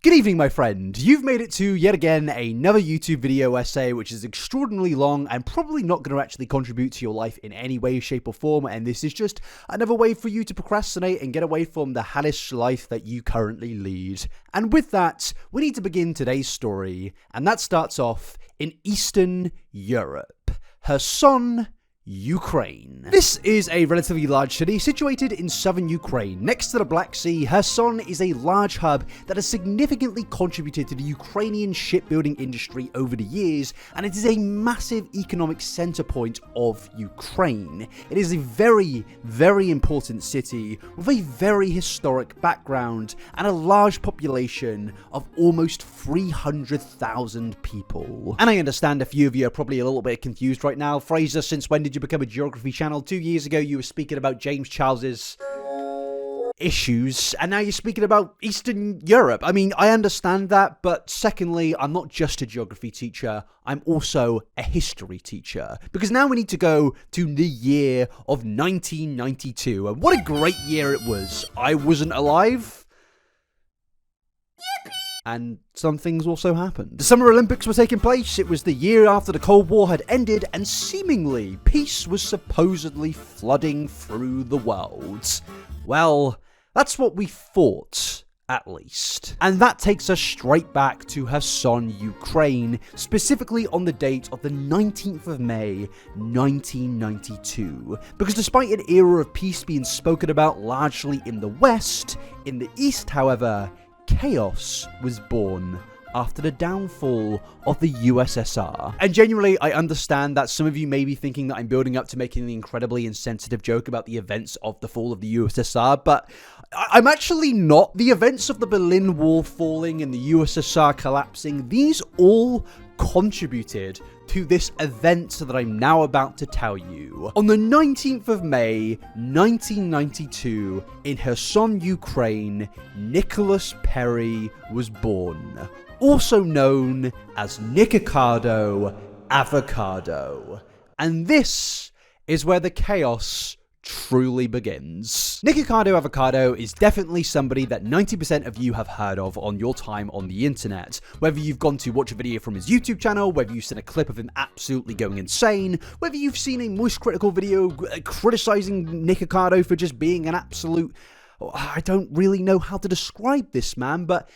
Good evening, my friend. You've made it to, yet again, another YouTube video essay which is extraordinarily long and probably not going to actually contribute to your life in any way, shape or form, and this is just another way for you to procrastinate and get away from the hellish life that you currently lead. And with that, we need to begin today's story, and that starts off in Eastern Europe. Kherson, Ukraine. This is a relatively large city situated in southern Ukraine. Next to the Black Sea, Kherson is a large hub that has significantly contributed to the Ukrainian shipbuilding industry over the years, and it is a massive economic center point of Ukraine. It is a very, very important city with a very historic background and a large population of almost 300,000 people. And I understand a few of you are probably a little bit confused right now. Fraser, since when did you become a geography channel? 2 years ago you were speaking about James Charles's issues, and now you're speaking about Eastern Europe. I mean, I understand that, but secondly, I'm not just a geography teacher, I'm also a history teacher. Because now we need to go to the year of 1992, and what a great year it was. I wasn't alive, and some things also happened. The Summer Olympics were taking place, it was the year after the Cold War had ended, and seemingly peace was supposedly flooding through the world. Well, that's what we thought, at least. And that takes us straight back to Kherson, Ukraine, specifically on the date of the 19th of May, 1992. Because despite an era of peace being spoken about largely in the West, in the East, however, chaos was born after the downfall of the USSR. And genuinely, I understand that some of you may be thinking that I'm building up to making an incredibly insensitive joke about the events of the fall of the USSR, but I'm actually not. The events of the Berlin Wall falling and the USSR collapsing, these all contributed to this event that I'm now about to tell you. On the 19th of May, 1992, in Kherson, Ukraine, Nicholas Perry was born, also known as Nikocado Avocado. And this is where the chaos truly begins. Nikocado Avocado is definitely somebody that 90% of you have heard of on your time on the internet. Whether you've gone to watch a video from his YouTube channel, whether you've seen a clip of him absolutely going insane, whether you've seen a Moist Critical video criticizing Nikocado for just being an absolute... I don't really know how to describe this man, but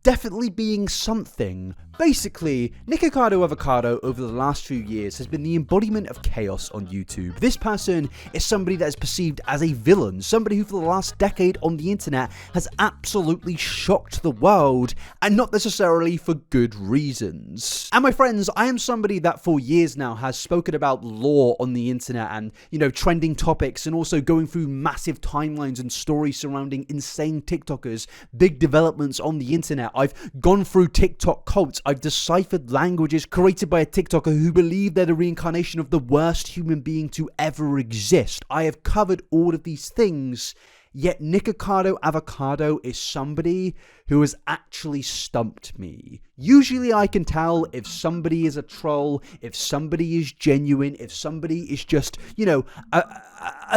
definitely being something. Basically, Nikocado Avocado over the last few years has been the embodiment of chaos on YouTube. This person is somebody that is perceived as a villain, somebody who for the last decade on the internet has absolutely shocked the world, and not necessarily for good reasons. And my friends, I am somebody that for years now has spoken about law on the internet and, you know, trending topics, and also going through massive timelines and stories surrounding insane TikTokers, big developments on the internet. I've gone through TikTok cults. I've deciphered languages created by a TikToker who believe they're the reincarnation of the worst human being to ever exist. I have covered all of these things, yet Nikocado Avocado is somebody who has actually stumped me. Usually I can tell if somebody is a troll, if somebody is genuine, if somebody is just, you know,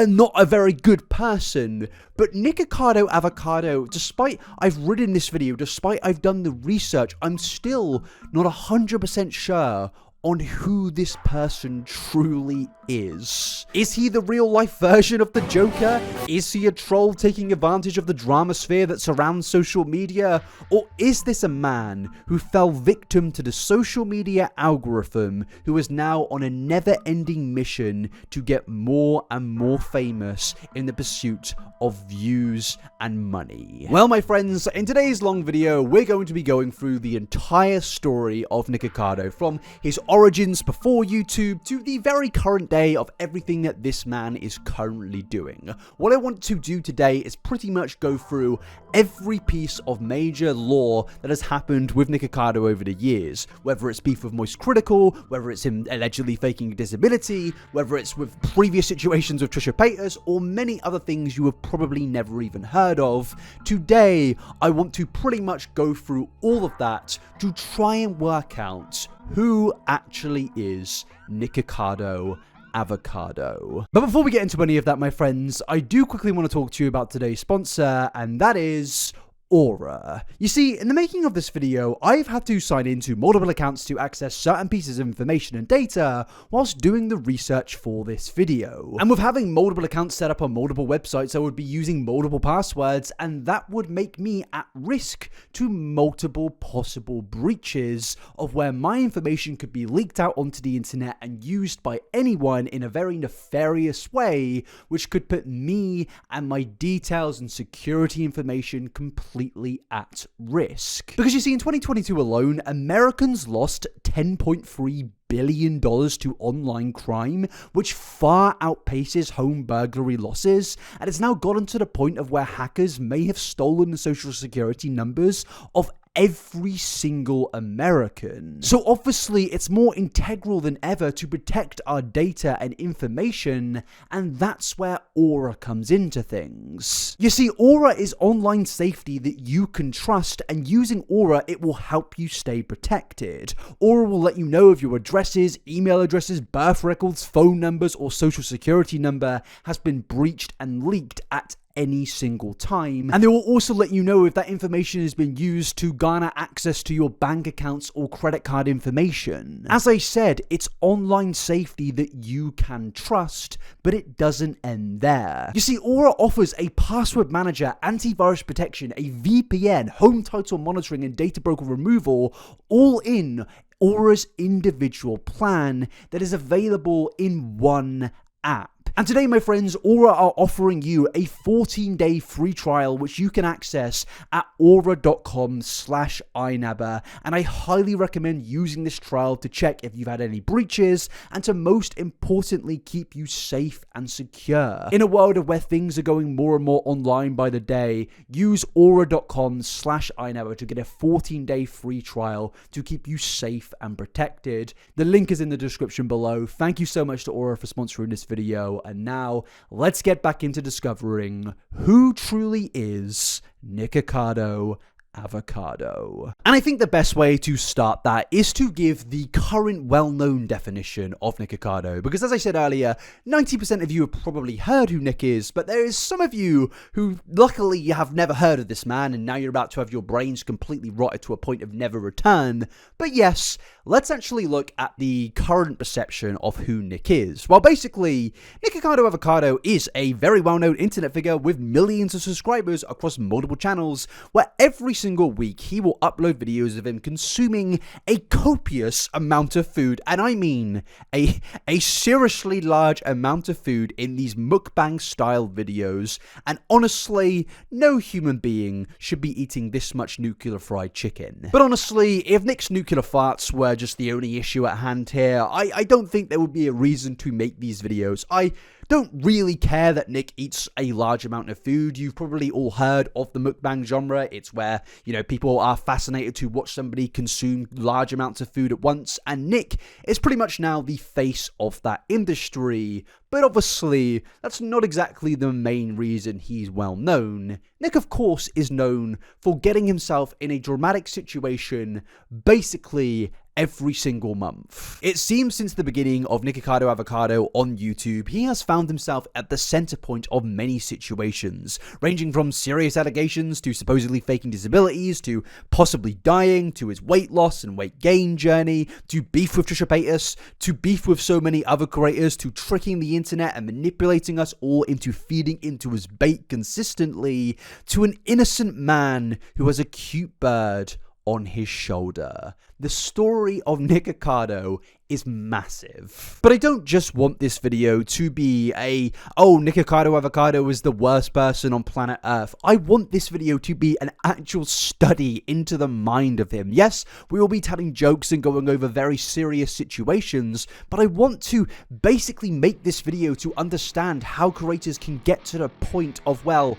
not a very good person. But Nikocado Avocado, despite I've written this video, despite I've done the research, I'm still not 100% sure on who this person truly is. Is he the real life version of the Joker? Is he a troll taking advantage of the drama sphere that surrounds social media? Or is this a man who fell victim to the social media algorithm, who is now on a never-ending mission to get more and more famous in the pursuit of views and money? Well, my friends, in today's long video, we're going to be going through the entire story of Nikocado, from his origins before YouTube to the very current day of everything that this man is currently doing. What I want to do today is pretty much go through every piece of major lore that has happened with Nikocado over the years, whether it's beef with Moist Critical, whether it's him allegedly faking a disability, whether it's with previous situations with Trisha Paytas, or many other things you have probably never even heard of. Today, I want to pretty much go through all of that to try and work out who actually is Nikocado Avocado. But before we get into any of that, my friends, I do quickly want to talk to you about today's sponsor, and that is Aura. You see, in the making of this video, I've had to sign into multiple accounts to access certain pieces of information and data whilst doing the research for this video. And with having multiple accounts set up on multiple websites, I would be using multiple passwords, and that would make me at risk to multiple possible breaches of where my information could be leaked out onto the internet and used by anyone in a very nefarious way, which could put me and my details and security information completely at risk. Because you see, in 2022 alone, Americans lost $10.3 billion to online crime, which far outpaces home burglary losses, and it's now gotten to the point of where hackers may have stolen the social security numbers of every single American. So obviously, it's more integral than ever to protect our data and information, and that's where Aura comes into things. You see, Aura is online safety that you can trust, and using Aura, it will help you stay protected. Aura will let you know if your addresses, email addresses, birth records, phone numbers, or social security number has been breached and leaked at any single time, and they will also let you know if that information has been used to garner access to your bank accounts or credit card information. As I said, it's online safety that you can trust, but it doesn't end there. You see, Aura offers a password manager, antivirus protection, a VPN, home title monitoring, and data broker removal, all in Aura's individual plan that is available in one app. And today, my friends, Aura are offering you a 14-day free trial, which you can access at aura.com/inabber. And I highly recommend using this trial to check if you've had any breaches and to most importantly, keep you safe and secure. In a world of where things are going more and more online by the day, use aura.com/inabber to get a 14-day free trial to keep you safe and protected. The link is in the description below. Thank you so much to Aura for sponsoring this video. And now, let's get back into discovering who truly is Nikocado Avocado. And I think the best way to start that is to give the current well-known definition of Nikocado, because as I said earlier, 90% of you have probably heard who Nick is, but there is some of you who luckily you have never heard of this man, and now you're about to have your brains completely rotted to a point of never return. But yes, let's actually look at the current perception of who Nick is. Well, basically, Nikocado Avocado is a very well-known internet figure with millions of subscribers across multiple channels, where every single week he will upload videos of him consuming a copious amount of food, and I mean a seriously large amount of food in these mukbang style videos. And honestly, no human being should be eating this much nuclear fried chicken. But honestly, if Nick's nuclear farts were just the only issue at hand here, I don't think there would be a reason to make these videos. I don't really care that Nick eats a large amount of food. You've probably all heard of the mukbang genre. It's where, you know, people are fascinated to watch somebody consume large amounts of food at once, and Nick is pretty much now the face of that industry. But obviously, that's not exactly the main reason he's well known. Nick, of course, is known for getting himself in a dramatic situation basically every single month. It seems since the beginning of Nikocado Avocado on YouTube, he has found himself at the center point of many situations, ranging from serious allegations to supposedly faking disabilities, to possibly dying, to his weight loss and weight gain journey, to beef with Trisha Paytas, to beef with so many other creators, to tricking the internet and manipulating us all into feeding into his bait consistently, to an innocent man who has a cute bird on his shoulder. The story of Nikocado is massive. But I don't just want this video to be Nikocado Avocado is the worst person on planet Earth. I want this video to be an actual study into the mind of him. Yes, we will be telling jokes and going over very serious situations, but I want to basically make this video to understand how creators can get to the point of, well,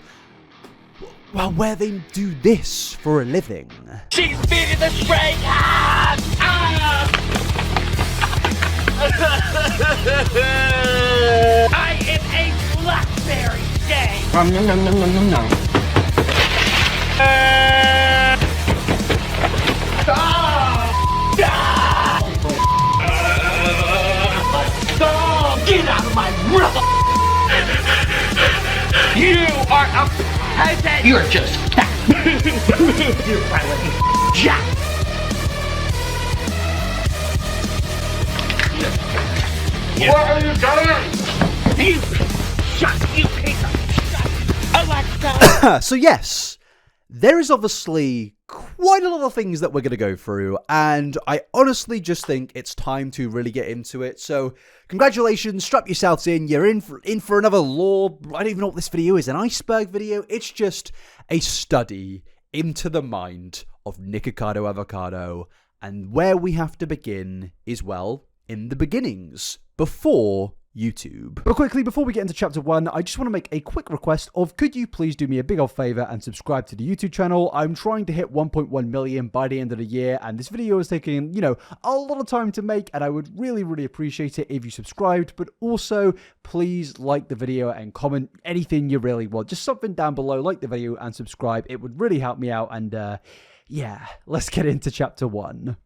where they do this for a living. She's feeding the spray! I am a blackberry day! No. Get out of my brother! You are a peasant! You're just fat. You violent jack! What are you doing? You shut, you piece of shut! Alexa! So yes, there is obviously quite a lot of things that we're going to go through, and I honestly just think it's time to really get into it. So congratulations, strap yourselves in, you're in for another lore. I don't even know what this video is, an iceberg video. It's just a study into the mind of Nikocado Avocado, and where we have to begin is, well, in the beginnings, before YouTube. But quickly, before we get into chapter 1, I just want to make a quick request of, could you please do me a big old favor and subscribe to the YouTube channel? I'm trying to hit 1.1 million by the end of the year, and this video is taking, you know, a lot of time to make, and I would really, really appreciate it if you subscribed. But also, please like the video and comment anything you really want. Just something down below, like the video and subscribe. It would really help me out, and yeah, let's get into chapter 1.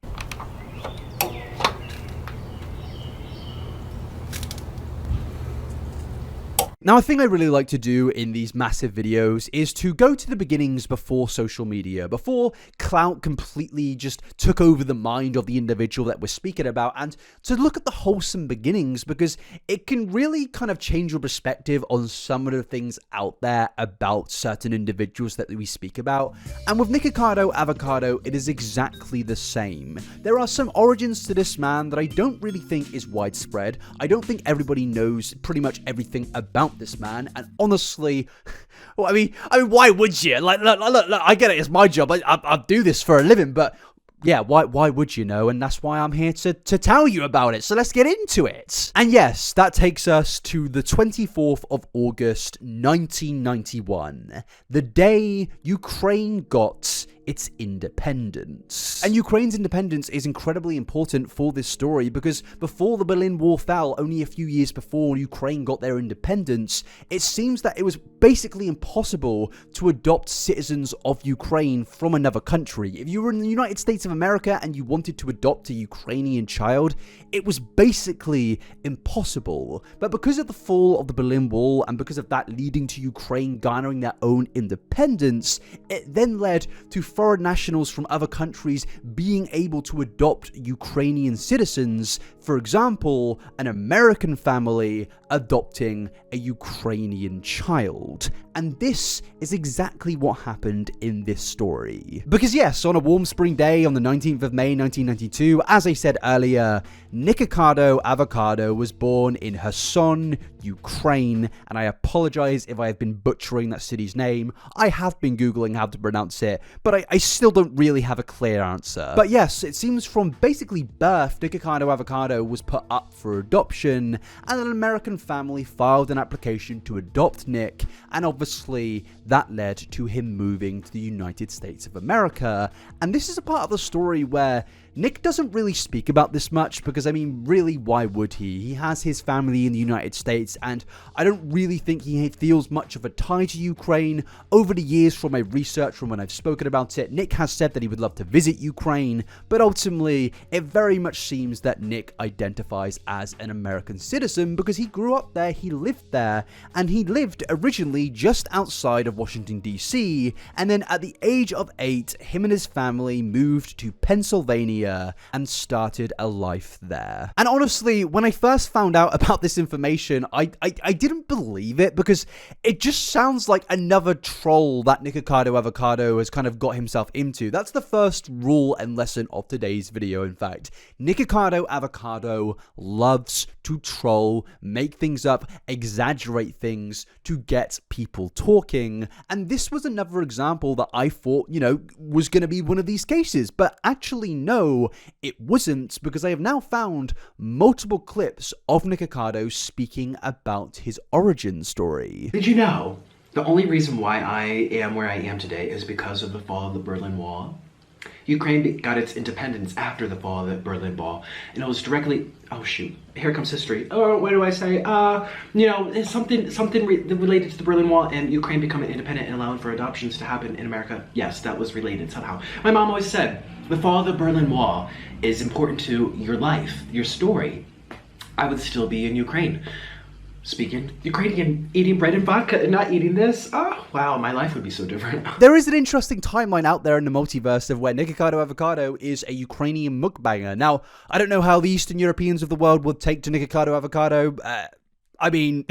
Now, a thing I really like to do in these massive videos is to go to the beginnings before social media, before clout completely just took over the mind of the individual that we're speaking about, and to look at the wholesome beginnings, because it can really kind of change your perspective on some of the things out there about certain individuals that we speak about. And with Nikocado Avocado, it is exactly the same. There are some origins to this man that I don't really think is widespread. I don't think everybody knows pretty much everything about this man, and honestly, well, I mean, why would you? Like, look, I get it, it's my job. I do this for a living, but yeah, why would you know? And that's why I'm here to tell you about it. So let's get into it. And yes, that takes us to the 24th of August, 1991, the day Ukraine got its independence. And Ukraine's independence is incredibly important for this story, because before the Berlin Wall fell, only a few years before Ukraine got their independence, it seems that it was basically impossible to adopt citizens of Ukraine from another country. If you were in the United States of America and you wanted to adopt a Ukrainian child, it was basically impossible. But because of the fall of the Berlin Wall, and because of that leading to Ukraine garnering their own independence, it then led to foreign nationals from other countries being able to adopt Ukrainian citizens. For example, an American family adopting a Ukrainian child. And this is exactly what happened in this story. Because yes, on a warm spring day on the 19th of May 1992, as I said earlier, Nikocado Avocado was born in Kherson, Ukraine, and I apologize if I have been butchering that city's name. I have been Googling how to pronounce it, but I still don't really have a clear answer. But yes, it seems from basically birth, Nikocado Avocado was put up for adoption, and an American family filed an application to adopt Nick, and obviously that led to him moving to the United States of America. And this is a part of the story where Nick doesn't really speak about this much, because I mean, really, why would he? He has his family in the United States, and I don't really think he feels much of a tie to Ukraine. Over the years, from my research, from when I've spoken about it, Nick has said that he would love to visit Ukraine, but ultimately, it very much seems that Nick identifies as an American citizen because he grew up there, he lived there, and he lived originally just outside of Washington, D.C., and then at the age of 8, him and his family moved to Pennsylvania and started a life there. And honestly, when I first found out about this information, I didn't believe it, because it just sounds like another troll that Nikocado Avocado has kind of got himself into. That's the first rule and lesson of today's video, in fact. Nikocado Avocado loves to troll, make things up, exaggerate things to get people talking. And this was another example that I thought, you know, was going to be one of these cases. But actually, no, it wasn't, because I have now found multiple clips of Nikocado speaking about his origin story. Did you know the only reason why I am where I am today is because of the fall of the Berlin Wall? Ukraine got its independence after the fall of the Berlin Wall, and it was directly, oh shoot, here comes history. Oh, what do I say? You know, it's something related to the Berlin Wall and Ukraine becoming independent and allowing for adoptions to happen in America. Yes, that was related somehow. My mom always said, the fall of the Berlin Wall is important to your life, your story. I would still be in Ukraine. speaking. Ukrainian and eating bread and vodka and not eating this? Oh, wow, my life would be so different. There is an interesting timeline out there in the multiverse of where Nikocado Avocado is a Ukrainian mukbanger. Now, I don't know how the Eastern Europeans of the world would take to Nikocado Avocado. I mean...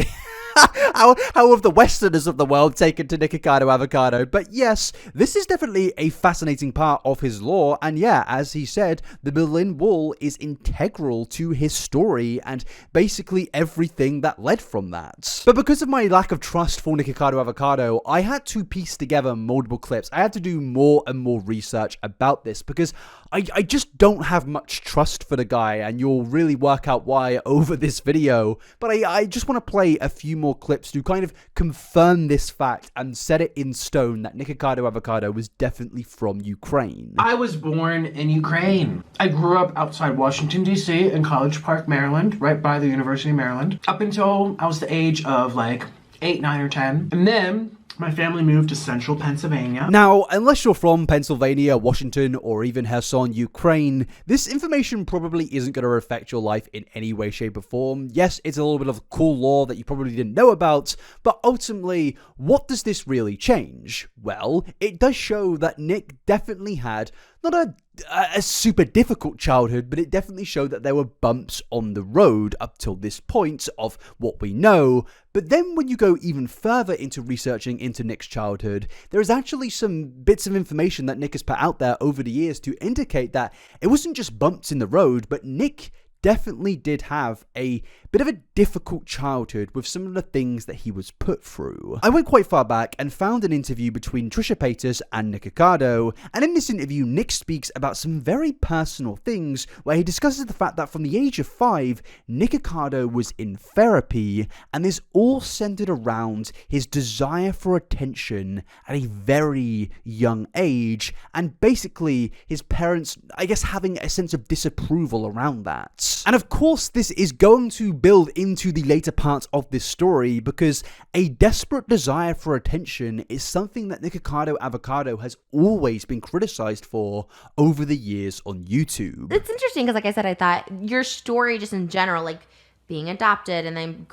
how have the Westerners of the world taken to Nikocado Avocado? But yes, this is definitely a fascinating part of his lore, and yeah, as he said, the Berlin Wall is integral to his story and basically everything that led from that. But because of my lack of trust for Nikocado Avocado, I had to piece together multiple clips. I had to do more and more research about this because I just don't have much trust for the guy, and you'll really work out why over this video. But I just want to play a few more clips to kind of confirm this fact and set it in stone that Nikocado Avocado was definitely from Ukraine. I was born in Ukraine. I grew up outside Washington, D.C. in College Park, Maryland, right by the University of Maryland, up until I was the age of like 8, 9, or 10. And then my family moved to central Pennsylvania. Now, unless you're from Pennsylvania, Washington, or even Kherson, Ukraine, this information probably isn't going to affect your life in any way, shape, or form. Yes, it's a little bit of cool lore that you probably didn't know about, but ultimately, what does this really change? Well, it does show that Nick definitely had not a super difficult childhood, but it definitely showed that there were bumps on the road up till this point of what we know. But then when you go even further into researching into Nick's childhood, there is actually some bits of information that Nick has put out there over the years to indicate that it wasn't just bumps in the road, but Nick definitely did have a bit of a difficult childhood with some of the things that he was put through. I went quite far back and found an interview between Trisha Paytas and Nikocado, and in this interview, Nick speaks about some very personal things where he discusses the fact that from the age of 5, Nikocado was in therapy, and this all centered around his desire for attention at a very young age, and basically his parents, I guess, having a sense of disapproval around that. And of course, this is going to build into the later parts of this story because a desperate desire for attention is something that Nikocado Avocado has always been criticized for over the years on YouTube. It's interesting because, like I said, I thought your story just in general, like being adopted and then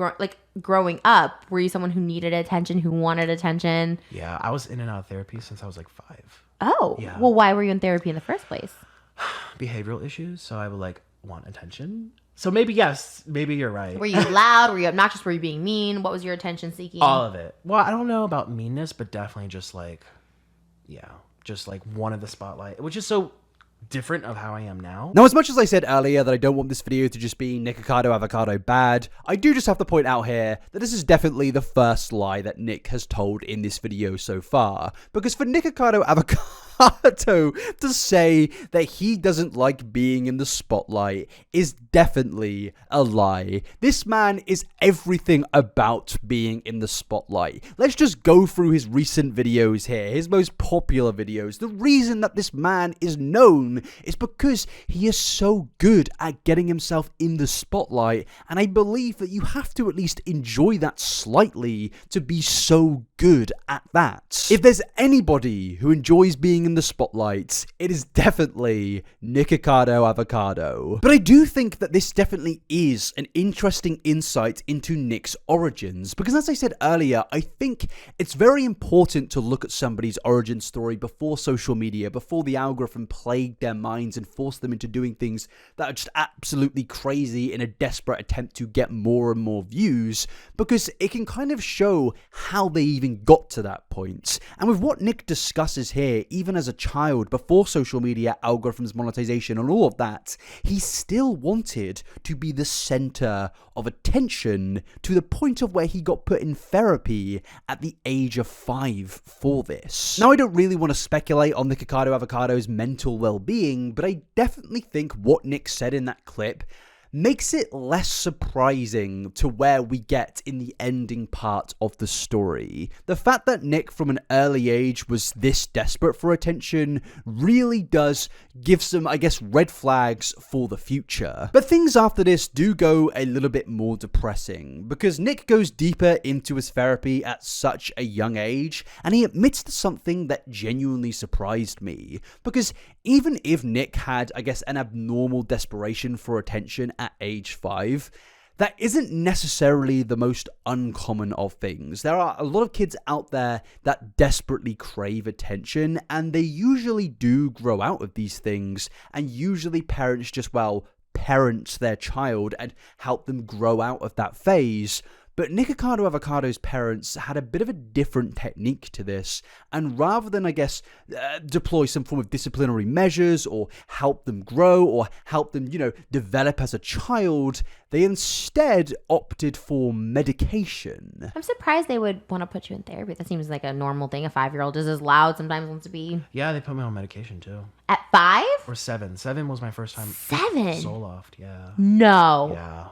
growing up, were you someone who needed attention, who wanted attention? Yeah, I was in and out of therapy since I was like 5. Oh, yeah. Well, why were you in therapy in the first place? Behavioral issues, so I would like want attention. So maybe yes, maybe you're right. Were you loud? Were you obnoxious? Were you being mean? What was your attention seeking? All of it. Well, I don't know about meanness, but definitely just like, yeah, just like wanted the spotlight, which is so different of how I am now. Now, as much as I said earlier that I don't want this video to just be Nikocado Avocado bad, I do just have to point out here that this is definitely the first lie that Nick has told in this video so far. Because for Nikocado Avocado to say that he doesn't like being in the spotlight is definitely a lie. This man is everything about being in the spotlight. Let's just go through his recent videos here, his most popular videos. The reason that this man is known is because he is so good at getting himself in the spotlight, and I believe that you have to at least enjoy that slightly to be so good at that. If there's anybody who enjoys being in the spotlight, it is definitely Nikocado Avocado. But I do think that this definitely is an interesting insight into Nick's origins, because as I said earlier, I think it's very important to look at somebody's origin story before social media, before the algorithm plagued their minds and forced them into doing things that are just absolutely crazy in a desperate attempt to get more and more views, because it can kind of show how they even got to that point. And with what Nick discusses here, even as a child, before social media, algorithms, monetization, and all of that, he still wanted to be the center of attention to the point of where he got put in therapy at the age of 5 for this. Now, I don't really want to speculate on Nikocado Avocado's mental well-being, but I definitely think what Nick said in that clip makes it less surprising to where we get in the ending part of the story. The fact that Nick from an early age was this desperate for attention really does give some, I guess, red flags for the future. But things after this do go a little bit more depressing, because Nick goes deeper into his therapy at such a young age, and he admits to something that genuinely surprised me, because even if Nick had, I guess, an abnormal desperation for attention at age 5, that isn't necessarily the most uncommon of things. There are a lot of kids out there that desperately crave attention, and they usually do grow out of these things, and usually parents just, parent their child and help them grow out of that phase. But Nikocado Avocado's parents had a bit of a different technique to this, and rather than, deploy some form of disciplinary measures or help them grow or help them, develop as a child, they instead opted for medication. I'm surprised they would want to put you in therapy. That seems like a normal thing. A 5-year-old is as loud sometimes wants to be. Yeah, they put me on medication too. At 5? Or 7. 7 was my first time. 7? Zoloft, yeah. No. Yeah.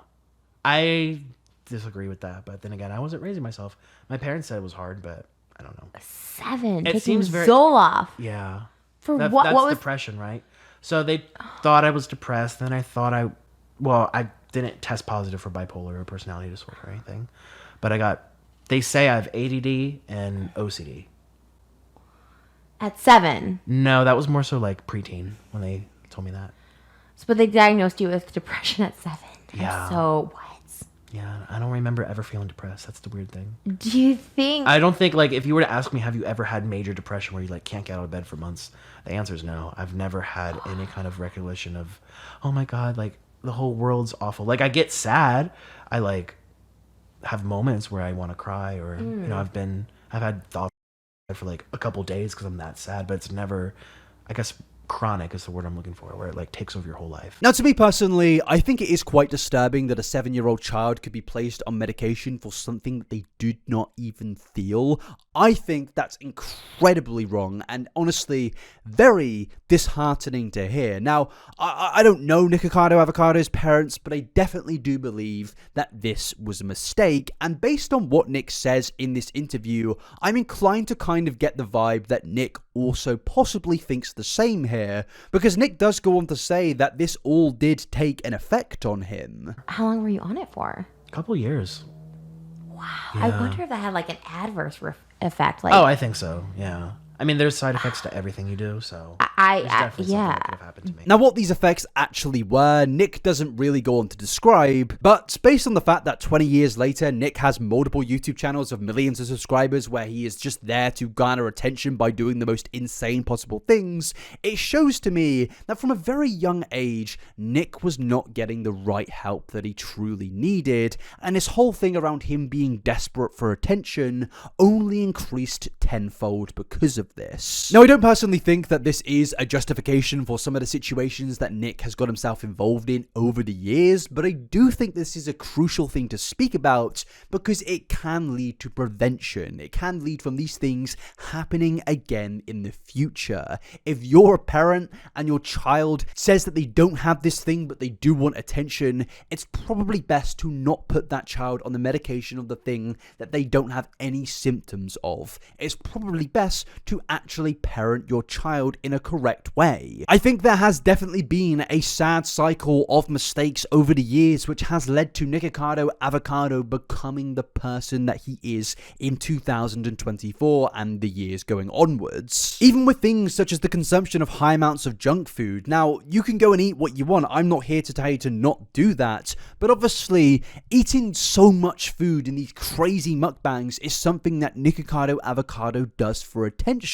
I disagree with that, but then again, I wasn't raising myself. My parents said it was hard, but I don't know. 7? It Taking seems very Zoloft. Yeah. For That's what was depression, right? So they thought I was depressed, then I thought I didn't test positive for bipolar or personality disorder or anything, but they say I have ADD and OCD. At 7? No, that was more so like preteen when they told me that. But they diagnosed you with depression at 7. Yeah. So what? Yeah, I don't remember ever feeling depressed. That's the weird thing. Do you think... I don't think, if you were to ask me, have you ever had major depression where you, can't get out of bed for months? The answer is no. I've never had any kind of recollection of, oh my God, the whole world's awful. I get sad. I, have moments where I want to cry or, I've had thoughts for, a couple days because I'm that sad, but it's never, I guess... chronic is the word I'm looking for, where it takes over your whole life. Now, to me personally, I think it is quite disturbing that a 7-year-old child could be placed on medication for something that they did not even feel. I think that's incredibly wrong and honestly very disheartening to hear. Now, I don't know Nikocado Avocado's parents, but I definitely do believe that this was a mistake. And based on what Nick says in this interview, I'm inclined to kind of get the vibe that Nick also possibly thinks the same here, because Nick does go on to say that this all did take an effect on him. How long were you on it for? A couple years. Wow. Yeah. I wonder if that had an adverse effect. I think so. Yeah. I mean, there's side effects to everything you do, so there's definitely something that could have happened to me. Now, what these effects actually were, Nick doesn't really go on to describe, but based on the fact that 20 years later, Nick has multiple YouTube channels of millions of subscribers where he is just there to garner attention by doing the most insane possible things, it shows to me that from a very young age, Nick was not getting the right help that he truly needed, and this whole thing around him being desperate for attention only increased tenfold because of this. Now, I don't personally think that this is a justification for some of the situations that Nick has got himself involved in over the years, but I do think this is a crucial thing to speak about because it can lead to prevention. It can lead from these things happening again in the future. If you're a parent and your child says that they don't have this thing but they do want attention, it's probably best to not put that child on the medication of the thing that they don't have any symptoms of. It's probably best to actually parent your child in a correct way. I think there has definitely been a sad cycle of mistakes over the years which has led to Nikocado Avocado becoming the person that he is in 2024 and the years going onwards. Even with things such as the consumption of high amounts of junk food. Now, you can go and eat what you want. I'm not here to tell you to not do that, but obviously eating so much food in these crazy mukbangs is something that Nikocado Avocado does for attention,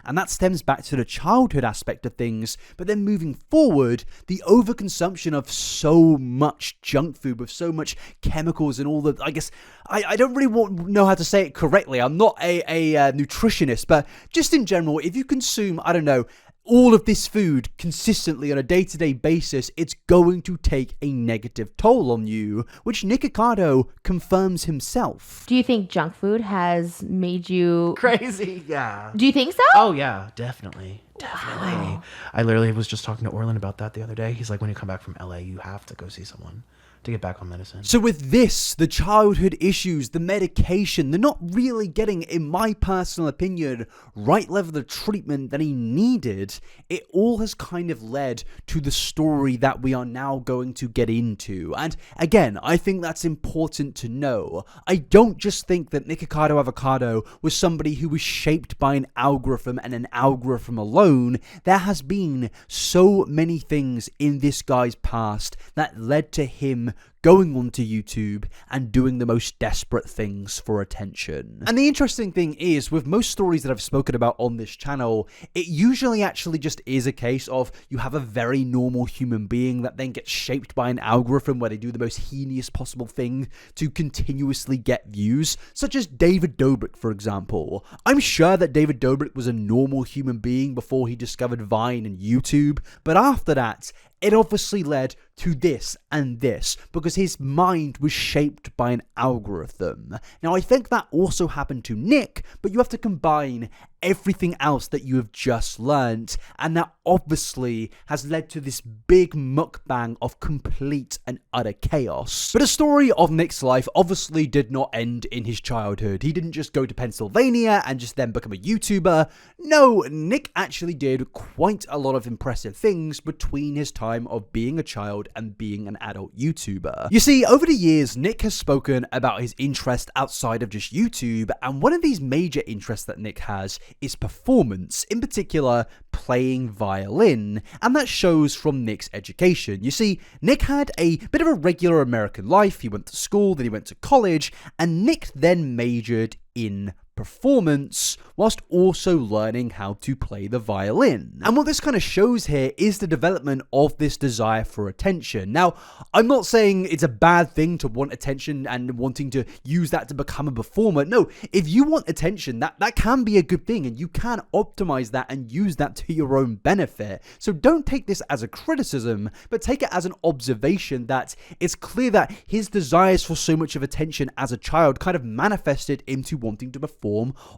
and that stems back to the childhood aspect of things. But then moving forward, the overconsumption of so much junk food with so much chemicals and all the, I guess, I don't really know how to say it correctly. I'm not a nutritionist, but just in general, if you consume, I don't know, all of this food consistently on a day-to-day basis, it's going to take a negative toll on you, which Nikocado confirms himself. Do you think junk food has made you Crazy, yeah. Do you think so? Oh, yeah, definitely. Definitely. Wow. I literally was just talking to Orlin about that the other day. He's like, when you come back from LA, you have to go see someone to get back on medicine. So with this, the childhood issues, the medication, they're not really getting, in my personal opinion, right level of treatment that he needed. It all has kind of led to the story that we are now going to get into. And again, I think that's important to know. I don't just think that Nikocado Avocado was somebody who was shaped by an algorithm and an algorithm alone. There has been so many things in this guy's past that led to him going onto YouTube and doing the most desperate things for attention. And the interesting thing is, with most stories that I've spoken about on this channel, it usually actually just is a case of you have a very normal human being that then gets shaped by an algorithm where they do the most heinous possible thing to continuously get views, such as David Dobrik, for example. I'm sure that David Dobrik was a normal human being before he discovered Vine and YouTube, but after that, it obviously led to this and this because his mind was shaped by an algorithm. Now, I think that also happened to Nick, but you have to combine everything else that you have just learned, and that obviously has led to this big mukbang of complete and utter chaos. But the story of Nick's life obviously did not end in his childhood. He didn't just go to Pennsylvania and just then become a YouTuber. No, Nick actually did quite a lot of impressive things between his time of being a child and being an adult YouTuber. You see, over the years, Nick has spoken about his interest outside of just YouTube, and one of these major interests that Nick has is performance, in particular playing violin, and that shows from Nick's education. You see, Nick had a bit of a regular American life. He went to school, then he went to college, and Nick then majored in performance whilst also learning how to play the violin. And what this kind of shows here is the development of this desire for attention. Now, I'm not saying it's a bad thing to want attention and wanting to use that to become a performer. No, if you want attention, that can be a good thing, and you can optimize that and use that to your own benefit. So don't take this as a criticism, but take it as an observation that it's clear that his desires for so much of attention as a child kind of manifested into wanting to perform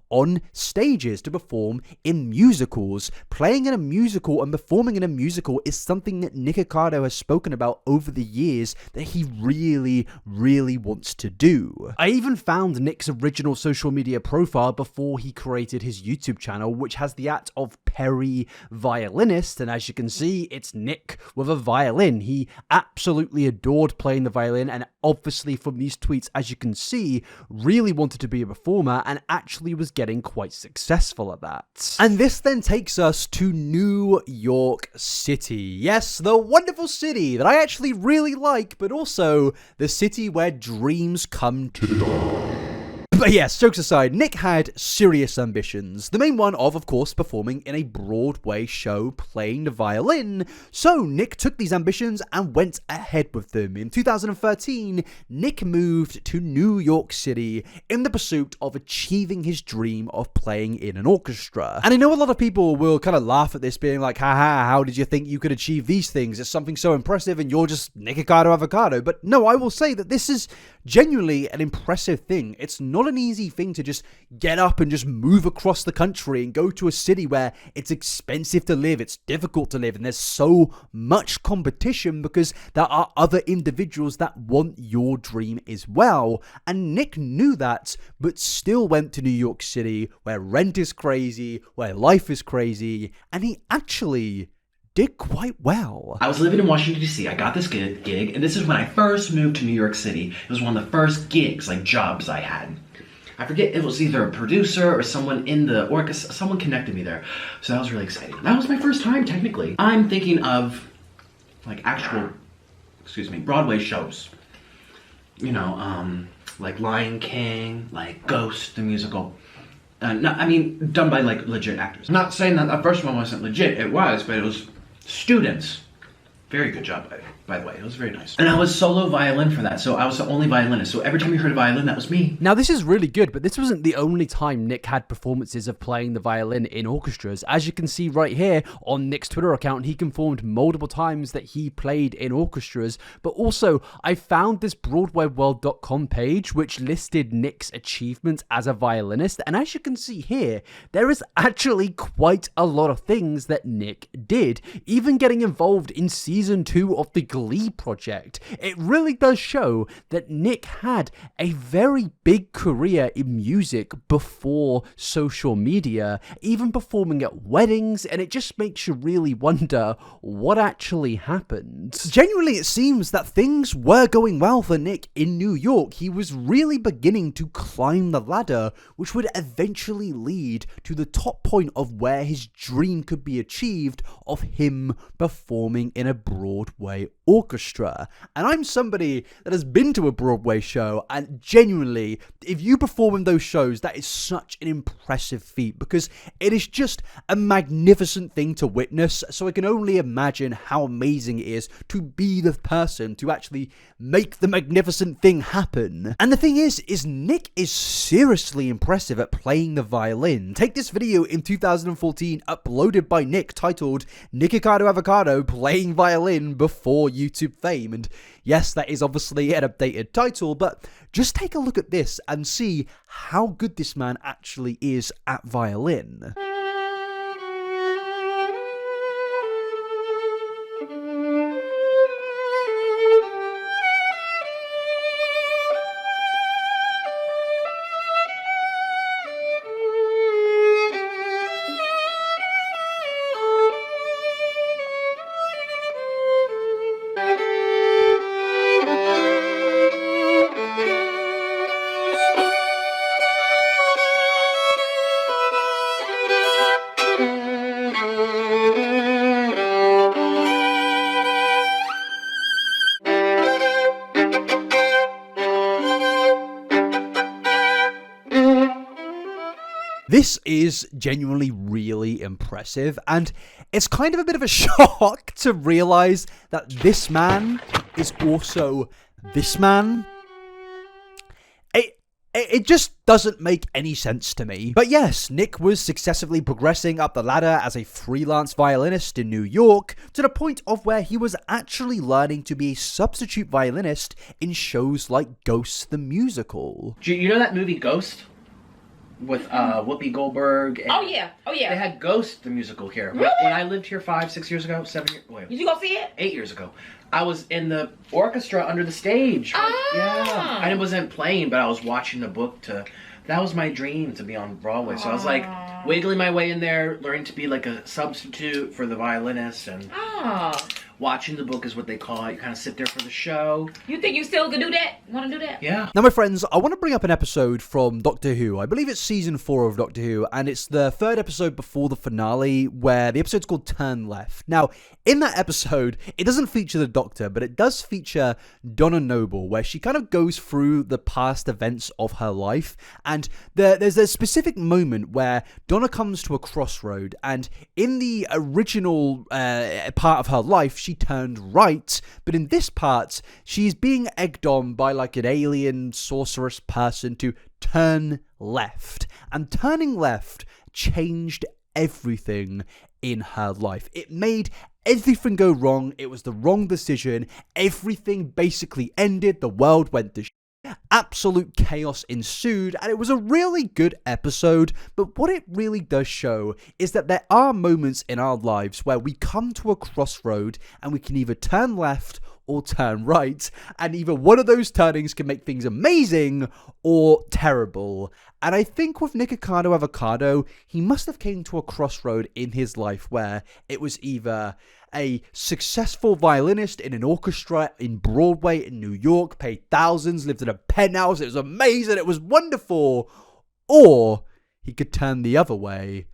on stages, to perform in musicals. Playing in a musical and performing in a musical is something that Nikocado has spoken about over the years that he really, really wants to do. I even found Nick's original social media profile before he created his YouTube channel, which has the @ of Perry Violinist, and as you can see, it's Nick with a violin. He absolutely adored playing the violin, and obviously from these tweets, as you can see, really wanted to be a performer and actually was getting quite successful at that. And this then takes us to New York City. Yes, the wonderful city that I actually really like, but also the city where dreams come true. But yes, jokes aside, Nick had serious ambitions. The main one of course, performing in a Broadway show playing the violin. So Nick took these ambitions and went ahead with them. In 2013, Nick moved to New York City in the pursuit of achieving his dream of playing in an orchestra. And I know a lot of people will kind of laugh at this, being like, haha, how did you think you could achieve these things? It's something so impressive and you're just Nikocado Avocado. But no, I will say that this is genuinely an impressive thing. It's not an easy thing to just get up and just move across the country and go to a city where it's expensive to live, it's difficult to live, and there's so much competition because there are other individuals that want your dream as well. And Nick knew that, but still went to New York City, where rent is crazy, where life is crazy, and he actually did quite well. I was living in Washington, D.C. I got this gig, and this is when I first moved to New York City. It was one of the first gigs, like jobs I had. I forget, it was either a producer or someone in the orchestra, someone connected me there. So that was really exciting. That was my first time, technically. I'm thinking of, like, actual, Broadway shows. You know, like Lion King, like Ghost, the musical. Done by, like, legit actors. I'm not saying that the first one wasn't legit, it was, but it was students. Very good job, by the way. It was very nice. And I was solo violin for that, so I was the only violinist. So every time you heard a violin, that was me. Now, this is really good, but this wasn't the only time Nick had performances of playing the violin in orchestras. As you can see right here on Nick's Twitter account, he confirmed multiple times that he played in orchestras, but also I found this BroadwayWorld.com page which listed Nick's achievements as a violinist, and as you can see here, there is actually quite a lot of things that Nick did, even getting involved in season 2 of the Glee project. It really does show that Nick had a very big career in music before social media, even performing at weddings, and it just makes you really wonder what actually happened. Genuinely, it seems that things were going well for Nick in New York. He was really beginning to climb the ladder, which would eventually lead to the top point of where his dream could be achieved of him performing in a Broadway orchestra. And I'm somebody that has been to a Broadway show, and genuinely, if you perform in those shows, that is such an impressive feat because it is just a magnificent thing to witness. So I can only imagine how amazing it is to be the person to actually make the magnificent thing happen. And the thing is Nick is seriously impressive at playing the violin. Take this video in 2014 uploaded by Nick titled Nikocado Avocado Playing Violin Before YouTube Fame. And yes, that is obviously an updated title, but just take a look at this and see how good this man actually is at violin. This is genuinely really impressive, and it's kind of a bit of a shock to realize that this man is also this man. It just doesn't make any sense to me. But yes, Nick was successfully progressing up the ladder as a freelance violinist in New York to the point of where he was actually learning to be a substitute violinist in shows like Ghost the Musical. Do you know that movie Ghost? With Whoopi Goldberg. And Oh yeah. They had Ghost the musical here. Really? When I lived here 5, 6 years ago, 7 years, wait, Did you go see it? 8 years ago, I was in the orchestra under the stage. Yeah. I wasn't playing, but I was watching the book that was my dream, to be on Broadway. So I was like wiggling my way in there, learning to be like a substitute for the violinist, and watching the book is what they call it. You kind of sit there for the show. You think you still could do that? Want to do that? Yeah. Now, my friends, I want to bring up an episode from Doctor Who. I believe it's season 4 of Doctor Who, and it's the 3rd episode before the finale, where the episode's called Turn Left. Now, in that episode, it doesn't feature the Doctor, but it does feature Donna Noble, where she kind of goes through the past events of her life, and there's a specific moment where Donna comes to a crossroad, and in the original part of her life, she turned right, but in this part, she's being egged on by like an alien sorceress person to turn left. And turning left changed everything in her life. It made everything go wrong. It was the wrong decision. Everything basically ended. The world went to absolute chaos ensued, and it was a really good episode. But what it really does show is that there are moments in our lives where we come to a crossroad and we can either turn left or turn right, and either one of those turnings can make things amazing or terrible. And I think with Nikocado Avocado, he must have came to a crossroad in his life where it was either a successful violinist in an orchestra in Broadway in New York, paid thousands, lived in a penthouse, it was amazing, it was wonderful, or he could turn the other way,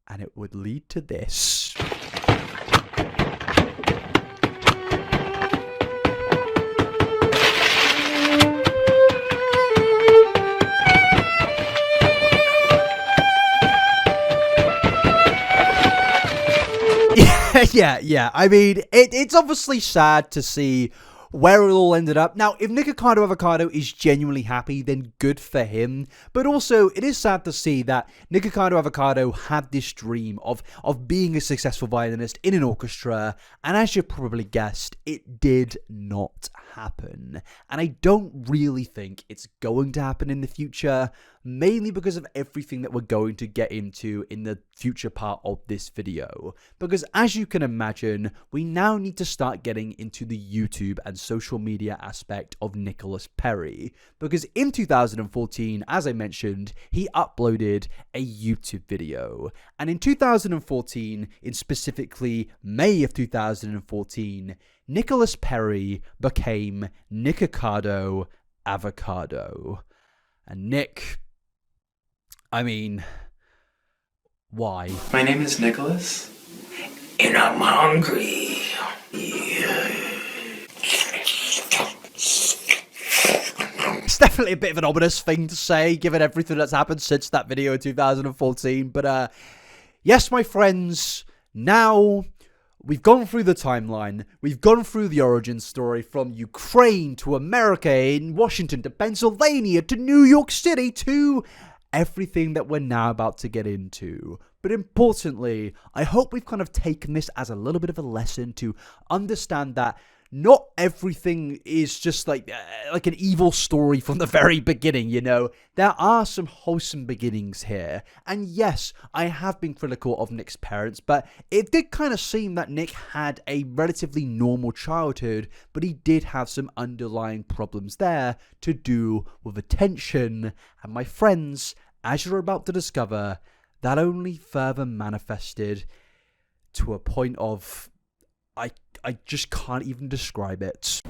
and it would lead to this. Yeah. I mean, it's obviously sad to see where it all ended up. Now, if Nikocado Avocado is genuinely happy, then good for him. But also, it is sad to see that Nikocado Avocado had this dream of being a successful violinist in an orchestra, and as you probably guessed, it did not happen. And I don't really think it's going to happen in the future, mainly because of everything that we're going to get into in the future part of this video. Because as you can imagine, we now need to start getting into the YouTube and social media aspect of Nicholas Perry. Because in 2014, as I mentioned, he uploaded a YouTube video. And in 2014, in specifically May of 2014, Nicholas Perry became Nikocado Avocado. And Nick, I mean, why? My name is Nicholas, and I'm hungry. Yeah. definitely a bit of an ominous thing to say, given everything that's happened since that video in 2014. But yes, my friends, now we've gone through the timeline. We've gone through the origin story from Ukraine to America, in Washington to Pennsylvania to New York City to everything that we're now about to get into. But importantly, I hope we've kind of taken this as a little bit of a lesson to understand that not everything is just like an evil story from the very beginning, you know? There are some wholesome beginnings here. And yes, I have been critical of Nick's parents, but it did kind of seem that Nick had a relatively normal childhood, but he did have some underlying problems there to do with attention. And my friends, as you're about to discover, that only further manifested to a point of I just can't even describe it.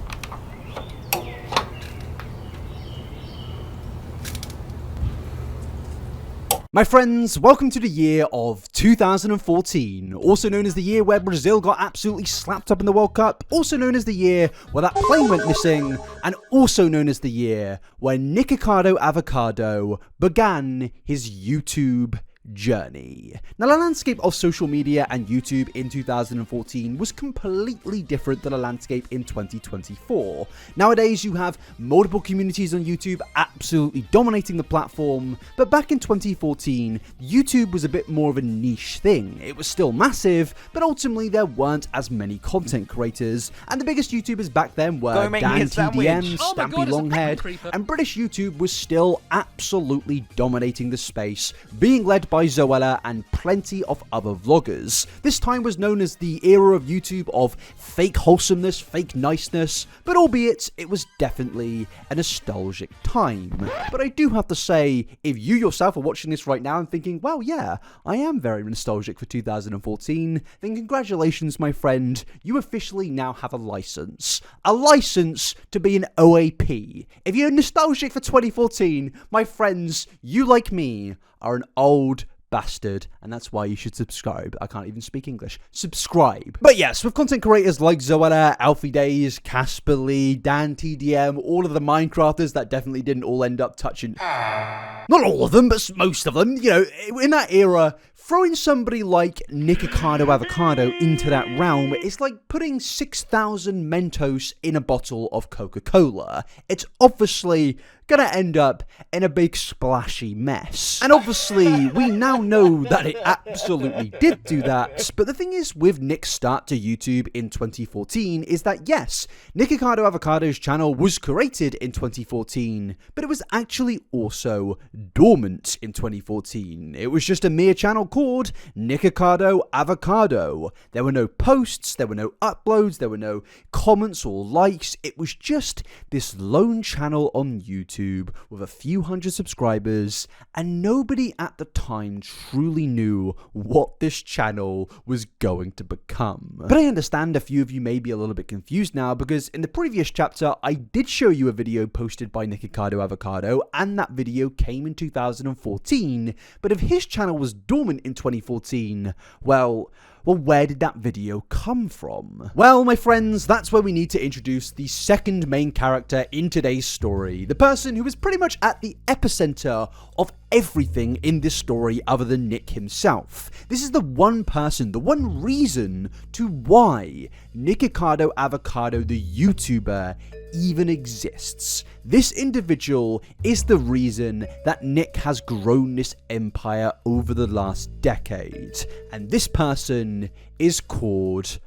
My friends, welcome to the year of 2014, also known as the year where Brazil got absolutely slapped up in the World Cup, also known as the year where that plane went missing, and also known as the year where Nikocado Avocado began his YouTube journey. Now, the landscape of social media and YouTube in 2014 was completely different than the landscape in 2024. Nowadays, you have multiple communities on YouTube absolutely dominating the platform, but back in 2014, YouTube was a bit more of a niche thing. It was still massive, but ultimately there weren't as many content creators, and the biggest YouTubers back then were Dan TDM, Stampy Longhead, and British YouTube was still absolutely dominating the space, being led by Zoella and plenty of other vloggers. This time was known as the era of YouTube of fake wholesomeness, fake niceness, but albeit it was definitely a nostalgic time. But I do have to say, if you yourself are watching this right now and thinking, well, yeah, I am very nostalgic for 2014, then congratulations, my friend, you officially now have a license. A license to be an OAP. If you're nostalgic for 2014, my friends, you like me, are an old bastard, and that's why you should subscribe. I can't even speak English. Subscribe. But yes, with content creators like Zoella, Alfie Days, Casper Lee, Dan TDM, all of the Minecrafters that definitely didn't all end up touching... Not all of them, but most of them. You know, in that era, throwing somebody like Nikocado Avocado into that realm is like putting 6,000 Mentos in a bottle of Coca-Cola. It's obviously gonna end up in a big splashy mess. And obviously, we now know that it absolutely did do that, but the thing is with Nick's start to YouTube in 2014 is that yes, Nikocado Avocado's channel was created in 2014, but it was actually also dormant in 2014. It was just a mere channel called Nikocado Avocado. There were no posts, there were no uploads, there were no comments or likes. It was just this lone channel on YouTube with a few hundred subscribers, and nobody at the time truly knew what this channel was going to become. But I understand a few of you may be a little bit confused now, because in the previous chapter I did show you a video posted by Nikocado Avocado, and that video came in 2014, but if his channel was dormant in 2014, well, where did that video come from? Well, my friends, that's where we need to introduce the second main character in today's story. The person who is pretty much at the epicenter of everything in this story other than Nick himself. This is the one person, the one reason to why Nikocado Avocado, the YouTuber, even exists. This individual is the reason that Nick has grown this empire over the last decade. And this person is called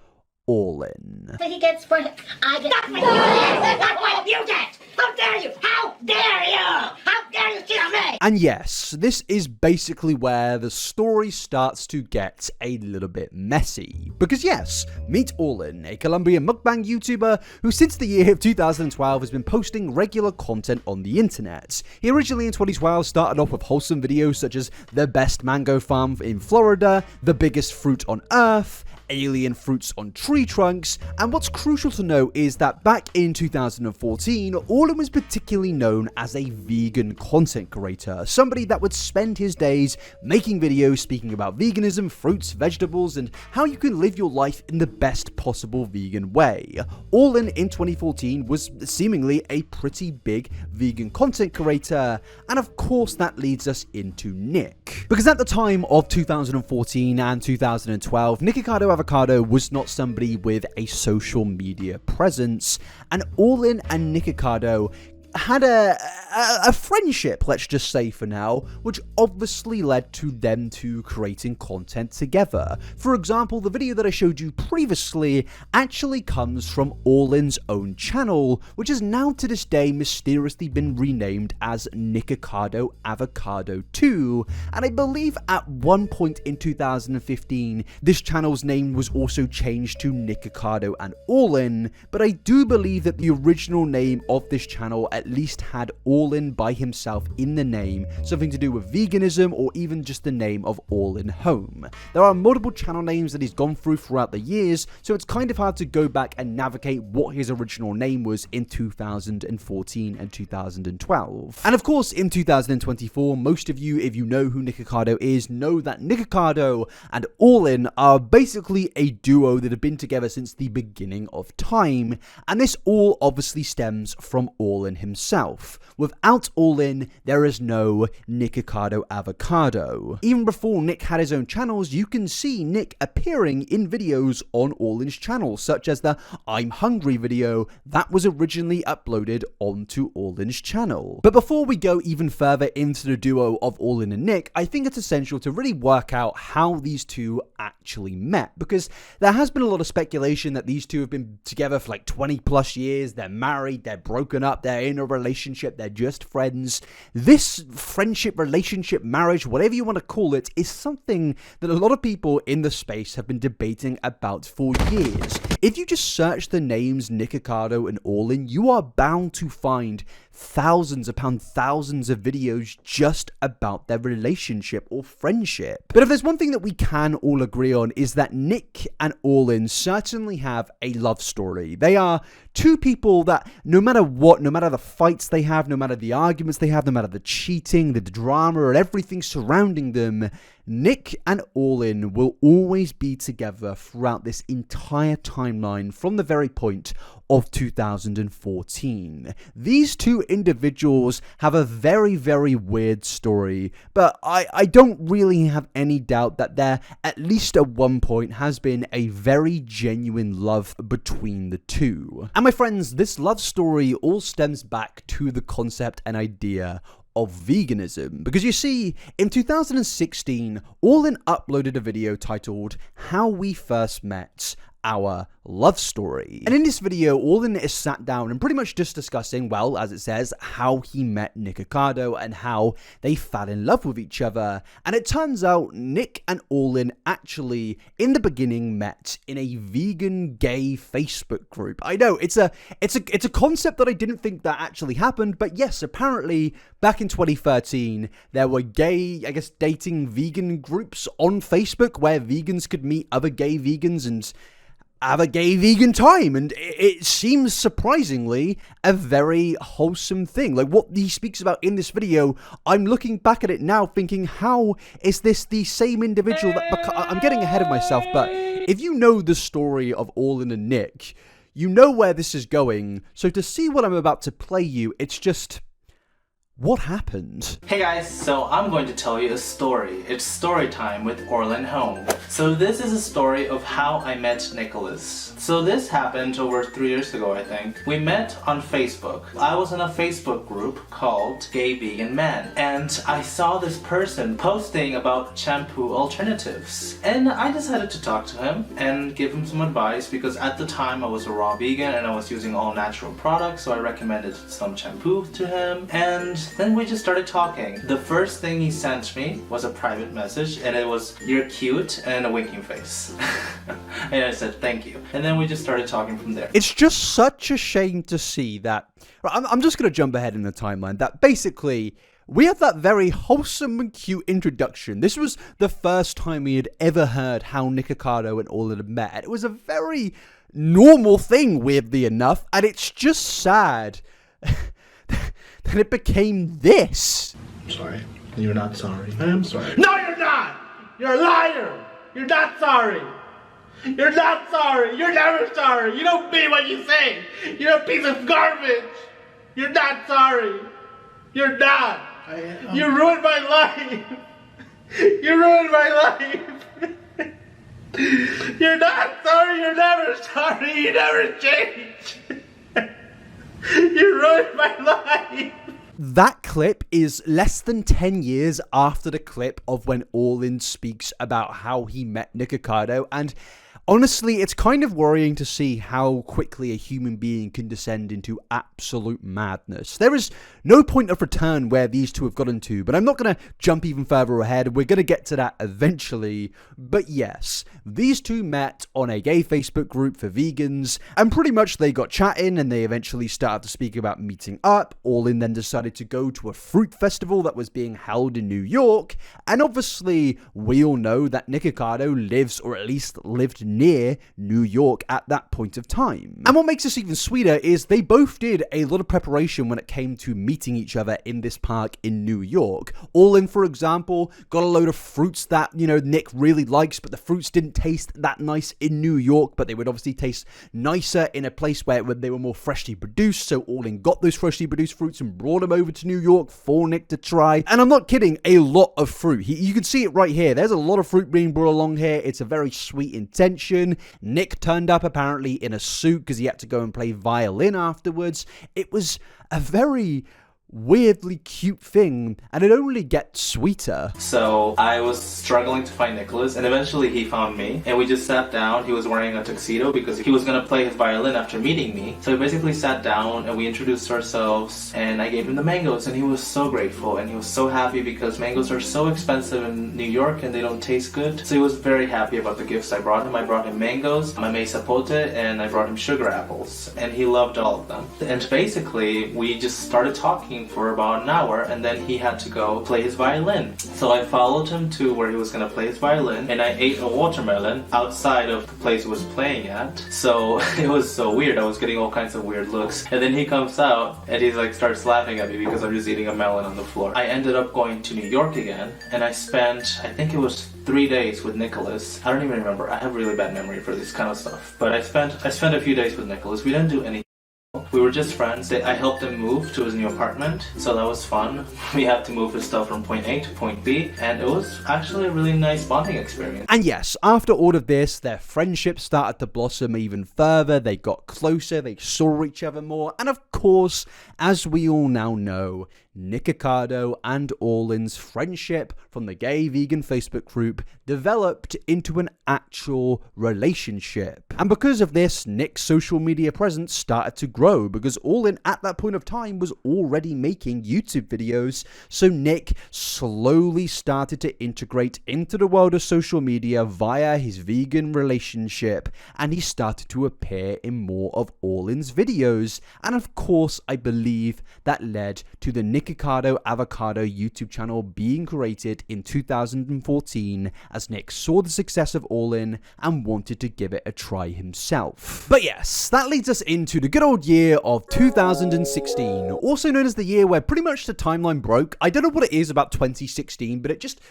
Orlin. He gets for I get nothing. That's what you get. How dare you? How dare you? How dare you kill me? And yes, this is basically where the story starts to get a little bit messy. Because yes, meet Orlin, a Colombian mukbang YouTuber who since the year of 2012 has been posting regular content on the internet. He originally in 2012 started off with wholesome videos such as the best mango farm in Florida, the biggest fruit on earth, alien fruits on tree trunks, and what's crucial to know is that back in 2014, Orlin was particularly known as a vegan content creator, somebody that would spend his days making videos speaking about veganism, fruits, vegetables, and how you can live your life in the best possible vegan way. Orlin in 2014 was seemingly a pretty big vegan content creator, and of course that leads us into Nick. Because at the time of 2014 and 2012, Nikocado Avocado was not somebody with a social media presence, and Orlin and Nikocado had a friendship, let's just say for now, which obviously led to them two creating content together. For example, the video that I showed you previously actually comes from Orlin's own channel, which has now to this day mysteriously been renamed as Nikocado Avocado 2, and I believe at one point in 2015 this channel's name was also changed to Nikocado and Orlin, but I do believe that the original name of this channel at least had Orlin by himself in the name, something to do with veganism or even just the name of Orlin Home. There are multiple channel names that he's gone through throughout the years, so it's kind of hard to go back and navigate what his original name was in 2014 and 2012. And of course, in 2024, most of you, if you know who Nikocado is, know that Nikocado and Orlin are basically a duo that have been together since the beginning of time, and this all obviously stems from Orlin himself. Without Orlin, there is no Nikocado Avocado. Even before Nick had his own channels, you can see Nick appearing in videos on Orlin's channel, such as the I'm Hungry video that was originally uploaded onto Orlin's channel. But before we go even further into the duo of Orlin and Nick, I think it's essential to really work out how these two actually met, because there has been a lot of speculation that these two have been together for like 20 plus years, they're married, they're broken up, they're in a relationship, they're just friends. This friendship, relationship, marriage, whatever you want to call it, is something that a lot of people in the space have been debating about for years. If you just search the names Nikocado and Orlin, you are bound to find thousands upon thousands of videos just about their relationship or friendship. But if there's one thing that we can all agree on, is that Nick and Orlin certainly have a love story. They are two people that no matter what, no matter the fights they have, no matter the arguments they have, no matter the cheating, the drama, and everything surrounding them, Nick and Orlin will always be together throughout this entire timeline from the very point of 2014. These two individuals have a very, very weird story, but I don't really have any doubt that there, at least at one point, has been a very genuine love between the two. And my friends, this love story all stems back to the concept and idea of veganism, because you see, in 2016, Orlin uploaded a video titled How We First Met, Our Love Story. And in this video, Orlin is sat down and pretty much just discussing, well, as it says, how he met Nikocado and how they fell in love with each other. And it turns out Nick and Orlin actually, in the beginning, met in a vegan gay Facebook group. I know, it's a concept that I didn't think that actually happened, but yes, apparently, back in 2013, there were gay, I guess, dating vegan groups on Facebook where vegans could meet other gay vegans and have a gay vegan time, and it seems surprisingly a very wholesome thing. Like what he speaks about in this video, I'm looking back at it now thinking, how is this the same individual that... I'm getting ahead of myself, but if you know the story of Orlin and Nick, you know where this is going, so to see what I'm about to play you, it's just... what happened? Hey guys, so I'm going to tell you a story. It's story time with Orlin Home. So this is a story of how I met Nicholas. So this happened over 3 years ago, I think. We met on Facebook. I was in a Facebook group called Gay Vegan Man, and I saw this person posting about shampoo alternatives. And I decided to talk to him and give him some advice, because at the time I was a raw vegan and I was using all natural products, so I recommended some shampoo to him. And then we just started talking. The first thing he sent me was a private message, and it was, "You're cute," and a winking face. And I said, "Thank you." And then we just started talking from there. It's just such a shame to see that... I'm just going to jump ahead in the timeline, that basically... we had that very wholesome and cute introduction. This was the first time we had ever heard how Nikocado and Orlin had met. It was a very normal thing, weirdly enough, and it's just sad that it became this. I'm sorry. You're not sorry. I am sorry. No, you're not! You're a liar! You're not sorry! You're not sorry! You're never sorry! You don't mean what you say! You're a piece of garbage! You're not sorry! You're not! You ruined my life! You ruined my life! You're not sorry! You're never sorry! You never change! You ruined my life! That clip is less than 10 years after the clip of when Orlin speaks about how he met Nikocado, and honestly, it's kind of worrying to see how quickly a human being can descend into absolute madness. There is no point of return where these two have gotten to, but I'm not going to jump even further ahead. We're going to get to that eventually. But yes, these two met on a gay Facebook group for vegans, and pretty much they got chatting, and they eventually started to speak about meeting up. Orlin then decided to go to a fruit festival that was being held in New York, and obviously, we all know that Nikocado lives, or at least lived near New York at that point of time. And what makes this even sweeter is they both did a lot of preparation when it came to meeting each other in this park in New York. Orlin, for example, got a load of fruits that, Nick really likes, but the fruits didn't taste that nice in New York, but they would obviously taste nicer in a place where they were more freshly produced, so Orlin got those freshly produced fruits and brought them over to New York for Nick to try. And I'm not kidding, a lot of fruit. You can see it right here. There's a lot of fruit being brought along here. It's a very sweet intention. Nick turned up apparently in a suit because he had to go and play violin afterwards. It was a very weirdly cute thing, and it only gets sweeter. So I was struggling to find Nicholas, and eventually he found me, and we just sat down. He was wearing a tuxedo because he was going to play his violin after meeting me. So we basically sat down and we introduced ourselves, and I gave him the mangoes, and he was so grateful, and he was so happy because mangoes are so expensive in New York and they don't taste good. So he was very happy about the gifts I brought him. I brought him mangoes, my mesa pote, and I brought him sugar apples, and he loved all of them. And basically we just started talking for about an hour, and then he had to go play his violin. So I followed him to where he was going to play his violin, and I ate a watermelon outside of the place he was playing at. So it was so weird. I was getting all kinds of weird looks. And then he comes out and he's like starts laughing at me because I'm just eating a melon on the floor. I ended up going to New York again, and I spent, I think it was 3 days with Nicholas. I don't even remember. I have really bad memory for this kind of stuff. But I spent a few days with Nicholas. We didn't do anything. We were just friends. I helped him move to his new apartment, so that was fun. We had to move his stuff from point A to point B, and it was actually a really nice bonding experience. And yes, after all of this, their friendship started to blossom even further. They got closer, they saw each other more, and of course, as we all now know, Nikocado and Orlin's friendship from the gay vegan Facebook group developed into an actual relationship. And because of this, Nick's social media presence started to grow because Orlin at that point of time was already making YouTube videos, so Nick slowly started to integrate into the world of social media via his vegan relationship, and he started to appear in more of Orlin's videos. And of course, I believe that led to the Nikocado Avocado YouTube channel being created in 2014 as Nick saw the success of Orlin and wanted to give it a try himself. But yes, that leads us into the good old year of 2016, also known as the year where pretty much the timeline broke. I don't know what it is about 2016, but it just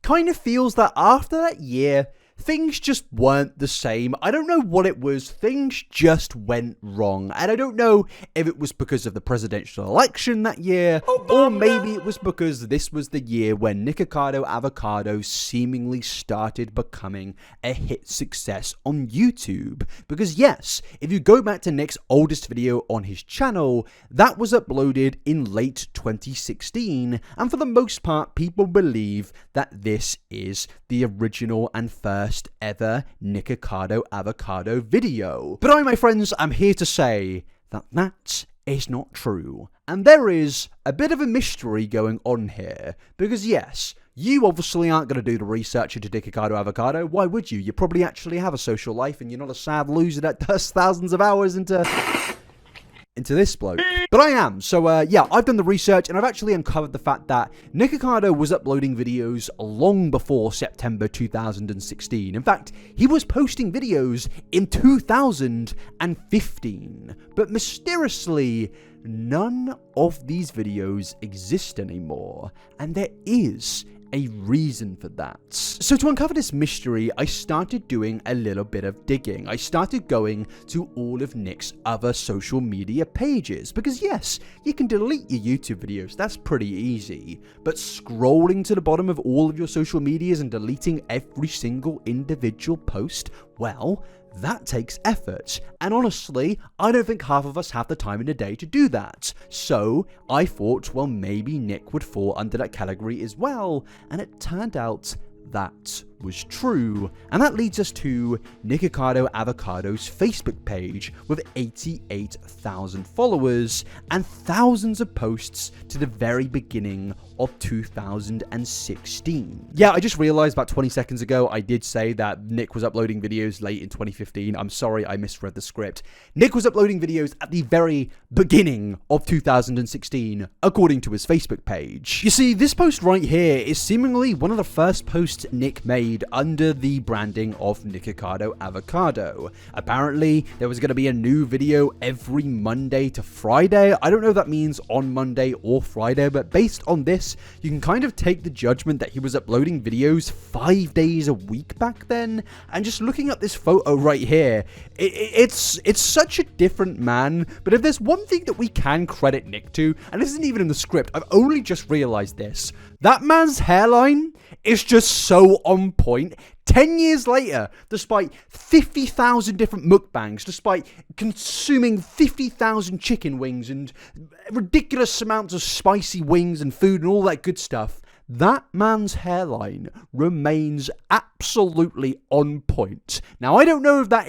kind of feels that after that year, things just weren't the same. I don't know what it was. Things just went wrong. And I don't know if it was because of the presidential election that year, or maybe it was because this was the year when Nikocado Avocado seemingly started becoming a hit success on YouTube. Because yes, if you go back to Nick's oldest video on his channel, that was uploaded in late 2016. And for the most part, people believe that this is the original and first ever Nikocado Avocado video. But I, my friends, I'm here to say that that is not true. And there is a bit of a mystery going on here. Because yes, you obviously aren't going to do the research into Nikocado Avocado. Why would you? You probably actually have a social life and you're not a sad loser that does thousands of hours into into this bloke. But I am. So, yeah, I've done the research and I've actually uncovered the fact that Nikocado was uploading videos long before September 2016. In fact, he was posting videos in 2015. But mysteriously, none of these videos exist anymore. And there is a reason for that. So to uncover this mystery, I started doing a little bit of digging. I started going to all of Nick's other social media pages, because yes, you can delete your YouTube videos, that's pretty easy, but scrolling to the bottom of all of your social medias and deleting every single individual post, well, that takes effort, and honestly, I don't think half of us have the time in the day to do that. So I thought, well, maybe Nick would fall under that category as well, and it turned out that was true. And that leads us to Nikocado Avocado's Facebook page with 88,000 followers and thousands of posts to the very beginning of 2016. Yeah, I just realized about 20 seconds ago I did say that Nick was uploading videos late in 2015. I'm sorry, I misread the script. Nick was uploading videos at the very beginning of 2016, according to his Facebook page. You see, this post right here is seemingly one of the first posts Nick made under the branding of Nikocado Avocado. Apparently, there was going to be a new video every Monday to Friday. I don't know if that means on Monday or Friday, but based on this, you can kind of take the judgment that he was uploading videos 5 days a week back then. And just looking at this photo right here, it's such a different man. But if there's one thing that we can credit Nick to, and this isn't even in the script, I've only just realized this, that man's hairline is just so on point. 10 years later, despite 50,000 different mukbangs, despite consuming 50,000 chicken wings and ridiculous amounts of spicy wings and food and all that good stuff, that man's hairline remains absolutely on point. Now, I don't know if that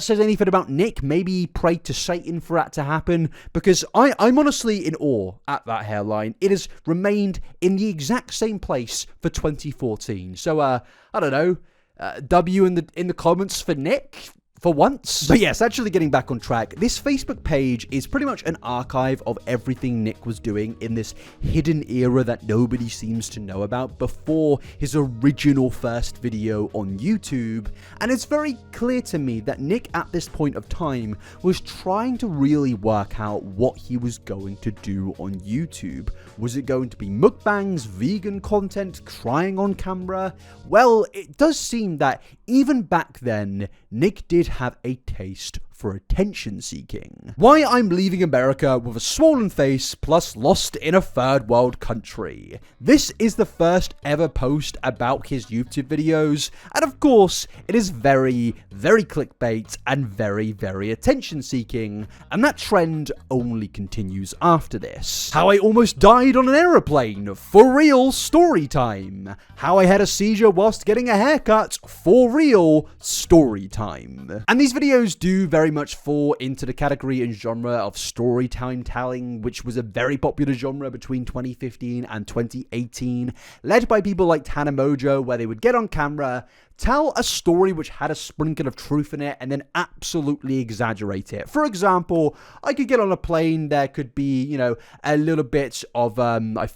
says anything about Nick. Maybe he prayed to Satan for that to happen, because I'm honestly in awe at that hairline. It has remained in the exact same place for 2014. So, I don't know, W in the comments for Nick for once. But yes, actually getting back on track, this Facebook page is pretty much an archive of everything Nick was doing in this hidden era that nobody seems to know about before his original first video on YouTube. And it's very clear to me that Nick at this point of time was trying to really work out what he was going to do on YouTube. Was it going to be mukbangs, vegan content, crying on camera? Well, it does seem that even back then, Nick did have a taste for attention seeking. Why I'm leaving America with a swollen face plus lost in a third world country. This is the first ever post about his YouTube videos, and of course it is very, very clickbait and very, very attention seeking, and that trend only continues after this. How I almost died on an aeroplane, for real story time. How I had a seizure whilst getting a haircut, for real story time. And these videos do very much fall into the category and genre of story time telling, which was a very popular genre between 2015 and 2018, led by people like Tana Mojo, where they would get on camera, tell a story which had a sprinkle of truth in it, and then absolutely exaggerate it. For example, I could get on a plane, there could be, you know, a little bit of, how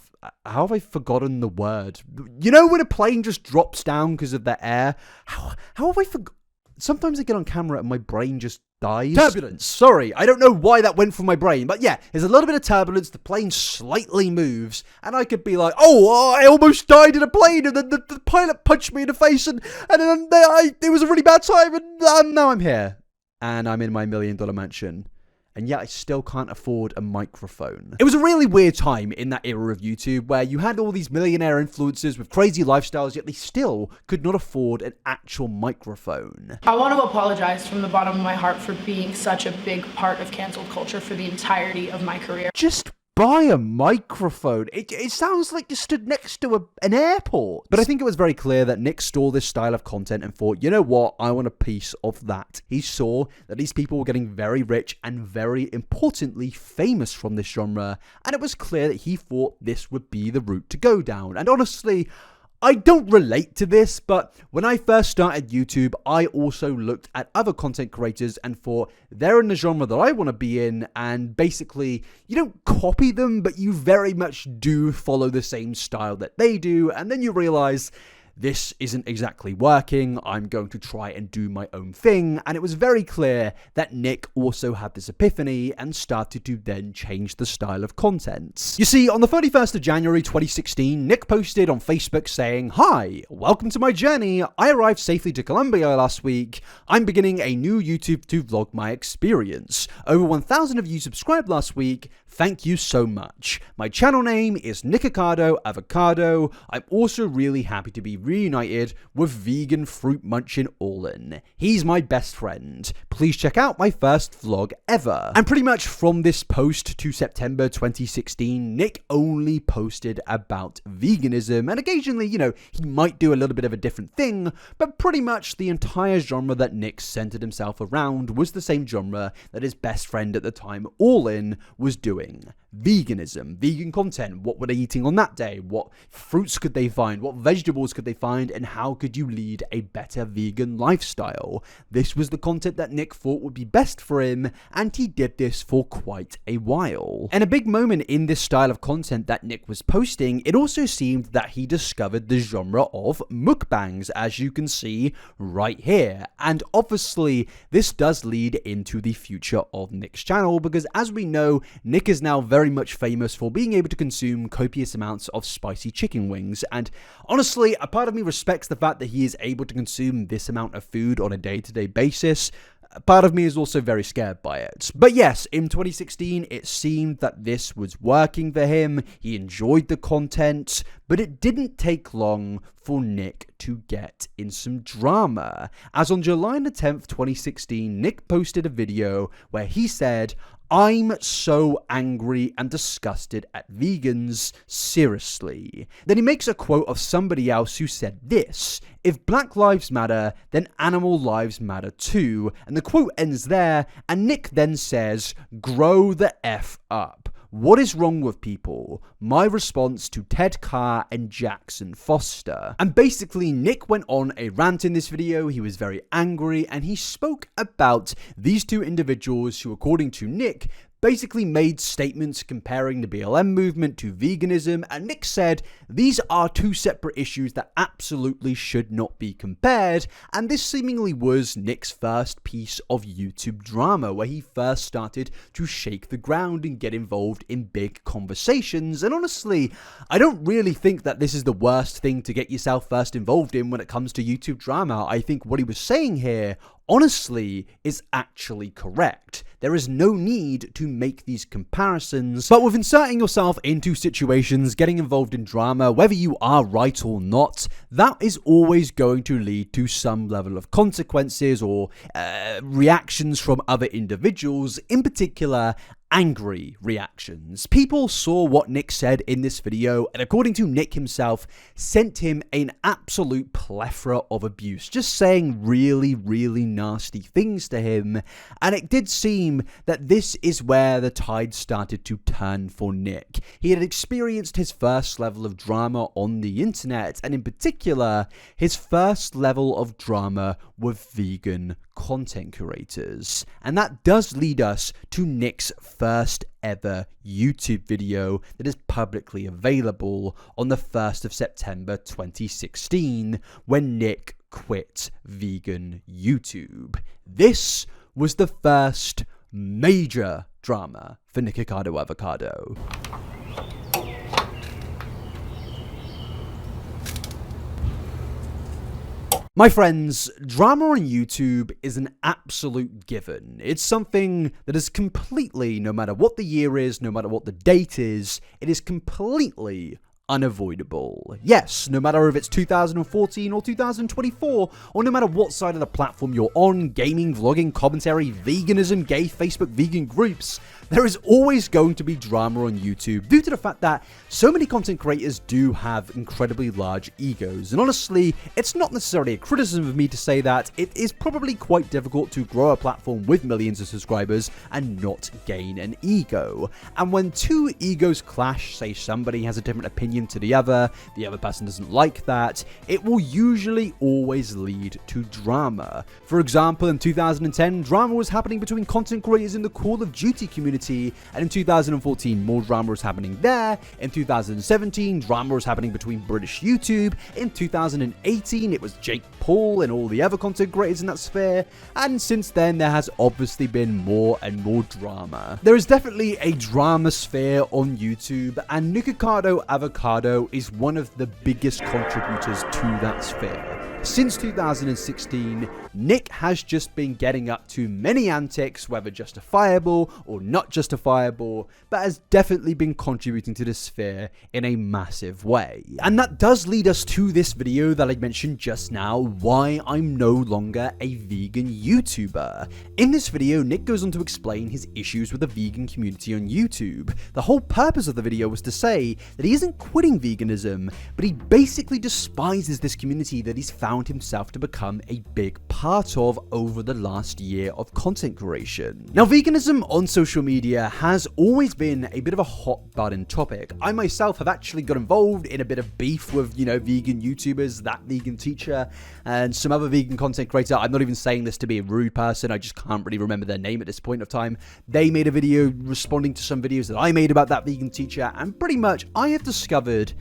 have I forgotten the word? You know when a plane just drops down because of the air? How have I forgotten? Sometimes I get on camera and my brain just dies. Turbulence. Sorry, I don't know why that went from my brain. But yeah, there's a little bit of turbulence. The plane slightly moves. And I could be like, oh, I almost died in a plane. And then the pilot punched me in the face. And then it was a really bad time. And now I'm here. And I'm in my $1 million mansion. And yet I still can't afford a microphone. It was a really weird time in that era of YouTube where you had all these millionaire influencers with crazy lifestyles, yet they still could not afford an actual microphone. I want to apologize from the bottom of my heart for being such a big part of canceled culture for the entirety of my career. Just buy a microphone. It sounds like you stood next to an airport. But I think it was very clear that Nick saw this style of content and thought, you know what, I want a piece of that. He saw that these people were getting very rich and very importantly famous from this genre, and it was clear that he thought this would be the route to go down. And honestly, I don't relate to this, but when I first started YouTube, I also looked at other content creators and thought they're in the genre that I want to be in, and basically you don't copy them, but you very much do follow the same style that they do, and then you realize this isn't exactly working, I'm going to try and do my own thing, and it was very clear that Nick also had this epiphany and started to then change the style of content. You see, on the 31st of January 2016, Nick posted on Facebook saying, "Hi, welcome to my journey. I arrived safely to Colombia last week. I'm beginning a new YouTube to vlog my experience. Over 1,000 of you subscribed last week. Thank you so much. My channel name is Nikocado Avocado. I'm also really happy to be reunited with vegan fruit munching Orlin. He's my best friend. Please check out my first vlog ever." And pretty much from this post to September 2016, Nick only posted about veganism, and occasionally, he might do a little bit of a different thing, but pretty much the entire genre that Nick centered himself around was the same genre that his best friend at the time, Orlin, was doing. Veganism, vegan content. What were they eating on that day? What fruits could they find? What vegetables could they find? And how could you lead a better vegan lifestyle? This was the content that Nick thought would be best for him, and he did this for quite a while. And a big moment in this style of content that Nick was posting, it also seemed that he discovered the genre of mukbangs, as you can see right here. And obviously, this does lead into the future of Nick's channel, because as we know, Nick is now very much famous for being able to consume copious amounts of spicy chicken wings, and honestly, a part of me respects the fact that he is able to consume this amount of food on a day-to-day basis. A part of me is also very scared by it. But yes, in 2016, it seemed that this was working for him. He enjoyed the content, but it didn't take long for Nick to get in some drama. As on July the 10th, 2016, Nick posted a video where he said, "I'm so angry and disgusted at vegans, seriously." Then he makes a quote of somebody else who said this: "If Black Lives Matter, then animal lives matter too." And the quote ends there, and Nick then says, "Grow the F up. What is wrong with people?" My response to Ted Carr and Jackson Foster. And basically, Nick went on a rant in this video. He was very angry, and he spoke about these two individuals who, according to Nick, basically made statements comparing the BLM movement to veganism, and Nick said these are two separate issues that absolutely should not be compared, and this seemingly was Nick's first piece of YouTube drama, where he first started to shake the ground and get involved in big conversations. And honestly, I don't really think that this is the worst thing to get yourself first involved in when it comes to YouTube drama. I think what he was saying here, honestly, is actually correct. There is no need to make these comparisons, but with inserting yourself into situations, getting involved in drama, whether you are right or not, that is always going to lead to some level of consequences or reactions from other individuals, in particular, angry reactions. People saw what Nick said in this video, and according to Nick himself, sent him an absolute plethora of abuse, just saying really, really nasty things to him. And it did seem that this is where the tide started to turn for Nick. He had experienced his first level of drama on the internet, and in particular, his first level of drama with vegan content creators. And that does lead us to Nick's first ever YouTube video that is publicly available on the 1st of September 2016, when Nick quit vegan YouTube. This was the first major drama for Nikocado Avocado. My friends, drama on YouTube is an absolute given. It's something that is completely, no matter what the year is, no matter what the date is, it is completely unavoidable. Yes, no matter if it's 2014 or 2024, or no matter what side of the platform you're on, gaming, vlogging, commentary, veganism, gay, Facebook vegan groups, there is always going to be drama on YouTube due to the fact that so many content creators do have incredibly large egos. And honestly, it's not necessarily a criticism of me to say that. It is probably quite difficult to grow a platform with millions of subscribers and not gain an ego. And when two egos clash, say somebody has a different opinion opinion to the other person doesn't like that, it will usually always lead to drama. For example, in 2010, drama was happening between content creators in the Call of Duty community, and in 2014, more drama was happening there. In 2017, drama was happening between British YouTube. In 2018, it was Jake Paul and all the other content creators in that sphere, and since then, there has obviously been more and more drama. There is definitely a drama sphere on YouTube, and Nikocado Avocado is one of the biggest contributors to that sphere. Since 2016, Nick has just been getting up to many antics, whether justifiable or not justifiable, but has definitely been contributing to the sphere in a massive way. And that does lead us to this video that I mentioned just now, why I'm no longer a vegan YouTuber. In this video, Nick goes on to explain his issues with the vegan community on YouTube. The whole purpose of the video was to say that he isn't quitting veganism, but he basically despises this community that he's found himself to become a big part of over the last year of content creation. Now, veganism on social media has always been a bit of a hot button topic. I myself have actually got involved in a bit of beef with, vegan YouTubers, that vegan teacher, and some other vegan content creator. I'm not even saying this to be a rude person, I just can't really remember their name at this point of time. They made a video responding to some videos that I made about that vegan teacher, and pretty much I have discovered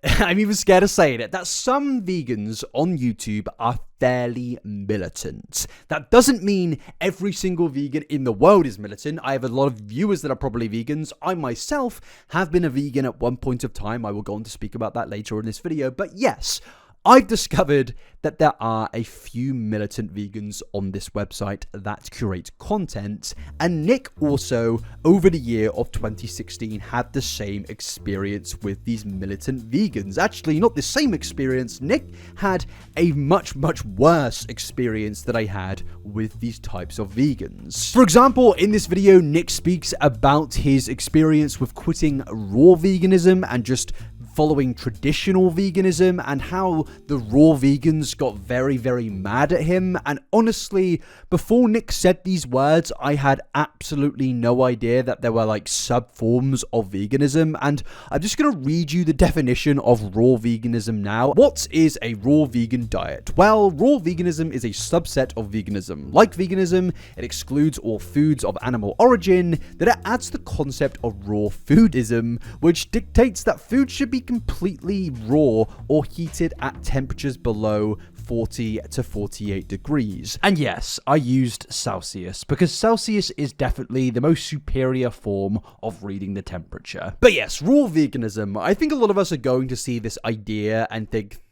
I'm even scared of saying it, that some vegans on YouTube are fairly militant. That doesn't mean every single vegan in the world is militant. I have a lot of viewers that are probably vegans. I myself have been a vegan at one point of time. I will go on to speak about that later in this video. But yes, I've discovered that there are a few militant vegans on this website that curate content, and Nick also, over the year of 2016, had the same experience with these militant vegans. Actually, not the same experience. Nick had a much worse experience that I had with these types of vegans. For example, in this video, Nick speaks about his experience with quitting raw veganism and just following traditional veganism, and how the raw vegans got very mad at him. And honestly, before Nick said these words, I had absolutely no idea that there were like sub forms of veganism, and I'm just gonna read you the definition of raw veganism now. What is a raw vegan diet? Well, raw veganism is a subset of veganism. Like veganism, it excludes all foods of animal origin, that it adds the concept of raw foodism, which dictates that food should be completely raw or heated at temperatures below 40 to 48 degrees. And yes, I used Celsius because Celsius is definitely the most superior form of reading the temperature. But yes, raw veganism. I think a lot of us are going to see this idea and think,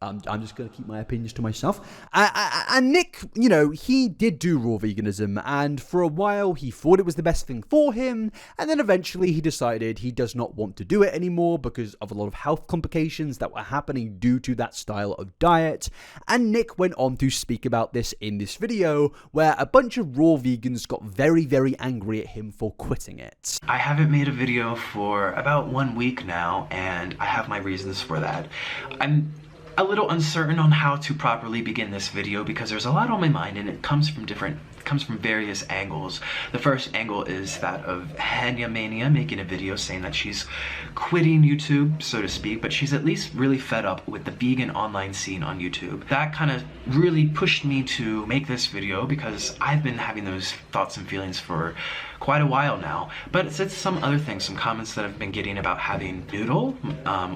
I'm just going to keep my opinions to myself. And Nick, he did do raw veganism, and for a while he thought it was the best thing for him, and then eventually he decided he does not want to do it anymore because of a lot of health complications that were happening due to that style of diet. And Nick went on to speak about this in this video, where a bunch of raw vegans got very angry at him for quitting it. I haven't made a video for about 1 week now, and I have my reasons for that. I'm a little uncertain on how to properly begin this video because there's a lot on my mind, and it comes from various angles. The first angle is that of Hanya Mania making a video saying that she's quitting YouTube, so to speak, but she's at least really fed up with the vegan online scene on YouTube. That kind of really pushed me to make this video because I've been having those thoughts and feelings for quite a while now. But it's some other things, some comments that I've been getting about having Noodle,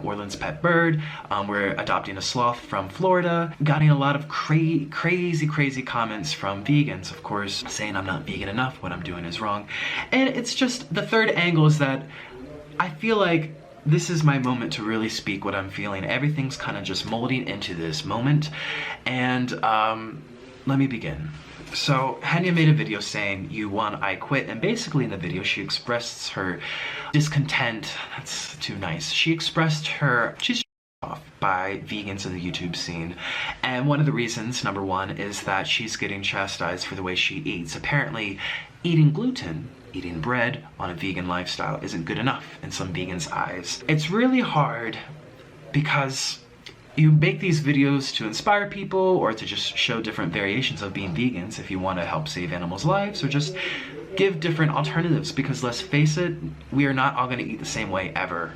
Orlin's pet bird. We're adopting a sloth from Florida. Getting a lot of crazy comments from vegans, of course, saying I'm not vegan enough, what I'm doing is wrong. And it's just, the third angle is that I feel like this is my moment to really speak what I'm feeling. Everything's kind of just molding into this moment. And let me begin. So Hanya made a video saying, "You won, I quit," and basically in the video she expressed her discontent. That's too nice. She expressed she's off by vegans in the YouTube scene, and one of the reasons, number one, is that she's getting chastised for the way she eats. Apparently, eating gluten, eating bread on a vegan lifestyle isn't good enough in some vegans' eyes. It's really hard because you make these videos to inspire people or to just show different variations of being vegans if you want to help save animals' lives, or just give different alternatives, because let's face it, we are not all going to eat the same way ever.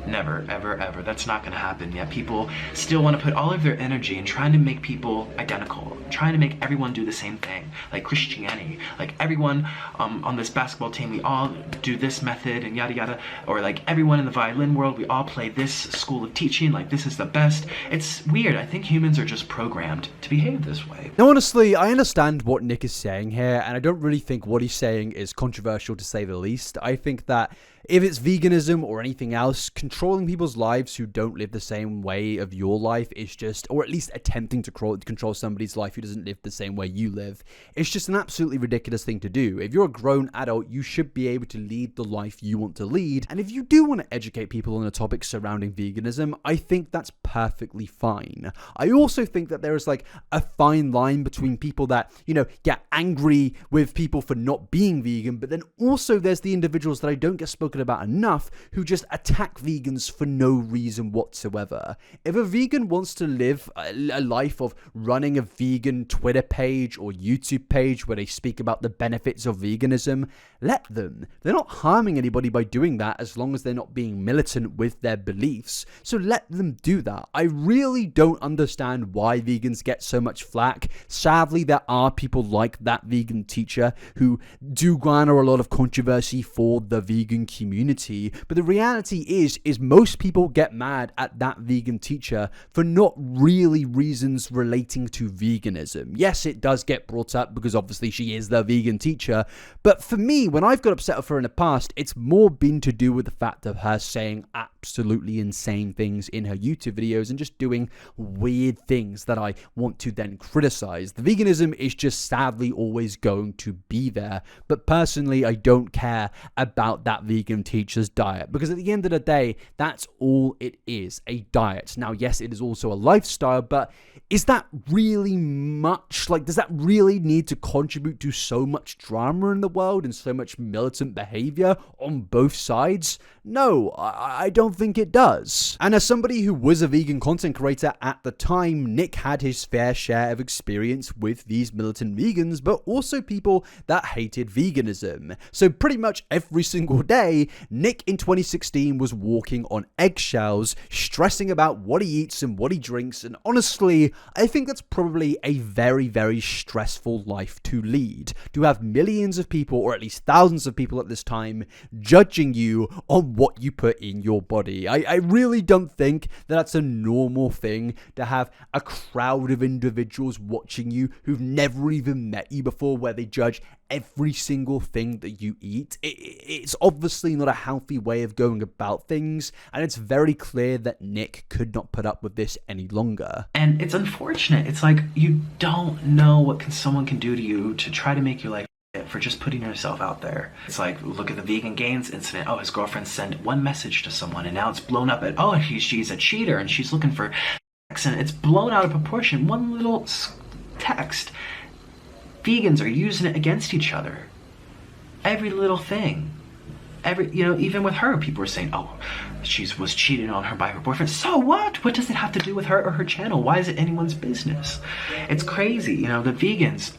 Never, ever, ever. That's not going to happen. Yet people still want to put all of their energy in trying to make people identical, trying to make everyone do the same thing, like Christianity. Like everyone on this basketball team, we all do this method and yada yada. Or like everyone in the violin world, we all play this school of teaching, like this is the best. It's weird. I think humans are just programmed to behave this way. Now, honestly, I understand what Nick is saying here, and I don't really think what he's saying is controversial, to say the least. I think that if it's veganism or anything else, controlling people's lives who don't live the same way of your life is just, or at least attempting to control somebody's life who doesn't live the same way you live, it's just an absolutely ridiculous thing to do. If you're a grown adult, you should be able to lead the life you want to lead. And if you do want to educate people on the topic surrounding veganism, I think that's perfectly fine. I also think that there is like a fine line between people that, you know, get angry with people for not being vegan, but then also there's the individuals that I don't get spoken about enough who just attack vegans for no reason whatsoever. If a vegan wants to live a life of running a vegan Twitter page or YouTube page where they speak about the benefits of veganism, let them. They're not harming anybody by doing that, as long as they're not being militant with their beliefs. So let them do that. I really don't understand why vegans get so much flack. Sadly, there are people like that vegan teacher who do garner a lot of controversy for the vegan community, but the reality is most people get mad at that vegan teacher for not really reasons relating to veganism. Yes, it does get brought up because obviously she is the vegan teacher, but for me, when I've got upset with her in the past, it's more been to do with the fact of her saying absolutely insane things in her YouTube videos and just doing weird things that I want to then criticize. The veganism is just sadly always going to be there, but personally, I don't care about that vegan teacher's diet, because at the end of the day, that's all it is, a diet. Now, yes, it is also a lifestyle, but is that really much? Like, does that really need to contribute to so much drama in the world and so much militant behavior on both sides? No, I don't think it does. And as somebody who was a vegan content creator at the time, Nick had his fair share of experience with these militant vegans, but also people that hated veganism. So pretty much every single day, Nick in 2016 was walking on eggshells, stressing about what he eats and what he drinks, and honestly, I think that's probably a very, very stressful life to lead. To have millions of people, or at least thousands of people at this time, judging you on what you put in your body. I really don't think that that's a normal thing, to have a crowd of individuals watching you who've never even met you before, where they judge every single thing that you eat. It's obviously not a healthy way of going about things, and it's very clear that Nick could not put up with this any longer. And it's unfortunate. It's like, you don't know what someone can do to you to try to make your life for just putting yourself out there. It's like, look at the Vegan Gains incident. Oh, his girlfriend sent one message to someone and now it's blown up at, oh, she's a cheater and she's looking for sex, and it's blown out of proportion. One little text. Vegans are using it against each other. Every little thing. Even with her, people were saying, oh, she was cheated on her by her boyfriend. So what? What does it have to do with her or her channel? Why is it anyone's business? It's crazy. The vegans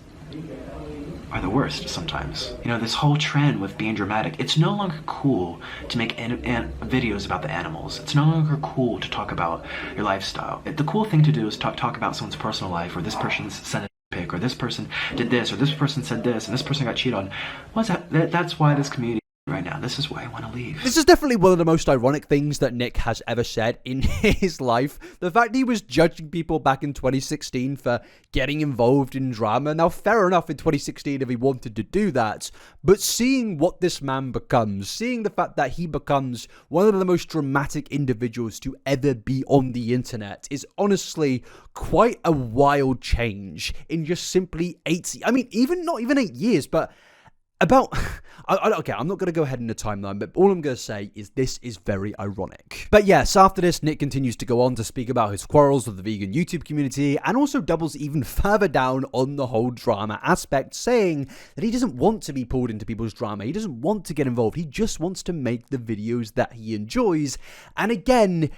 are the worst sometimes. This whole trend with being dramatic, it's no longer cool to make videos about the animals. It's no longer cool to talk about your lifestyle. The cool thing to do is talk about someone's personal life, or this person's sent a pic, or this person did this, or this person said this, and this person got cheated on. What's that? That's why this community right now, this is why I want to leave. This is definitely one of the most ironic things that Nick has ever said in his life. The fact he was judging people back in 2016 for getting involved in drama. Now, fair enough in 2016 if he wanted to do that, but seeing what this man becomes, seeing the fact that he becomes one of the most dramatic individuals to ever be on the internet is honestly quite a wild change in just simply not even 8 years, but okay, I'm not going to go ahead in the timeline, but all I'm going to say is this is very ironic. But yes, after this, Nick continues to go on to speak about his quarrels with the vegan YouTube community, and also doubles even further down on the whole drama aspect, saying that he doesn't want to be pulled into people's drama. He doesn't want to get involved. He just wants to make the videos that he enjoys. And again,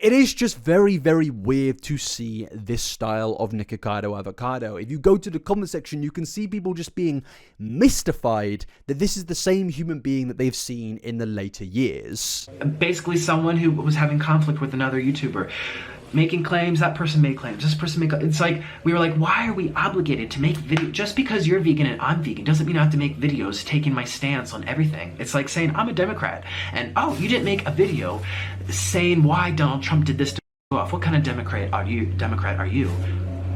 it is just very, very weird to see this style of Nikocado Avocado. If you go to the comment section, you can see people just being mystified that this is the same human being that they've seen in the later years. Basically someone who was having conflict with another YouTuber. Making claims, that person made claims, this person made claims. It's like, we were like, why are we obligated to make videos? Just because you're vegan and I'm vegan doesn't mean I have to make videos taking my stance on everything. It's like saying, I'm a Democrat, and oh, you didn't make a video saying why Donald Trump did this to me off. What kind of Democrat are you?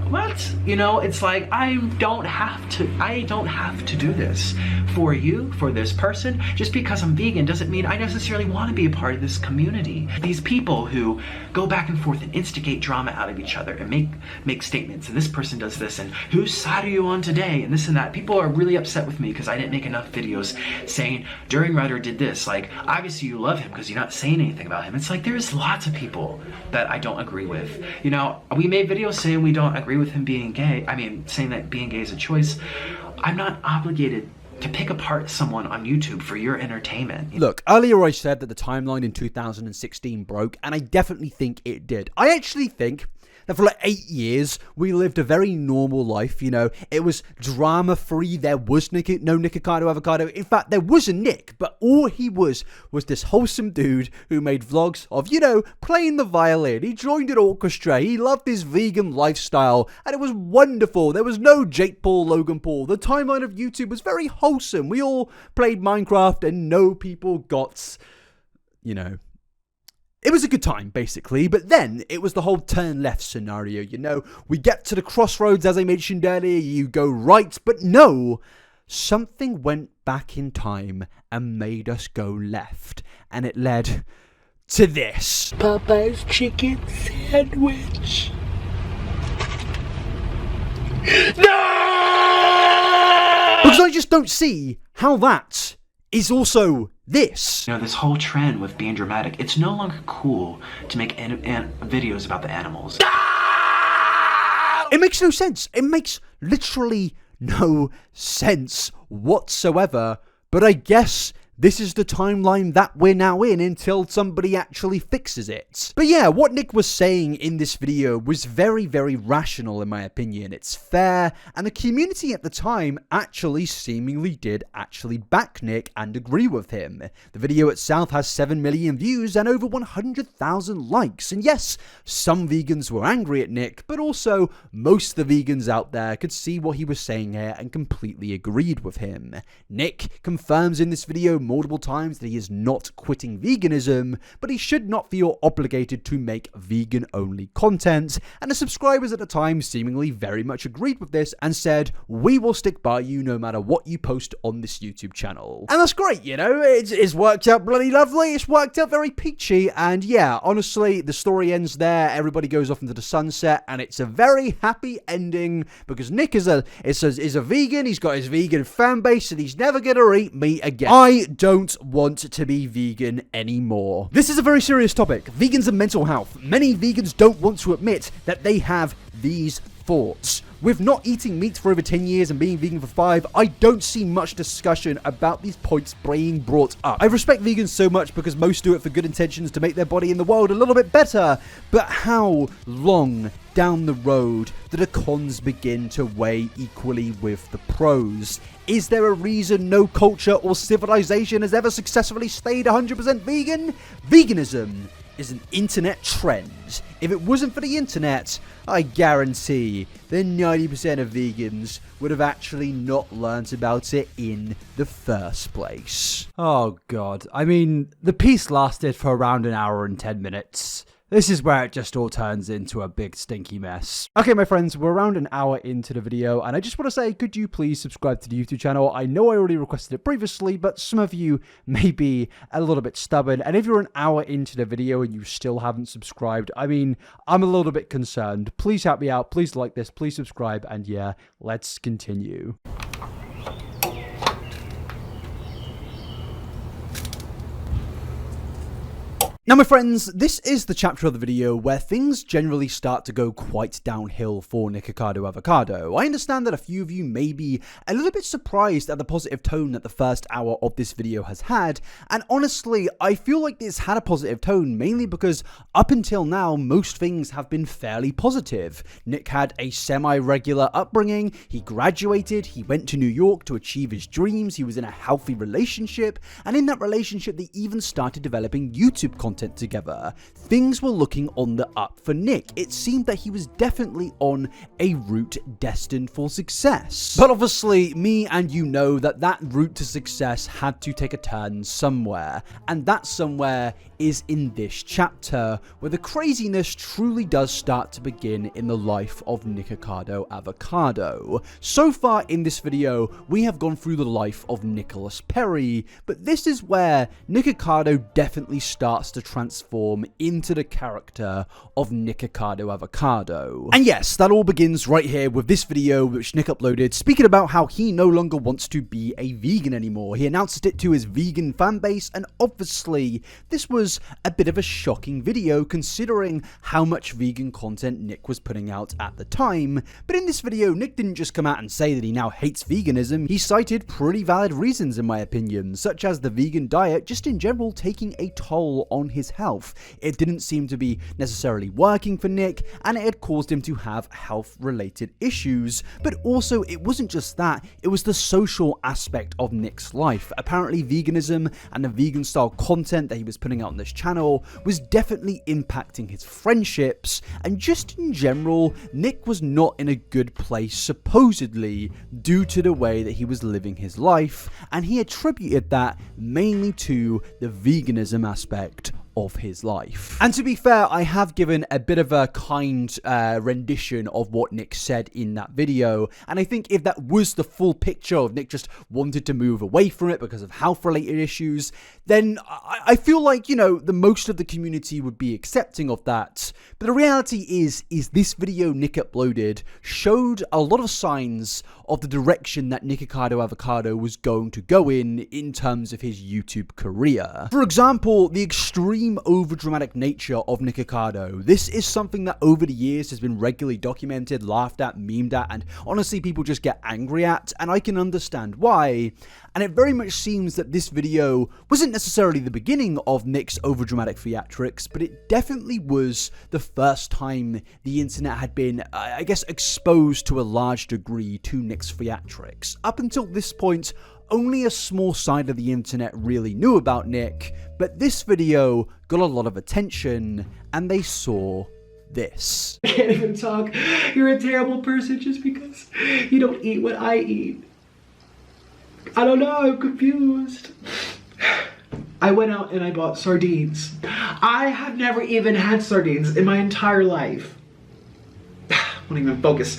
What? You know, it's like, I don't have to do this for you, for this person. Just because I'm vegan doesn't mean I necessarily want to be a part of this community. These people who go back and forth and instigate drama out of each other and make statements, and this person does this, and whose side are you on today, and this and that. People are really upset with me because I didn't make enough videos saying During Rider did this. Like, obviously you love him because you're not saying anything about him. It's like, there's lots of people that I don't agree with. You know, we made videos saying we don't agree with him being gay. I mean, saying that being gay is a choice. I'm not obligated to pick apart someone on YouTube for your entertainment. Look, earlier I said that the timeline in 2016 broke, and I definitely think it did. I actually think that for like 8 years, we lived a very normal life, you know. It was drama-free. There was no Nikocado Avocado. In fact, there was a Nick, but all he was this wholesome dude who made vlogs of, you know, playing the violin. He joined an orchestra. He loved his vegan lifestyle, and it was wonderful. There was no Jake Paul, Logan Paul. The timeline of YouTube was very wholesome. We all played Minecraft, and no people got, you know, it was a good time, basically, but then it was the whole turn left scenario, you know? We get to the crossroads, as I mentioned earlier, you go right, but no, something went back in time and made us go left, and it led to this. Popeye's chicken sandwich. No! Because I just don't see how that is also this. You know, this whole trend with being dramatic, it's no longer cool to make videos about the animals. It makes no sense. It makes literally no sense whatsoever. But I guess this is the timeline that we're now in until somebody actually fixes it. But yeah, what Nick was saying in this video was very, very rational in my opinion. It's fair, and the community at the time actually seemingly did actually back Nick and agree with him. The video itself has 7 million views and over 100,000 likes. And yes, some vegans were angry at Nick, but also most of the vegans out there could see what he was saying here and completely agreed with him. Nick confirms in this video multiple times that he is not quitting veganism, but he should not feel obligated to make vegan-only content, and the subscribers at the time seemingly very much agreed with this and said, we will stick by you no matter what you post on this YouTube channel. And that's great, you know, it's worked out bloody lovely, it's worked out very peachy, and yeah, honestly, the story ends there, everybody goes off into the sunset, and it's a very happy ending, because Nick is a vegan, he's got his vegan fan base, and he's never gonna eat meat again. I don't want to be vegan anymore. This is a very serious topic. Vegans and mental health. Many vegans don't want to admit that they have these thoughts. With not eating meat for over 10 years and being vegan for 5, I don't see much discussion about these points being brought up. I respect vegans so much because most do it for good intentions to make their body and the world a little bit better. But how long down the road do the cons begin to weigh equally with the pros? Is there a reason no culture or civilization has ever successfully stayed 100% vegan? Veganism is an internet trend. If it wasn't for the internet, I guarantee that 90% of vegans would have actually not learnt about it in the first place. Oh god, I mean, the piece lasted for around an hour and 10 minutes. This is where it just all turns into a big stinky mess. Okay, my friends, we're around an hour into the video, and I just want to say, could you please subscribe to the YouTube channel? I know I already requested it previously, but some of you may be a little bit stubborn, and if you're an hour into the video and you still haven't subscribed, I mean, I'm a little bit concerned. Please help me out, please like this, please subscribe, and yeah, let's continue. Now, my friends, this is the chapter of the video where things generally start to go quite downhill for Nikocado Avocado. I understand that a few of you may be a little bit surprised at the positive tone that the first hour of this video has had, and honestly, I feel like this had a positive tone mainly because up until now, most things have been fairly positive. Nick had a semi-regular upbringing, he graduated, he went to New York to achieve his dreams, he was in a healthy relationship, and in that relationship they even started developing YouTube content together. Things were looking on the up for Nick. It seemed that he was definitely on a route destined for success. But obviously, me and you know that that route to success had to take a turn somewhere, and that somewhere is in this chapter, where the craziness truly does start to begin in the life of Nikocado Avocado. So far in this video, we have gone through the life of Nicholas Perry, but this is where Nikocado definitely starts to transform into the character of Nikocado Avocado. And yes, that all begins right here with this video which Nick uploaded, speaking about how he no longer wants to be a vegan anymore. He announced it to his vegan fan base, and obviously this was a bit of a shocking video considering how much vegan content Nick was putting out at the time. But in this video, Nick didn't just come out and say that he now hates veganism. He cited pretty valid reasons in my opinion, such as the vegan diet just in general taking a toll on his health. It didn't seem to be necessarily working for Nick, and it had caused him to have health related issues. But also, it wasn't just that, it was the social aspect of Nick's life. Apparently veganism and the vegan style content that he was putting out on this channel was definitely impacting his friendships, and just in general, Nick was not in a good place supposedly due to the way that he was living his life, and he attributed that mainly to the veganism aspect of his life. And to be fair, I have given a bit of a kind rendition of what Nick said in that video, and I think if that was the full picture of Nick just wanted to move away from it because of health related issues, then I feel like, you know, the most of the community would be accepting of that. But the reality is this video Nick uploaded showed a lot of signs of the direction that Nikocado Avocado was going to go in terms of his YouTube career. For example, the extreme overdramatic nature of Nikocado. This is something that over the years has been regularly documented, laughed at, memed at, and honestly people just get angry at, and I can understand why. And it very much seems that this video wasn't necessarily the beginning of Nick's overdramatic theatrics, but it definitely was the first time the internet had been, I guess, exposed to a large degree to Nick's theatrics. Up until this point, only a small side of the internet really knew about Nick, but this video got a lot of attention, and they saw this. I can't even talk. You're a terrible person just because you don't eat what I eat. I don't know, I'm confused. I went out and I bought sardines. I have never even had sardines in my entire life. Won't even focus.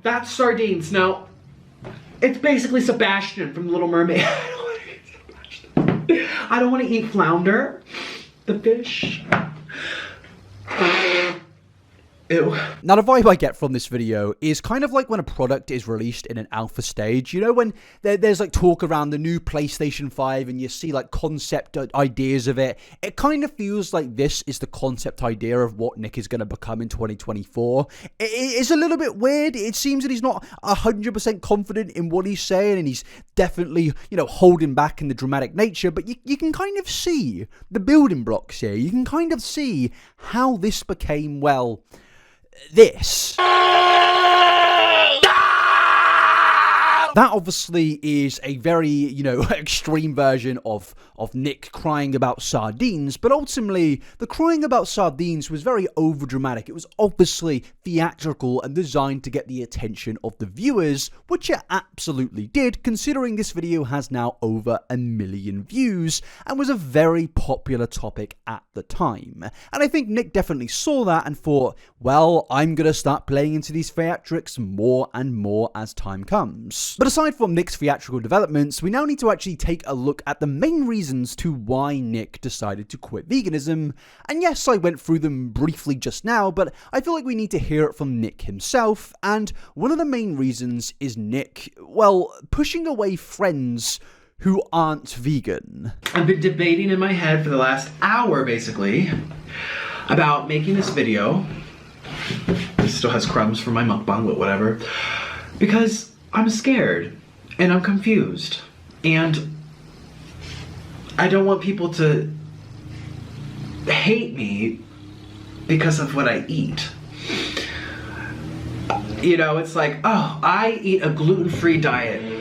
That's sardines. Now, it's basically Sebastian from The Little Mermaid. I don't want to eat Sebastian. I don't want to eat flounder, the fish. Ew. Now, the vibe I get from this video is kind of like when a product is released in an alpha stage. You know, when there's like talk around the new PlayStation 5 and you see like concept ideas of it. It kind of feels like this is the concept idea of what Nick is going to become in 2024. It's a little bit weird. It seems that he's not 100% confident in what he's saying, and he's definitely, you know, holding back in the dramatic nature. But you can kind of see the building blocks here. You can kind of see how this became, well, this. That obviously is a very, you know, extreme version of Nick crying about sardines, but ultimately, the crying about sardines was very overdramatic. It was obviously theatrical and designed to get the attention of the viewers, which it absolutely did, considering this video has now over 1 million views, and was a very popular topic at the time. And I think Nick definitely saw that and thought, well, I'm gonna start playing into these theatrics more and more as time comes. But aside from Nick's theatrical developments, we now need to actually take a look at the main reasons to why Nick decided to quit veganism. And yes, I went through them briefly just now, but I feel like we need to hear it from Nick himself. And one of the main reasons is Nick, well, pushing away friends who aren't vegan. I've been debating in my head for the last hour, basically, about making this video. It still has crumbs from my mukbang, but whatever. Because I'm scared, and I'm confused, and I don't want people to hate me because of what I eat. You know, it's like, oh, I eat a gluten-free diet.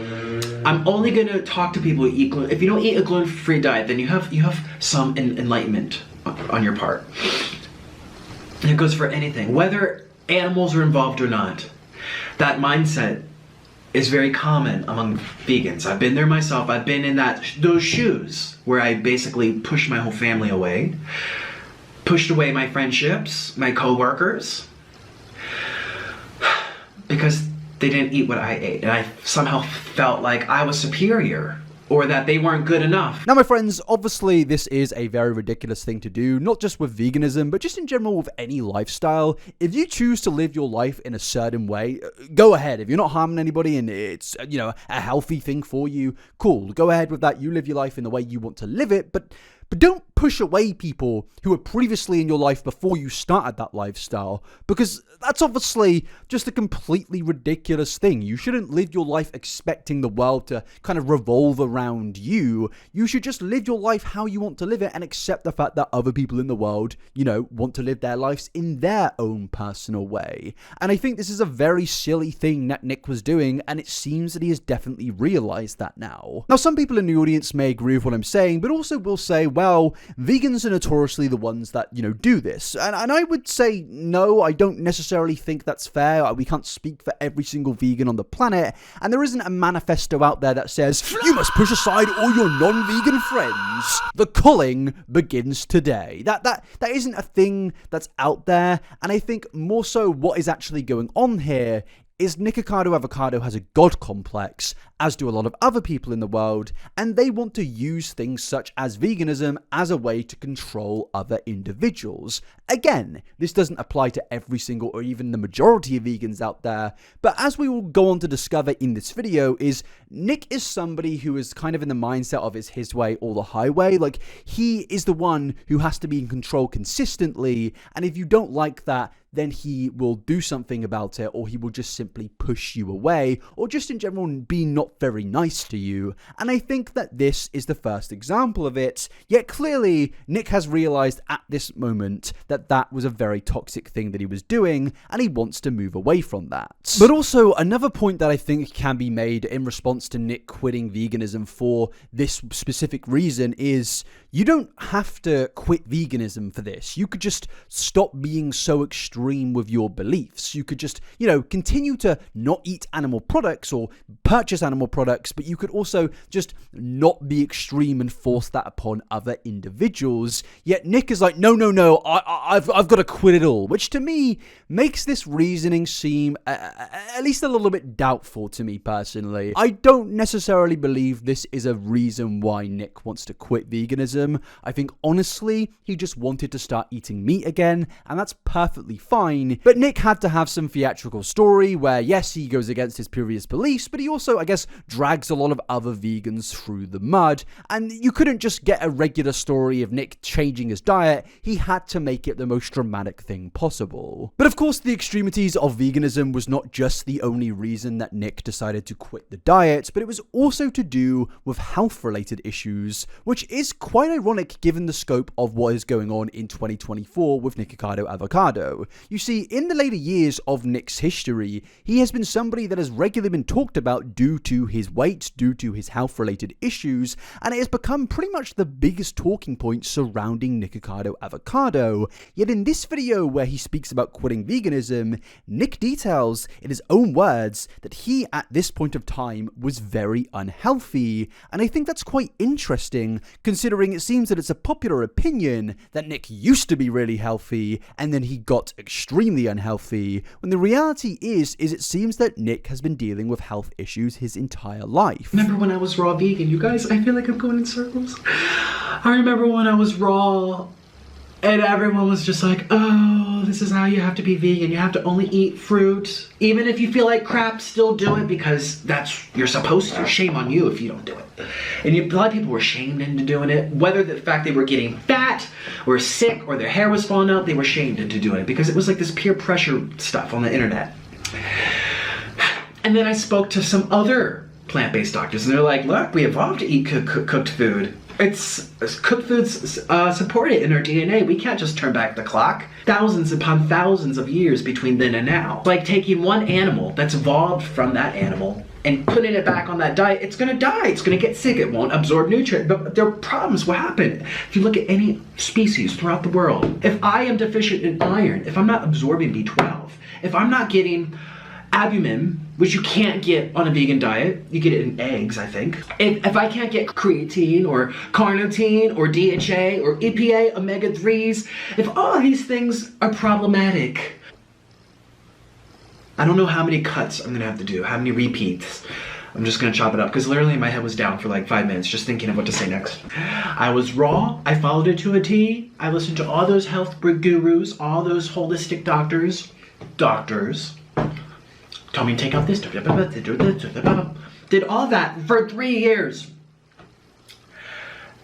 I'm only gonna talk to people who eat gluten. If you don't eat a gluten-free diet, then you have some enlightenment on your part. And it goes for anything, whether animals are involved or not. That mindset is very common among vegans. I've been there myself. I've been in those shoes where I basically pushed my whole family away, pushed away my friendships, my coworkers, because they didn't eat what I ate, and I somehow felt like I was superior, or that they weren't good enough. Now, my friends, obviously this is a very ridiculous thing to do, not just with veganism, but just in general with any lifestyle. If you choose to live your life in a certain way, go ahead. If you're not harming anybody and it's, you know, a healthy thing for you, cool, go ahead with that. You live your life in the way you want to live it, but don't push away people who were previously in your life before you started that lifestyle, because that's obviously just a completely ridiculous thing. You shouldn't live your life expecting the world to kind of revolve around you. You should just live your life how you want to live it and accept the fact that other people in the world, you know, want to live their lives in their own personal way. And I think this is a very silly thing that Nick was doing, and it seems that he has definitely realized that now. Now, some people in the audience may agree with what I'm saying, but also will say, well, vegans are notoriously the ones that, you know, do this. And I would say, no, I don't necessarily think that's fair. We can't speak for every single vegan on the planet. And there isn't a manifesto out there that says, you must push aside all your non-vegan friends. The culling begins today. That isn't a thing that's out there. And I think more so what is actually going on here is Nikocado Avocado has a god complex, as do a lot of other people in the world, and they want to use things such as veganism as a way to control other individuals. Again, this doesn't apply to every single or even the majority of vegans out there, but as we will go on to discover in this video is Nick is somebody who is kind of in the mindset of it's his way or the highway. Like, he is the one who has to be in control consistently, and if you don't like that, then he will do something about it, or he will just simply push you away, or just in general be not very nice to you. And I think that this is the first example of it, yet clearly Nick has realized at this moment that that was a very toxic thing that he was doing, and he wants to move away from that. But also, another point that I think can be made in response to Nick quitting veganism for this specific reason is, you don't have to quit veganism for this. You could just stop being so extreme with your beliefs. You could just, you know, continue to not eat animal products or purchase animal products, but you could also just not be extreme and force that upon other individuals. Yet Nick is like, no, I've got to quit it all, which to me makes this reasoning seem at least a little bit doubtful to me personally. I don't necessarily believe this is a reason why Nick wants to quit veganism. I think honestly, he just wanted to start eating meat again, and that's perfectly fine. But Nick had to have some theatrical story where, yes, he goes against his previous beliefs, but he also, I guess, drags a lot of other vegans through the mud. And you couldn't just get a regular story of Nick changing his diet. He had to make it the most dramatic thing possible. But of course, the extremities of veganism was not just the only reason that Nick decided to quit the diet, but it was also to do with health-related issues, which is quite ironic given the scope of what is going on in 2024 with Nikocado Avocado. You see, in the later years of Nick's history, he has been somebody that has regularly been talked about due to his weight, due to his health-related issues, and it has become pretty much the biggest talking point surrounding Nikocado Avocado. Yet in this video where he speaks about quitting veganism, Nick details in his own words that he at this point of time was very unhealthy, and I think that's quite interesting considering it seems that it's a popular opinion that Nick used to be really healthy and then he got extremely unhealthy, when the reality is it seems that Nick has been dealing with health issues his entire life. Remember when I was raw vegan, you guys? I feel like I'm going in circles. I remember when I was raw And everyone was just like, oh, this is how you have to be vegan. You have to only eat fruit. Even if you feel like crap, still do it because you're supposed to. Shame on you if you don't do it. And a lot of people were shamed into doing it. Whether the fact they were getting fat or sick or their hair was falling out, they were shamed into doing it because it was like this peer pressure stuff on the internet. And then I spoke to some other plant-based doctors and they're like, look, we evolved to eat cooked food. Cooked foods support it in our DNA. We can't just turn back the clock. Thousands upon thousands of years between then and now. It's like taking one animal that's evolved from that animal and putting it back on that diet. It's gonna die. It's gonna get sick. It won't absorb nutrients. But there are problems. What happen? If you look at any species throughout the world, if I am deficient in iron, if I'm not absorbing B12, if I'm not getting albumin, which you can't get on a vegan diet. You get it in eggs, I think. If I can't get creatine or carnitine or DHA or EPA, omega-3s, if all of these things are problematic, I don't know how many cuts I'm gonna have to do, how many repeats. I'm just gonna chop it up because literally my head was down for like 5 minutes just thinking of what to say next. I was raw, I followed it to a T. I listened to all those health gurus, all those holistic doctors. Told me to take out this, did all that for 3 years.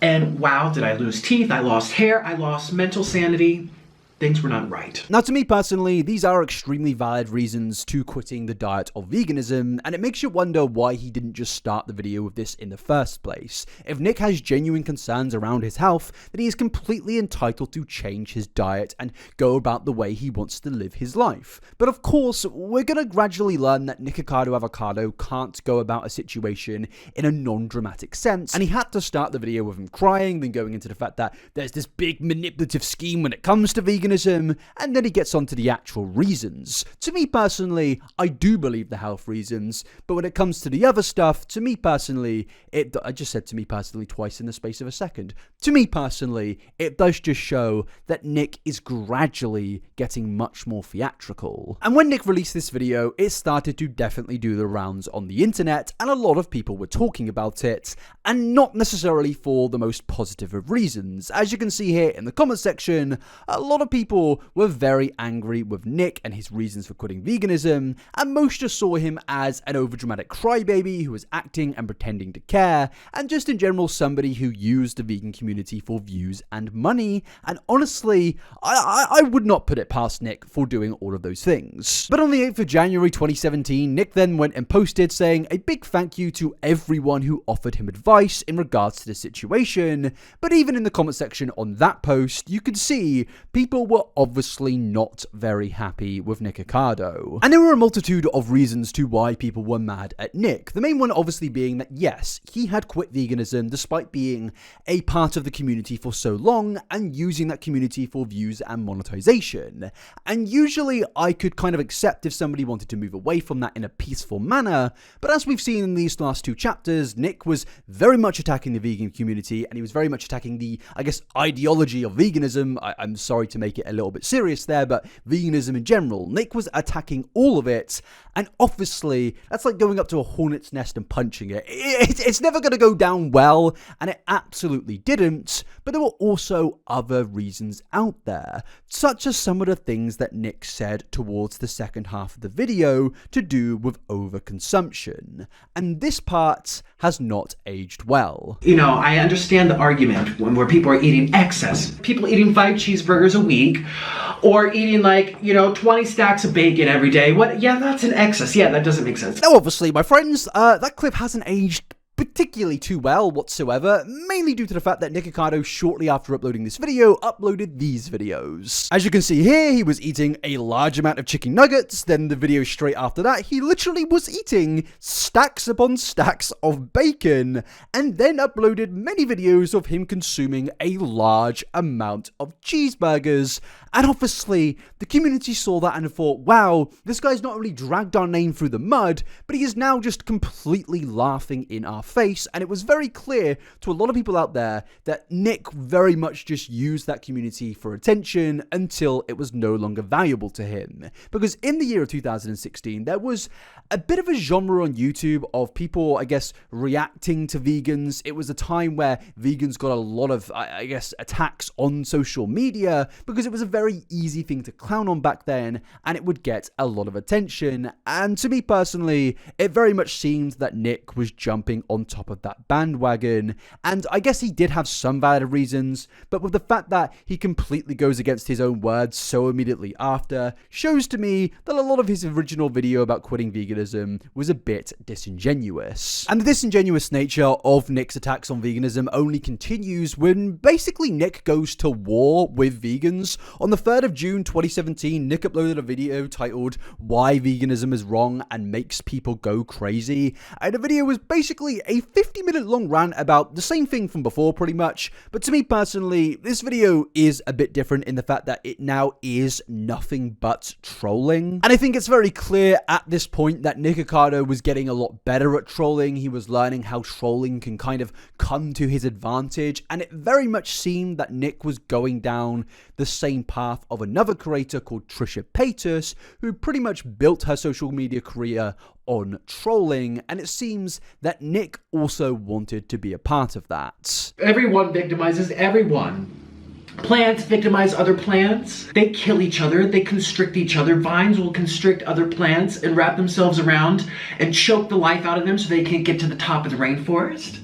And wow, did I lose teeth, I lost hair, I lost mental sanity. Things were not right. Now, to me personally, these are extremely valid reasons to quitting the diet of veganism, and it makes you wonder why he didn't just start the video with this in the first place. If Nick has genuine concerns around his health, then he is completely entitled to change his diet and go about the way he wants to live his life. But of course, we're gonna gradually learn that Nikocado Avocado can't go about a situation in a non-dramatic sense, and he had to start the video with him crying, then going into the fact that there's this big manipulative scheme when it comes to veganism, and then he gets onto the actual reasons. To me personally, I do believe the health reasons, but when it comes to the other stuff, to me personally, I just said to me personally twice in the space of a second. To me personally, it does just show that Nick is gradually getting much more theatrical. And when Nick released this video, it started to definitely do the rounds on the internet, and a lot of people were talking about it, and not necessarily for the most positive of reasons. As you can see here in the comment section, a lot of people were very angry with Nick and his reasons for quitting veganism, and most just saw him as an overdramatic crybaby who was acting and pretending to care, and just in general somebody who used the vegan community for views and money. And honestly, I would not put it past Nick for doing all of those things. But on the 8th of January 2017, Nick then went and posted saying a big thank you to everyone who offered him advice in regards to the situation. But even in the comment section on that post, you could see people were obviously not very happy with Nikocado. And there were a multitude of reasons to why people were mad at Nick. The main one obviously being that yes, he had quit veganism despite being a part of the community for so long and using that community for views and monetization. And usually I could kind of accept if somebody wanted to move away from that in a peaceful manner, but as we've seen in these last 2 chapters, Nick was very much attacking the vegan community and he was very much attacking the, I guess, ideology of veganism. I'm sorry to make it a little bit serious there, but veganism in general. Nick was attacking all of it, and obviously that's like going up to a hornet's nest and punching it. It's never going to go down well, and it absolutely didn't. But there were also other reasons out there, such as some of the things that Nick said towards the second half of the video to do with overconsumption, and this part has not aged well. You know, I understand the argument where people are eating excess. People eating 5 cheeseburgers a week, or eating 20 stacks of bacon every day. What? Yeah, that's an excess. Yeah, that doesn't make sense. Now, obviously, my friends, that clip hasn't aged particularly too well whatsoever, mainly due to the fact that Nikocado, shortly after uploading this video, uploaded these videos. As you can see here, he was eating a large amount of chicken nuggets, then the video straight after that, he literally was eating stacks upon stacks of bacon, and then uploaded many videos of him consuming a large amount of cheeseburgers. And obviously, the community saw that and thought, wow, this guy's not only dragged our name through the mud, but he is now just completely laughing in our face, and it was very clear to a lot of people out there that Nick very much just used that community for attention until it was no longer valuable to him. Because in the year of 2016, there was a bit of a genre on YouTube of people, I guess, reacting to vegans. It was a time where vegans got a lot of, I guess, attacks on social media because it was a very easy thing to clown on back then, and it would get a lot of attention. And to me personally, it very much seemed that Nick was jumping on top of that bandwagon. And I guess he did have some valid reasons, but with the fact that he completely goes against his own words so immediately after, shows to me that a lot of his original video about quitting veganism was a bit disingenuous. And the disingenuous nature of Nick's attacks on veganism only continues when basically Nick goes to war with vegans. On the 3rd of June 2017, Nick uploaded a video titled "Why Veganism is Wrong and Makes People Go Crazy," and the video was basically a 50-minute long rant about the same thing from before pretty much. But to me personally, this video is a bit different in the fact that it now is nothing but trolling. And I think it's very clear at this point that Nikocado was getting a lot better at trolling. He was learning how trolling can kind of come to his advantage, and it very much seemed that Nick was going down the same path of another creator called Trisha Paytas, who pretty much built her social media career on trolling, and it seems that Nick also wanted to be a part of that. Everyone victimizes everyone. Plants victimize other plants. They kill each other. They constrict each other. Vines will constrict other plants and wrap themselves around and choke the life out of them so they can't get to the top of the rainforest.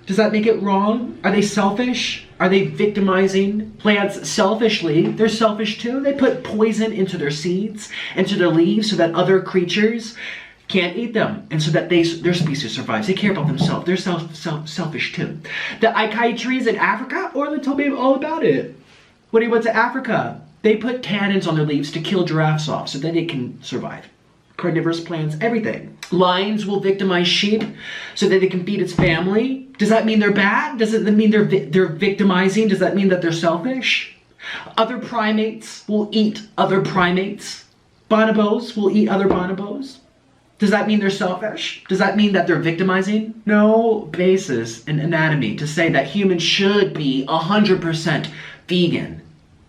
Does that make it wrong? Are they selfish? Are they victimizing plants selfishly? They're selfish too. They put poison into their seeds, into their leaves, so that other creatures can't eat them, and so that their species survives. They care about themselves. They're selfish too. The acai trees in Africa, Orlin told me all about it. When he went to Africa, they put tannins on their leaves to kill giraffes off so that they can survive. Carnivorous plants, everything. Lions will victimize sheep so that they can feed its family. Does that mean they're bad? Does it mean they're victimizing? Does that mean that they're selfish? Other primates will eat other primates. Bonobos will eat other bonobos. Does that mean they're selfish? Does that mean that they're victimizing? No basis in anatomy to say that humans should be 100% vegan.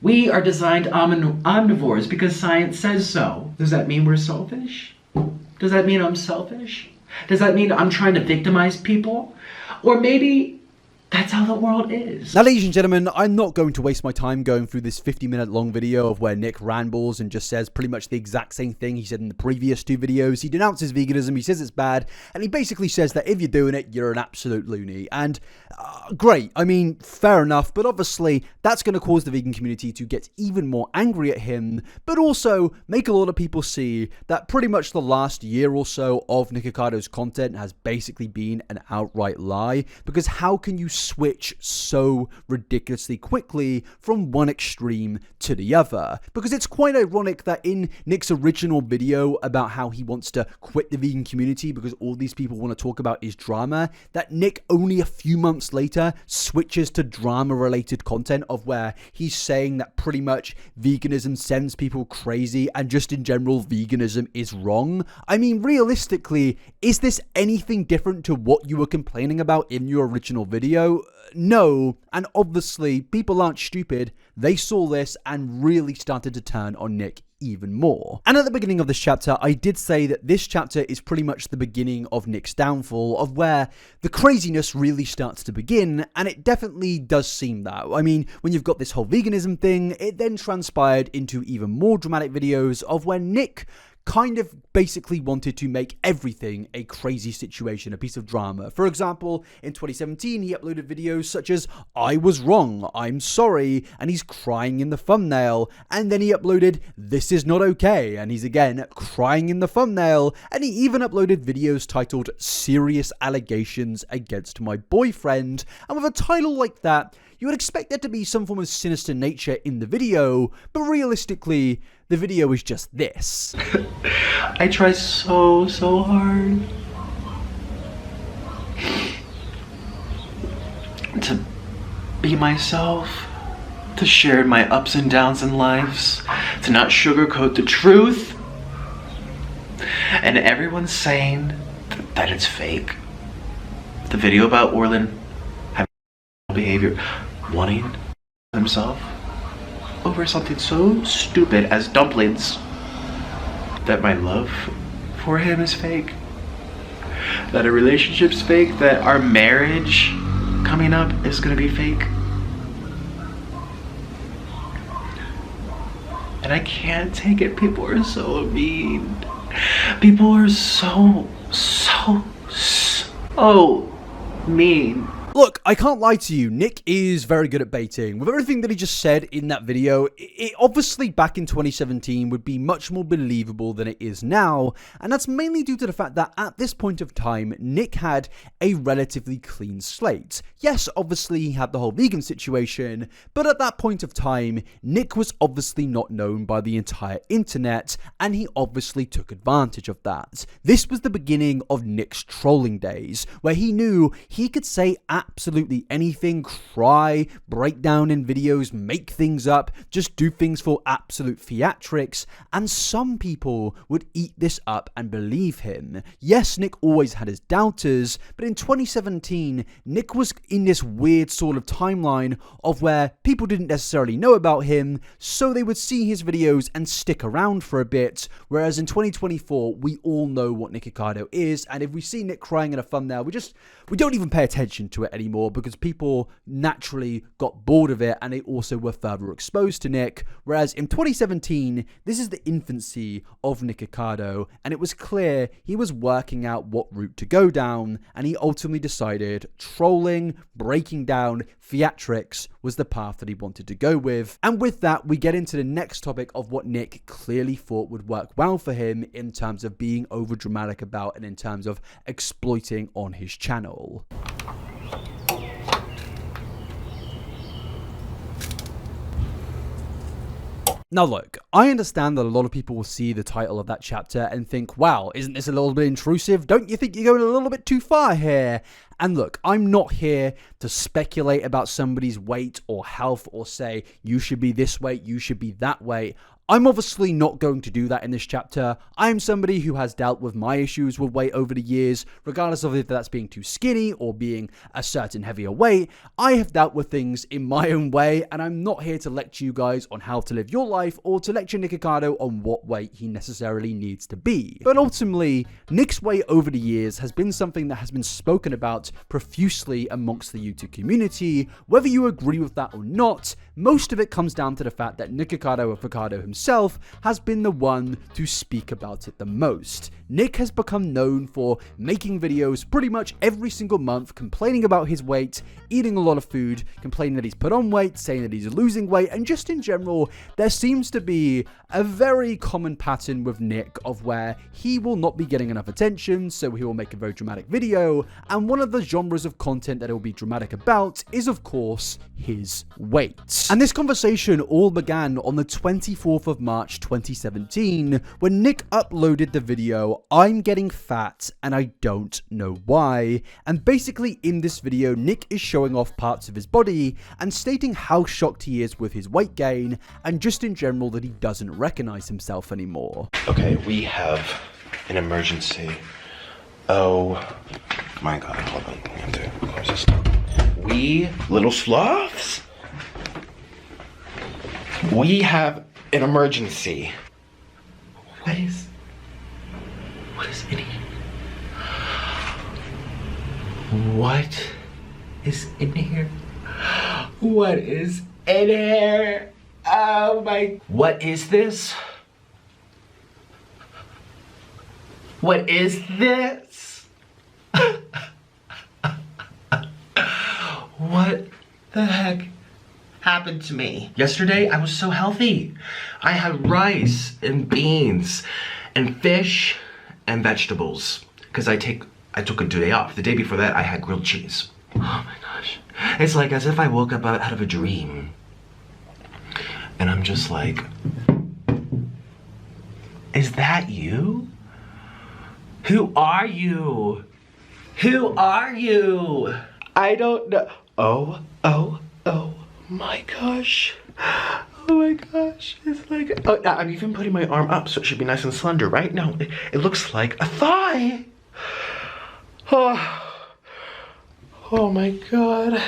We are designed omnivores because science says so. Does that mean we're selfish? Does that mean I'm selfish? Does that mean I'm trying to victimize people? Or maybe that's how the world is. Now, ladies and gentlemen, I'm not going to waste my time going through this 50-minute long video of where Nick rambles and just says pretty much the exact same thing he said in the previous two videos. He denounces veganism, he says it's bad, and he basically says that if you're doing it, you're an absolute loony. And great, I mean, fair enough, but obviously that's going to cause the vegan community to get even more angry at him, but also make a lot of people see that pretty much the last year or so of Nikocado's content has basically been an outright lie, because how can you switch so ridiculously quickly from one extreme to the other? Because it's quite ironic that in Nick's original video about how he wants to quit the vegan community because all these people want to talk about is drama, that Nick only a few months later switches to drama related content of where he's saying that pretty much veganism sends people crazy and just in general veganism is wrong. I mean, realistically, is this anything different to what you were complaining about in your original video? No, and obviously people aren't stupid. They saw this and really started to turn on Nick even more. And at the beginning of this chapter, I did say that this chapter is pretty much the beginning of Nick's downfall, of where the craziness really starts to begin, and it definitely does seem that. I mean, when you've got this whole veganism thing, it then transpired into even more dramatic videos of when Nick kind of basically wanted to make everything a crazy situation, a piece of drama. For example, in 2017, he uploaded videos such as, "I was wrong, I'm sorry," and he's crying in the thumbnail. And then he uploaded, "This is not okay," and he's again crying in the thumbnail. And he even uploaded videos titled, "Serious Allegations Against My Boyfriend." And with a title like that, you would expect there to be some form of sinister nature in the video, but realistically, the video is just this. I try so hard to be myself, to share my ups and downs in lives, to not sugarcoat the truth, and everyone's saying that it's fake. The video about Orlin having behavior, wanting himself over something so stupid as dumplings, that my love for him is fake, that a relationship's fake, that our marriage coming up is gonna be fake. And I can't take it. People are so mean. People are so mean. Look, I can't lie to you, Nick is very good at baiting. With everything that he just said in that video, it obviously back in 2017 would be much more believable than it is now, and that's mainly due to the fact that at this point of time, Nick had a relatively clean slate. Yes, obviously he had the whole vegan situation, but at that point of time, Nick was obviously not known by the entire internet, and he obviously took advantage of that. This was the beginning of Nick's trolling days, where he knew he could say absolutely anything, cry, break down in videos, make things up, just do things for absolute theatrics, and some people would eat this up and believe him. Yes, Nick always had his doubters, but in 2017, Nick was in this weird sort of timeline of where people didn't necessarily know about him, so they would see his videos and stick around for a bit, whereas in 2024, we all know what Nikocado is, and if we see Nick crying in a thumbnail, we don't even pay attention to it anymore because people naturally got bored of it and they also were further exposed to Nick. Whereas in 2017, this is the infancy of Nikocado, and it was clear he was working out what route to go down, and he ultimately decided trolling, breaking down, theatrics was the path that he wanted to go with. And with that, we get into the next topic of what Nick clearly thought would work well for him in terms of being over dramatic about and in terms of exploiting on his channel. Now look, I understand that a lot of people will see the title of that chapter and think, wow, isn't this a little bit intrusive? Don't you think you're going a little bit too far here? And look, I'm not here to speculate about somebody's weight or health or say, you should be this weight, you should be that weight. I'm obviously not going to do that in this chapter. I'm somebody who has dealt with my issues with weight over the years, regardless of if that's being too skinny or being a certain heavier weight. I have dealt with things in my own way, and I'm not here to lecture you guys on how to live your life or to lecture Nikocado on what weight he necessarily needs to be. But ultimately, Nick's weight over the years has been something that has been spoken about profusely amongst the YouTube community. Whether you agree with that or not, most of it comes down to the fact that Nikocado Avocado himself has been the one to speak about it the most. Nick has become known for making videos pretty much every single month, complaining about his weight, eating a lot of food, complaining that he's put on weight, saying that he's losing weight, and just in general, there seems to be a very common pattern with Nick of where he will not be getting enough attention, so he will make a very dramatic video, and one of the genres of content that it will be dramatic about is, of course, his weight. And this conversation all began on the 24th of March 2017, when Nick uploaded the video, I'm getting fat and I don't know why. And basically in this video, Nick is showing off parts of his body and stating how shocked he is with his weight gain and just in general that he doesn't recognize himself anymore. Okay, we have an emergency. Oh my god, hold on. I have to close this down. We little sloths? We have an emergency. What is in here? What is in here? What is in here? Oh my... What is this? What is this? What the heck happened to me? Yesterday, I was so healthy. I had rice and beans and fish and vegetables because I took a day off. The day before that, I had grilled cheese. Oh my gosh. It's like as if I woke up out of a dream. And I'm just like, is that you? Who are you? Who are you? I don't know. Oh my gosh. Oh my gosh. It's like, oh, I'm even putting my arm up so it should be nice and slender, right? No, it looks like a thigh. Oh, Oh my god.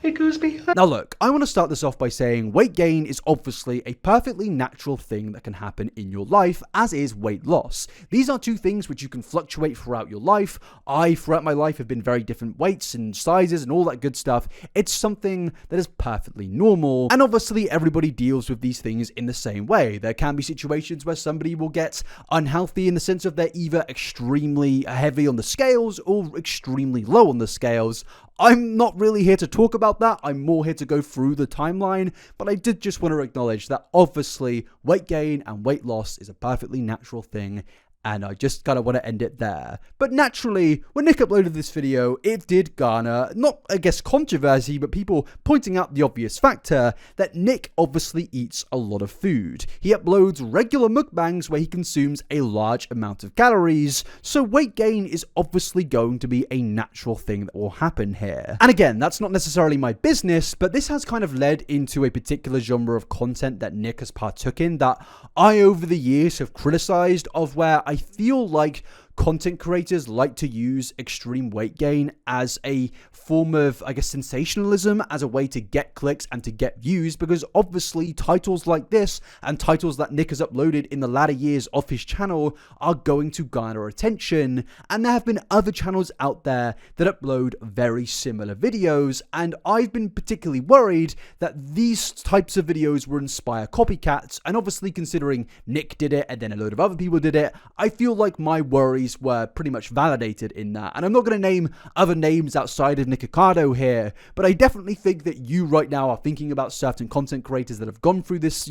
It goes behind. Now look, I want to start this off by saying weight gain is obviously a perfectly natural thing that can happen in your life, as is weight loss. These are two things which you can fluctuate throughout your life. I, throughout my life, have been very different weights and sizes and all that good stuff. It's something that is perfectly normal. And obviously everybody deals with these things in the same way. There can be situations where somebody will get unhealthy in the sense of they're either extremely heavy on the scales or extremely low on the scales. I'm not really here to talk about that. I'm more here to go through the timeline, but I did just want to acknowledge that obviously weight gain and weight loss is a perfectly natural thing. And I just kind of want to end it there. But naturally, when Nick uploaded this video, it did garner, not, I guess, controversy, but people pointing out the obvious factor that Nick obviously eats a lot of food. He uploads regular mukbangs where he consumes a large amount of calories, so weight gain is obviously going to be a natural thing that will happen here. And again, that's not necessarily my business, but this has kind of led into a particular genre of content that Nick has partook in that I, over the years, have criticized, of where I feel like content creators like to use extreme weight gain as a form of, I guess, sensationalism, as a way to get clicks and to get views, because obviously titles like this and titles that Nick has uploaded in the latter years of his channel are going to garner attention. And there have been other channels out there that upload very similar videos, and I've been particularly worried that these types of videos will inspire copycats. And obviously, considering Nick did it and then a load of other people did it, I feel like my worries were pretty much validated in that. And I'm not going to name other names outside of Nikocado here, but I definitely think that you right now are thinking about certain content creators that have gone through this,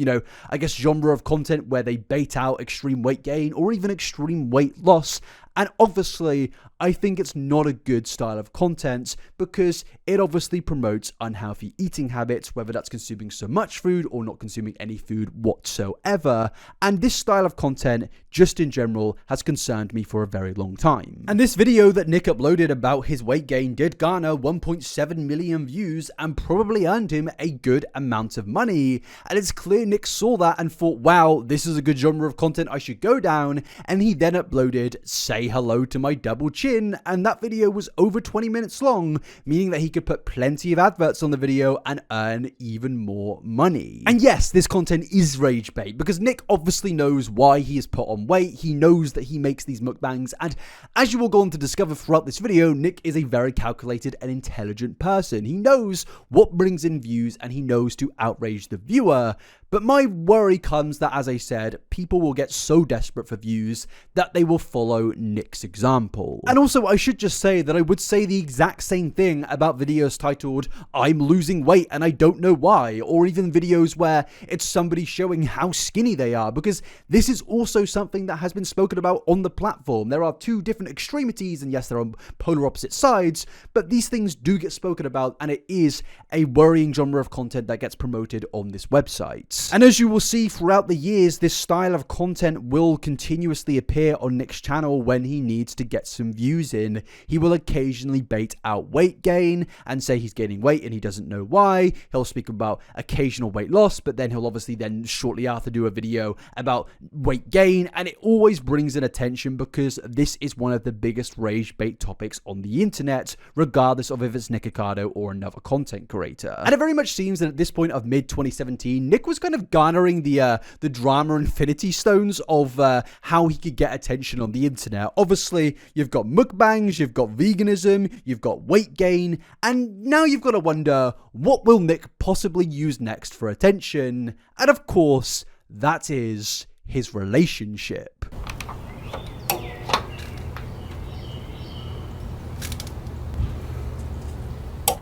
I guess, genre of content where they bait out extreme weight gain or even extreme weight loss. And obviously, I think it's not a good style of content because it obviously promotes unhealthy eating habits, whether that's consuming so much food or not consuming any food whatsoever. And this style of content, just in general, has concerned me for a very long time. And this video that Nick uploaded about his weight gain did garner 1.7 million views and probably earned him a good amount of money. And it's clear Nick saw that and thought, wow, this is a good genre of content I should go down. And he then uploaded Say Hello to My Double Chin, and that video was over 20 minutes long, meaning that he could put plenty of adverts on the video and earn even more money. And yes, this content is rage bait because Nick obviously knows why he has put on weight. He knows that he makes these mukbangs, and as you will go on to discover throughout this video, Nick is a very calculated and intelligent person. He knows what brings in views and he knows to outrage the viewer. But my worry comes that, as I said, people will get so desperate for views that they will follow Nick's example. And also, I should just say that I would say the exact same thing about videos titled, I'm losing weight and I don't know why, or even videos where it's somebody showing how skinny they are, because this is also something that has been spoken about on the platform. There are two different extremities, and yes, there are polar opposite sides, but these things do get spoken about, and it is a worrying genre of content that gets promoted on this website. And as you will see throughout the years, this style of content will continuously appear on Nick's channel when he needs to get some views in. He will occasionally bait out weight gain and say he's gaining weight and he doesn't know why. He'll speak about occasional weight loss, but then he'll obviously then shortly after do a video about weight gain, and it always brings in attention because this is one of the biggest rage bait topics on the internet, regardless of if it's Nikocado or another content creator. And it very much seems that at this point of mid-2017, Nick was kind of garnering the drama infinity stones of how he could get attention on the internet. Obviously, you've got mukbangs, you've got veganism, you've got weight gain, and now you've got to wonder, what will Nick possibly use next for attention? And of course, that is his relationship.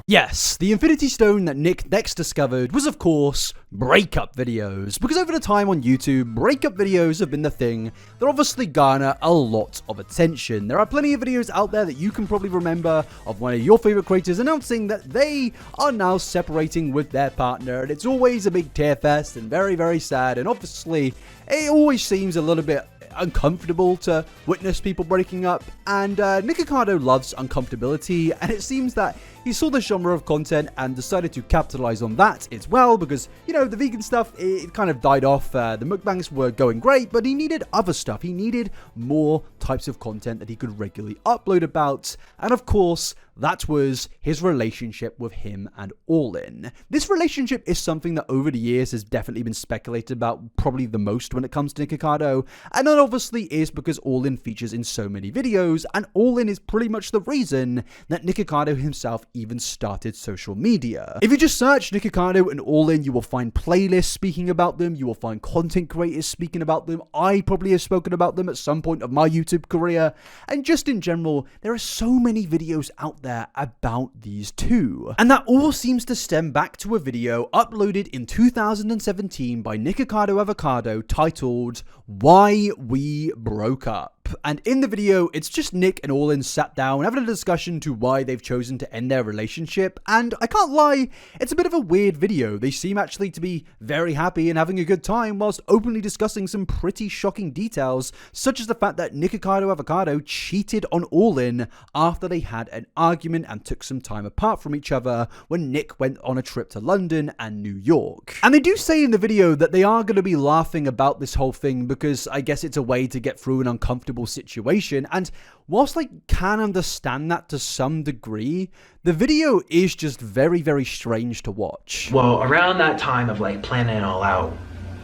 Yes, the Infinity Stone that Nick next discovered was, of course, breakup videos. Because over the time on YouTube, breakup videos have been the thing that obviously garner a lot of attention. There are plenty of videos out there that you can probably remember of one of your favorite creators announcing that they are now separating with their partner, and it's always a big tear fest and very, very sad, and obviously it always seems a little bit uncomfortable to witness people breaking up, and Nikocado loves uncomfortability, and it seems that he saw the genre of content and decided to capitalize on that as well, because, the vegan stuff, it kind of died off. The mukbangs were going great, but he needed other stuff. He needed more types of content that he could regularly upload about, and of course, that was his relationship with him and Orlin. This relationship is something that over the years has definitely been speculated about probably the most when it comes to Nikocado, and that obviously is because Orlin features in so many videos, and Orlin is pretty much the reason that Nikocado himself even started social media. If you just search Nikocado and Orlin, you will find playlists speaking about them, you will find content creators speaking about them. I probably have spoken about them at some point of my YouTube career, and just in general, there are so many videos out there about these two. And that all seems to stem back to a video uploaded in 2017 by Nikocado Avocado titled Why We Broke Up. And in the video, it's just Nick and Orlin sat down having a discussion to why they've chosen to end their relationship, and I can't lie, it's a bit of a weird video. They seem actually to be very happy and having a good time whilst openly discussing some pretty shocking details, such as the fact that Nikocado Avocado cheated on Orlin after they had an argument and took some time apart from each other when Nick went on a trip to London and New York. And they do say in the video that they are going to be laughing about this whole thing because I guess it's a way to get through an uncomfortable situation, and whilst I can understand that to some degree, the video is just very, very strange to watch. Well, around that time of like planning it all out,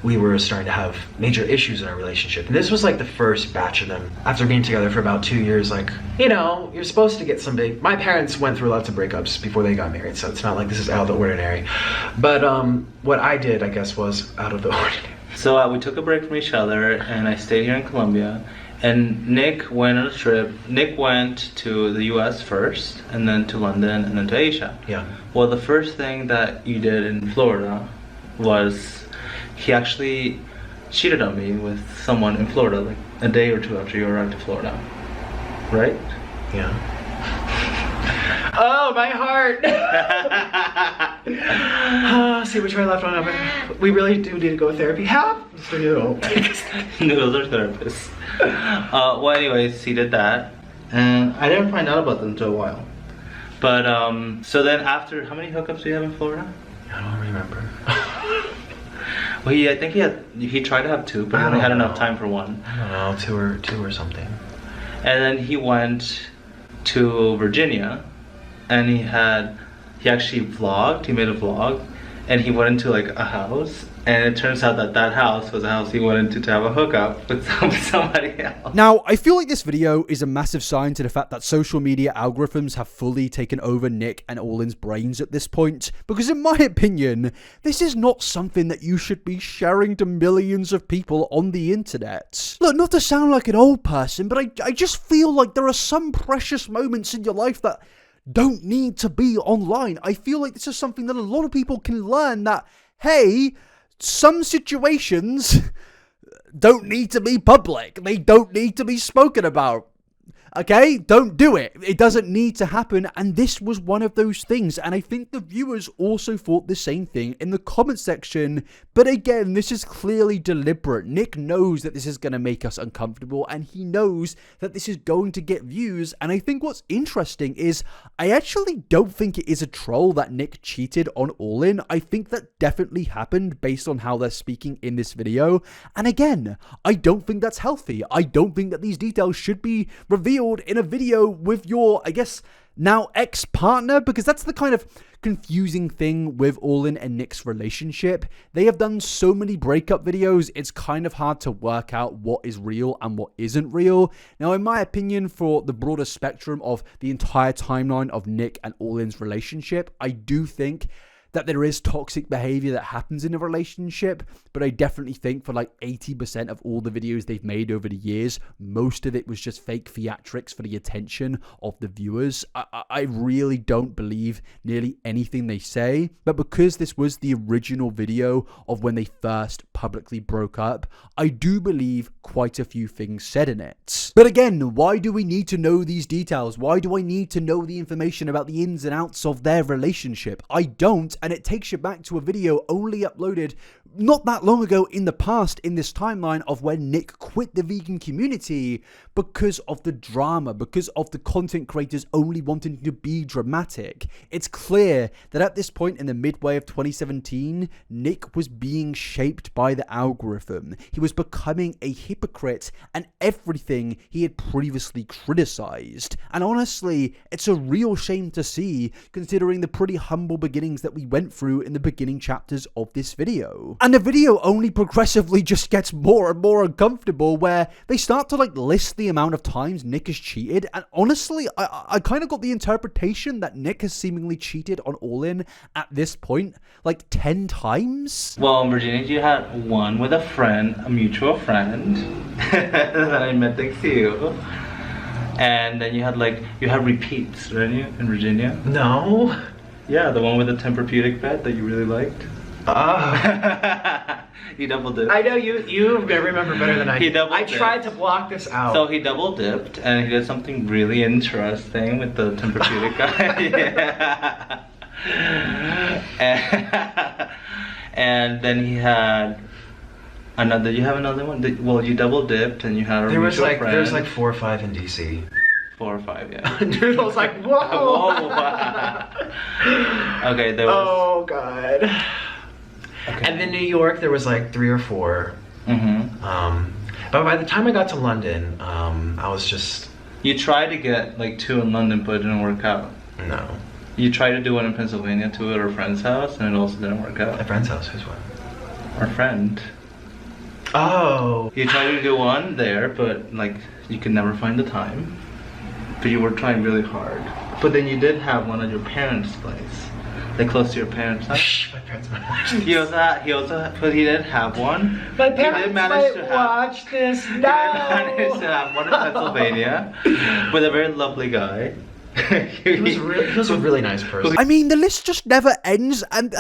we were starting to have major issues in our relationship. And this was like the first batch of them. After being together for about 2 years, like, you know, you're supposed to get some big... My parents went through lots of breakups before they got married, so it's not like this is out of the ordinary. But what I did, I guess, was out of the ordinary. So we took a break from each other, and I stayed here in Colombia. And Nick went on a trip. Nick went to the US first, and then to London, and then to Asia. Yeah. Well, the first thing that you did in Florida was he actually cheated on me with someone in Florida, like a day or two after you arrived to Florida. Right? Yeah. Oh, my heart! See which way I left one open. We really do need to go to therapy. Help! So you know. Those are therapists. Well, anyways, he did that, and I didn't find out about them until a while. But so then after, how many hookups do you have in Florida? I don't remember. Well, I think he tried to have 2, but he only had enough time for 1. I don't know, two or something. And then he went to Virginia, and he actually vlogged. He made a vlog, and he went into like a house. And it turns out that that house was a house he went into to have a hookup with somebody else. Now, I feel like this video is a massive sign to the fact that social media algorithms have fully taken over Nick and Orlin's brains at this point, because in my opinion, this is not something that you should be sharing to millions of people on the internet. Look, not to sound like an old person, but I just feel like there are some precious moments in your life that don't need to be online. I feel like this is something that a lot of people can learn, that, hey, some situations don't need to be public. They don't need to be spoken about. Okay? Don't do it. It doesn't need to happen, and this was one of those things, and I think the viewers also thought the same thing in the comment section, but again, this is clearly deliberate. Nick knows that this is going to make us uncomfortable, and he knows that this is going to get views, and I think what's interesting is I actually don't think it is a troll that Nick cheated on Orlin. I think that definitely happened based on how they're speaking in this video, and again, I don't think that's healthy. I don't think that these details should be revealed in a video with your, I guess, now ex-partner, because that's the kind of confusing thing with Orlin and Nick's relationship. They have done so many breakup videos, it's kind of hard to work out what is real and what isn't real. Now, in my opinion, for the broader spectrum of the entire timeline of Nick and Orlin's relationship, I do think that there is toxic behavior that happens in a relationship, but I definitely think for like 80% of all the videos they've made over the years, most of it was just fake theatrics for the attention of the viewers. I really don't believe nearly anything they say, but because this was the original video of when they first publicly broke up, I do believe quite a few things said in it. But again, why do we need to know these details? Why do I need to know the information about the ins and outs of their relationship? I don't, and it takes you back to a video only uploaded not that long ago in the past, in this timeline of when Nick quit the vegan community because of the drama, because of the content creators only wanting to be dramatic. It's clear that at this point in the midway of 2017, Nick was being shaped by the algorithm. He was becoming a hypocrite and everything he had previously criticized. And honestly, it's a real shame to see, considering the pretty humble beginnings that we went through in the beginning chapters of this video. And the video only progressively just gets more and more uncomfortable, where they start to list the amount of times Nick has cheated, and honestly, I kind of got the interpretation that Nick has seemingly cheated on Orlin at this point 10 times. Well, Virginia, you had one with a friend, a mutual friend, that I met thanks to you. And then you had repeats, right, in Virginia? No. Yeah, the one with the Tempur-Pedic bed that you really liked. He double dipped. I know you remember better than I do. I dipped. tried to block this out. So he double dipped and he did something really interesting with the Tempur-Pedic guy. Yeah. And then he had another. You have another one? Well, you double dipped and you had a mutual friend. There was 4 or 5 in DC. 4 or 5, yeah. Dude, I was like, whoa. Okay, there was. Oh god. Okay. And then New York, there was 3 or 4. Mm-hmm. But by the time I got to London, I was just. You tried to get 2 in London, but it didn't work out. No. You tried to do one in Pennsylvania, 2 at our friend's house, and it also didn't work out. A friend's house? Who's one? Our friend. Oh. You tried to do one there, but you could never find the time. But you were trying really hard. But then you did have one at your parents' place. Close to your parents' house. Shh, my parents might but he did have one. My parents he did manage might to watch this now. He did manage to have one in Pennsylvania with a very lovely guy. He was a really nice person. I mean, the list just never ends, and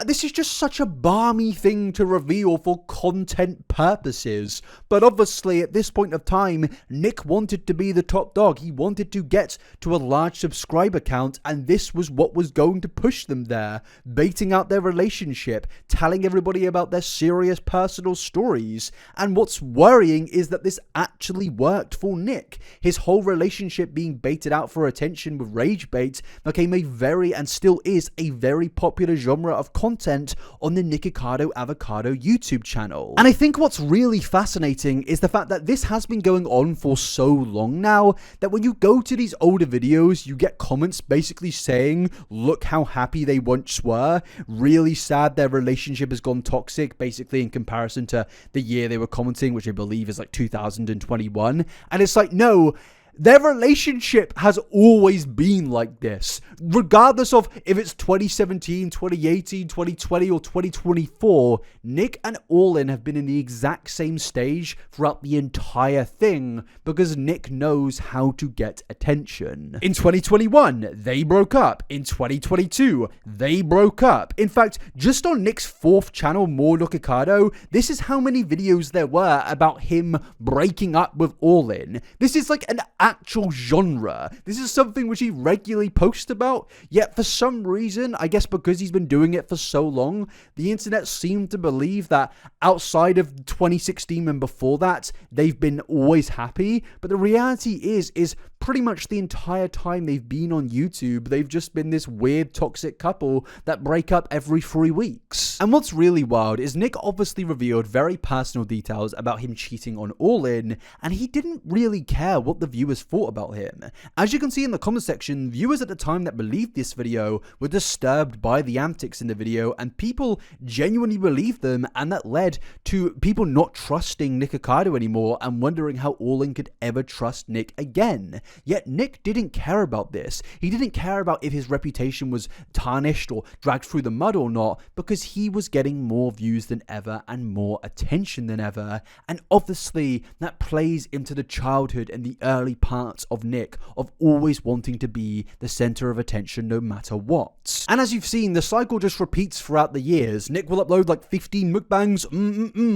this is just such a balmy thing to reveal for content purposes. But obviously, at this point of time, Nick wanted to be the top dog. He wanted to get to a large subscriber count, and this was what was going to push them there. Baiting out their relationship, telling everybody about their serious personal stories. And what's worrying is that this actually worked for Nick. His whole relationship being baited out for attention with rage bait became a very, and still is, a very popular genre of content on the Nikocado Avocado YouTube channel. And I think what's really fascinating is the fact that this has been going on for so long now that when you go to these older videos, you get comments basically saying, look how happy they once were, really sad their relationship has gone toxic, basically in comparison to the year they were commenting, which I believe is 2021. And it's no, their relationship has always been like this. Regardless of if it's 2017, 2018, 2020, or 2024, Nick and Orlin have been in the exact same stage throughout the entire thing because Nick knows how to get attention. In 2021, they broke up. In 2022, they broke up. In fact, just on Nick's 4th channel, More Nikocado, this is how many videos there were about him breaking up with Orlin. This is an actual genre. This is something which he regularly posts about, yet for some reason, I guess because he's been doing it for so long, the internet seemed to believe that outside of 2016 and before that, they've been always happy. But the reality is pretty much the entire time they've been on YouTube, they've just been this weird toxic couple that break up every 3 weeks. And what's really wild is Nick obviously revealed very personal details about him cheating on Orlin, and he didn't really care what the viewers thought about him. As you can see in the comment section, viewers at the time that believed this video were disturbed by the antics in the video, and people genuinely believed them, and that led to people not trusting Nikocado anymore and wondering how Orlin could ever trust Nick again. Yet Nick didn't care about this. He didn't care about if his reputation was tarnished or dragged through the mud or not, because he was getting more views than ever and more attention than ever. And obviously that plays into the childhood and the early parts of Nick of always wanting to be the center of attention no matter what. And as you've seen, the cycle just repeats throughout the years. Nick will upload 15 mukbangs,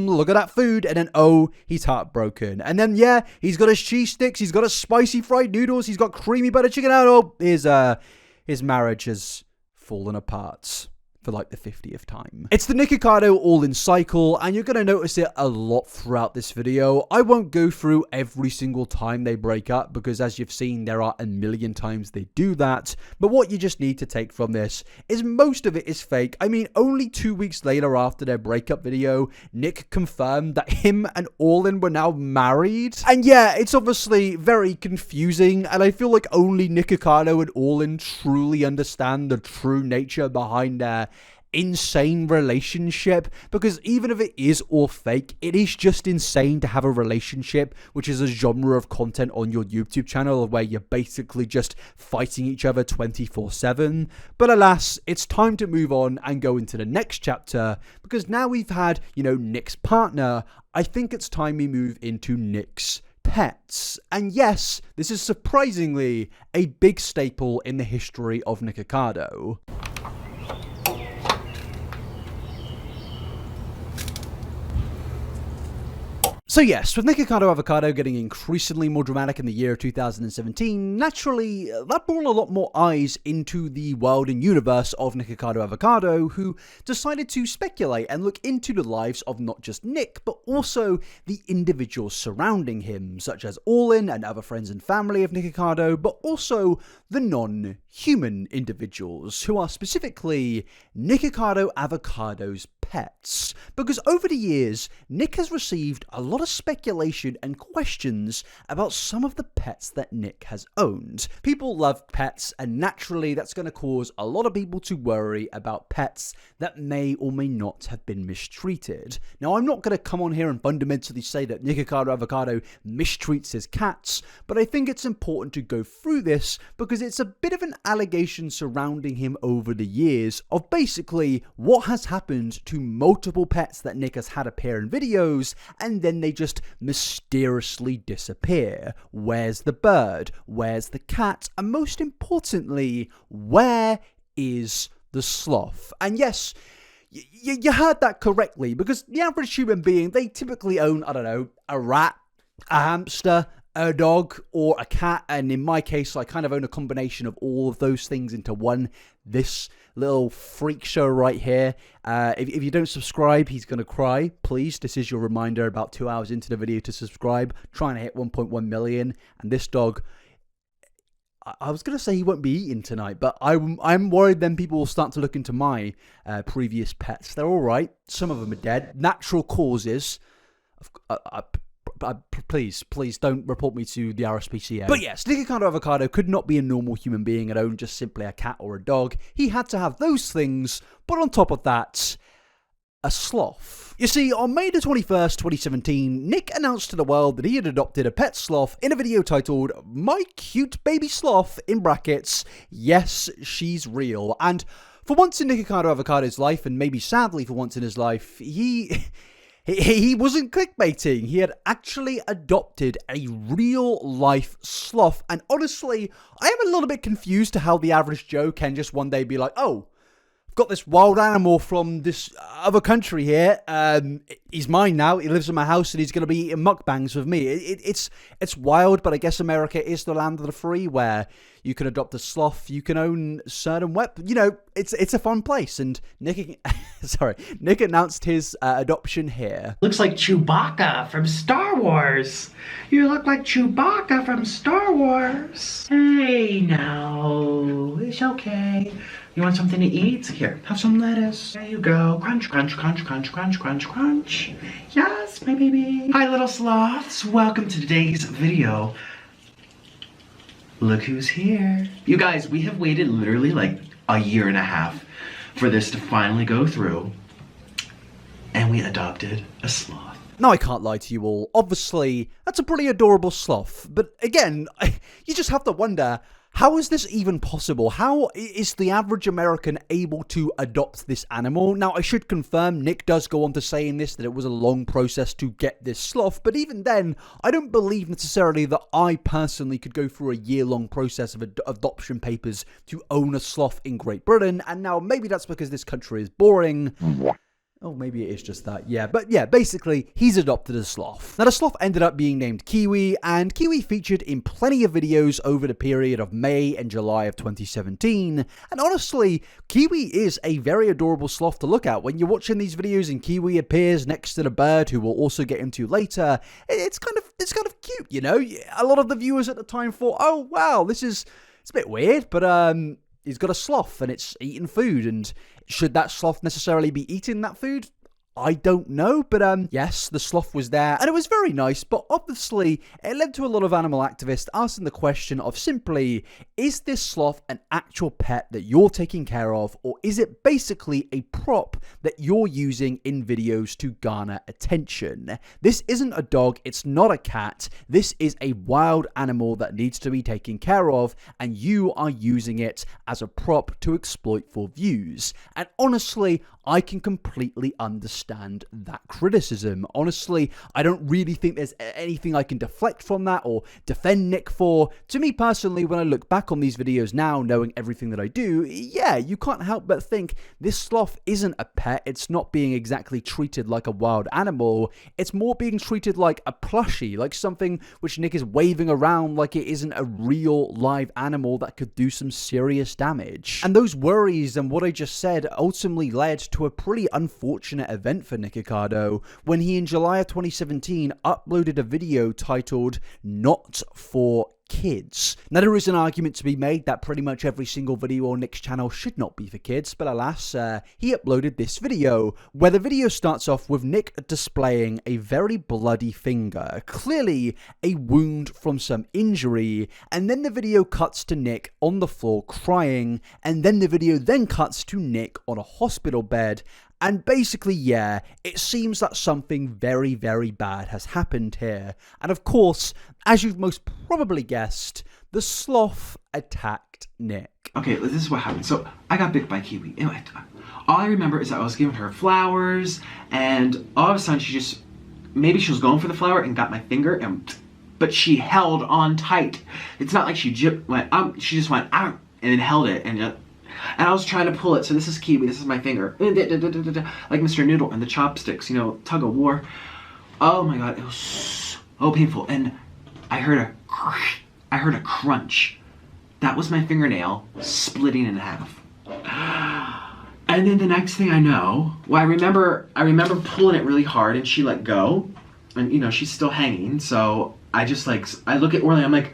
look at that food, and then oh, he's heartbroken. And then yeah, he's got his cheese sticks, he's got a spicy fried noodles, he's got creamy butter chicken, and oh, his marriage has fallen apart. for like the 50th time. It's the Nikocado all-in cycle, and you're going to notice it a lot throughout this video. I won't go through every single time they break up, because as you've seen, there are a million times they do that. But what you just need to take from this is most of it is fake. I mean, only 2 weeks later after their breakup video, Nick confirmed that him and Orlin were now married. And yeah, it's obviously very confusing, and I feel like only Nikocado and Orlin truly understand the true nature behind their insane relationship, because even if it is all fake, it is just insane to have a relationship, which is a genre of content on your YouTube channel where you're basically just fighting each other 24/7. But alas, it's time to move on and go into the next chapter, because now we've had, Nick's partner. I think it's time we move into Nick's pets. And yes, this is surprisingly a big staple in the history of Nikocado. So yes, with Nikocado Avocado getting increasingly more dramatic in the year of 2017, naturally, that brought a lot more eyes into the world and universe of Nikocado Avocado, who decided to speculate and look into the lives of not just Nick, but also the individuals surrounding him, such as Orlin and other friends and family of Nikocado, but also the non-human individuals, who are specifically Nikocado Avocado's pets. Because over the years, Nick has received a lot of speculation and questions about some of the pets that Nick has owned. People love pets, and naturally that's going to cause a lot of people to worry about pets that may or may not have been mistreated. Now, I'm not going to come on here and fundamentally say that Nikocado Avocado mistreats his cats, but I think it's important to go through this because it's a bit of an allegation surrounding him over the years of basically what has happened to multiple pets that Nick has had appear in videos, and then they just mysteriously disappear. Where's the bird? Where's the cat? And most importantly, where is the sloth? And yes, you heard that correctly, because the average human being, they typically own, I don't know, a rat, a hamster, a dog, or a cat, and in my case, I kind of own a combination of all of those things into one. This little freak show right here. If you don't subscribe, he's going to cry. Please, this is your reminder about 2 hours into the video to subscribe. Trying to hit 1.1 million, and this dog, I was going to say he won't be eaten tonight, but I'm worried then people will start to look into my previous pets. They're all right. Some of them are dead. Natural causes. Please don't report me to the RSPCA. But yes, Nikocado Avocado could not be a normal human being and own just simply a cat or a dog. He had to have those things, but on top of that, a sloth. You see, on May the 21st, 2017, Nick announced to the world that he had adopted a pet sloth in a video titled, "My Cute Baby Sloth," in brackets, yes, she's real. And for once in Nikocado Avocado's life, and maybe sadly for once in his life, He wasn't clickbaiting. He had actually adopted a real-life sloth. And honestly, I am a little bit confused to how the average Joe can just one day be like, oh, I've got this wild animal from this other country here. He's mine now. He lives in my house and he's going to be eating mukbangs with me. It's wild, but I guess America is the land of the free, where you can adopt a sloth, you can own certain weapons. It's a fun place. And Nick announced his adoption here. Looks like Chewbacca from Star Wars. You look like Chewbacca from Star Wars. Hey, now, it's okay. You want something to eat? Here, have some lettuce. There you go. Crunch, crunch, crunch, crunch, crunch, crunch, crunch. Yes, my baby. Hi, little sloths. Welcome to today's video. Look who's here. You guys, we have waited literally like a year and a half for this to finally go through. And we adopted a sloth. Now, I can't lie to you all. Obviously, that's a pretty adorable sloth. But again, you just have to wonder, how is this even possible? How is the average American able to adopt this animal? Now, I should confirm, Nick does go on to say in this that it was a long process to get this sloth, but even then, I don't believe necessarily that I personally could go through a year-long process of adoption papers to own a sloth in Great Britain, and now maybe that's because this country is boring. Oh, maybe it is just that. Yeah, but yeah, basically, he's adopted a sloth. Now, the sloth ended up being named Kiwi, and Kiwi featured in plenty of videos over the period of May and July of 2017. And honestly, Kiwi is a very adorable sloth to look at. When you're watching these videos and Kiwi appears next to the bird, who we'll also get into later, it's kind of cute, you know? A lot of the viewers at the time thought, oh, wow, it's a bit weird, but he's got a sloth and it's eating food, and should that sloth necessarily be eating that food? I don't know, but yes, the sloth was there, and it was very nice, but obviously, it led to a lot of animal activists asking the question of simply, is this sloth an actual pet that you're taking care of, or is it basically a prop that you're using in videos to garner attention? This isn't a dog, it's not a cat, this is a wild animal that needs to be taken care of, and you are using it as a prop to exploit for views. And honestly, I can completely understand that criticism. Honestly, I don't really think there's anything I can deflect from that or defend Nick for. To me personally, when I look back on these videos now, knowing everything that I do, yeah, you can't help but think this sloth isn't a pet. It's not being exactly treated like a wild animal. It's more being treated like a plushie, like something which Nick is waving around like it isn't a real live animal that could do some serious damage. And those worries and what I just said ultimately led to a pretty unfortunate event for Nikocado when he in July of 2017 uploaded a video titled Not For Kids. Now, there is an argument to be made that pretty much every single video on Nick's channel should not be for kids, but alas, he uploaded this video, where the video starts off with Nick displaying a very bloody finger, clearly a wound from some injury, and then the video cuts to Nick on the floor crying, and then the video then cuts to Nick on a hospital bed. And basically, yeah, it seems that something very, very bad has happened here. And of course, as you've most probably guessed, the sloth attacked Nick. Okay, this is what happened. So I got bit by Kiwi. Anyway, all I remember is that I was giving her flowers, and all of a sudden maybe she was going for the flower and got my finger, but she held on tight. It's not like she just went and then held it, and I was trying to pull it. So this is Kiwi, this is my finger. Like Mr. Noodle and the chopsticks, you know, tug of war. Oh my god, it was so painful. And I heard a crunch. That was my fingernail splitting in half. And then the next thing I know, well, I remember pulling it really hard and she let go. And you know, she's still hanging. So I look at Orlin, I'm like,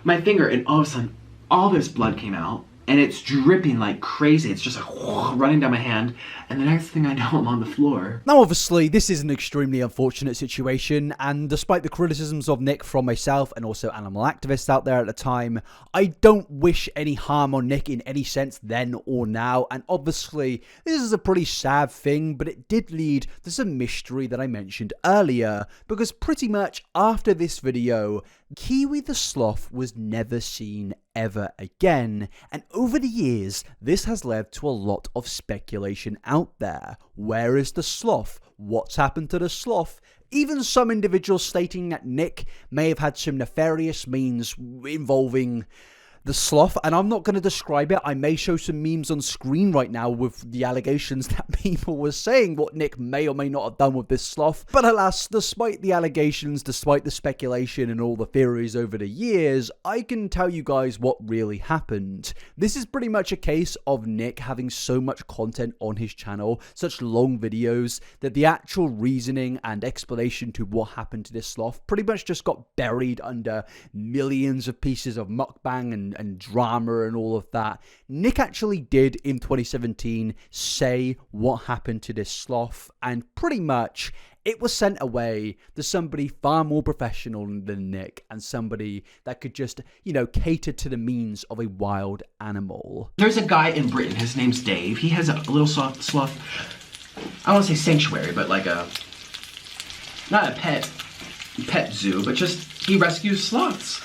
my finger, and all of a sudden, all this blood came out. And it's dripping like crazy. It's just like running down my hand. And the next thing I know, I'm on the floor. Now, obviously, this is an extremely unfortunate situation. And despite the criticisms of Nick from myself and also animal activists out there at the time, I don't wish any harm on Nick in any sense then or now. And obviously, this is a pretty sad thing, but it did lead to some mystery that I mentioned earlier. Because pretty much after this video, Kiwi the sloth was never seen ever again, and over the years this has led to a lot of speculation out there. Where is the sloth? What's happened to the sloth? Even some individuals stating that Nick may have had some nefarious means involving the sloth, and I'm not going to describe it. I may show some memes on screen right now with the allegations that people were saying what Nick may or may not have done with this sloth. But alas, despite the allegations, despite the speculation and all the theories over the years, I can tell you guys what really happened. This is pretty much a case of Nick having so much content on his channel, such long videos, that the actual reasoning and explanation to what happened to this sloth pretty much just got buried under millions of pieces of mukbang and drama and all of that. Nick actually did in 2017 say what happened to this sloth, and pretty much it was sent away to somebody far more professional than Nick, and somebody that could just, you know, cater to the means of a wild animal. There's a guy in Britain, his name's Dave. He has a little sloth, I don't want to say sanctuary, but like not a pet zoo, but just he rescues sloths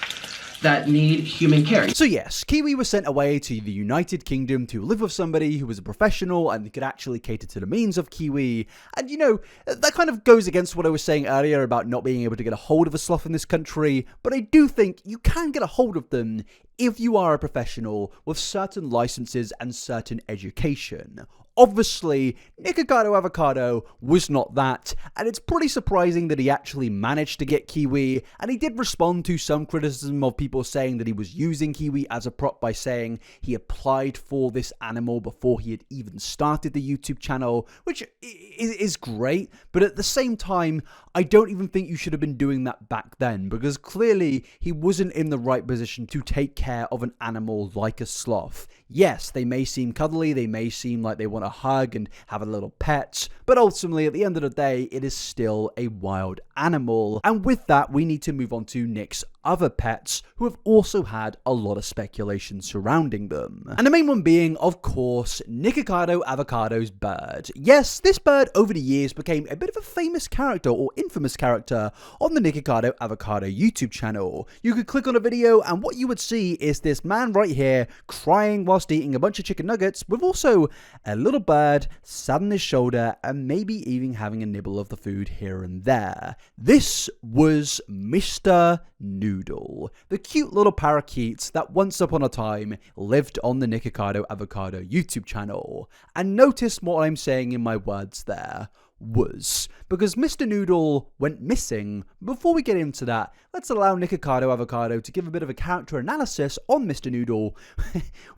that need human care. So yes, Kiwi was sent away to the United Kingdom to live with somebody who was a professional and could actually cater to the means of Kiwi. And you know, that kind of goes against what I was saying earlier about not being able to get a hold of a sloth in this country, but I do think you can get a hold of them if you are a professional with certain licenses and certain education. Obviously, Nikocado Avocado was not that, and it's pretty surprising that he actually managed to get kiwi, and he did respond to some criticism of people saying that he was using kiwi as a prop by saying he applied for this animal before he had even started the YouTube channel, which is great, but at the same time, I don't even think you should have been doing that back then, because clearly he wasn't in the right position to take care of an animal like a sloth. Yes, they may seem cuddly, they may seem like they want a hug and have a little pet, but ultimately at the end of the day, it is still a wild animal. And with that, we need to move on to Nick's other pets who have also had a lot of speculation surrounding them. And the main one being, of course, Nikocado Avocado's bird. Yes, this bird over the years became a bit of a famous character or infamous character on the Nikocado Avocado YouTube channel. You could click on a video and what you would see is this man right here crying whilst eating a bunch of chicken nuggets with also a little bird sat on his shoulder and maybe even having a nibble of the food here and there. This was Mr. Noodle, the cute little parakeet that once upon a time lived on the Nikocado Avocado YouTube channel. And notice what I'm saying in my words there. Was, because Mr. Noodle went missing. Before we get into that, let's allow Nikocado Avocado to give a bit of a character analysis on Mr. Noodle,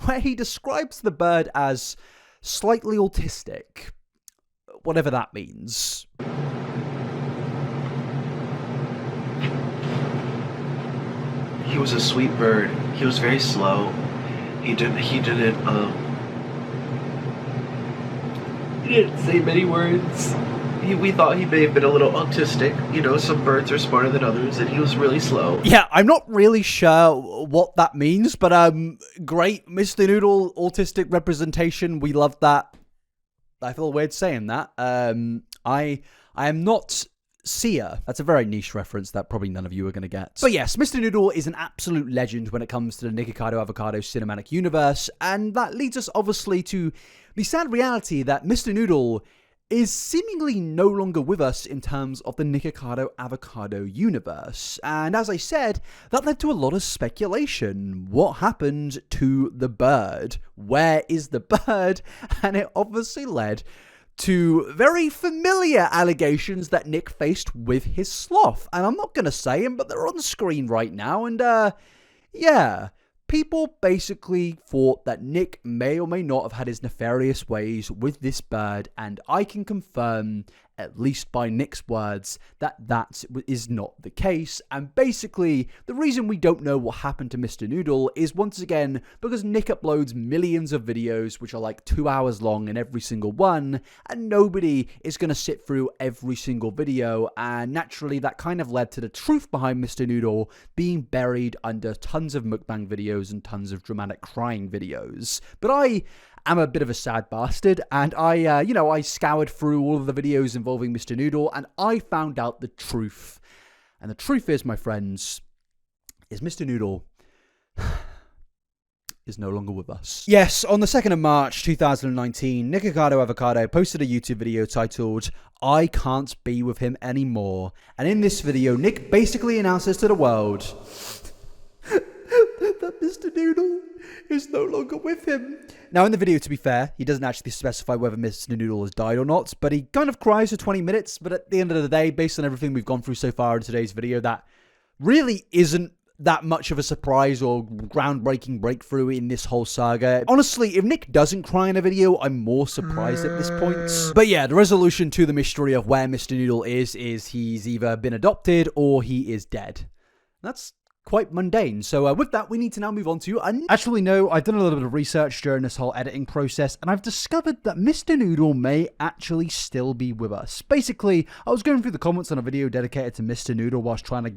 where he describes the bird as slightly autistic, whatever that means. He was a sweet bird. He was very slow. He didn't say many words. We thought he may have been a little autistic. You know, some birds are smarter than others, and he was really slow. Yeah, I'm not really sure what that means, but great Mr. Noodle autistic representation. We love that. I feel weird saying that. I am not Sia. That's a very niche reference that probably none of you are going to get. But yes, Mr. Noodle is an absolute legend when it comes to the Nikocado Avocado cinematic universe, and that leads us obviously to the sad reality that Mr. Noodle is seemingly no longer with us in terms of the Nikocado Avocado universe. And as I said, that led to a lot of speculation. What happened to the bird? Where is the bird? And it obviously led to very familiar allegations that Nick faced with his sloth. And I'm not going to say them, but they're on screen right now. And yeah, people basically thought that Nick may or may not have had his nefarious ways with this bird, and I can confirm, at least by Nick's words, that that is not the case. And basically, the reason we don't know what happened to Mr. Noodle is, once again, because Nick uploads millions of videos, which are like 2 hours long in every single one, and nobody is going to sit through every single video, and naturally that kind of led to the truth behind Mr. Noodle being buried under tons of mukbang videos and tons of dramatic crying videos. But I'm a bit of a sad bastard, and I scoured through all of the videos involving Mr. Noodle, and I found out the truth. And the truth is, my friends, is Mr. Noodle is no longer with us. Yes, on the 2nd of March 2019, Nikocado Avocado posted a YouTube video titled, "I Can't Be With Him Anymore." And in this video, Nick basically announces to the world that Mr. Noodle is no longer with him. Now, in the video, to be fair, he doesn't actually specify whether Mr. Noodle has died or not, but he kind of cries for 20 minutes. But at the end of the day, based on everything we've gone through so far in today's video, that really isn't that much of a surprise or groundbreaking breakthrough in this whole saga. Honestly, if Nick doesn't cry in a video, I'm more surprised at this point. But yeah, the resolution to the mystery of where Mr. Noodle is he's either been adopted or he is dead. That's quite mundane. So with that, we need to now move on to... Actually, no, I've done a little bit of research during this whole editing process, and I've discovered that Mr. Noodle may actually still be with us. Basically, I was going through the comments on a video dedicated to Mr. Noodle whilst trying to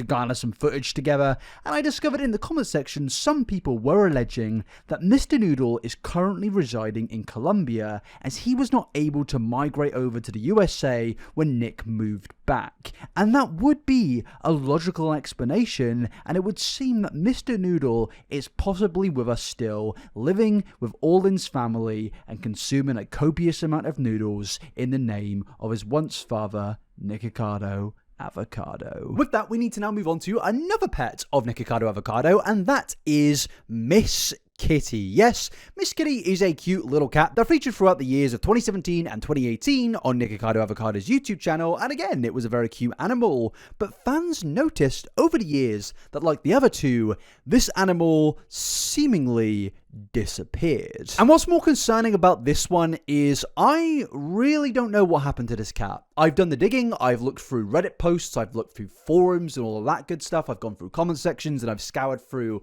garner some footage together, and I discovered in the comment section some people were alleging that Mr. Noodle is currently residing in Colombia, as he was not able to migrate over to the USA when Nick moved back. And that would be a logical explanation, and it would seem that Mr. Noodle is possibly with us still, living with Orlin's family and consuming a copious amount of noodles in the name of his once father, Nikocado Avocado. With that, we need to now move on to another pet of Nikocado Avocado, and that is Miss Kitty. Yes, Miss Kitty is a cute little cat that featured throughout the years of 2017 and 2018 on Nikocado Avocado's YouTube channel, and again, it was a very cute animal, but fans noticed over the years that, like the other two, this animal seemingly disappeared. And what's more concerning about this one is I really don't know what happened to this cat. I've done the digging, I've looked through Reddit posts, I've looked through forums and all of that good stuff, I've gone through comment sections, and I've scoured through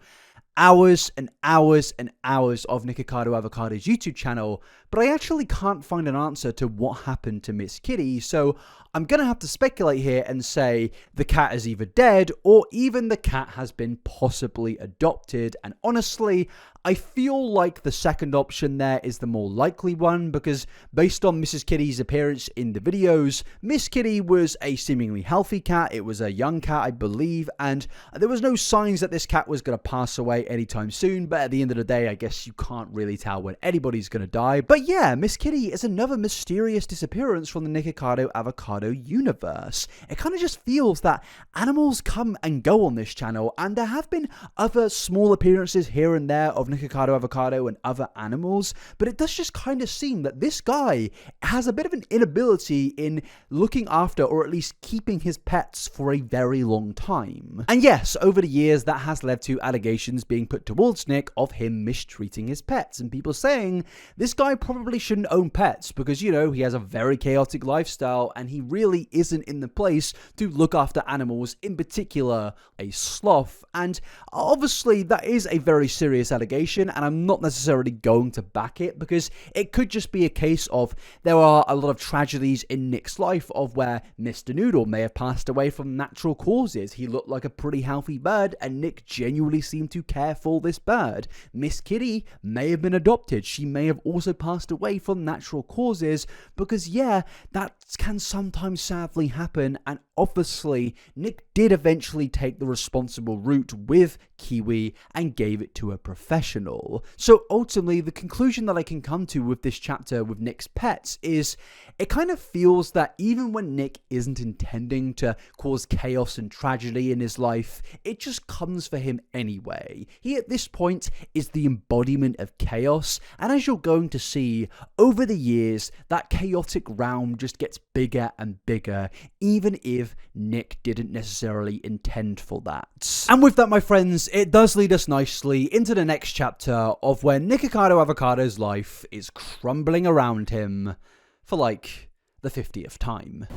hours and hours and hours of Nikocado Avocado's YouTube channel, but I actually can't find an answer to what happened to Miss Kitty, so I'm gonna have to speculate here and say the cat is either dead or even the cat has been possibly adopted, and honestly, I feel like the second option there is the more likely one, because based on Mrs. Kitty's appearance in the videos, Miss Kitty was a seemingly healthy cat, it was a young cat I believe, and there was no signs that this cat was going to pass away anytime soon, but at the end of the day, I guess you can't really tell when anybody's going to die. But yeah, Miss Kitty is another mysterious disappearance from the Nikocado Avocado universe. It kind of just feels that animals come and go on this channel, and there have been other small appearances here and there of Nikocado Avocado and other animals, but it does just kind of seem that this guy has a bit of an inability in looking after or at least keeping his pets for a very long time. And yes, over the years that has led to allegations being put towards Nick of him mistreating his pets, and people saying this guy probably shouldn't own pets because, you know, he has a very chaotic lifestyle and he really isn't in the place to look after animals, in particular a sloth. And obviously that is a very serious allegation, and I'm not necessarily going to back it because it could just be a case of there are a lot of tragedies in Nick's life of where Mr. Noodle may have passed away from natural causes. He looked like a pretty healthy bird and Nick genuinely seemed to care for this bird. Miss Kitty may have been adopted. She may have also passed away from natural causes because, yeah, that can sometimes sadly happen, and obviously Nick did eventually take the responsible route with Kiwi and gave it to a professional. So ultimately, the conclusion that I can come to with this chapter with Nick's pets is it kind of feels that even when Nick isn't intending to cause chaos and tragedy in his life, it just comes for him anyway. He at this point is the embodiment of chaos, and as you're going to see over the years, that chaotic realm just gets bigger and bigger, even if Nick didn't necessarily intend for that. And with that, my friends, it does lead us nicely into the next chapter of where Nikocado Avocado's life is crumbling around him for like the 50th time.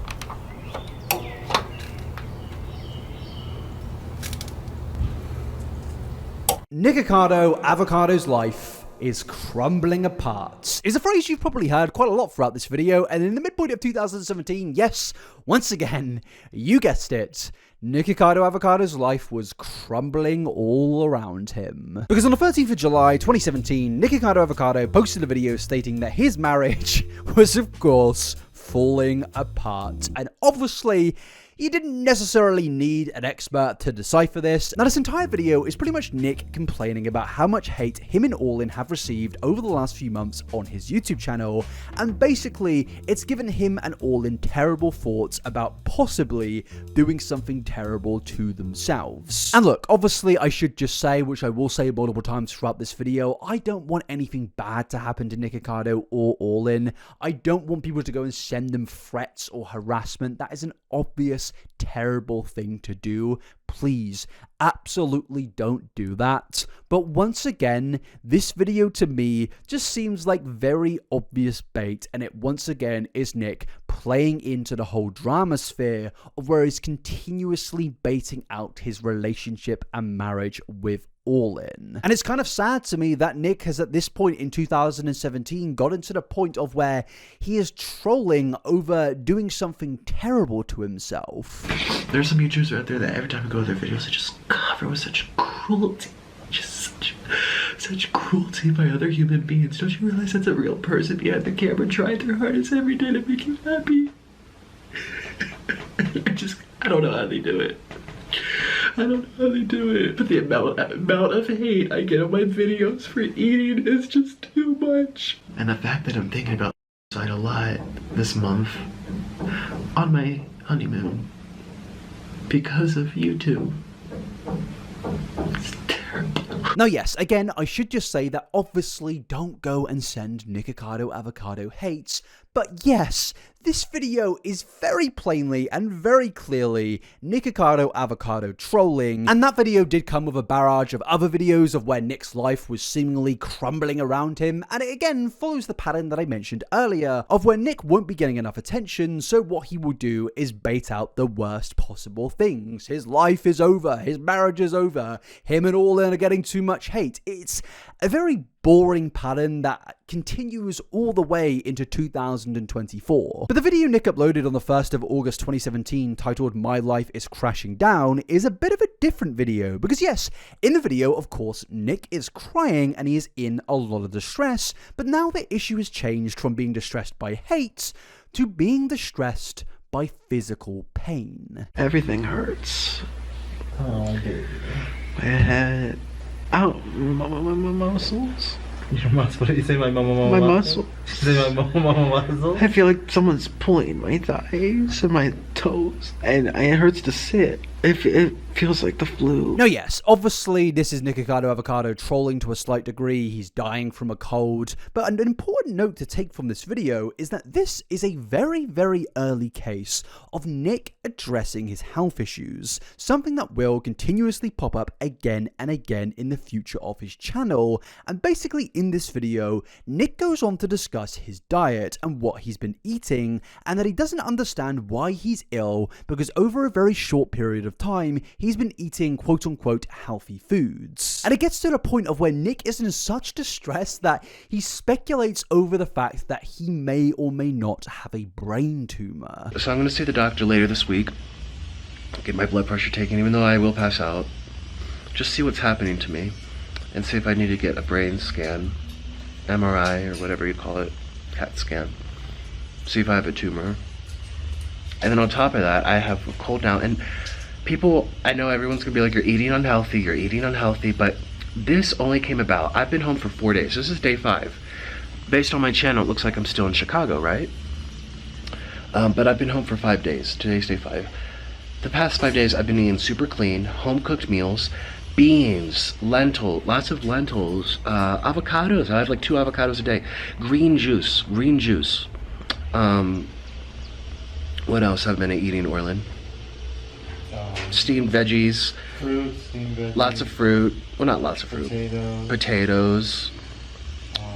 Nikocado Avocado's life is crumbling apart is a phrase you've probably heard quite a lot throughout this video, and in the midpoint of 2017, yes, once again, you guessed it, Nikocado Avocado's life was crumbling all around him. Because on the 13th of July 2017, Nikocado Avocado posted a video stating that his marriage was, of course, falling apart, and obviously, you didn't necessarily need an expert to decipher this. Now, this entire video is pretty much Nick complaining about how much hate him and Orlin have received over the last few months on his YouTube channel, and basically, it's given him and Orlin terrible thoughts about possibly doing something terrible to themselves. And look, obviously, I should just say, which I will say multiple times throughout this video, I don't want anything bad to happen to Nikocado or Orlin. I don't want people to go and send them threats or harassment. That is an obvious terrible thing to do. Please, absolutely don't do that. But once again, this video to me just seems like very obvious bait, and it once again is Nick playing into the whole drama sphere of where he's continuously baiting out his relationship and marriage with Orlin. And it's kind of sad to me that Nick has at this point in 2017 gotten to the point of where he is trolling over doing something terrible to himself. There's some YouTubers out there that every time I go to their videos, they just cover with such cruelty. Just such cruelty by other human beings. Don't you realize that's a real person behind the camera trying their hardest every day to make you happy? I don't know how they do it. I don't know how they do it. But the amount of hate I get on my videos for eating is just too much. And the fact that I'm thinking about suicide a lot this month on my honeymoon because of YouTube. It's terrible. Now yes, again, I should just say that obviously don't go and send Nikocado Avocado hates, but yes, this video is very plainly and very clearly Nikocado Avocado trolling, and that video did come with a barrage of other videos of where Nick's life was seemingly crumbling around him, and it again follows the pattern that I mentioned earlier of where Nick won't be getting enough attention, so what he will do is bait out the worst possible things. His life is over, his marriage is over, him and Orlin are getting too much hate. It's a very boring pattern that continues all the way into 2024. But the video Nick uploaded on the 1st of August 2017 titled My Life is Crashing Down is a bit of a different video because yes, in the video of course Nick is crying and he is in a lot of distress, but now the issue has changed from being distressed by hate to being distressed by physical pain. Everything hurts. Oh, dude. My head. Ow, my muscles. Your muscle? What did you say? My mama My muscle? muscle. You say my mama muscle? I feel like someone's pulling my thighs and my toes, and it hurts to sit. It feels like the flu. Now yes, obviously this is Nikocado Avocado trolling to a slight degree, he's dying from a cold, but an important note to take from this video is that this is a very, very early case of Nick addressing his health issues, something that will continuously pop up again and again in the future of his channel, and basically in this video, Nick goes on to discuss his diet and what he's been eating, and that he doesn't understand why he's ill because over a very short period of time, he's been eating quote-unquote healthy foods. And it gets to the point of where Nick is in such distress that he speculates over the fact that he may or may not have a brain tumor. So I'm going to see the doctor later this week, get my blood pressure taken, even though I will pass out. Just see what's happening to me, and see if I need to get a brain scan, MRI, or whatever you call it, CAT scan. See if I have a tumor. And then on top of that, I have a cold now, and people, I know everyone's gonna be like, you're eating unhealthy, but this only came about. I've been home for 4 days. This is day 5. Based on my channel, it looks like I'm still in Chicago, right? But I've been home for 5 days. Today's day 5. The past 5 days, I've been eating super clean, home-cooked meals, beans, lots of lentils, avocados. I have like 2 avocados a day. Green juice. What else have I been eating, Orlin? Steamed veggies. Fruit, steamed veggies. Lots of fruit. Well, not lots of fruit. Potatoes.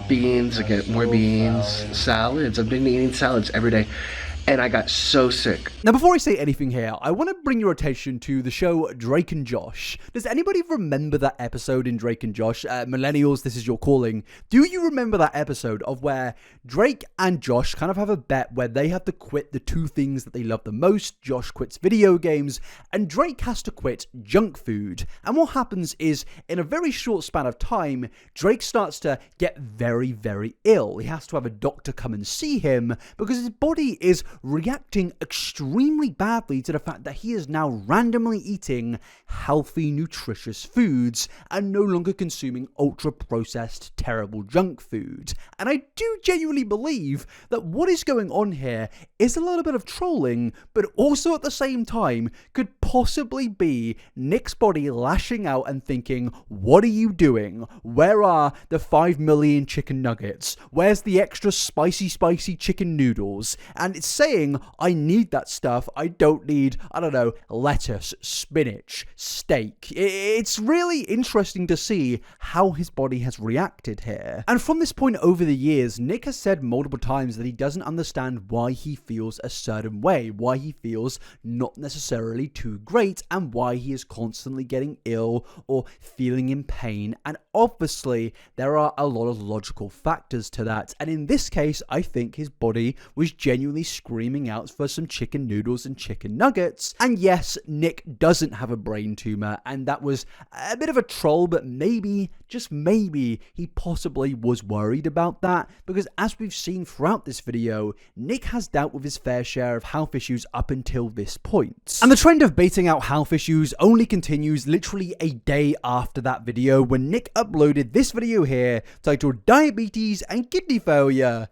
Beans. I get more beans. Salads. I've been eating salads every day. And I got so sick. Now, before I say anything here, I want to bring your attention to the show Drake and Josh. Does anybody remember that episode in Drake and Josh? Millennials, this is your calling. Do you remember that episode of where Drake and Josh kind of have a bet where they have to quit the 2 things that they love the most? Josh quits video games, and Drake has to quit junk food. And what happens is, in a very short span of time, Drake starts to get very, very ill. He has to have a doctor come and see him because his body is reacting extremely badly to the fact that he is now randomly eating healthy, nutritious foods and no longer consuming ultra-processed, terrible junk food. And I do genuinely believe that what is going on here is a little bit of trolling, but also at the same time could possibly be Nick's body lashing out and thinking, what are you doing? Where are the 5 million chicken nuggets? Where's the extra spicy chicken noodles? And it's saying, I need that stuff. I don't need, I don't know, lettuce, spinach, steak. It's really interesting to see how his body has reacted here. And from this point over the years, Nick has said multiple times that he doesn't understand why he feels a certain way, why he feels not necessarily too great, and why he is constantly getting ill or feeling in pain. And obviously, there are a lot of logical factors to that. And in this case, I think his body was genuinely screaming out for some chicken noodles and chicken nuggets. And yes, Nick doesn't have a brain tumor, and that was a bit of a troll, but maybe, just maybe, he possibly was worried about that, because as we've seen throughout this video, Nick has dealt with his fair share of health issues up until this point. And the trend of baiting out health issues only continues literally a day after that video, when Nick uploaded this video here, titled Diabetes and Kidney Failure.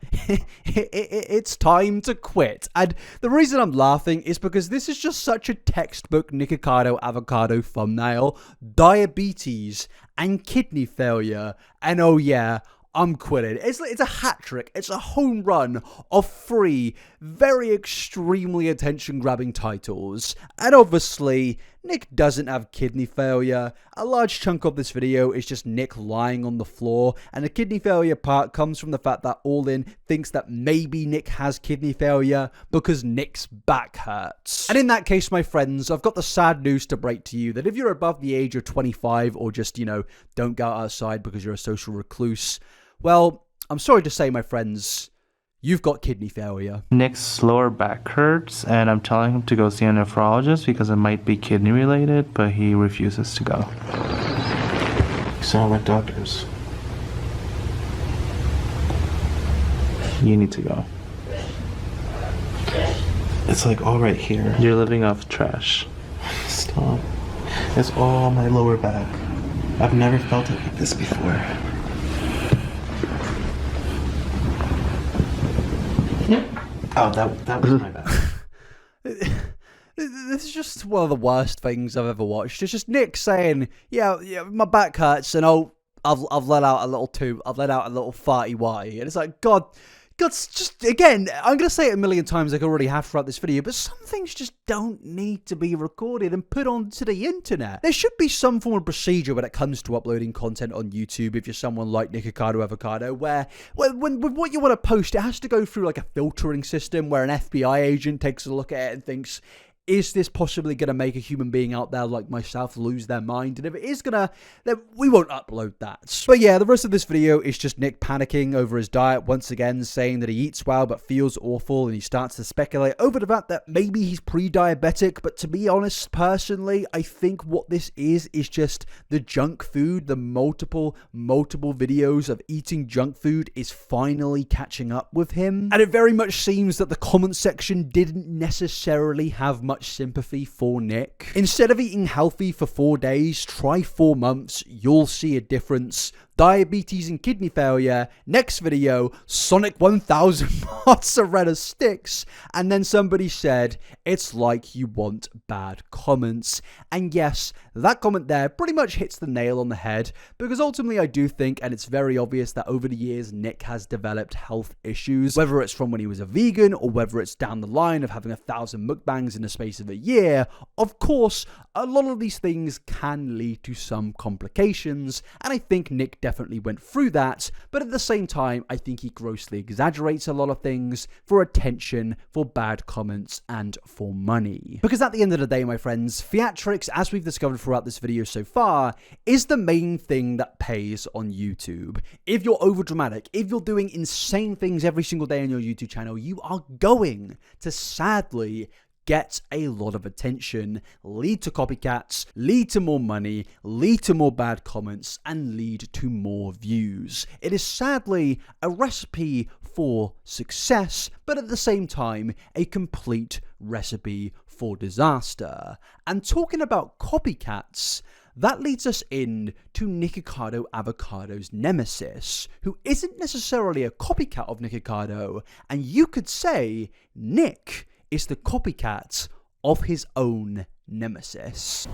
it's time to quit. And the reason I'm laughing is because this is just such a textbook Nikocado Avocado thumbnail. Diabetes and kidney failure. And oh yeah, I'm quitting. It's a hat trick. It's a home run of 3 very extremely attention-grabbing titles. And obviously, Nick doesn't have kidney failure. A large chunk of this video is just Nick lying on the floor, and the kidney failure part comes from the fact that Orlin thinks that maybe Nick has kidney failure because Nick's back hurts. And in that case, my friends, I've got the sad news to break to you that if you're above the age of 25 or just, don't go outside because you're a social recluse, well, I'm sorry to say, my friends, you've got kidney failure. Nick's lower back hurts, and I'm telling him to go see a nephrologist because it might be kidney related, but he refuses to go. You sound like doctors. You need to go. It's like all right here. You're living off trash. Stop. It's all my lower back. I've never felt it like this before. Oh, that was my bad. This is just one of the worst things I've ever watched. It's just Nick saying, yeah, my back hurts, and I've let out a little farty Y. And it's like, God, just, again, I'm going to say it a million times like I already have throughout this video, but some things just don't need to be recorded and put onto the internet. There should be some form of procedure when it comes to uploading content on YouTube if you're someone like Nikocado Avocado, where when what you want to post, it has to go through like a filtering system where an FBI agent takes a look at it and thinks, is this possibly going to make a human being out there like myself lose their mind? And if it is going to, then we won't upload that. But yeah, the rest of this video is just Nick panicking over his diet once again, saying that he eats well but feels awful, and he starts to speculate over the fact that maybe he's pre-diabetic. But to be honest, personally, I think what this is just the junk food, the multiple videos of eating junk food is finally catching up with him. And it very much seems that the comment section didn't necessarily have much sympathy for Nick. Instead of eating healthy for 4 days, try 4 months, you'll see a difference. Diabetes and kidney failure. Next video, Sonic 1000 mozzarella sticks. And then somebody said, it's like you want bad comments. And yes, that comment there pretty much hits the nail on the head, because ultimately I do think, and it's very obvious, that over the years Nick has developed health issues, whether it's from when he was a vegan or whether it's down the line of having 1,000 mukbangs in the space of a year. Of course, a lot of these things can lead to some complications, and I think Nick definitely went through that, but at the same time, I think he grossly exaggerates a lot of things for attention, for bad comments, and for money. Because at the end of the day, my friends, theatrics, as we've discovered throughout this video so far, is the main thing that pays on YouTube. If you're overdramatic, if you're doing insane things every single day on your YouTube channel, you are going to sadly get a lot of attention, lead to copycats, lead to more money, lead to more bad comments, and lead to more views. It is sadly a recipe for success, but at the same time, a complete recipe for disaster. And talking about copycats, that leads us in to Nikocado Avocado's Nemesis, who isn't necessarily a copycat of Nikocado, and you could say Nick is the copycat of his own nemesis.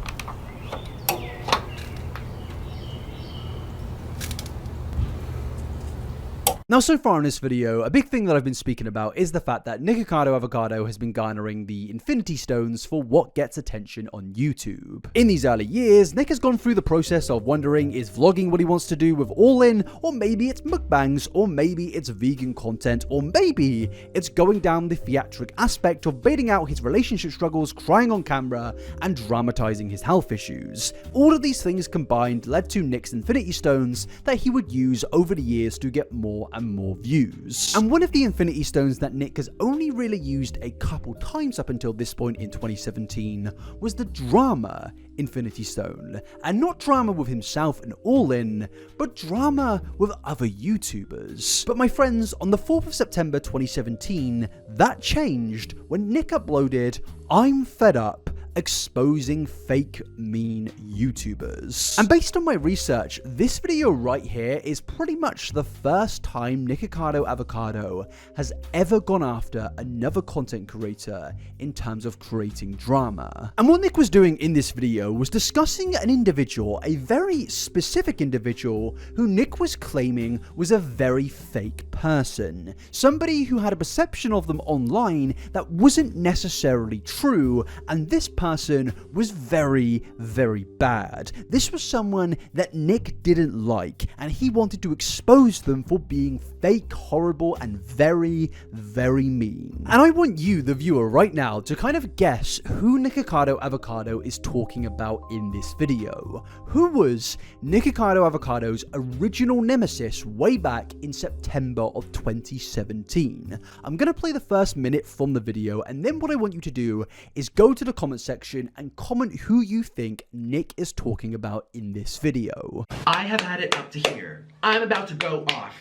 Now, so far in this video, a big thing that I've been speaking about is the fact that Nikocado Avocado has been garnering the Infinity Stones for what gets attention on YouTube. In these early years, Nick has gone through the process of wondering, is vlogging what he wants to do with Orlin, or maybe it's mukbangs, or maybe it's vegan content, or maybe it's going down the theatric aspect of baiting out his relationship struggles, crying on camera, and dramatizing his health issues. All of these things combined led to Nick's Infinity Stones that he would use over the years to get more and more views. And one of the Infinity Stones that Nick has only really used a couple times up until this point in 2017 was the drama Infinity Stone. And not drama with himself and Orlin, but drama with other YouTubers. But my friends, on the 4th of September 2017, that changed when Nick uploaded I'm Fed Up, exposing fake mean YouTubers. And based on my research, this video right here is pretty much the first time Nikocado Avocado has ever gone after another content creator in terms of creating drama. And what Nick was doing in this video was discussing an individual, a very specific individual who Nick was claiming was a very fake person. Somebody who had a perception of them online that wasn't necessarily true, and this person was very, very bad. This was someone that Nick didn't like, and he wanted to expose them for being fake, horrible, and very, very mean. And I want you, the viewer, right now to kind of guess who Nikocado Avocado is talking about in this video. Who was Nikocado Avocado's original nemesis way back in September of 2017? I'm gonna play the first minute from the video, and then what I want you to do is go to the comment section and comment who you think Nick is talking about in this video. I have had it up to here. I'm about to go off.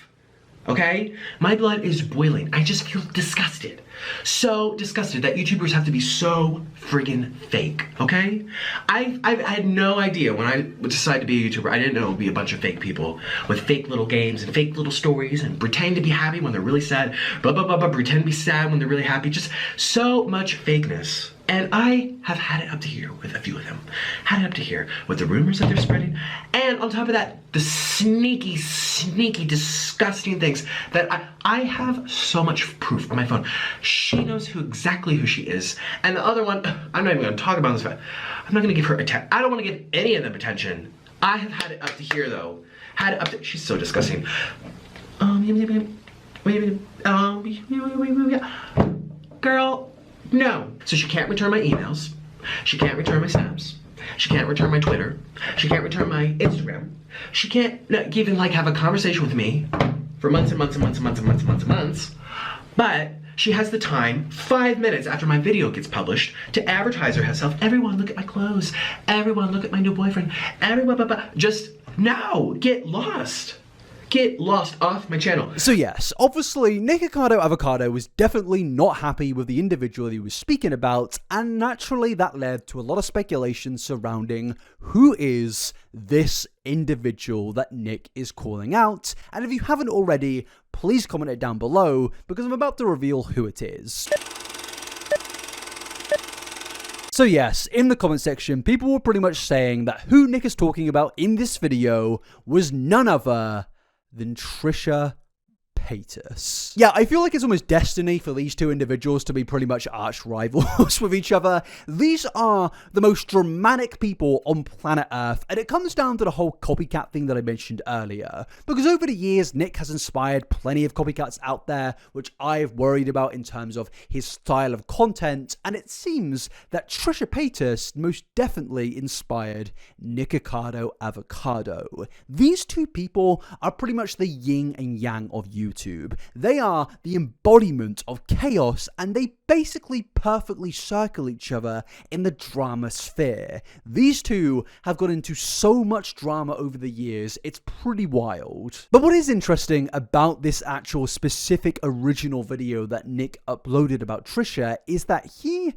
Okay? My blood is boiling. I just feel disgusted. So disgusted that YouTubers have to be so friggin' fake. Okay? I had no idea when I decided to be a YouTuber. I didn't know it would be a bunch of fake people with fake little games and fake little stories and pretend to be happy when they're really sad. Blah, blah, blah, blah. Pretend to be sad when they're really happy. Just so much fakeness. And I have had it up to here with a few of them. Had it up to here with the rumors that they're spreading. And on top of that, the sneaky, sneaky, disgusting things that I have so much proof on my phone. She knows exactly who she is. And the other one, I'm not even going to talk about this, but I'm not going to give her attention. I don't want to give any of them attention. I have had it up to here, though. Had it up to, she's so disgusting. Girl. No. So she can't return my emails. She can't return my snaps. She can't return my Twitter. She can't return my Instagram. She can't even like have a conversation with me for months and months and months and months and months and months and months. But she has the time, 5 minutes after my video gets published, to advertise herself. Everyone look at my clothes. Everyone look at my new boyfriend. Everyone, just now, get lost. Get lost off my channel. So yes, obviously Nikocado Avocado was definitely not happy with the individual he was speaking about, and naturally that led to a lot of speculation surrounding who is this individual that Nick is calling out. And if you haven't already, please comment it down below, because I'm about to reveal who it is. So yes, in the comment section, people were pretty much saying that who Nick is talking about in this video was none other than Trisha Paytas. Yeah, I feel like it's almost destiny for these two individuals to be pretty much arch rivals with each other. These are the most dramatic people on planet Earth, and it comes down to the whole copycat thing that I mentioned earlier. Because over the years, Nick has inspired plenty of copycats out there, which I've worried about in terms of his style of content, and it seems that Trisha Paytas most definitely inspired Nikocado Avocado. These two people are pretty much the yin and yang of YouTube. They are the embodiment of chaos, and they basically perfectly circle each other in the drama sphere. These two have got into so much drama over the years, it's pretty wild. But what is interesting about this actual specific original video that Nick uploaded about Trisha is that he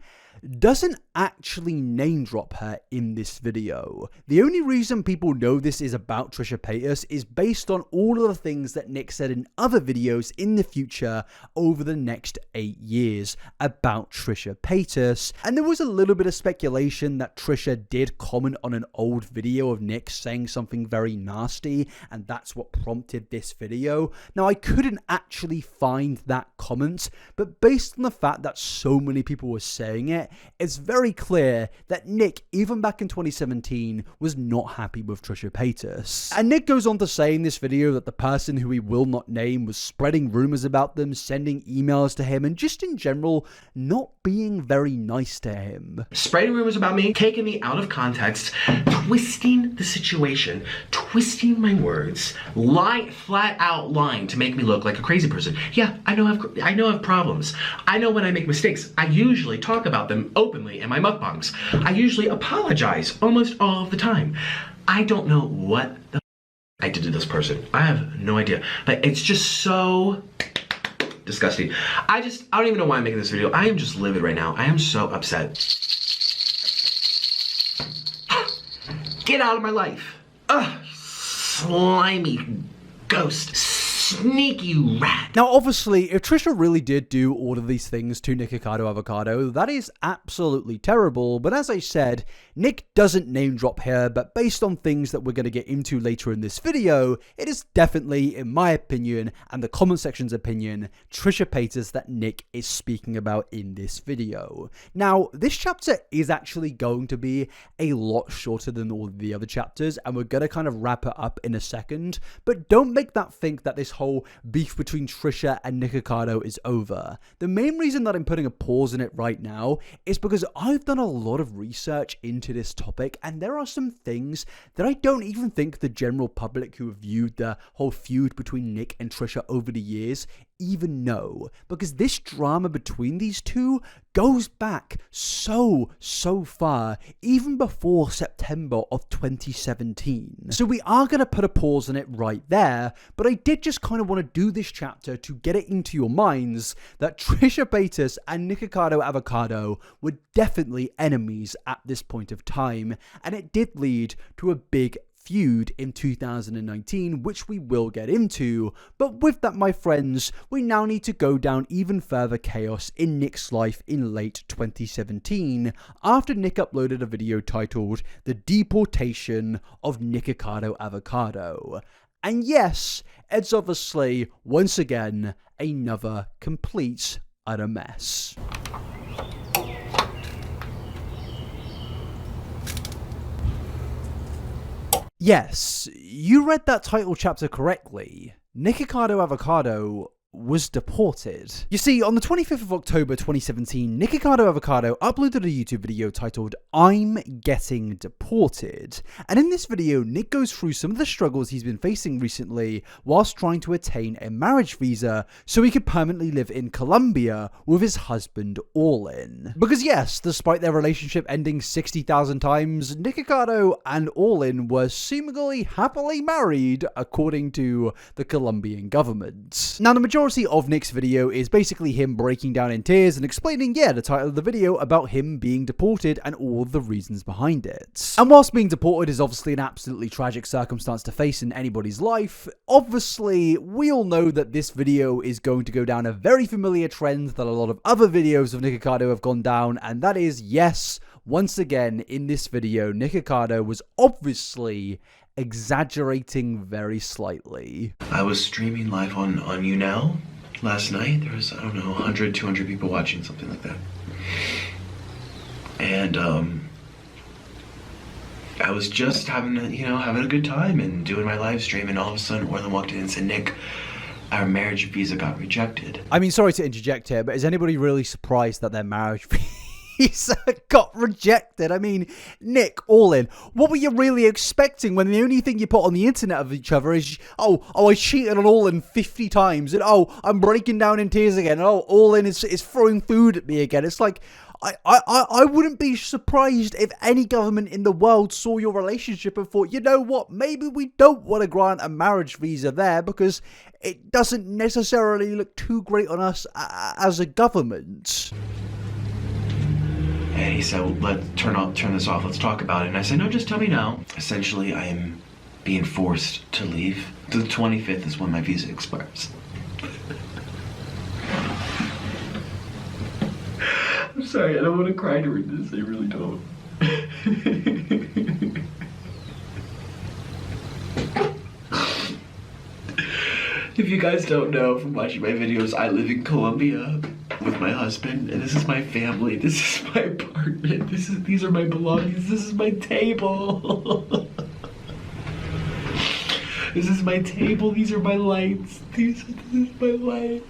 doesn't actually name drop her in this video. The only reason people know this is about Trisha Paytas is based on all of the things that Nick said in other videos in the future over the next 8 years about Trisha Paytas. And there was a little bit of speculation that Trisha did comment on an old video of Nick saying something very nasty, and that's what prompted this video. Now, I couldn't actually find that comment, but based on the fact that so many people were saying it, it's very clear that Nick, even back in 2017, was not happy with Trisha Paytas. And Nick goes on to say in this video that the person who he will not name was spreading rumors about them, sending emails to him, and just in general, not being very nice to him. Spreading rumors about me, taking me out of context, twisting the situation, twisting my words, flat out lying to make me look like a crazy person. Yeah, I know I have problems. I know when I make mistakes, I usually talk about them openly in my mukbangs. I usually apologize almost all of the time. I don't know what the I did to this person. I have no idea. But it's just so disgusting. I don't even know why I'm making this video. I am just livid right now. I am so upset. Get out of my life. Ugh, slimy ghost. Sneaky rat. Now, obviously, if Trisha really did do all of these things to Nikocado Avocado, that is absolutely terrible. But as I said, Nick doesn't name drop here, but based on things that we're going to get into later in this video, it is definitely, in my opinion, and the comment section's opinion, Trisha Paytas that Nick is speaking about in this video. Now, this chapter is actually going to be a lot shorter than all the other chapters, and we're going to kind of wrap it up in a second, but don't make that think that this whole beef between Trisha and Nikocado is over. The main reason that I'm putting a pause in it right now is because I've done a lot of research into this topic, and there are some things that I don't even think the general public who have viewed the whole feud between Nick and Trisha over the years even know, because this drama between these two goes back so far, even before September of 2017. So we are going to put a pause on it right there, but I did just kind of want to do this chapter to get it into your minds that Trisha Paytas and Nikocado Avocado were definitely enemies at this point of time, and it did lead to a big feud in 2019, which we will get into. But with that, my friends, we now need to go down even further chaos in Nick's life in late 2017, after Nick uploaded a video titled The Deportation of Nikocado Avocado. And yes, it's obviously, once again, another complete utter mess. Yes, you read that title chapter correctly. Nikocado Avocado was deported. You see, on the 25th of October 2017, Nikocado Avocado uploaded a YouTube video titled I'm Getting Deported. And in this video, Nick goes through some of the struggles he's been facing recently whilst trying to attain a marriage visa so he could permanently live in Colombia with his husband Orlin. Because yes, despite their relationship ending 60,000 times, Nikocado and Orlin were seemingly happily married according to the Colombian government. Now, the majority of Nick's video is basically him breaking down in tears and explaining, the title of the video about him being deported and all the reasons behind it. And whilst being deported is obviously an absolutely tragic circumstance to face in anybody's life, obviously we all know that this video is going to go down a very familiar trend that a lot of other videos of Nikocado have gone down, and that is, yes, once again in this video, Nikocado was obviously exaggerating very slightly. I was streaming live on YouNow last night. There was, I don't know, 100, 200 people watching, something like that. And I was just having a good time and doing my live stream, and all of a sudden Orlin walked in and said, Nick, our marriage visa got rejected. I mean, sorry to interject here, but is anybody really surprised that their marriage visa got rejected? I mean, Nick, Orlin, what were you really expecting when the only thing you put on the internet of each other is, oh, I cheated on Orlin 50 times, and oh, I'm breaking down in tears again, and oh, Orlin is throwing food at me again. It's like, I wouldn't be surprised if any government in the world saw your relationship and thought, you know what, maybe we don't want to grant a marriage visa there because it doesn't necessarily look too great on us as a government. And he said, well, let's turn this off, let's talk about it. And I said, no, just tell me now. Essentially, I am being forced to leave. The 25th is when my visa expires. I'm sorry, I don't want to cry during this, I really don't. If you guys don't know from watching my videos, I live in Colombia with my husband, and this is my family, this is my apartment, these are my belongings, this is my table. This is my table, these are my lights, this is my life.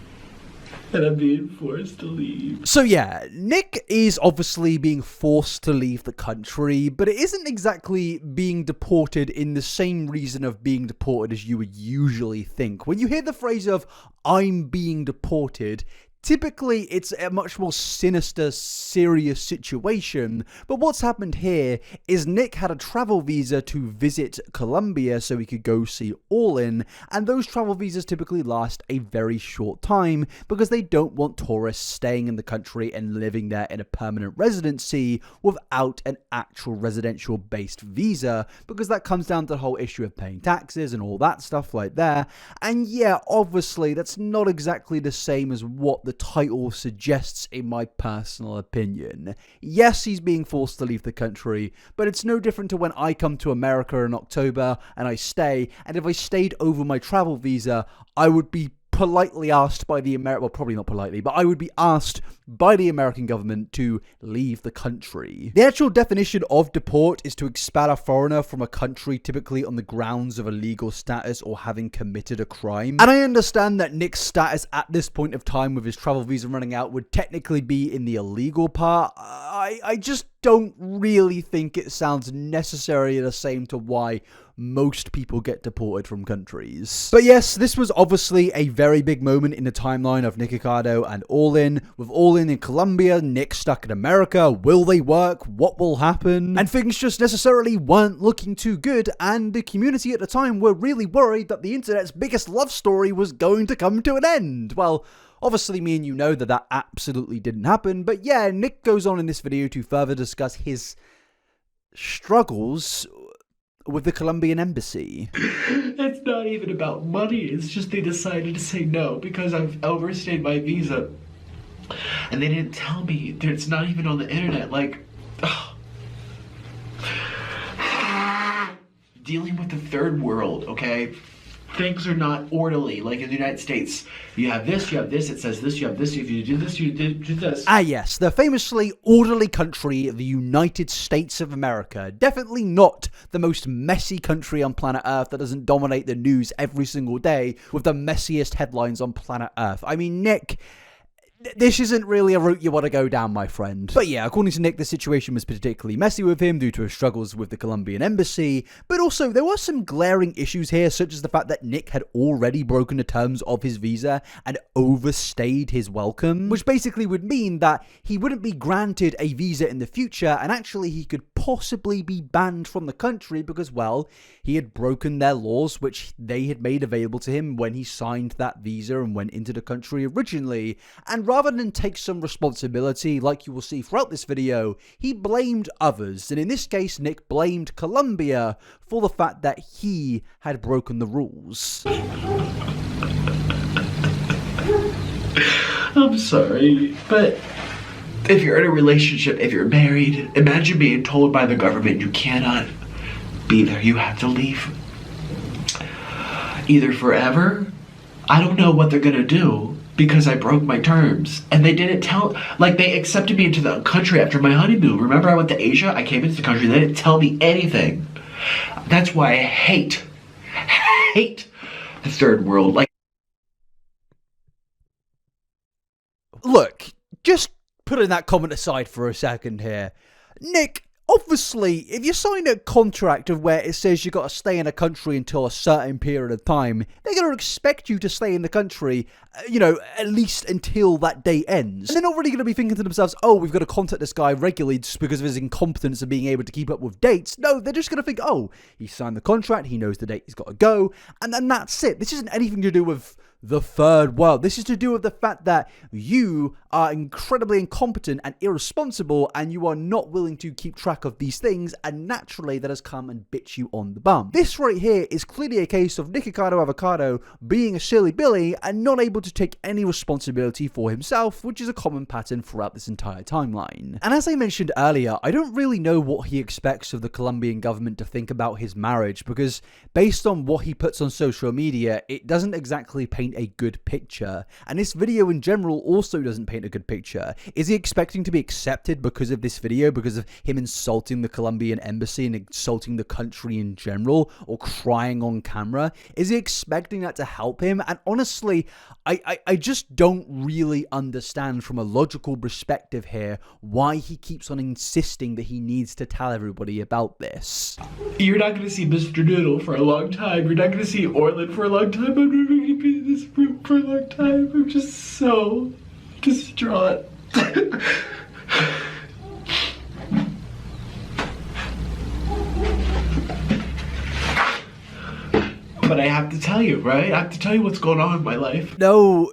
And I'm being forced to leave. So yeah, Nick is obviously being forced to leave the country, but it isn't exactly being deported in the same reason of being deported as you would usually think. When you hear the phrase of, I'm being deported, Typically, it's a much more sinister, serious situation, but what's happened here is Nick had a travel visa to visit Colombia so he could go see Orlin, and those travel visas typically last a very short time because they don't want tourists staying in the country and living there in a permanent residency without an actual residential-based visa, because that comes down to the whole issue of paying taxes and all that stuff like there. And yeah, obviously, that's not exactly the same as what the title suggests in my personal opinion. Yes, he's being forced to leave the country, but it's no different to when I come to America in October and I stay, and if I stayed over my travel visa, I would be politely asked by the well, probably not politely, but I would be asked by the American government to leave the country. The actual definition of deport is to expel a foreigner from a country, typically on the grounds of illegal status or having committed a crime. And I understand that Nick's status at this point of time with his travel visa running out would technically be in the illegal part. I just don't really think it sounds necessarily the same to why most people get deported from countries. But yes, this was obviously a very big moment in the timeline of Nikocado and Orlin. With Orlin in Colombia, Nick stuck in America. Will they work? What will happen? And things just necessarily weren't looking too good, and the community at the time were really worried that the internet's biggest love story was going to come to an end. Well, obviously, me and you know that that absolutely didn't happen, but yeah, Nick goes on in this video to further discuss his struggles with the Colombian embassy. It's not even about money, it's just they decided to say no because I've overstayed my visa. And they didn't tell me that it's not even on the internet, like, ugh. Dealing with the third world, okay? Things are not orderly, like in the United States. You have this, it says this, you have this, if you do this, you do this. Ah yes, the famously orderly country, the United States of America. Definitely not the most messy country on planet Earth that doesn't dominate the news every single day with the messiest headlines on planet Earth. I mean, Nick, this isn't really a route you want to go down, my friend. But yeah, according to Nick, the situation was particularly messy with him due to his struggles with the Colombian embassy, but also there were some glaring issues here, such as the fact that Nick had already broken the terms of his visa and overstayed his welcome, which basically would mean that he wouldn't be granted a visa in the future, and actually he could possibly be banned from the country because, well, he had broken their laws, which they had made available to him when he signed that visa and went into the country originally. And rather than take some responsibility, like you will see throughout this video, he blamed others. And in this case, Nick blamed Colombia for the fact that he had broken the rules. I'm sorry, but if you're in a relationship, if you're married, imagine being told by the government you cannot be there, you have to leave. Either forever, I don't know what they're gonna do because I broke my terms. And they didn't tell, like they accepted me into the country after my honeymoon. Remember I went to Asia? I came into the country, they didn't tell me anything. That's why I hate the third world. Like, look, just putting that comment aside for a second here, Nick, obviously, if you sign a contract of where it says you got to stay in a country until a certain period of time, they're going to expect you to stay in the country, at least until that day ends. And they're not really going to be thinking to themselves, oh, we've got to contact this guy regularly just because of his incompetence of being able to keep up with dates. No, they're just going to think, oh, he signed the contract, he knows the date he's got to go, and then that's it. This isn't anything to do with the third world. This is to do with the fact that you are incredibly incompetent and irresponsible, and you are not willing to keep track of these things, and naturally that has come and bit you on the bum. This right here is clearly a case of Nikocado Avocado being a silly Billy and not able to take any responsibility for himself, which is a common pattern throughout this entire timeline. And as I mentioned earlier, I don't really know what he expects of the Colombian government to think about his marriage, because based on what he puts on social media, it doesn't exactly paint a good picture, and this video in general also doesn't paint a good picture. Is he expecting to be accepted because of this video, because of him insulting the Colombian embassy and insulting the country in general, or crying on camera? Is he expecting that to help him? And honestly, I just don't really understand from a logical perspective here why he keeps on insisting that he needs to tell everybody about this. You're not gonna see Mr. Noodle for a long time. You're not gonna see Orlin for a long time. I'm not gonna be in this room for a long time. I'm just so distraught. But I have to tell you, right? I have to tell you what's going on in my life. No,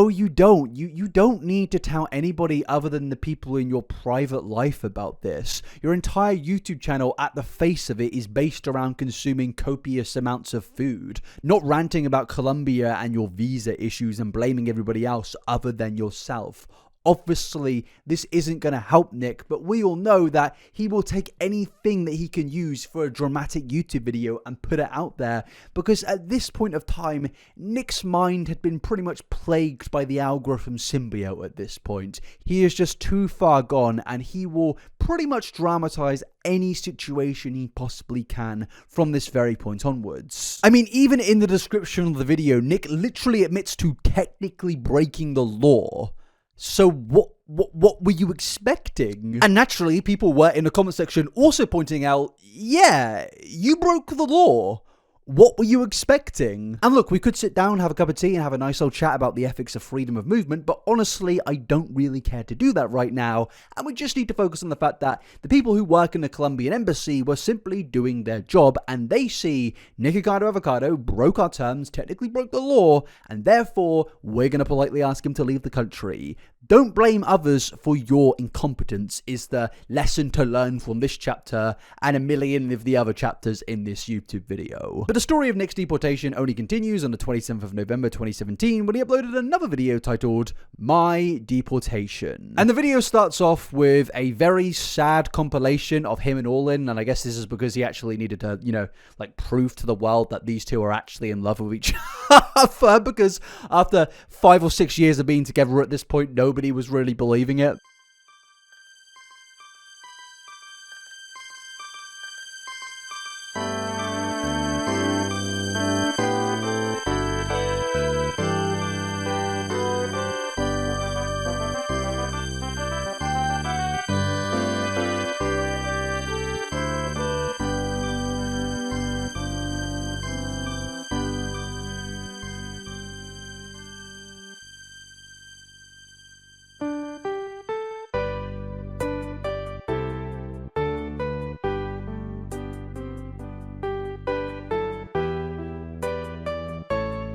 you don't. You don't need to tell anybody other than the people in your private life about this. Your entire YouTube channel, at the face of it, is based around consuming copious amounts of food, not ranting about Colombia and your visa issues and blaming everybody else other than yourself. Obviously, this isn't going to help Nick, but we all know that he will take anything that he can use for a dramatic YouTube video and put it out there, because at this point of time, Nick's mind had been pretty much plagued by the algorithm symbiote at this point. He is just too far gone, and he will pretty much dramatize any situation he possibly can from this very point onwards. I mean, even in the description of the video, Nick literally admits to technically breaking the law. So what were you expecting? And naturally, people were in the comment section also pointing out, yeah, you broke the law. What were you expecting? And look, we could sit down, have a cup of tea, and have a nice old chat about the ethics of freedom of movement, but honestly, I don't really care to do that right now, and we just need to focus on the fact that the people who work in the Colombian embassy were simply doing their job, and they see Nikocado Avocado broke our terms, technically broke the law, and therefore, we're going to politely ask him to leave the country. Don't blame others for your incompetence is the lesson to learn from this chapter and a million of the other chapters in this YouTube video. But the story of Nick's deportation only continues on the 27th of November 2017 when he uploaded another video titled My Deportation. And the video starts off with a very sad compilation of him and Orlin, and I guess this is because he actually needed to, like prove to the world that these two are actually in love with each other, because after 5 or 6 years of being together at this point, nobody was really believing it.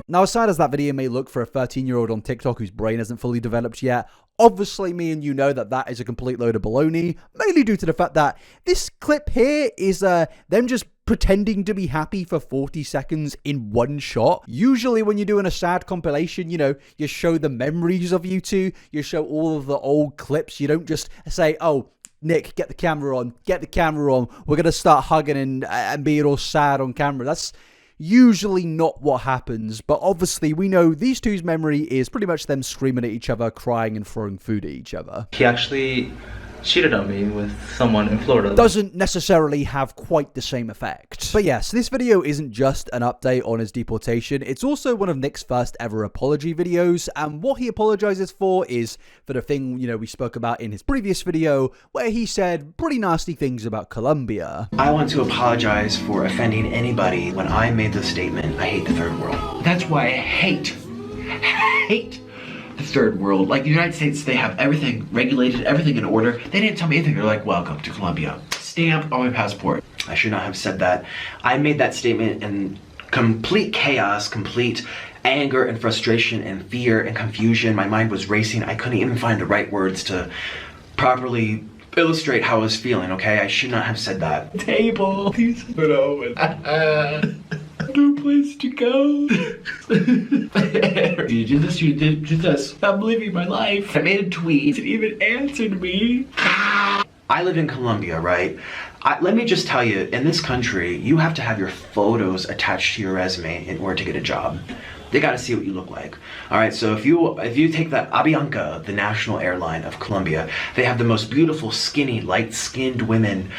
Now, as sad as that video may look for a 13-year-old on TikTok whose brain hasn't fully developed yet, obviously me and you know that that is a complete load of baloney, mainly due to the fact that this clip here is them just pretending to be happy for 40 seconds in one shot. Usually when you're doing a sad compilation, you show the memories of you two, you show all of the old clips, you don't just say, oh, Nick, get the camera on, we're going to start hugging and being all sad on camera. That's usually not what happens, but obviously we know these two's memory is pretty much them screaming at each other, crying and throwing food at each other. He actually cheated on me with someone in Florida. Doesn't necessarily have quite the same effect. But yes, this video isn't just an update on his deportation, it's also one of Nick's first ever apology videos, and what he apologizes for is for the thing, we spoke about in his previous video, where he said pretty nasty things about Colombia. I want to apologize for offending anybody when I made the statement, I hate the third world. That's why I hate the third world. Like the United States, they have everything regulated, everything in order. They didn't tell me anything. They're like, welcome to Colombia. Stamp on my passport. I should not have said that. I made that statement in complete chaos, complete anger and frustration and fear and confusion. My mind was racing. I couldn't even find the right words to properly illustrate how I was feeling, okay? I should not have said that. Table, please put open. No place to go. You did this. I'm living my life. I made a tweet. It even answered me. I live in Colombia, right? Let me just tell you, in this country, you have to have your photos attached to your resume in order to get a job. They gotta see what you look like. All right, so if you take the Avianca, the national airline of Colombia, they have the most beautiful, skinny, light-skinned women,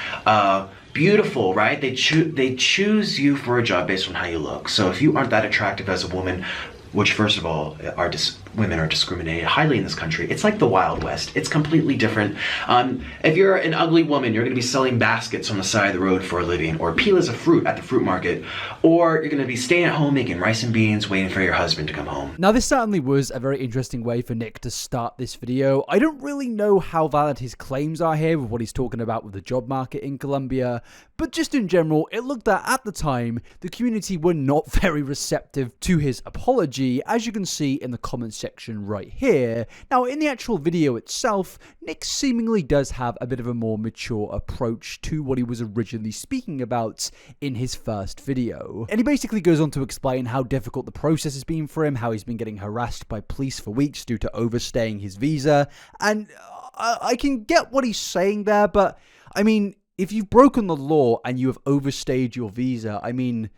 beautiful, right? They choose you for a job based on how you look. So if you aren't that attractive as a woman, which first of all are women are discriminated highly in this country. It's like the Wild West. It's completely different. If you're an ugly woman, you're going to be selling baskets on the side of the road for a living, or peelers of fruit at the fruit market, or you're going to be staying at home making rice and beans, waiting for your husband to come home. Now, this certainly was a very interesting way for Nick to start this video. I don't really know how valid his claims are here with what he's talking about with the job market in Colombia, but just in general, it looked at the time, the community were not very receptive to his apology, as you can see in the comment section right here. Now, in the actual video itself, Nick seemingly does have a bit of a more mature approach to what he was originally speaking about in his first video. And he basically goes on to explain how difficult the process has been for him, how he's been getting harassed by police for weeks due to overstaying his visa, and I can get what he's saying there, but I mean, if you've broken the law and you have overstayed your visa, I mean,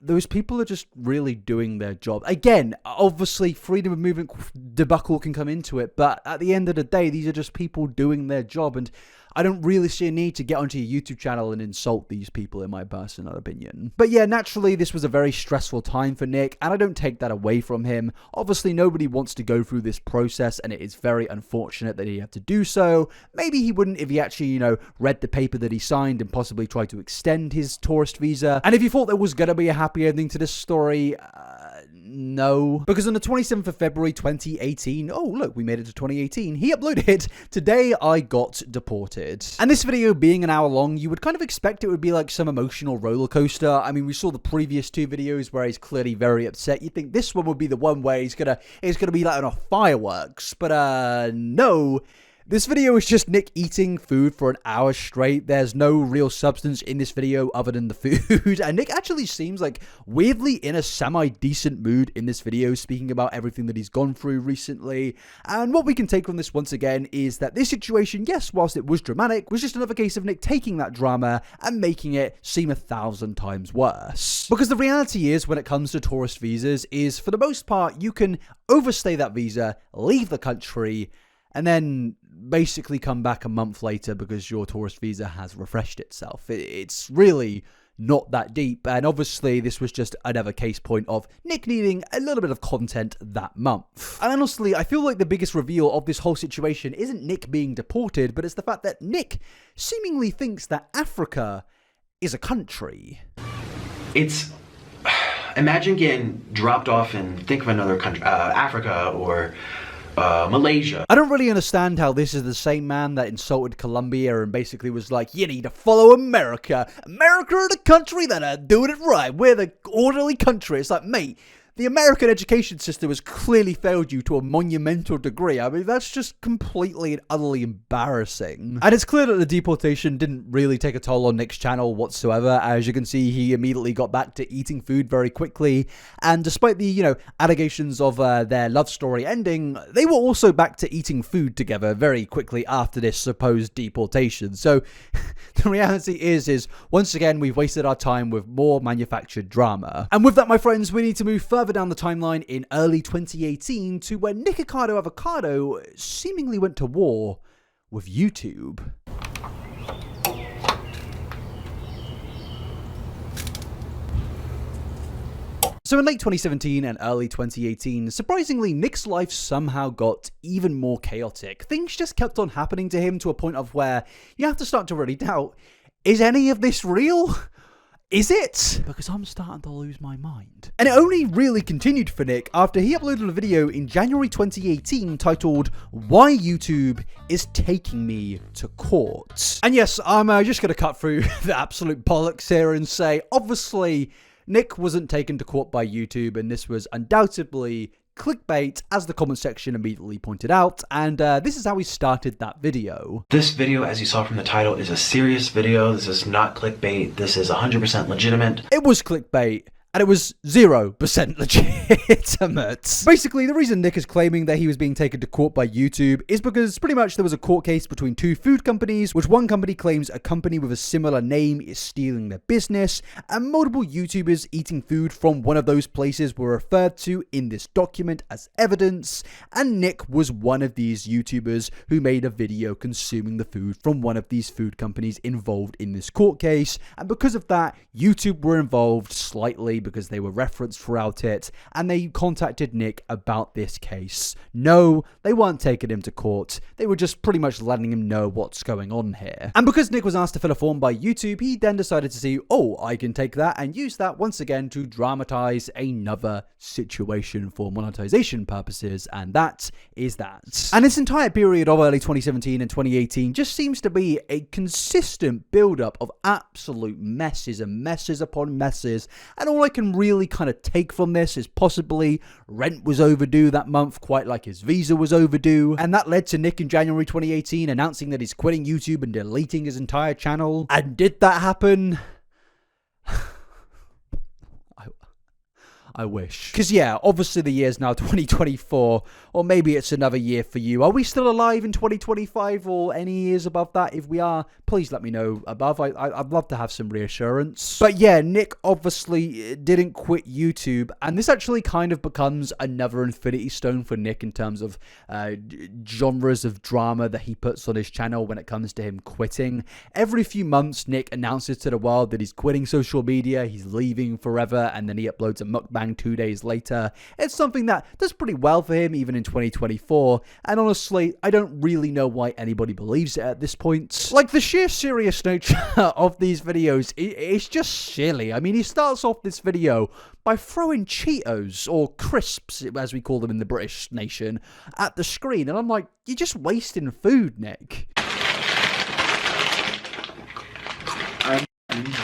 those people are just really doing their job. Again, obviously, freedom of movement debacle can come into it, but at the end of the day, these are just people doing their job, and I don't really see a need to get onto your YouTube channel and insult these people, in my personal opinion. But yeah, naturally, this was a very stressful time for Nick, and I don't take that away from him. Obviously, nobody wants to go through this process, and it is very unfortunate that he had to do so. Maybe he wouldn't if he actually, read the paper that he signed and possibly tried to extend his tourist visa. And if you thought there was going to be a happy ending to this story, no. Because on the 27th of February 2018, oh look, we made it to 2018, he uploaded, "Today I got deported." And this video being an hour long, you would kind of expect it would be like some emotional roller coaster. I mean, we saw the previous two videos where he's clearly very upset. You'd think this one would be the one where he's gonna be like on a fireworks, but no. This video is just Nick eating food for an hour straight. There's no real substance in this video other than the food. And Nick actually seems like weirdly in a semi-decent mood in this video, speaking about everything that he's gone through recently. And what we can take from this once again is that this situation, yes, whilst it was dramatic, was just another case of Nick taking that drama and making it seem 1,000 times worse. Because the reality is, when it comes to tourist visas, is for the most part, you can overstay that visa, leave the country, and then basically come back a month later because your tourist visa has refreshed itself. It's really not that deep, and obviously this was just another case point of Nick needing a little bit of content that month. And honestly, I feel like the biggest reveal of this whole situation isn't Nick being deported, but it's the fact that Nick seemingly thinks that Africa is a country. Imagine getting dropped off in, think of another country, Africa or Malaysia. I don't really understand how this is the same man that insulted Colombia and basically was like, you need to follow America. America are the country that are doing it right. We're the orderly country. It's like, mate, the American education system has clearly failed you to a monumental degree. I mean, that's just completely and utterly embarrassing. And it's clear that the deportation didn't really take a toll on Nick's channel whatsoever. As you can see, he immediately got back to eating food very quickly. And despite the, allegations of their love story ending, they were also back to eating food together very quickly after this supposed deportation. So the reality is once again, we've wasted our time with more manufactured drama. And with that, my friends, we need to move further down the timeline in early 2018 to when Nikocado Avocado seemingly went to war with YouTube. So in late 2017 and early 2018, surprisingly, Nick's life somehow got even more chaotic. Things just kept on happening to him to a point of where you have to start to really doubt, is any of this real? Is it? Because I'm starting to lose my mind. And it only really continued for Nick after he uploaded a video in January 2018 titled, "Why YouTube is Taking Me to Court." And yes, I'm just going to cut through the absolute bollocks here and say, obviously, Nick wasn't taken to court by YouTube, and this was undoubtedly clickbait, as the comment section immediately pointed out, and this is how we started that video. This video, as you saw from the title, is a serious video. This is not clickbait. This is 100% legitimate. It was clickbait. And it was 0% legitimate. Basically, the reason Nick is claiming that he was being taken to court by YouTube is because pretty much there was a court case between two food companies, which one company claims a company with a similar name is stealing their business, and multiple YouTubers eating food from one of those places were referred to in this document as evidence, and Nick was one of these YouTubers who made a video consuming the food from one of these food companies involved in this court case, and because of that, YouTube were involved slightly because they were referenced throughout it, and they contacted Nick about this case. No, they weren't taking him to court. They were just pretty much letting him know what's going on here. And because Nick was asked to fill a form by YouTube, he then decided to see, oh, I can take that and use that once again to dramatize another situation for monetization purposes, and that is that. And this entire period of early 2017 and 2018 just seems to be a consistent build-up of absolute messes and messes upon messes, and all I can really kind of take from this is possibly rent was overdue that month, quite like his visa was overdue, and that led to Nick in January 2018 announcing that he's quitting YouTube and deleting his entire channel. And did that happen? I wish. Because yeah, obviously the year's now 2024, or maybe it's another year for you. Are we still alive in 2025 or any years above that? If we are, please let me know above. I'd love to have some reassurance. But yeah, Nick obviously didn't quit YouTube, and this actually kind of becomes another infinity stone for Nick in terms of genres of drama that he puts on his channel when it comes to him quitting. Every few months, Nick announces to the world that he's quitting social media, he's leaving forever, and then he uploads a mukbang 2 days later. It's something that does pretty well for him even in 2024, and honestly, I don't really know why anybody believes it at this point. Like, the sheer serious nature of these videos, it's just silly. I mean, he starts off this video by throwing Cheetos, or crisps as we call them in the British nation, at the screen, and I'm like, you're just wasting food, Nick. I'm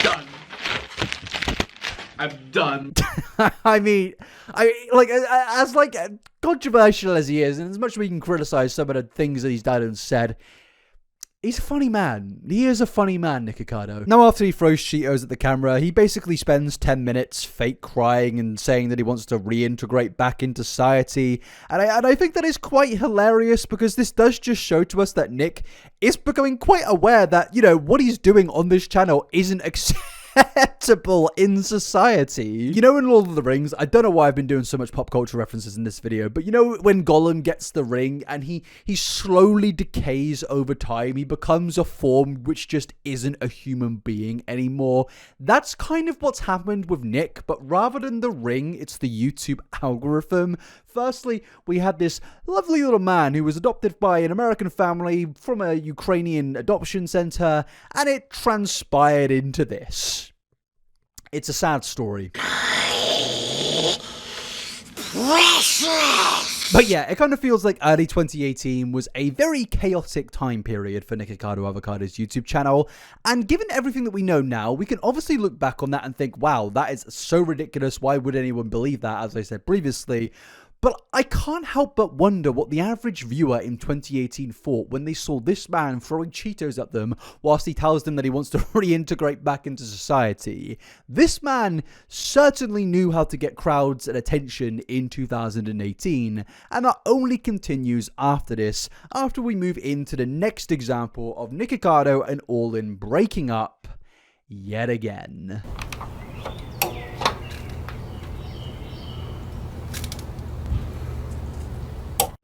done. I'm done. I mean, as controversial as he is, and as much as we can criticize some of the things that he's done and said, he's a funny man. He is a funny man, Nikocado. Now, after he throws Cheetos at the camera, he basically spends 10 minutes fake crying and saying that he wants to reintegrate back into society. And I think that is quite hilarious, because this does just show to us that Nick is becoming quite aware that, you know, what he's doing on this channel isn't acceptable in society. You know, in Lord of the Rings, I don't know why I've been doing so much pop culture references in this video, but you know when Gollum gets the ring and he slowly decays over time, he becomes a form which just isn't a human being anymore. That's kind of what's happened with Nick, but rather than the ring, it's the YouTube algorithm. Firstly, we had this lovely little man who was adopted by an American family from a Ukrainian adoption center, and it transpired into this. It's a sad story. Precious! But yeah, it kind of feels like early 2018 was a very chaotic time period for Nikocado Avocado's YouTube channel, and given everything that we know now, we can obviously look back on that and think, wow, that is so ridiculous, why would anyone believe that, as I said previously. But I can't help but wonder what the average viewer in 2018 thought when they saw this man throwing Cheetos at them whilst he tells them that he wants to reintegrate back into society. This man certainly knew how to get crowds and attention in 2018, and that only continues after this, after we move into the next example of Nikocado and Orlin breaking up yet again.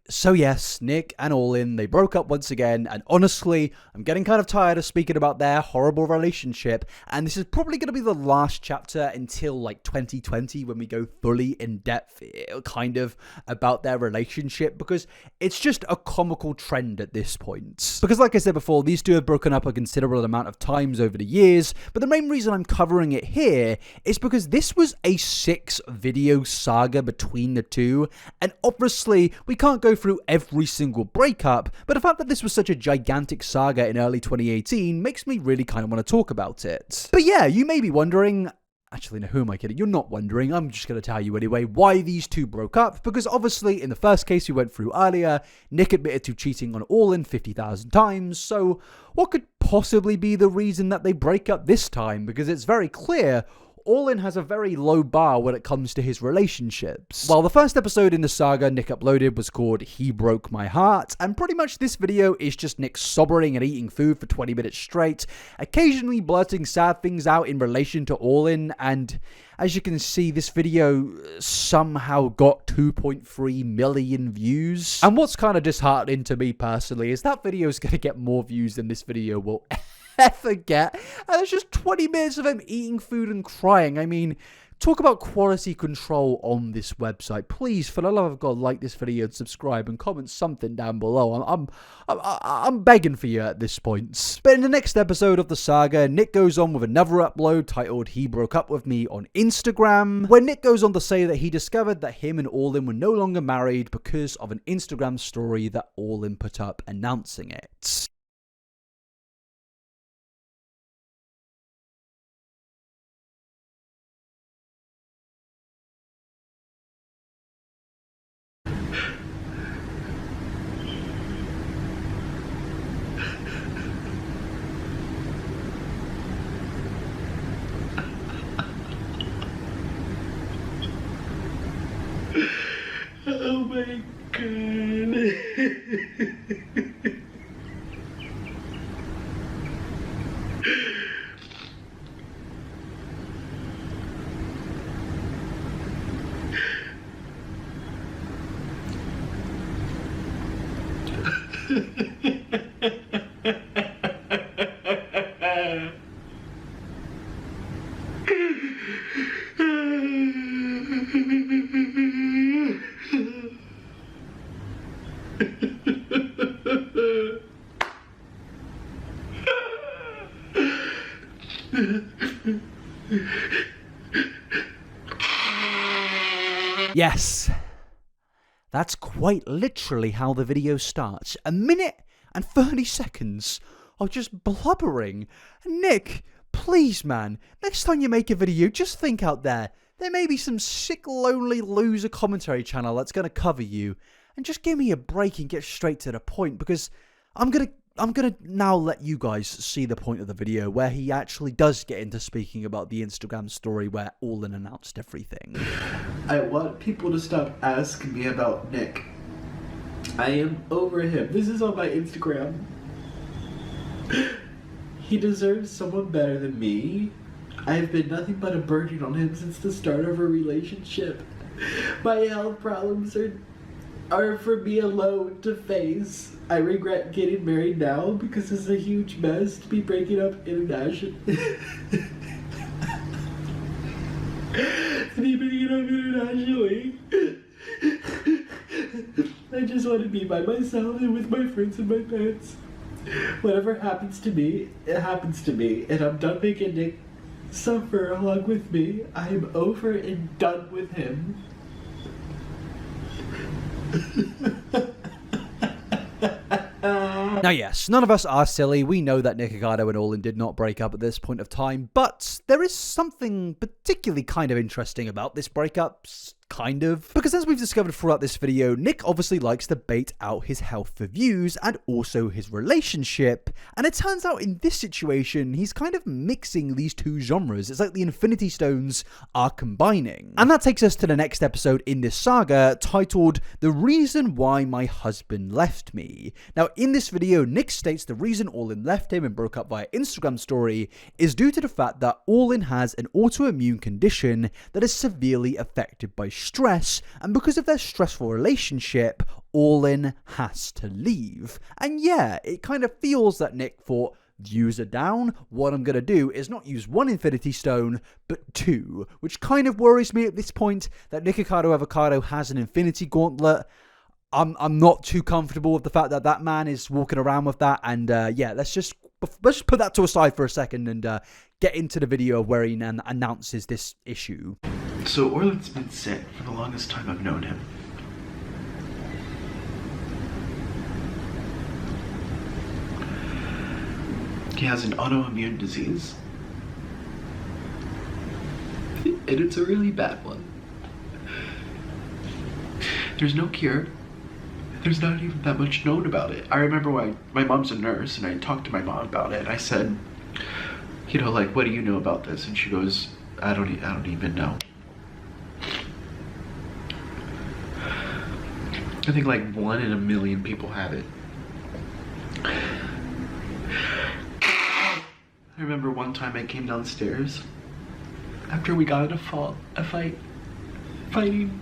So yes, Nick and Orlin, they broke up once again, and honestly, I'm getting kind of tired of speaking about their horrible relationship, and this is probably going to be the last chapter until like 2020 when we go fully in depth kind of about their relationship, because it's just a comical trend at this point. Because like I said before, these two have broken up a considerable amount of times over the years, but the main reason I'm covering it here is because this was a 6-video saga between the two, and obviously we can't go through every single breakup, but the fact that this was such a gigantic saga in early 2018 makes me really kind of want to talk about it. But yeah, you may be wondering, actually, no, who am I kidding? You're not wondering, I'm just going to tell you anyway why these two broke up, because obviously in the first case we went through earlier, Nick admitted to cheating on Orlin 50,000 times, so what could possibly be the reason that they break up this time? Because it's very clear Orlin has a very low bar when it comes to his relationships. Well, the first episode in the saga Nick uploaded was called He Broke My Heart, and pretty much this video is just Nick sobbing and eating food for 20 minutes straight, occasionally blurting sad things out in relation to Orlin, and as you can see, this video somehow got 2.3 million views. And what's kind of disheartening to me personally is that video is going to get more views than this video will ever get. And it's just 20 minutes of him eating food and crying. I mean, Talk about quality control on this website. Please, for the love of God, like this video and subscribe and comment something down below. I'm begging for you at this point. But in the next episode of the saga, Nick goes on with another upload titled "He Broke Up With Me" on Instagram, where Nick goes on to say that he discovered that him and Orlin were no longer married because of an Instagram story that Orlin put up announcing it. Oh my god. Yes, that's quite literally how the video starts. A minute and 30 seconds of just blubbering. Nick, please, man, next time you make a video, just think out there. There may be some sick, lonely loser commentary channel that's going to cover you. And just give me a break and get straight to the point, because I'm gonna now let you guys see the point of the video where he actually does get into speaking about the Instagram story where Orlin announced everything. I want people to stop asking me about Nick. I am over him. This is on my Instagram. He deserves someone better than me. I have been nothing but a burden on him since the start of our relationship. My health problems are for me alone to face. I regret getting married now because it's a huge mess to be breaking up internationally. I just want to be by myself and with my friends and my pets. Whatever happens to me, it happens to me, and I'm done making Nick suffer along with me. I am over and done with him. Now yes, none of us are silly. We know that Nikocado and Orlin did not break up at this point of time, but there is something particularly kind of interesting about this breakup. Kind of. Because as we've discovered throughout this video, Nick obviously likes to bait out his health reviews and also his relationship. And it turns out in this situation, he's kind of mixing these two genres. It's like the Infinity Stones are combining. And that takes us to the next episode in this saga, titled "The Reason Why My Husband Left Me." Now in this video, Nick states the reason Orlin left him and broke up via Instagram story is due to the fact that Orlin has an autoimmune condition that is severely affected by stress, and because of their stressful relationship, Orlin has to leave. And yeah, it kind of feels that Nick thought, views are down, what I'm going to do is not use one Infinity Stone, but two, which kind of worries me at this point that Nikocado Avocado has an Infinity Gauntlet. I'm not too comfortable with the fact that that man is walking around with that, and yeah, let's just put that to a side for a second and get into the video where he announces this issue. So Orlin's been sick for the longest time I've known him. He has an autoimmune disease. And it's a really bad one. There's no cure. There's not even that much known about it. I remember when my mom's a nurse and I talked to my mom about it and I said, you know, like, what do you know about this? And she goes, I don't even know. I think like 1 in a million people have it. I remember one time I came downstairs after we got in a fight, fighting.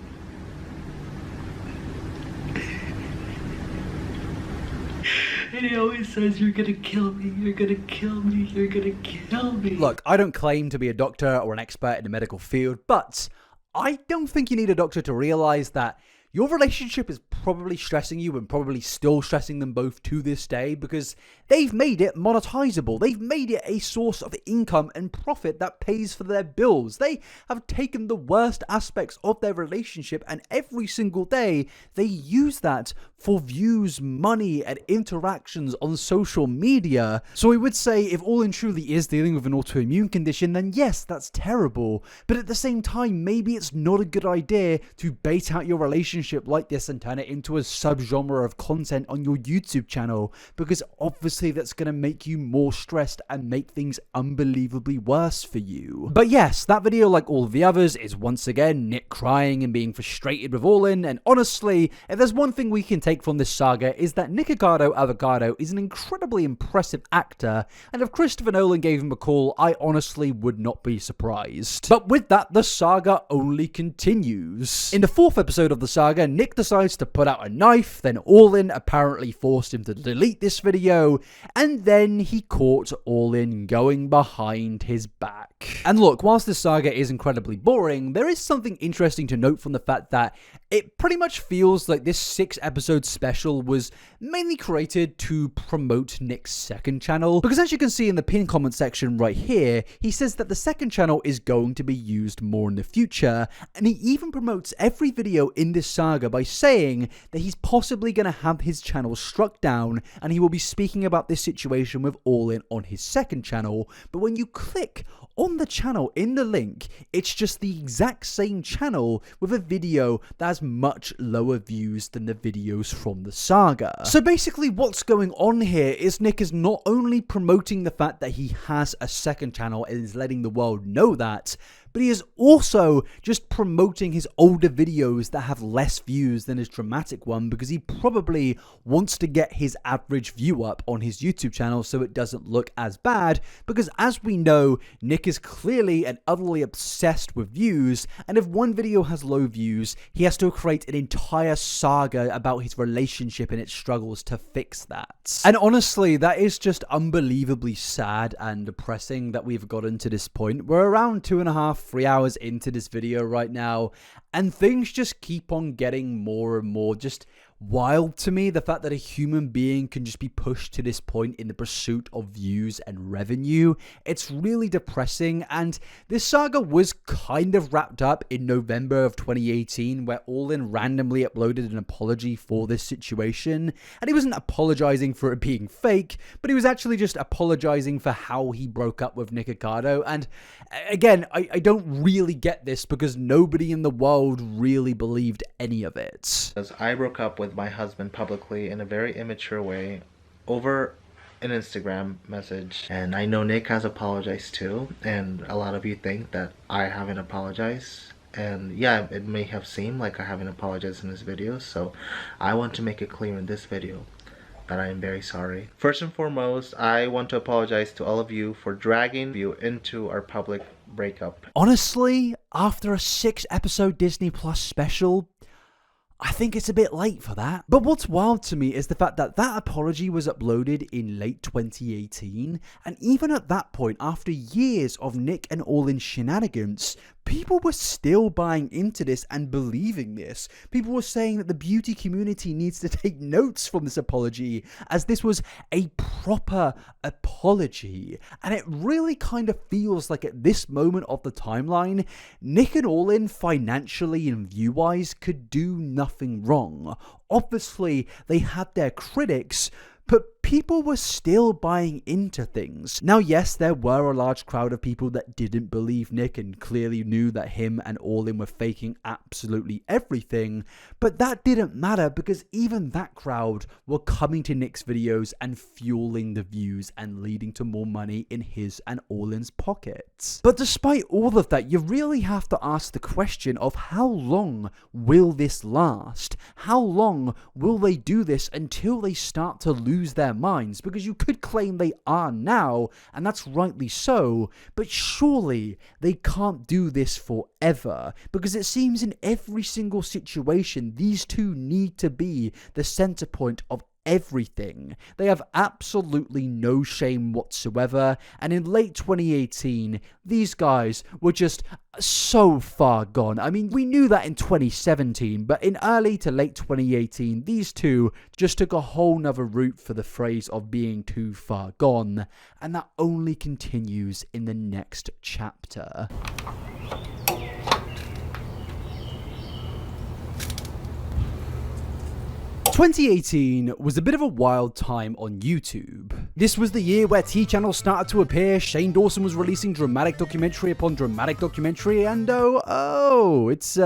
And he always says, you're gonna kill me, you're gonna kill me, you're gonna kill me. Look, I don't claim to be a doctor or an expert in the medical field, but I don't think you need a doctor to realize that your relationship is probably stressing you and probably still stressing them both to this day because they've made it monetizable. They've made it a source of income and profit that pays for their bills. They have taken the worst aspects of their relationship and every single day they use that for views, money, and interactions on social media. So I would say if Orlin truly is dealing with an autoimmune condition, then yes, that's terrible. But at the same time, maybe it's not a good idea to bait out your relationship like this and turn it into a subgenre of content on your YouTube channel, because obviously that's going to make you more stressed and make things unbelievably worse for you. But yes, that video, like all of the others, is once again Nick crying and being frustrated with Orlin, and honestly, if there's one thing we can take from this saga is that Nikocado Avocado is an incredibly impressive actor, and if Christopher Nolan gave him a call, I honestly would not be surprised. But with that, the saga only continues. In the 4th episode of the saga, Nick decides to put out a knife, then Orlin apparently forced him to delete this video, and then he caught Orlin going behind his back. And look, whilst this saga is incredibly boring, there is something interesting to note from the fact that it pretty much feels like this 6-episode special was mainly created to promote Nick's second channel, because as you can see in the pinned comment section right here, he says that the second channel is going to be used more in the future, and he even promotes every video in this saga by saying that he's possibly going to have his channel struck down and he will be speaking about this situation with Orlin on his second channel. But when you click on the channel in the link, it's just the exact same channel with a video that has much lower views than the videos from the saga. So basically what's going on here is Nick is not only promoting the fact that he has a second channel and is letting the world know that, but he is also just promoting his older videos that have less views than his dramatic one, because he probably wants to get his average view up on his YouTube channel so it doesn't look as bad, because as we know, Nick is clearly and utterly obsessed with views, and if one video has low views, he has to create an entire saga about his relationship and its struggles to fix that. And honestly, that is just unbelievably sad and depressing that we've gotten to this point. We're around 2.5-3 hours into this video right now, and things just keep on getting more and more just wild to me. The fact that a human being can just be pushed to this point in the pursuit of views and revenue, it's really depressing. And this saga was kind of wrapped up in November of 2018, where Orlin randomly uploaded an apology for this situation, and he wasn't apologizing for it being fake, but he was actually just apologizing for how he broke up with Nikocado. And again, I don't really get this, because nobody in the world really believed any of it. Because I broke up with my husband publicly in a very immature way over an Instagram message, and I know Nick has apologized too, and a lot of you think that I haven't apologized, and yeah, it may have seemed like I haven't apologized in this video, so I want to make it clear in this video that I am very sorry. First and foremost, I want to apologize to all of you for dragging you into our public breakup. Honestly, after a 6-episode Disney Plus special, I think it's a bit late for that. But what's wild to me is the fact that that apology was uploaded in late 2018, and even at that point, after years of Nick and Orlin's shenanigans, people were still buying into this and believing this. People were saying that the beauty community needs to take notes from this apology, as this was a proper apology. And it really kind of feels like at this moment of the timeline, Nick and Orlin financially and view-wise could do nothing wrong. Obviously, they had their critics, but people were still buying into things. Now, yes, there were a large crowd of people that didn't believe Nick and clearly knew that him and Orlin were faking absolutely everything, but that didn't matter, because even that crowd were coming to Nick's videos and fueling the views and leading to more money in his and Orlin's pockets. But despite all of that, you really have to ask the question of how long will this last? How long will they do this until they start to lose their minds? Because you could claim they are now, and that's rightly so, but surely they can't do this forever, because it seems in every single situation these two need to be the center point of everything. They have absolutely no shame whatsoever, and in late 2018, these guys were just so far gone. I mean, we knew that in 2017, but in early to late 2018, these two just took a whole nother route for the phrase of being too far gone, and that only continues in the next chapter. 2018 was a bit of a wild time on YouTube. This was the year where T channels started to appear, Shane Dawson was releasing dramatic documentary upon dramatic documentary, and it's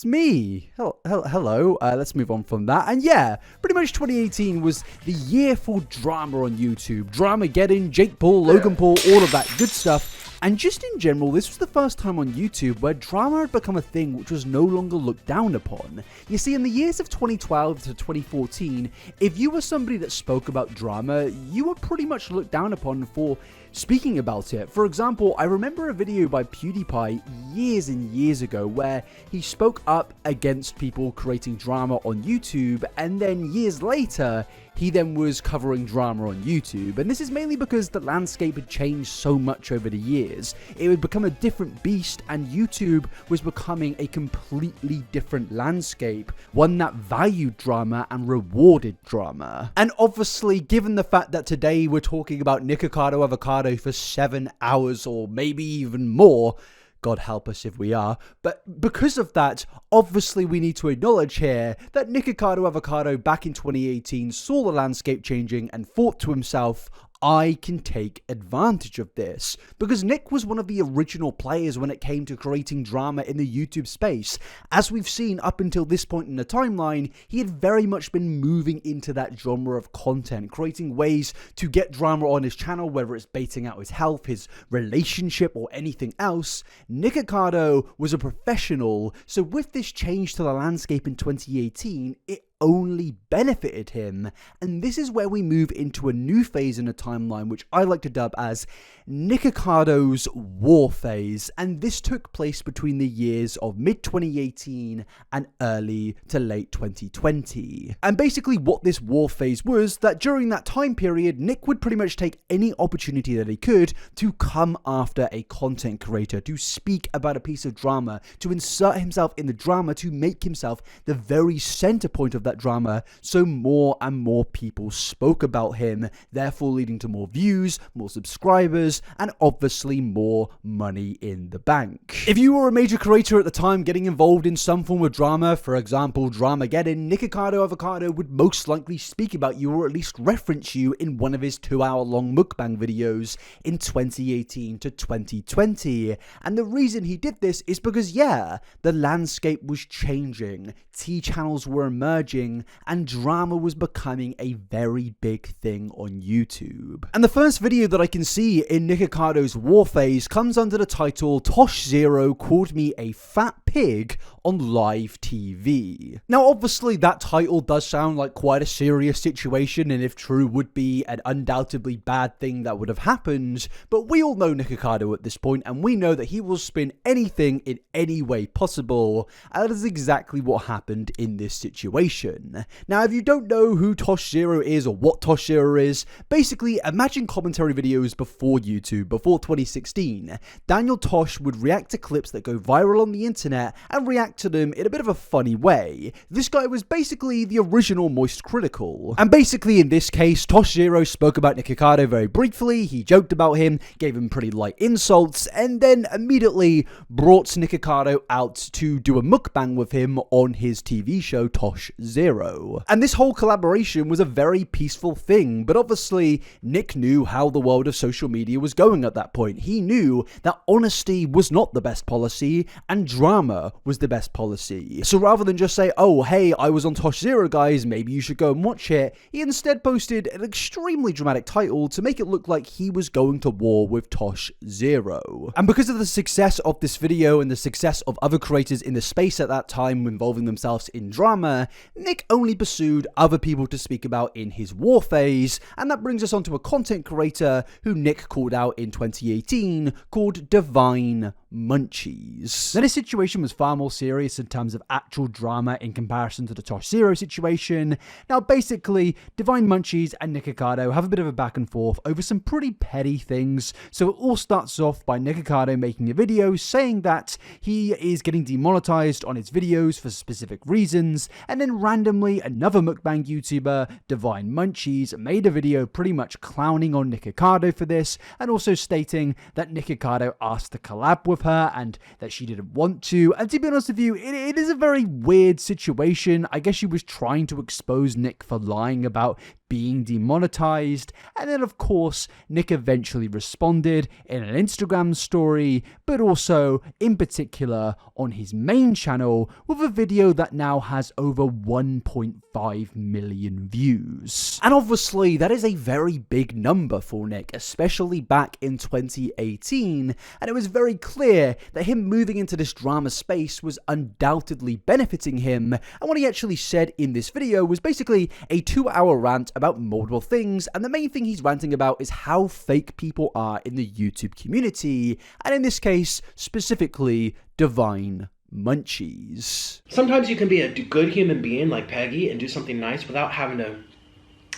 me. Hello. Let's move on from that. And yeah, pretty much 2018 was the year for drama on YouTube. Dramageddon, Jake Paul, Logan Paul, all of that good stuff. And just in general, this was the first time on YouTube where drama had become a thing which was no longer looked down upon. You see, in the years of 2012 to 2014, if you were somebody that spoke about drama, you were pretty much looked down upon for speaking about it. For example, I remember a video by PewDiePie years and years ago where he spoke up against people creating drama on YouTube, and then years later, he then was covering drama on YouTube. And this is mainly because the landscape had changed so much over the years. It had become a different beast, and YouTube was becoming a completely different landscape, one that valued drama and rewarded drama. And obviously, given the fact that today we're talking about Nikocado Avocado for 7 hours or maybe even more, God help us if we are. But because of that, obviously we need to acknowledge here that Nikocado Avocado back in 2018 saw the landscape changing and thought to himself, I can take advantage of this. Because Nick was one of the original players when it came to creating drama in the YouTube space. As we've seen up until this point in the timeline, he had very much been moving into that genre of content, creating ways to get drama on his channel, whether it's baiting out his health, his relationship, or anything else. Nikocado was a professional, so with this change to the landscape in 2018, it only benefited him. And this is where we move into a new phase in the timeline, which I like to dub as Nikocado's war phase. And this took place between the years of mid 2018 and early to late 2020. And basically what this war phase was, that during that time period, Nick would pretty much take any opportunity that he could to come after a content creator, to speak about a piece of drama, to insert himself in the drama, to make himself the very center point of that drama, so more and more people spoke about him, therefore leading to more views, more subscribers, and obviously more money in the bank. If you were a major creator at the time getting involved in some form of drama, for example Dramageddon, Nikocado Avocado would most likely speak about you or at least reference you in one of his 2-hour-long mukbang videos in 2018 to 2020. And the reason he did this is because, yeah, the landscape was changing, T channels were emerging, and drama was becoming a very big thing on YouTube. And the first video that I can see in Nikocado's war phase comes under the title Tosh Zero Called Me a Fat Pig on Live TV. Now obviously that title does sound like quite a serious situation, and if true would be an undoubtedly bad thing that would have happened, but we all know Nikocado at this point, and we know that he will spin anything in any way possible, and that is exactly what happened in this situation. Now if you don't know who Tosh Zero is or what Tosh Zero is, basically imagine commentary videos before YouTube, before 2016. Daniel Tosh would react to clips that go viral on the internet and react to them in a bit of a funny way. This guy was basically the original Moist Critical. And basically in this case, Tosh Zero spoke about Nikocado very briefly, he joked about him, gave him pretty light insults, and then immediately brought Nikocado out to do a mukbang with him on his TV show Tosh Zero. And this whole collaboration was a very peaceful thing, but obviously Nick knew how the world of social media was going at that point. He knew that honesty was not the best policy and drama was the best policy. So rather than just say, oh hey, I was on Tosh Zero guys, maybe you should go and watch it, he instead posted an extremely dramatic title to make it look like he was going to war with Tosh Zero. And because of the success of this video and the success of other creators in the space at that time involving themselves in drama, Nick only pursued other people to speak about in his war phase, and that brings us onto a content creator who Nick called out in 2018 called Divine Munchies. Now, this situation was far more serious in terms of actual drama in comparison to the Tosh Zero situation. Now, basically, Divine Munchies and Nikocado have a bit of a back and forth over some pretty petty things. So it all starts off by Nikocado making a video saying that he is getting demonetized on his videos for specific reasons, and then randomly another mukbang YouTuber, Divine Munchies, made a video pretty much clowning on Nikocado for this, and also stating that Nikocado asked to collab with her and that she didn't want to. And to be honest with you, it is a very weird situation. I guess she was trying to expose Nick for lying about being demonetized, and then of course Nick eventually responded in an Instagram story, but also in particular on his main channel with a video that now has over 1.5 million views. And obviously that is a very big number for Nick, especially back in 2018, and it was very clear that him moving into this drama space was undoubtedly benefiting him. And what he actually said in this video was basically a 2-hour rant about multiple things, and the main thing he's ranting about is how fake people are in the YouTube community, and in this case, specifically, Divine Munchies. Sometimes you can be a good human being like Peggy and do something nice without having to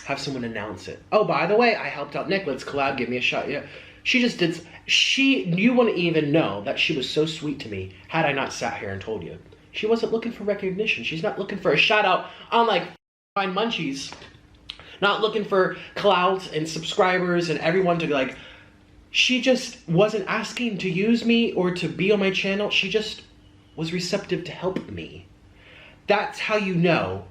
have someone announce it. Oh, by the way, I helped out Nick, let's collab, give me a shot. Yeah, she just did, you wouldn't even know that she was so sweet to me had I not sat here and told you. She wasn't looking for recognition, she's not looking for a shout out on like Divine Munchies. Not looking for clout and subscribers and everyone to be like, she just wasn't asking to use me or to be on my channel. She just was receptive to help me. That's how you know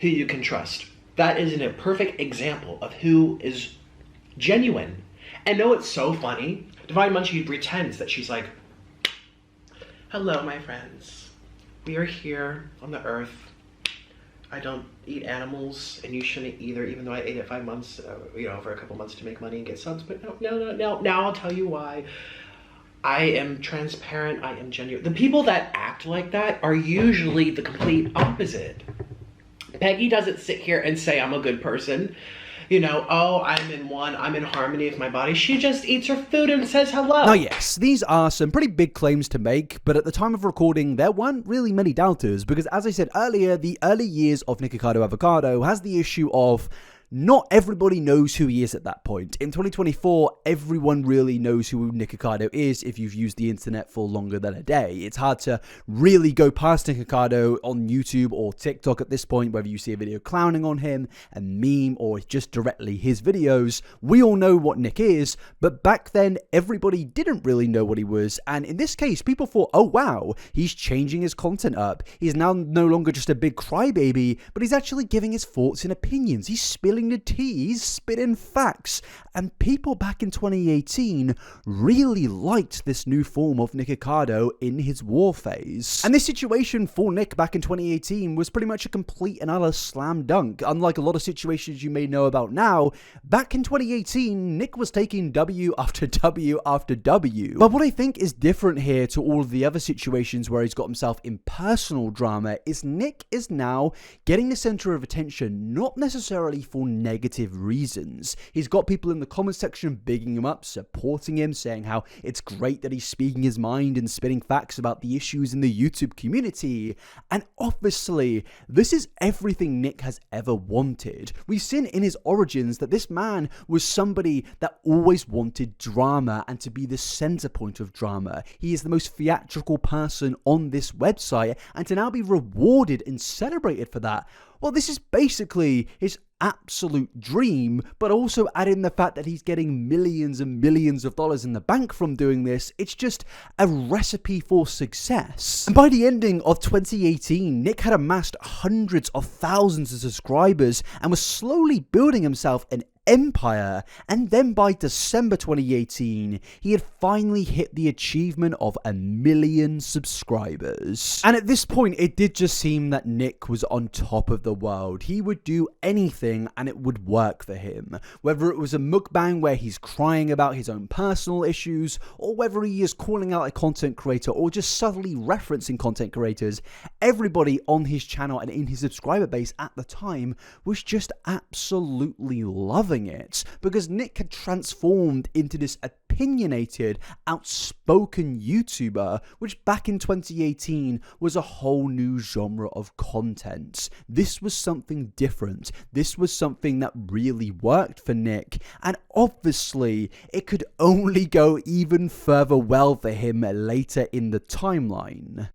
who you can trust. That is a perfect example of who is genuine. And no, it's so funny. Divine Munchie pretends that she's like, hello, my friends. We are here on the earth. I don't eat animals, and you shouldn't either, even though I ate it 5 months, for a couple months to make money and get subs, but no, now I'll tell you why. I am transparent, I am genuine. The people that act like that are usually the complete opposite. Peggy doesn't sit here and say, I'm a good person. Oh, I'm in harmony with my body. She just eats her food and says hello. Now yes, these are some pretty big claims to make, but at the time of recording, there weren't really many doubters, because as I said earlier, the early years of Nikocado Avocado has the issue of not everybody knows who he is at that point. In 2024, everyone really knows who Nikocado is if you've used the internet for longer than a day. It's hard to really go past Nikocado on YouTube or TikTok at this point, whether you see a video clowning on him, a meme, or just directly his videos. We all know what Nick is, but back then, everybody didn't really know what he was, and in this case, people thought, oh wow, he's changing his content up. He's now no longer just a big crybaby, but he's actually giving his thoughts and opinions. He's spilling the tea, he's spitting facts, and people back in 2018 really liked this new form of Nikocado in his war phase. And this situation for Nick back in 2018 was pretty much a complete and utter slam dunk. Unlike a lot of situations you may know about now, back in 2018, Nick was taking W after W after W. But what I think is different here to all of the other situations where he's got himself in personal drama is Nick is now getting the center of attention, not necessarily for negative reasons. He's got people in the comment section bigging him up, supporting him, saying how it's great that he's speaking his mind and spitting facts about the issues in the YouTube community. And obviously, this is everything Nick has ever wanted. We've seen in his origins that this man was somebody that always wanted drama and to be the center point of drama. He is the most theatrical person on this website, and to now be rewarded and celebrated for that, well, this is basically his absolute dream, but also add in the fact that he's getting millions and millions of dollars in the bank from doing this. It's just a recipe for success. And by the ending of 2018, Nick had amassed hundreds of thousands of subscribers and was slowly building himself an empire, and then by December 2018, he had finally hit the achievement of 1 million subscribers. And at this point, it did just seem that Nick was on top of the world. He would do anything and it would work for him. Whether it was a mukbang where he's crying about his own personal issues, or whether he is calling out a content creator or just subtly referencing content creators, everybody on his channel and in his subscriber base at the time was just absolutely loving loving it because Nick had transformed into this opinionated, outspoken YouTuber, which back in 2018 was a whole new genre of content. This was something different. This was something that really worked for Nick, and obviously it could only go even further well for him later in the timeline.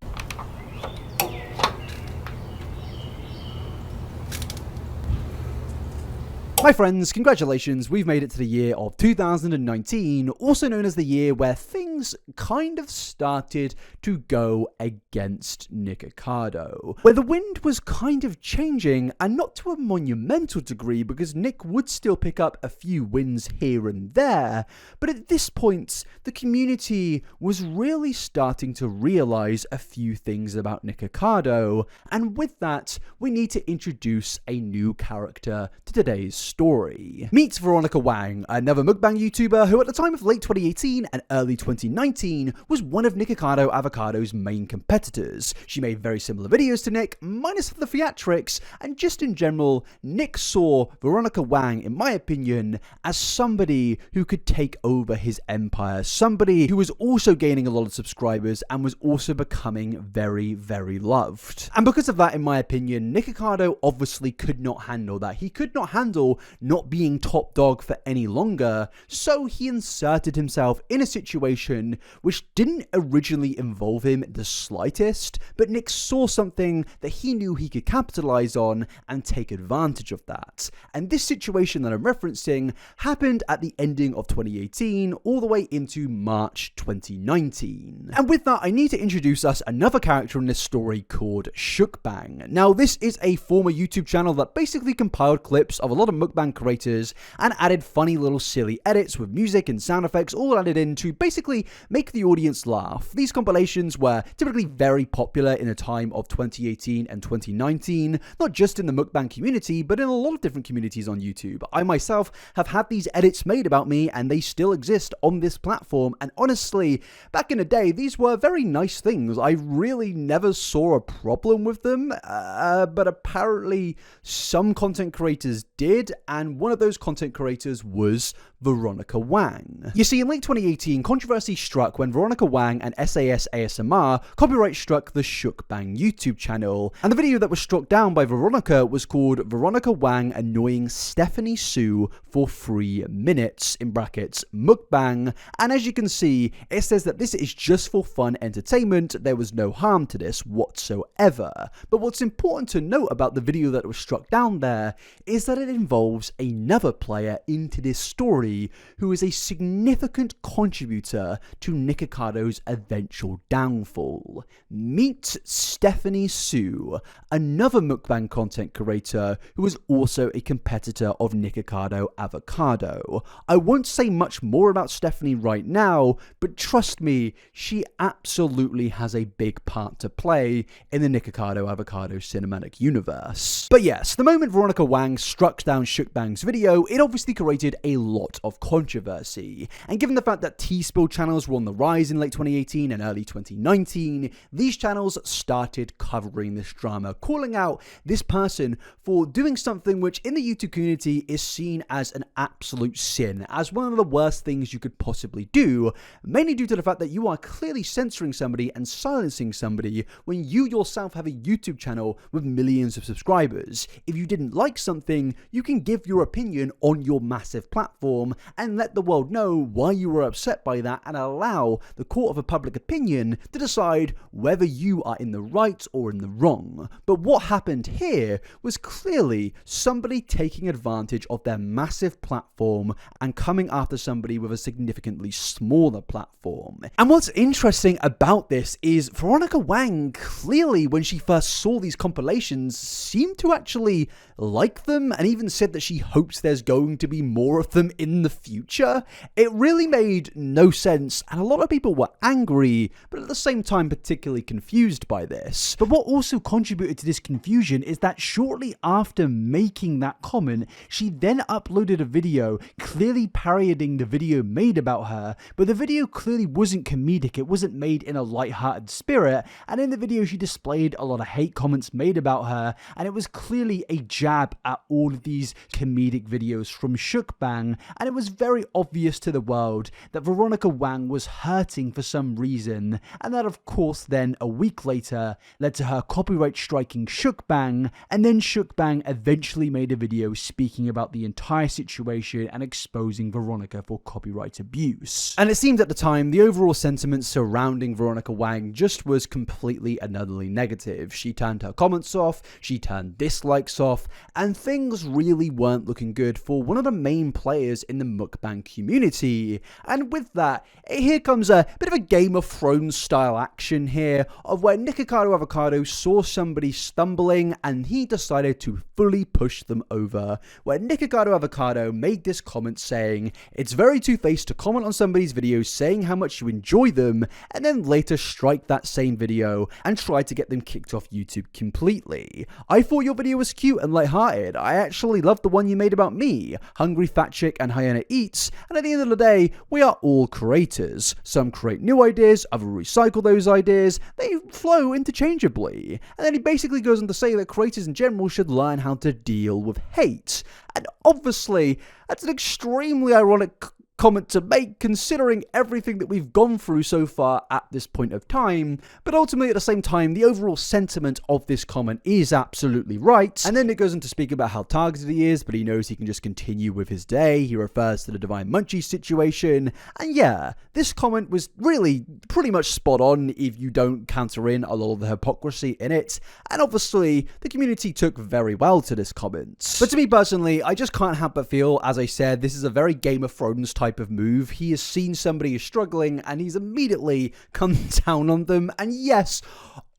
My friends, congratulations, we've made it to the year of 2019, also known as the year where things kind of started to go against Nikocado. Where the wind was kind of changing, and not to a monumental degree because Nick would still pick up a few wins here and there, but at this point, the community was really starting to realize a few things about Nikocado, and with that, we need to introduce a new character to today's story. Meet Veronica Wang, another mukbang YouTuber who at the time of late 2018 and early 2019 was one of Nikocado Avocado's main competitors. She made very similar videos to Nick, minus the theatrics, and just in general, Nick saw Veronica Wang, in my opinion, as somebody who could take over his empire, somebody who was also gaining a lot of subscribers and was also becoming very, very loved. And because of that, in my opinion, Nikocado obviously could not handle that. He could not handle not being top dog for any longer, so he inserted himself in a situation which didn't originally involve him the slightest, but Nick saw something that he knew he could capitalize on and take advantage of that. And this situation that I'm referencing happened at the ending of 2018 all the way into March 2019. And with that, I need to introduce us another character in this story called Mukbang. Now, this is a former YouTube channel that basically compiled clips of a lot of mukbang creators and added funny little silly edits with music and sound effects all added in to basically make the audience laugh. These compilations were typically very popular in the time of 2018 and 2019, not just in the mukbang community, but in a lot of different communities on YouTube. I myself have had these edits made about me and they still exist on this platform, and honestly, back in the day, these were very nice things. I really never saw a problem with them, but apparently some content creators did, and one of those content creators was Veronica Wang. You see, in late 2018, controversy struck when Veronica Wang and SAS ASMR copyright struck the Mukbang YouTube channel, and the video that was struck down by Veronica was called Veronica Wang Annoying Stephanie Sue for 3 minutes, in brackets, mukbang, and as you can see, it says that this is just for fun entertainment, there was no harm to this whatsoever. But what's important to note about the video that was struck down there is that it involves another player into this story who is a significant contributor to Nikocado's eventual downfall. Meet Stephanie Sue, another mukbang content creator who is also a competitor of Nikocado Avocado. I won't say much more about Stephanie right now, but trust me, she absolutely has a big part to play in the Nikocado Avocado cinematic universe. But yes, the moment Veronica Wang struck down Mukbang's video, it obviously created a lot of controversy. And given the fact that T-Spill channels were on the rise in late 2018 and early 2019, these channels started covering this drama, calling out this person for doing something which in the YouTube community is seen as an absolute sin, as one of the worst things you could possibly do, mainly due to the fact that you are clearly censoring somebody and silencing somebody when you yourself have a YouTube channel with millions of subscribers. If you didn't like something, you can give your opinion on your massive platform and let the world know why you were upset by that and allow the court of a public opinion to decide whether you are in the right or in the wrong. But what happened here was clearly somebody taking advantage of their massive platform and coming after somebody with a significantly smaller platform. And what's interesting about this is Veronica Wang clearly, when she first saw these compilations, seemed to actually like them and even said that she hopes there's going to be more of them in the future. It really made no sense, and a lot of people were angry, but at the same time particularly confused by this. But what also contributed to this confusion is that shortly after making that comment, she then uploaded a video clearly parodying the video made about her, but the video clearly wasn't comedic, it wasn't made in a light-hearted spirit, and in the video she displayed a lot of hate comments made about her, and it was clearly a jab at all of these comedic videos from Mukbang, and it was very obvious to the world that Veronica Wang was hurting for some reason, and that of course then a week later led to her copyright striking Mukbang, and then Mukbang eventually made a video speaking about the entire situation and exposing Veronica for copyright abuse. And it seemed at the time the overall sentiment surrounding Veronica Wang just was completely and utterly negative. She turned her comments off, she turned dislikes off, and things really weren't looking good for one of the main players in the mukbang community. And with that, here comes a bit of a Game of Thrones style action here, of where Nikocado Avocado saw somebody stumbling and he decided to fully push them over, where Nikocado Avocado made this comment saying, "It's very two-faced to comment on somebody's videos saying how much you enjoy them, and then later strike that same video and try to get them kicked off YouTube completely. I thought your video was cute and lighthearted. I actually loved the one you made about me, Hungry Fat Chick and Hyena Eats, and at the end of the day, we are all creators. Some create new ideas, others recycle those ideas, they flow interchangeably." And then he basically goes on to say that creators in general should learn how to deal with hate. And obviously, that's an extremely ironic comment to make considering everything that we've gone through so far at this point of time, but ultimately at the same time the overall sentiment of this comment is absolutely right. And then it goes on to speak about how targeted he is, but he knows he can just continue with his day. He refers to the Divine Munchie situation, and yeah, this comment was really pretty much spot on if you don't counter in a lot of the hypocrisy in it, and obviously the community took very well to this comment. But to me personally, I just can't help but feel, as I said, this is a very Game of Thrones type of move. He has seen somebody is struggling and he's immediately come down on them. And yes,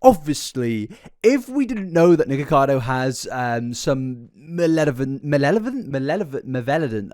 obviously, if we didn't know that Nikocado has some malevolent,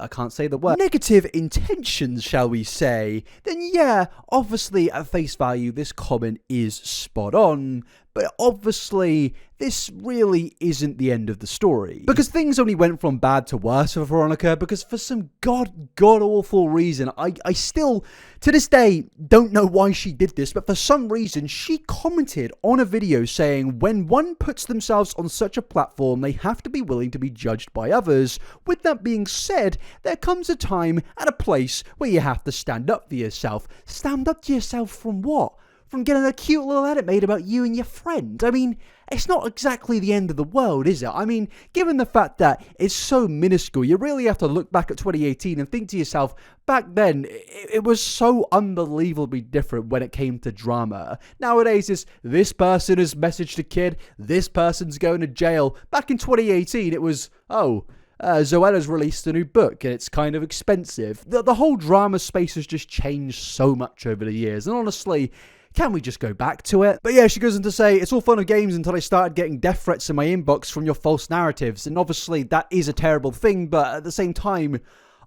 I can't say the word, negative intentions, shall we say, then yeah, obviously at face value, this comment is spot on. But obviously, this really isn't the end of the story. Because things only went from bad to worse for Veronica, because for some god-awful reason, I still, to this day, don't know why she did this, but for some reason, she commented on a video saying, when one puts themselves on such a platform, they have to be willing to be judged by others. With that being said, there comes a time and a place where you have to stand up for yourself. Stand up to yourself from what? From getting a cute little edit made about you and your friend? I mean, it's not exactly the end of the world, is it? I mean, given the fact that it's so minuscule, you really have to look back at 2018 and think to yourself, back then, it was so unbelievably different when it came to drama. Nowadays, it's this person has messaged a kid, this person's going to jail. Back in 2018, it was, Zoella's released a new book and it's kind of expensive. The whole drama space has just changed so much over the years, and honestly, can we just go back to it? But yeah, she goes on to say, it's all fun and games until I started getting death threats in my inbox from your false narratives. And obviously that is a terrible thing, but at the same time,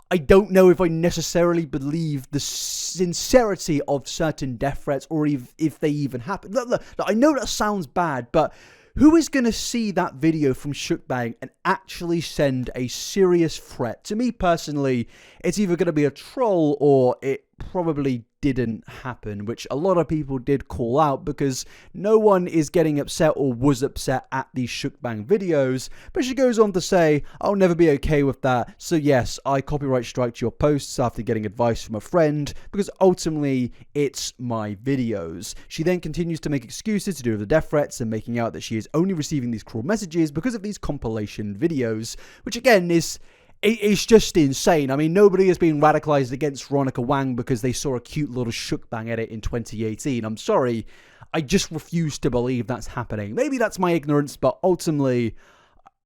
I don't know if I necessarily believe the sincerity of certain death threats or if they even happen. Look, I know that sounds bad, but who is going to see that video from Mukbang and actually send a serious threat? To me personally, it's either going to be a troll or it probably didn't happen, which a lot of people did call out because no one is getting upset or was upset at these Mukbang videos. But she goes on to say, I'll never be okay with that. So yes, I copyright striked your posts after getting advice from a friend because ultimately it's my videos. She then continues to make excuses to do with the death threats and making out that she is only receiving these cruel messages because of these compilation videos, which again is it's just insane. I mean, nobody has been radicalized against Veronica Wang because they saw a cute little Mukbang edit in 2018. I'm sorry. I just refuse to believe that's happening. Maybe that's my ignorance, but ultimately,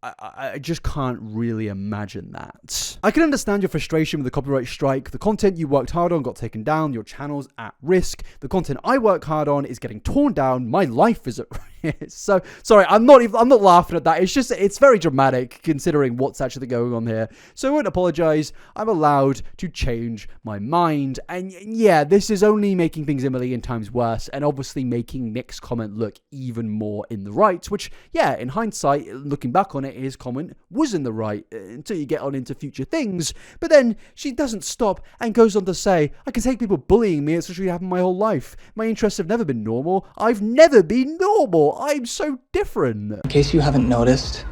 I just can't really imagine that. I can understand your frustration with the copyright strike. The content you worked hard on got taken down. Your channel's at risk. The content I work hard on is getting torn down. My life is at risk. So, sorry, I'm not laughing at that. It's very dramatic considering what's actually going on here. So I won't apologize. I'm allowed to change my mind. And yeah, this is only making things a million times worse and obviously making Nick's comment look even more in the right, which, yeah, in hindsight, looking back on it, his comment was in the right until you get on into future things. But then she doesn't stop and goes on to say, I can take people bullying me. It's literally happened my whole life. My interests have never been normal. I've never been normal. I'm so different. In case you haven't noticed,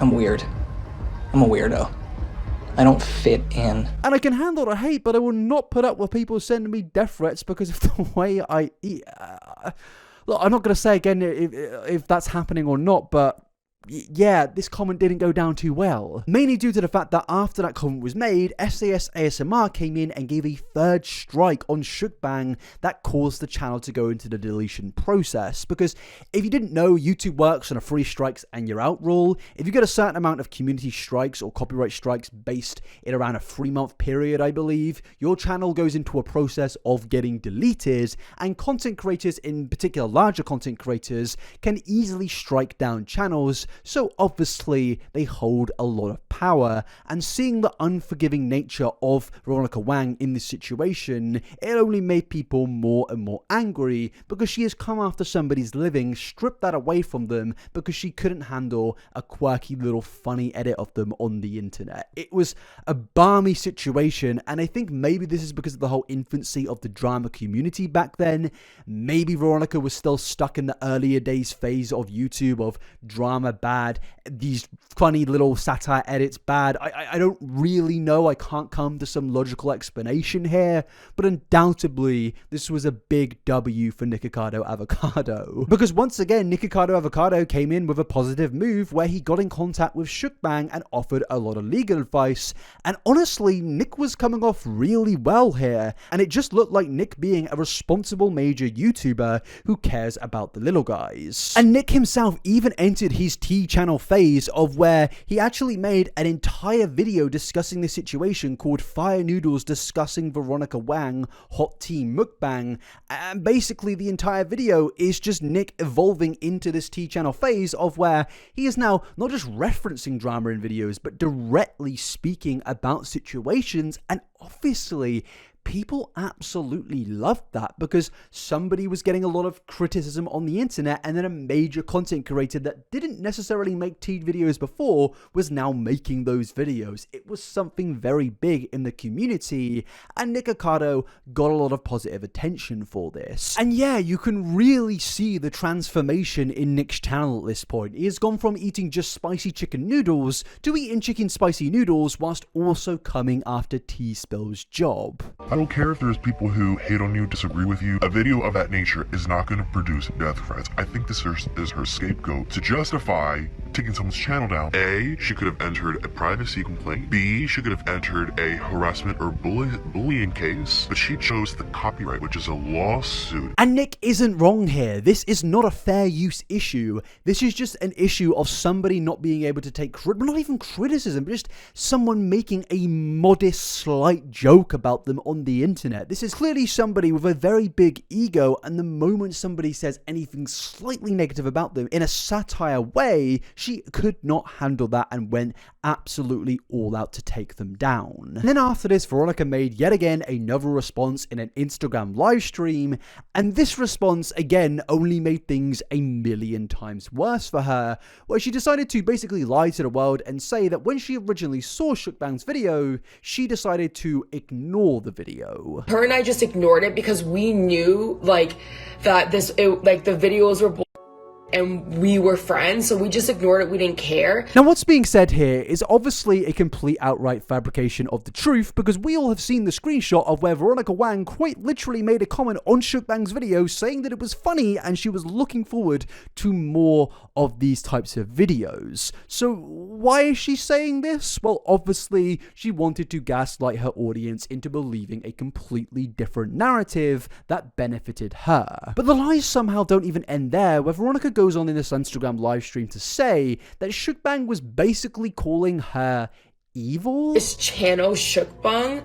I'm weird. I'm a weirdo. I don't fit in. And I can handle the hate, but I will not put up with people sending me death threats because of the way I eat. Look, I'm not going to say again if that's happening or not, but yeah, this comment didn't go down too well. Mainly due to the fact that after that comment was made, SAS ASMR came in and gave a third strike on Mukbang that caused the channel to go into the deletion process. Because if you didn't know, YouTube works on a 3 strikes and you're out rule. If you get a certain amount of community strikes or copyright strikes based in around a 3-month period, I believe, your channel goes into a process of getting deleted, and content creators, in particular larger content creators, can easily strike down channels. So obviously they hold a lot of power, and seeing the unforgiving nature of Veronica Wang in this situation, it only made people more and more angry because she has come after somebody's living, stripped that away from them because she couldn't handle a quirky little funny edit of them on the internet. It was a balmy situation, and I think maybe this is because of the whole infancy of the drama community back then. Maybe Veronica was still stuck in the earlier days phase of YouTube of drama bad, these funny little satire edits bad. I don't really know. I can't come to some logical explanation here, but undoubtedly this was a big W for Nikocado Avocado. Because once again, Nikocado Avocado came in with a positive move where he got in contact with Mukbang and offered a lot of legal advice, and honestly, Nick was coming off really well here, and it just looked like Nick being a responsible major YouTuber who cares about the little guys. And Nick himself even entered his channel phase of where he actually made an entire video discussing the situation called Fire Noodles Discussing Veronica Wang Hot Tea Mukbang, and basically the entire video is just Nick evolving into this channel phase of where he is now not just referencing drama in videos but directly speaking about situations, and obviously people absolutely loved that because somebody was getting a lot of criticism on the internet, and then a major content creator that didn't necessarily make tea videos before was now making those videos. It was something very big in the community, and Nikocado got a lot of positive attention for this. And yeah, you can really see the transformation in Nick's channel at this point. He has gone from eating just spicy chicken noodles to eating chicken spicy noodles whilst also coming after T-Spill's job. I don't care if there's people who hate on you, disagree with you. A video of that nature is not going to produce death threats. I think this is her scapegoat to justify taking someone's channel down. A, she could have entered a privacy complaint. B, she could have entered a harassment or bullying case, but she chose the copyright, which is a lawsuit. And Nick isn't wrong here. This is not a fair use issue. This is just an issue of somebody not being able to take not even criticism, but just someone making a modest, slight joke about them on the internet. This is clearly somebody with a very big ego, and the moment somebody says anything slightly negative about them in a satire way, she could not handle that and went absolutely all out to take them down. And then after this, Veronica made yet again another response in an Instagram live stream, and this response again only made things a million times worse for her, where she decided to basically lie to the world and say that when she originally saw Mukbang's video, she decided to ignore the video. Her and I just ignored it because we knew like that the videos were and we were friends, so we just ignored it. We didn't care. Now what's being said here is obviously a complete outright fabrication of the truth, because we all have seen the screenshot of where Veronica Wang quite literally made a comment on Mukbang's video saying that it was funny and she was looking forward to more of these types of videos. So why is she saying this? Well, obviously she wanted to gaslight her audience into believing a completely different narrative that benefited her. But the lies somehow don't even end there, where Veronica goes on in this Instagram live stream to say that Mukbang was basically calling her evil. This channel, Mukbang,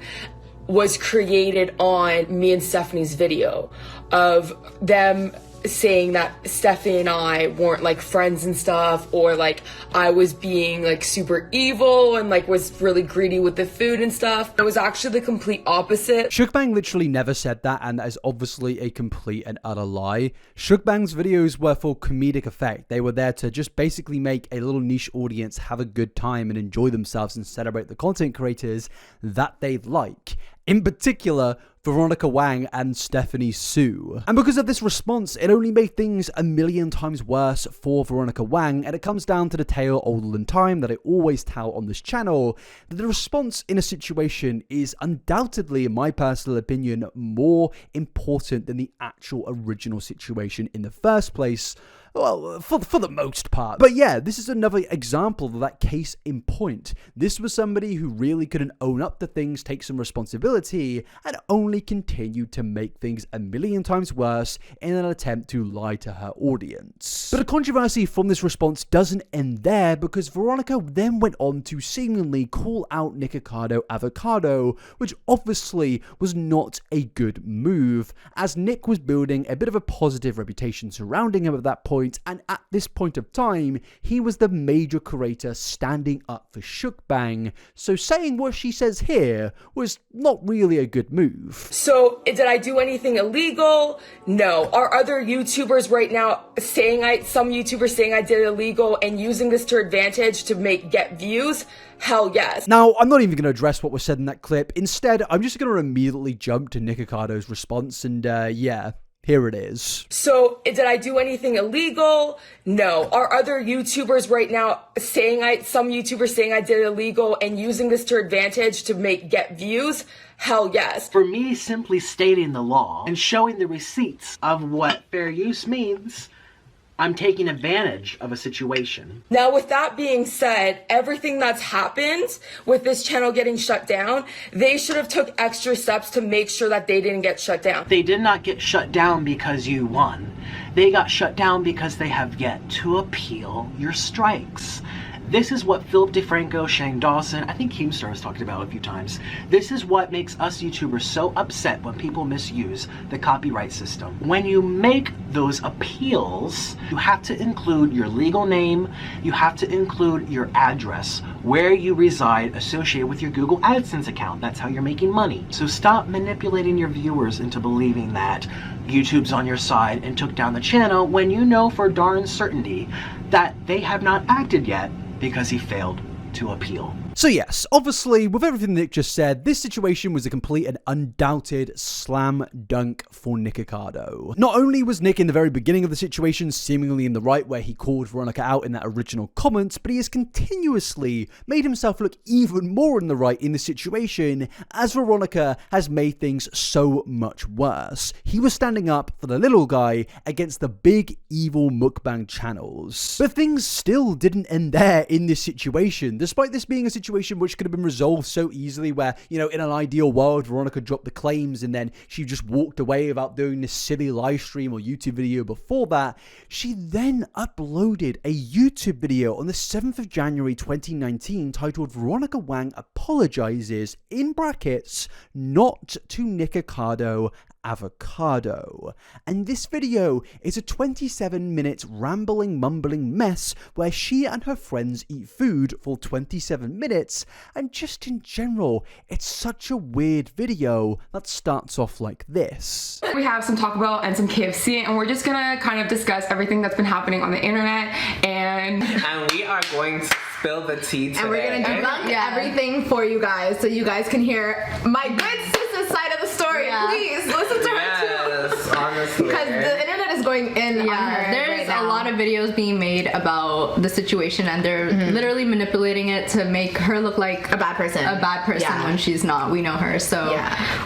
was created on me and Stephanie's video of them saying that Stephanie and I weren't like friends and stuff, or like I was being like super evil and like was really greedy with the food and stuff. It was actually the complete opposite. Mukbang literally never said that, and that is obviously a complete and utter lie. Mukbang's videos were for comedic effect. They were there to just basically make a little niche audience have a good time and enjoy themselves and celebrate the content creators that they like. In particular, Veronica Wang and Stephanie Su. And because of this response, it only made things a million times worse for Veronica Wang, and it comes down to the tale older than time that I always tell on this channel, that the response in a situation is undoubtedly, in my personal opinion, more important than the actual original situation in the first place. Well, for the most part. But yeah, this is another example of that case in point. This was somebody who really couldn't own up to things, take some responsibility, and only continued to make things a million times worse in an attempt to lie to her audience. But the controversy from this response doesn't end there, because Veronica then went on to seemingly call out Nikocado Avocado, which obviously was not a good move, as Nick was building a bit of a positive reputation surrounding him at that point. And at this point of time, he was the major creator standing up for Mukbang, so saying what she says here was not really a good move. So, did I do anything illegal? No. Are other YouTubers right now some YouTubers saying I did it illegal and using this to advantage to get views? Hell yes. Now, I'm not even going to address what was said in that clip. Instead, I'm just going to immediately jump to Nikocado's response, and yeah. Here it is. So, did I do anything illegal? No. Are other YouTubers right now some YouTubers saying I did it illegal and using this to advantage to get views? Hell yes. For me, simply stating the law and showing the receipts of what fair use means, I'm taking advantage of a situation. Now, with that being said, everything that's happened with this channel getting shut down, they should have took extra steps to make sure that they didn't get shut down. They did not get shut down because you won. They got shut down because they have yet to appeal your strikes. This is what Philip DeFranco, Shane Dawson, I think Keemstar has talked about a few times. This is what makes us YouTubers so upset when people misuse the copyright system. When you make those appeals, you have to include your legal name, you have to include your address, where you reside associated with your Google AdSense account. That's how you're making money. So stop manipulating your viewers into believing that YouTube's on your side and took down the channel when you know for darn certainty that they have not acted yet because he failed to appeal. So yes, obviously, with everything Nick just said, this situation was a complete and undoubted slam dunk for Nikocado. Not only was Nick in the very beginning of the situation seemingly in the right where he called Veronica out in that original comment, but he has continuously made himself look even more in the right in the situation as Veronica has made things so much worse. He was standing up for the little guy against the big evil mukbang channels. But things still didn't end there in this situation, despite this being a situation which could have been resolved so easily where, you know, in an ideal world, Veronica dropped the claims and then she just walked away without doing this silly live stream or YouTube video before that. She then uploaded a YouTube video on the 7th of January 2019 titled Veronica Wang Apologizes, in brackets, not to Nikocado Avocado. And this video is a 27-minute rambling, mumbling mess where she and her friends eat food for 27 minutes, and just in general, it's such a weird video that starts off like this. We have some Taco Bell and some KFC, and we're just gonna kind of discuss everything that's been happening on the internet, and we are going to spill the tea today. And we're gonna debunk everything for you guys, so you guys can hear my good sister's side of the story. Please listen to her too. Honestly. Because the internet is going in on her. There's a lot of videos being made about the situation, and they're literally manipulating it to make her look like a bad person. When she's not. We know her. So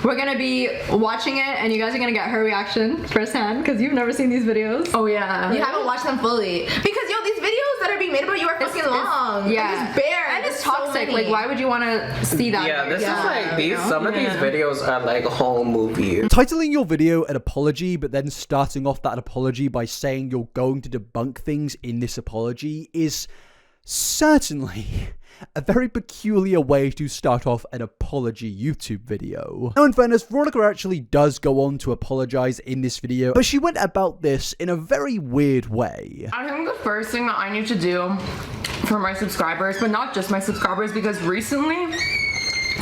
we're gonna be watching it, and you guys are gonna get her reaction firsthand because you've never seen these videos. Oh yeah. You haven't watched them fully. Because these videos that are being made about you are fucking long. Yeah. It's bare. And it's toxic. Like, why would you want to see that? Yeah, this is like some of these videos are like whole movies. Titling your video an apology, but then starting off that apology by saying you're going to debunk things in this apology is certainly a very peculiar way to start off an apology YouTube video. Now, in fairness, Veronica actually does go on to apologize in this video, but she went about this in a very weird way. I think the first thing that I need to do for my subscribers, but not just my subscribers, because recently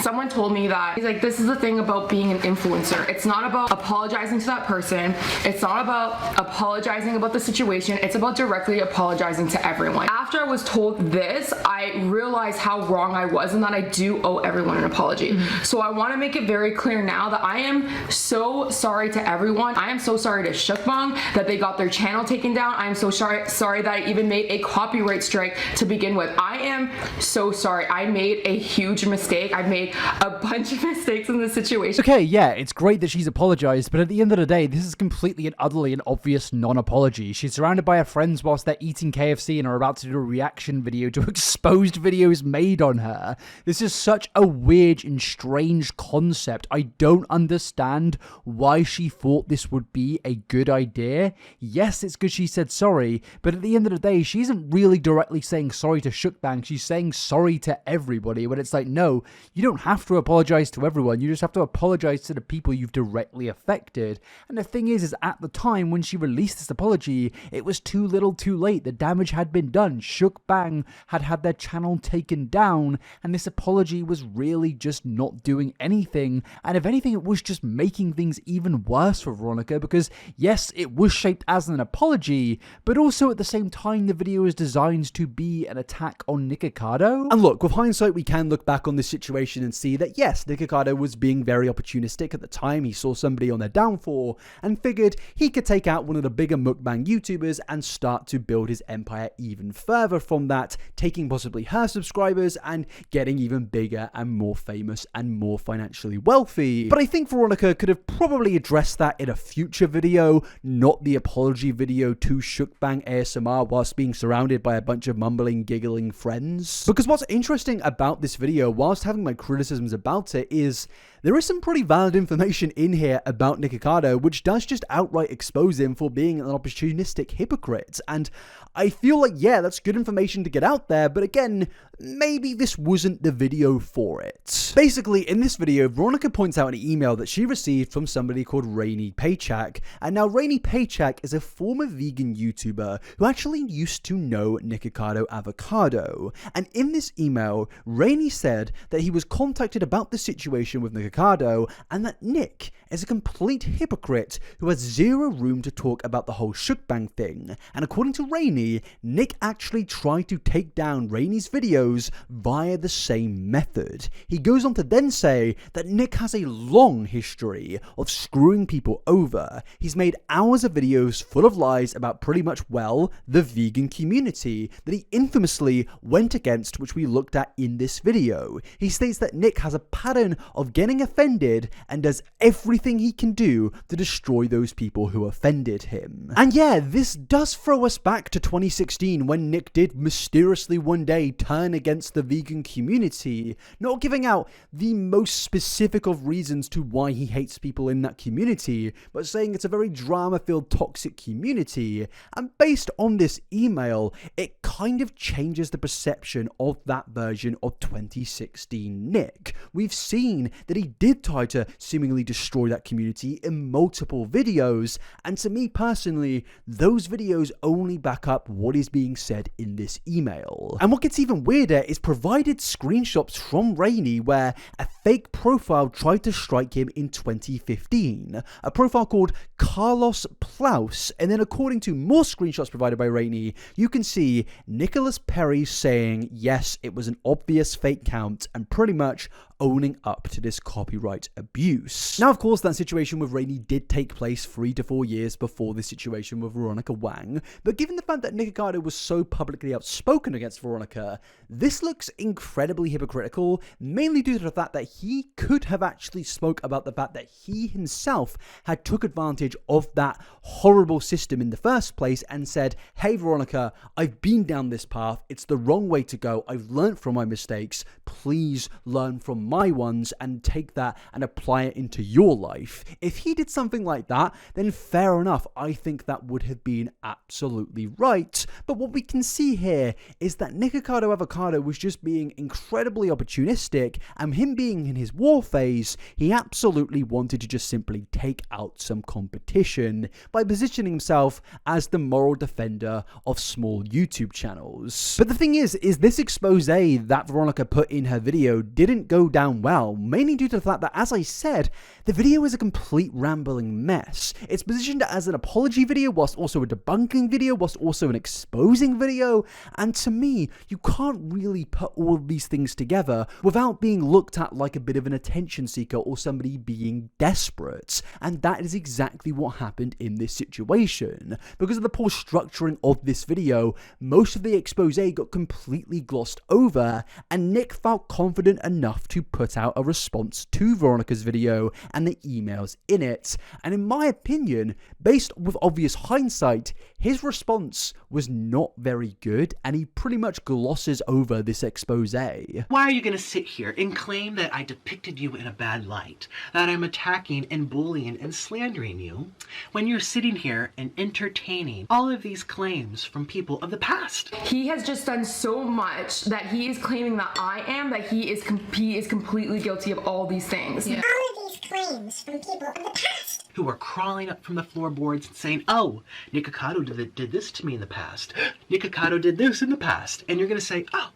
Someone told me that, he's like, this is the thing about being an influencer. It's not about apologizing to that person. It's not about apologizing about the situation. It's about directly apologizing to everyone. After I was told this, I realized how wrong I was and that I do owe everyone an apology. So I want to make it very clear now that I am so sorry to everyone. I am so sorry to Mukbang that they got their channel taken down. I am so sorry that I even made a copyright strike to begin with. I am so sorry. I made a huge mistake. I've made a bunch of mistakes in this situation. Okay, yeah, it's great that she's apologized, but at the end of the day, this is completely and utterly an obvious non-apology. She's surrounded by her friends whilst they're eating KFC and are about to do a reaction video to exposed videos made on her. This is such a weird and strange concept. I don't understand why she thought this would be a good idea. Yes, it's good she said sorry, but at the end of the day, she isn't really directly saying sorry to Mukbang. She's saying sorry to everybody, when it's like, no, you don't have to apologize to everyone. You just have to apologize to the people you've directly affected. And the thing is at the time when she released this apology, it was too little too late. The damage had been done. Mukbang had their channel taken down, and this apology was really just not doing anything. And if anything, it was just making things even worse for Veronica, because yes, it was shaped as an apology, but also at the same time, the video is designed to be an attack on Nikocado. And look, with hindsight, we can look back on this situation and see that yes, Nikocado was being very opportunistic at the time. He saw somebody on their downfall and figured he could take out one of the bigger mukbang YouTubers and start to build his empire even further from that, taking possibly her subscribers and getting even bigger and more famous and more financially wealthy. But I think Veronica could have probably addressed that in a future video, not the apology video to Mukbang ASMR whilst being surrounded by a bunch of mumbling, giggling friends. Because what's interesting about this video, whilst having my criticisms about it, is there is some pretty valid information in here about Nikocado, which does just outright expose him for being an opportunistic hypocrite. And I feel like, yeah, that's good information to get out there, but again, maybe this wasn't the video for it. Basically, in this video, Veronica points out an email that she received from somebody called Rainy Paycheck. And now Rainy Paycheck is a former vegan YouTuber who actually used to know Nikocado Avocado. And in this email, Rainy said that he was contacted about the situation with Nikocado and that Nick is a complete hypocrite who has zero room to talk about the whole Mukbang thing. And according to Rainy, Nick actually tried to take down Rainy's videos via the same method. He goes on to then say that Nick has a long history of screwing people over. He's made hours of videos full of lies about pretty much, well, the vegan community that he infamously went against, which we looked at in this video. He states that Nick has a pattern of getting offended and does everything he can do to destroy those people who offended him. And yeah, this does throw us back to 2016 when Nick did mysteriously one day turn against the vegan community, not giving out the most specific of reasons to why he hates people in that community, but saying it's a very drama-filled, toxic community. And based on this email, it kind of changes the perception of that version of 2016 Nick. We've seen that he did try to seemingly destroy that community in multiple videos, and to me personally, those videos only back up what is being said in this email. And what gets even weirder is provided screenshots from Rainy where a fake profile tried to strike him in 2015, a profile called Carlos Plaus, and then according to more screenshots provided by Rainy, you can see Nicholas Perry saying yes, it was an obvious fake count and pretty much owning up to this copyright abuse. Now, of course, that situation with Rainy did take place 3 to 4 years before the situation with Veronica Wang, but given the fact that Nikocado was so publicly outspoken against Veronica, this looks incredibly hypocritical, mainly due to the fact that he could have actually spoke about the fact that he himself had took advantage of that horrible system in the first place and said, hey Veronica, I've been down this path, it's the wrong way to go, I've learned from my mistakes, please learn from my ones and take that and apply it into your life. If he did something like that, then fair enough, I think that would have been absolutely right. But what we can see here is that Nikocado Avocado was just being incredibly opportunistic, and him being in his war phase, he absolutely wanted to just simply take out some competition by positioning himself as the moral defender of small YouTube channels. But the thing is this expose that Veronica put in her video didn't go down well, mainly due to the fact that, as I said, the video is a complete rambling mess. It's positioned as an apology video, whilst also a debunking video, whilst also an exposing video, and to me, you can't really put all of these things together without being looked at like a bit of an attention seeker or somebody being desperate, and that is exactly what happened in this situation. Because of the poor structuring of this video, most of the expose got completely glossed over, and Nick felt confident enough to put out a response to Veronica's video and the emails in it, and in my opinion, based with obvious hindsight, his response was not very good, and he pretty much glosses over this expose. Why are you gonna sit here and claim that I depicted you in a bad light, that I'm attacking and bullying and slandering you, when you're sitting here and entertaining all of these claims from people of the past? He has just done so much that he is claiming that he is completely guilty of all these things. All of these claims from people of the past. Who are crawling up from the floorboards and saying, oh, Nikocado did this to me in the past. Nikocado did this in the past. And you're gonna say, oh,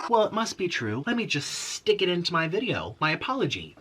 well, it must be true. Let me just stick it into my video, my apology.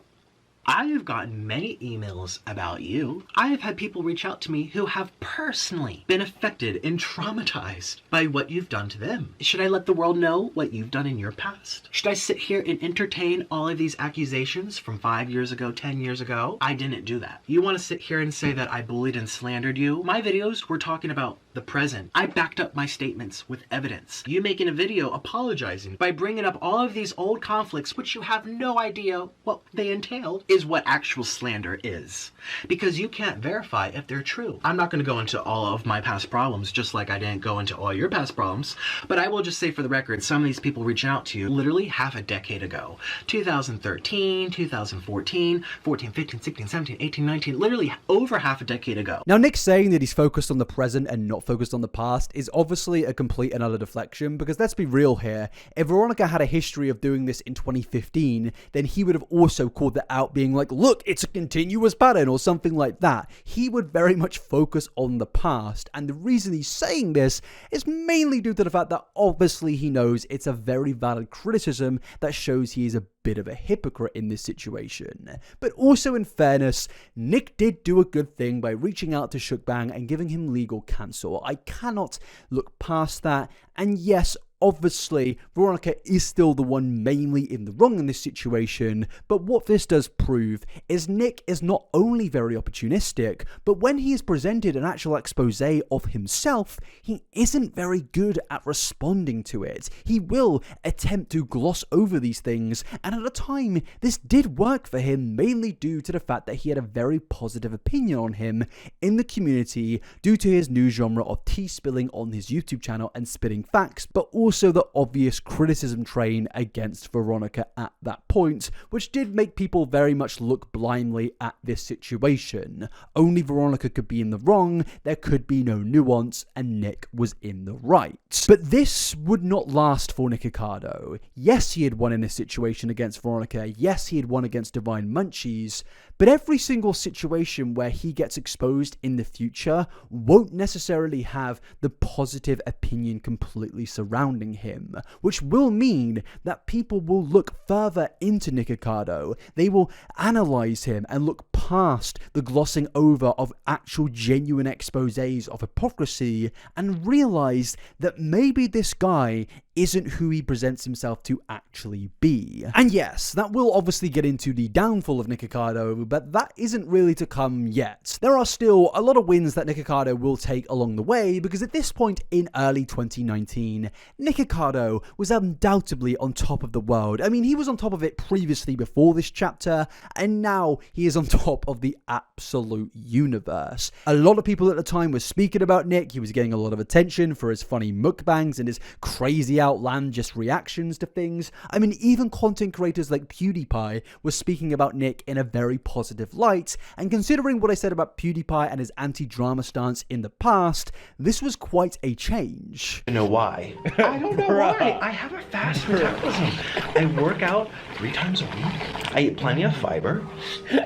I have gotten many emails about you. I have had people reach out to me who have personally been affected and traumatized by what you've done to them. Should I let the world know what you've done in your past? Should I sit here and entertain all of these accusations from 5 years ago, 10 years ago? I didn't do that. You want to sit here and say that I bullied and slandered you? My videos were talking about the present. I backed up my statements with evidence. You making a video apologizing by bringing up all of these old conflicts, which you have no idea what they entailed, is what actual slander is. Because you can't verify if they're true. I'm not going to go into all of my past problems, just like I didn't go into all your past problems, but I will just say for the record, some of these people reaching out to you literally half a decade ago. 2013, 2014, 14, 15, 16, 17, 18, 19, literally over half a decade ago. Now, Nick saying that he's focused on the present and not focused on the past is obviously a complete and utter deflection, because let's be real here, if Veronica had a history of doing this in 2015, then he would have also called that out, being like, look, it's a continuous pattern or something like that. He would very much focus on the past, and the reason he's saying this is mainly due to the fact that obviously he knows it's a very valid criticism that shows he is a bit of a hypocrite in this situation. But also, in fairness, Nick did do a good thing by reaching out to Mukbanger and giving him legal counsel. I cannot look past that, and yes, obviously, Veronica is still the one mainly in the wrong in this situation, but what this does prove is Nick is not only very opportunistic, but when he is presented an actual expose of himself, he isn't very good at responding to it. He will attempt to gloss over these things, and at the time, this did work for him, mainly due to the fact that he had a very positive opinion on him in the community due to his new genre of tea spilling on his YouTube channel and spitting facts, but also the obvious criticism train against Veronica at that point, which did make people very much look blindly at this situation. Only Veronica could be in the wrong, there could be no nuance, and Nick was in the right. But this would not last for Nikocado. Yes, he had won in this situation against Veronica, yes, he had won against Divine Munchies, but every single situation where he gets exposed in the future won't necessarily have the positive opinion completely surrounding him, which will mean that people will look further into Nikocado. They will analyze him and look past the glossing over of actual genuine exposés of hypocrisy and realize that maybe this guy isn't who he presents himself to actually be. And yes, that will obviously get into the downfall of Nikocado, but that isn't really to come yet. There are still a lot of wins that Nikocado will take along the way, because at this point in early 2019, Nikocado was undoubtedly on top of the world. I mean, he was on top of it previously before this chapter, and now he is on top of the absolute universe. A lot of people at the time were speaking about Nick. He was getting a lot of attention for his funny mukbangs and his crazy outlandish reactions to things. I mean, even content creators like PewDiePie were speaking about Nick in a very positive light, and considering what I said about PewDiePie and his anti-drama stance in the past, this was quite a change. You know why? I don't know why. I have a fast metabolism. I work out 3 times a week. I eat plenty of fiber.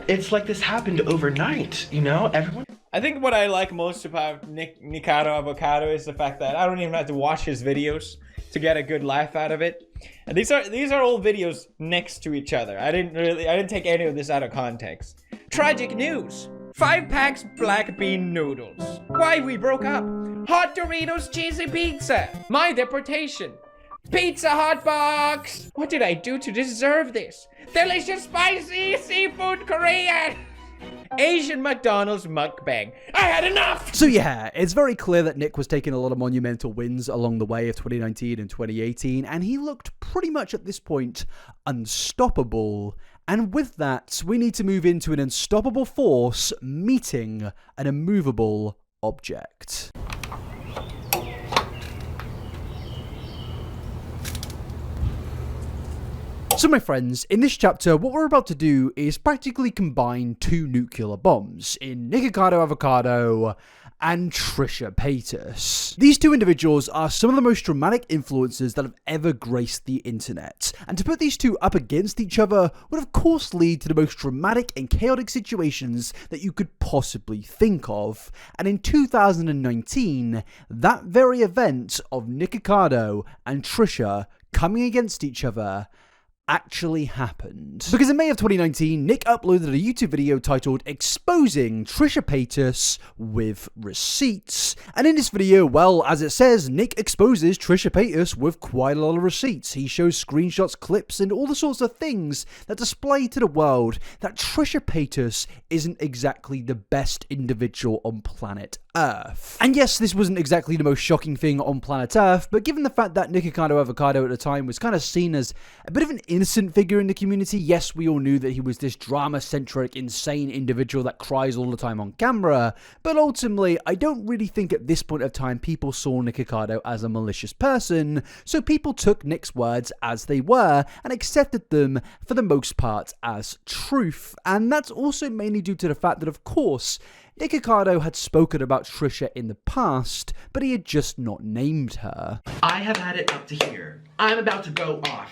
It's like this happened overnight, you know? Everyone... I think what I like most about Nikocado Avocado is the fact that I don't even have to watch his videos to get a good laugh out of it. And these are all videos next to each other. I didn't take any of this out of context. Tragic news. 5 packs black bean noodles. Why we broke up. Hot Doritos cheesy pizza. My deportation. Pizza hot box. What did I do to deserve this? Delicious spicy seafood Korean. Asian McDonald's mukbang. I had enough! So yeah, it's very clear that Nick was taking a lot of monumental wins along the way of 2019 and 2018, and he looked pretty much at this point unstoppable. And with that, we need to move into an unstoppable force meeting an immovable object. So my friends, in this chapter, what we're about to do is practically combine 2 nuclear bombs in Nikocado Avocado and Trisha Paytas. These 2 individuals are some of the most dramatic influencers that have ever graced the internet, and to put these 2 up against each other would of course lead to the most dramatic and chaotic situations that you could possibly think of. And in 2019, that very event of Nikocado and Trisha coming against each other actually happened. Because in May of 2019, Nick uploaded a YouTube video titled Exposing Trisha Paytas with Receipts. And in this video, well, as it says, Nick exposes Trisha Paytas with quite a lot of receipts. He shows screenshots, clips, and all the sorts of things that display to the world that Trisha Paytas isn't exactly the best individual on planet Earth. And yes, this wasn't exactly the most shocking thing on planet Earth, but given the fact that Nikocado Avocado at the time was kind of seen as a bit of an innocent figure in the community, yes, we all knew that he was this drama-centric, insane individual that cries all the time on camera, but ultimately, I don't really think at this point of time people saw Nikocado as a malicious person, so people took Nick's words as they were and accepted them for the most part as truth. And that's also mainly due to the fact that, of course, Nikocado had spoken about Trisha in the past, but he had just not named her. I have had it up to here. I'm about to go off.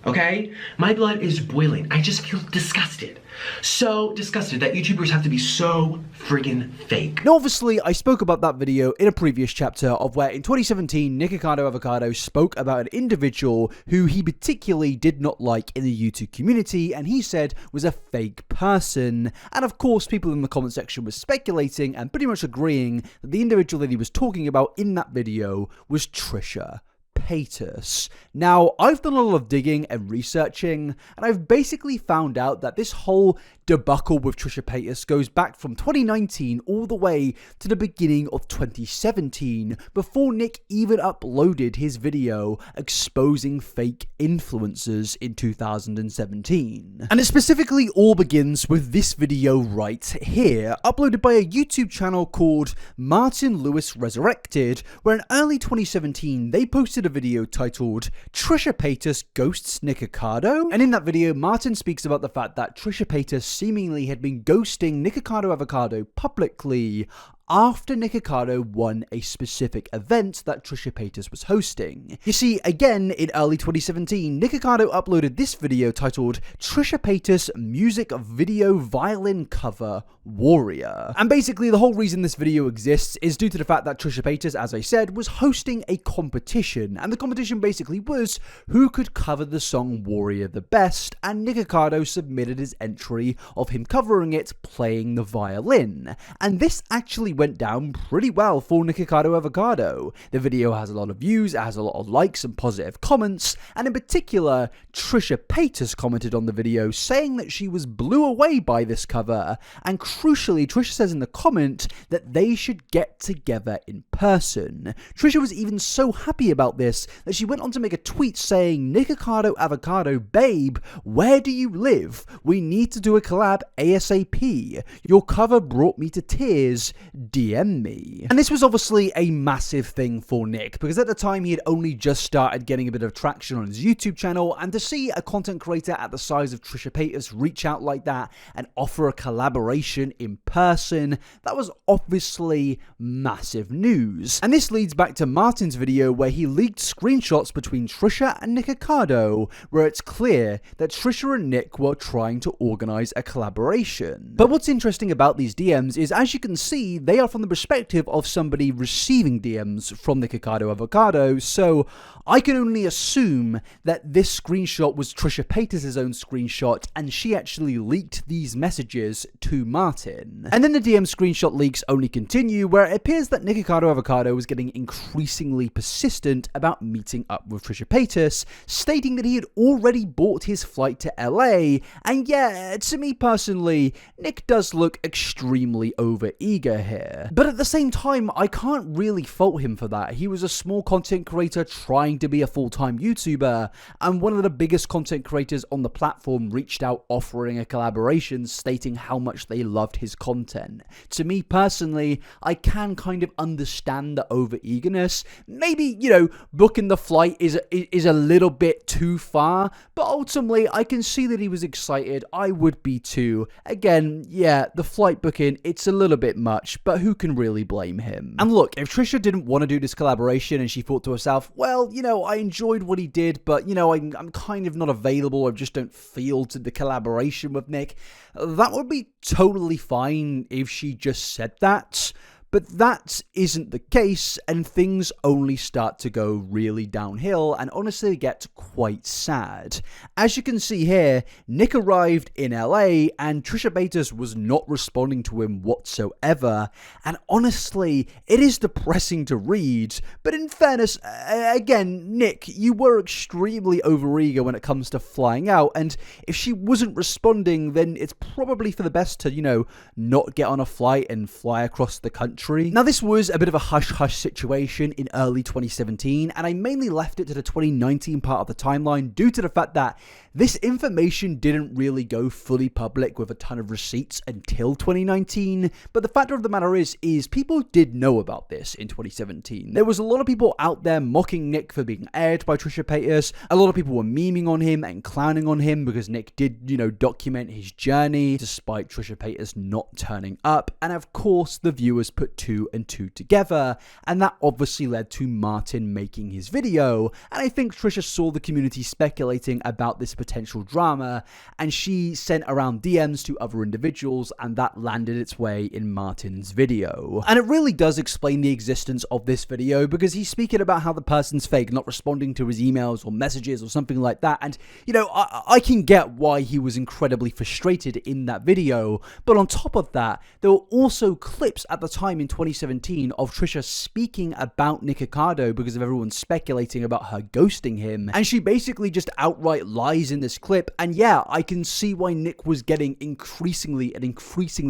Okay? My blood is boiling. I just feel disgusted. So disgusted that YouTubers have to be so friggin' fake. Now obviously, I spoke about that video in a previous chapter of where in 2017, Nikocado Avocado spoke about an individual who he particularly did not like in the YouTube community, and he said was a fake person. And of course, people in the comment section were speculating and pretty much agreeing that the individual that he was talking about in that video was Trisha Paytas. Now, I've done a lot of digging and researching, and I've basically found out that this whole debacle with Trisha Paytas goes back from 2019 all the way to the beginning of 2017, before Nick even uploaded his video exposing fake influencers in 2017. And it specifically all begins with this video right here, uploaded by a YouTube channel called Martin Lewis Resurrected, where in early 2017 they posted a video titled Trisha Paytas Ghosts Nikocado. And in that video, Martin speaks about the fact that Trisha Paytas seemingly had been ghosting Nikocado Avocado publicly after Nikocado won a specific event that Trisha Paytas was hosting. You see, again, in early 2017, Nikocado uploaded this video titled Trisha Paytas Music Video Violin Cover Warrior. And basically, the whole reason this video exists is due to the fact that Trisha Paytas, as I said, was hosting a competition, and the competition basically was who could cover the song Warrior the best, and Nikocado submitted his entry of him covering it playing the violin. And this actually went down pretty well for Nikocado Avocado. The video has a lot of views, it has a lot of likes and positive comments, and in particular, Trisha Paytas commented on the video saying that she was blew away by this cover, and crucially, Trisha says in the comment that they should get together in person. Trisha was even so happy about this that she went on to make a tweet saying, Nikocado Avocado, babe, where do you live? We need to do a collab ASAP. Your cover brought me to tears. DM me. And this was obviously a massive thing for Nick, because at the time he had only just started getting a bit of traction on his YouTube channel, and to see a content creator at the size of Trisha Paytas reach out like that and offer a collaboration in person, that was obviously massive news. And this leads back to Martin's video where he leaked screenshots between Trisha and Nikocado, where it's clear that Trisha and Nick were trying to organize a collaboration. But what's interesting about these DMs is, as you can see, they are from the perspective of somebody receiving DMs from Nikocado Avocado, so I can only assume that this screenshot was Trisha Paytas' own screenshot, and she actually leaked these messages to Martin. And then the DM screenshot leaks only continue, where it appears that Nikocado Avocado was getting increasingly persistent about meeting up with Trisha Paytas, stating that he had already bought his flight to LA, and yeah, to me personally, Nick does look extremely overeager here. But at the same time, I can't really fault him for that. He was a small content creator trying to be a full-time YouTuber, and one of the biggest content creators on the platform reached out offering a collaboration, stating how much they loved his content. To me personally, I can kind of understand the overeagerness. Maybe, you know, booking the flight is a little bit too far, but ultimately I can see that he was excited. I would be too. Again, yeah, the flight booking, it's a little bit much, but who can really blame him? And look, if Trisha didn't want to do this collaboration and she thought to herself, well, you know, I enjoyed what he did, but, you know, I'm kind of not available, I just don't feel to the collaboration with Nick, that would be totally fine if she just said that. But that isn't the case, and things only start to go really downhill and honestly get quite sad. As you can see here, Nick arrived in LA and Trisha Paytas was not responding to him whatsoever, and honestly, it is depressing to read, but in fairness, again, Nick, you were extremely overeager when it comes to flying out, and if she wasn't responding, then it's probably for the best to, you know, not get on a flight and fly across the country. Now, this was a bit of a hush-hush situation in early 2017, and I mainly left it to the 2019 part of the timeline due to the fact that this information didn't really go fully public with a ton of receipts until 2019, but the fact of the matter is people did know about this in 2017. There was a lot of people out there mocking Nick for being aired by Trisha Paytas. A lot of people were memeing on him and clowning on him because Nick did, you know, document his journey despite Trisha Paytas not turning up, and of course the viewers put 2 and 2 together, and that obviously led to Martin making his video, and I think Trisha saw the community speculating about this potential drama, and she sent around DMs to other individuals, and that landed its way in Martin's video. And it really does explain the existence of this video, because he's speaking about how the person's fake, not responding to his emails or messages or something like that, and you know, I can get why he was incredibly frustrated in that video, but on top of that, there were also clips at the time in 2017 of Trisha speaking about Nikocado because of everyone speculating about her ghosting him, and she basically just outright lies in this clip, and yeah, I can see why Nick was getting increasingly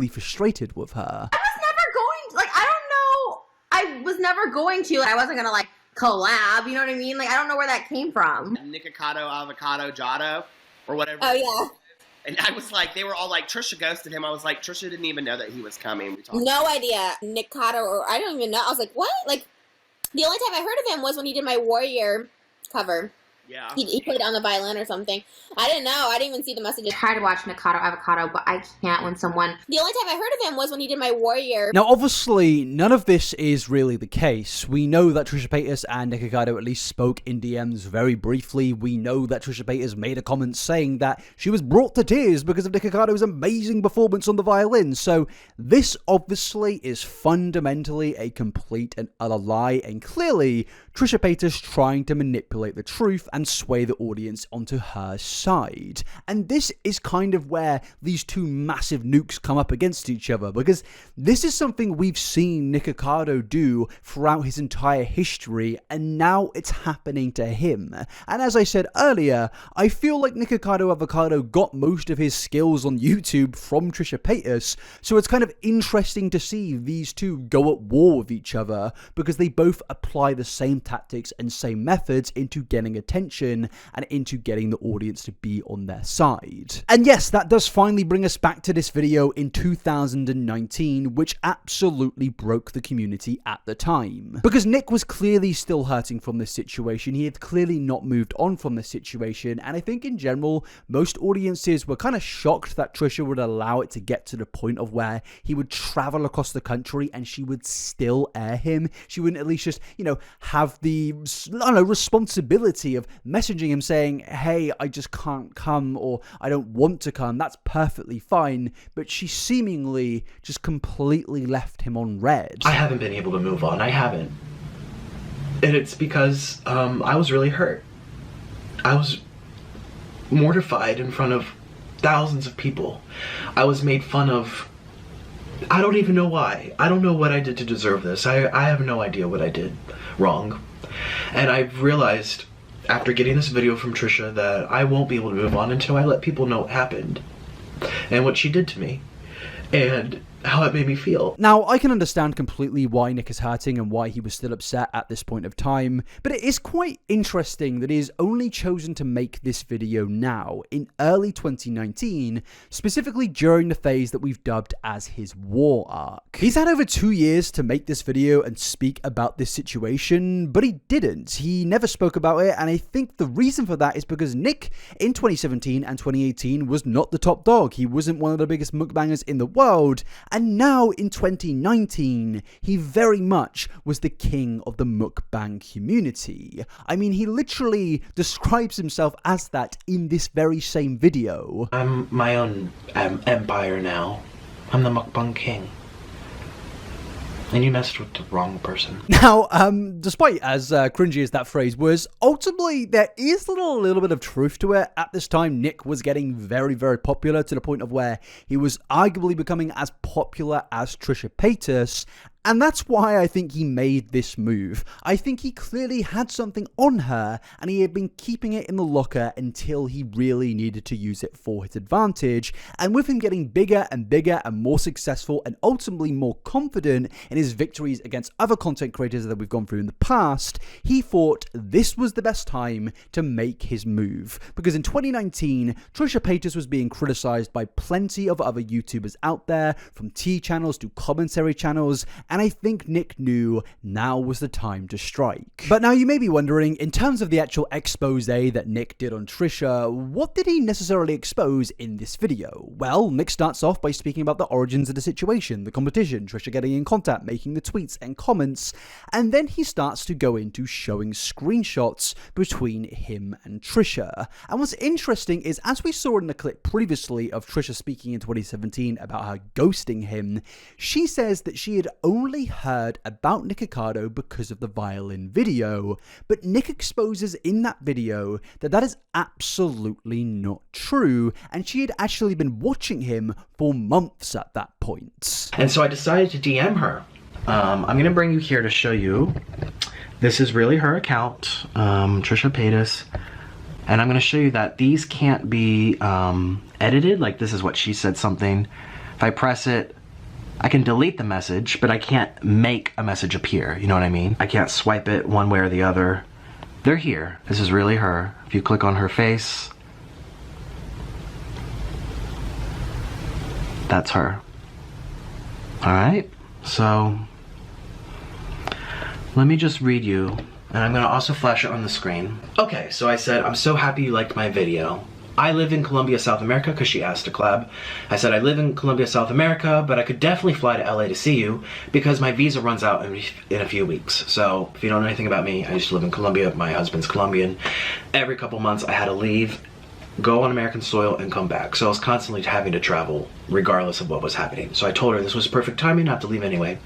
frustrated with her. I was never going to, I wasn't gonna like collab, you know what I mean? Like, I don't know where that came from. Nikocado Avocado Jado or whatever. Oh yeah. And I was like, they were all like, Trisha ghosted him. I was like, Trisha didn't even know that he was coming. We talked No idea. Nikocado, or I don't even know. I was like, what? Like, the only time I heard of him was when he did my Warrior cover. Yeah. He played on the violin or something. I didn't know. I didn't even see the messages. I try to watch Nikocado Avocado, but I can't when someone... The only time I heard of him was when he did my Warrior. Now, obviously, none of this is really the case. We know that Trisha Paytas and Nikocado at least spoke in DMs very briefly. We know that Trisha Paytas made a comment saying that she was brought to tears because of Nikocado's amazing performance on the violin. So this obviously is fundamentally a complete and utter lie, and clearly Trisha Paytas trying to manipulate the truth and sway the audience onto her side. And this is kind of where these two massive nukes come up against each other, because this is something we've seen Nikocado do throughout his entire history, and now it's happening to him. And as I said earlier, I feel like Nikocado Avocado got most of his skills on YouTube from Trisha Paytas, so it's kind of interesting to see these two go at war with each other, because they both apply the same tactics and same methods into getting attention and into getting the audience to be on their side. And yes, that does finally bring us back to this video in 2019, which absolutely broke the community at the time. Because Nick was clearly still hurting from this situation, he had clearly not moved on from this situation, and I think in general, most audiences were kind of shocked that Trisha would allow it to get to the point of where he would travel across the country and she would still air him. She wouldn't at least just, you know, have the, I don't know, responsibility of messaging him saying, hey, I just can't come, or I don't want to come, that's perfectly fine, but she seemingly just completely left him on red. I haven't been able to move on. I haven't. And it's because I was really hurt. I was mortified in front of thousands of people. I was made fun of. I don't even know why. I don't know what I did to deserve this. I have no idea what I did wrong. And I've realized after getting this video from Trisha that I won't be able to move on until I let people know what happened and what she did to me and how it made me feel. Now, I can understand completely why Nick is hurting and why he was still upset at this point of time, but it is quite interesting that he has only chosen to make this video now, in early 2019, specifically during the phase that we've dubbed as his war arc. He's had over 2 years to make this video and speak about this situation, but he didn't. He never spoke about it, and I think the reason for that is because Nick, in 2017 and 2018, was not the top dog. He wasn't one of the biggest mukbangers in the world, and now in 2019, he very much was the king of the mukbang community. I mean, he literally describes himself as that in this very same video. I'm my own empire now. I'm the mukbang king. And you messed with the wrong person. Now, despite as cringy as that phrase was, ultimately there is a little bit of truth to it. At this time, Nick was getting very, very popular to the point of where he was arguably becoming as popular as Trisha Paytas. And that's why I think he made this move. I think he clearly had something on her, and he had been keeping it in the locker until he really needed to use it for his advantage. And with him getting bigger and bigger and more successful and ultimately more confident in his victories against other content creators that we've gone through in the past, he thought this was the best time to make his move. Because in 2019, Trisha Paytas was being criticized by plenty of other YouTubers out there, from tea channels to commentary channels, and I think Nick knew now was the time to strike. But now you may be wondering, in terms of the actual expose that Nick did on Trisha, what did he necessarily expose in this video? Well, Nick starts off by speaking about the origins of the situation, the competition, Trisha getting in contact, making the tweets and comments, and then he starts to go into showing screenshots between him and Trisha. And what's interesting is, as we saw in the clip previously of Trisha speaking in 2017 about her ghosting him, she says that she had only heard about Nikocado because of the violin video, but Nick exposes in that video that that is absolutely not true, and she had actually been watching him for months at that point. And so I decided to DM her. I'm going to bring you here to show you. This is really her account, Trisha Paytas, and I'm going to show you that these can't be edited. Like, this is what she said something. If I press it, I can delete the message, but I can't make a message appear, you know what I mean? I can't swipe it one way or the other. They're here. This is really her. If you click on her face, that's her. Alright, so let me just read you, and I'm gonna also flash it on the screen. Okay, so I said, I'm so happy you liked my video. I live in Colombia, South America, because she asked to collab. I said I live in Colombia, South America, but I could definitely fly to LA to see you because my visa runs out in a few weeks. So if you don't know anything about me, I used to live in Colombia. My husband's Colombian. Every couple months I had to leave, go on American soil, and come back. So I was constantly having to travel regardless of what was happening. So I told her this was perfect timing not to leave anyway.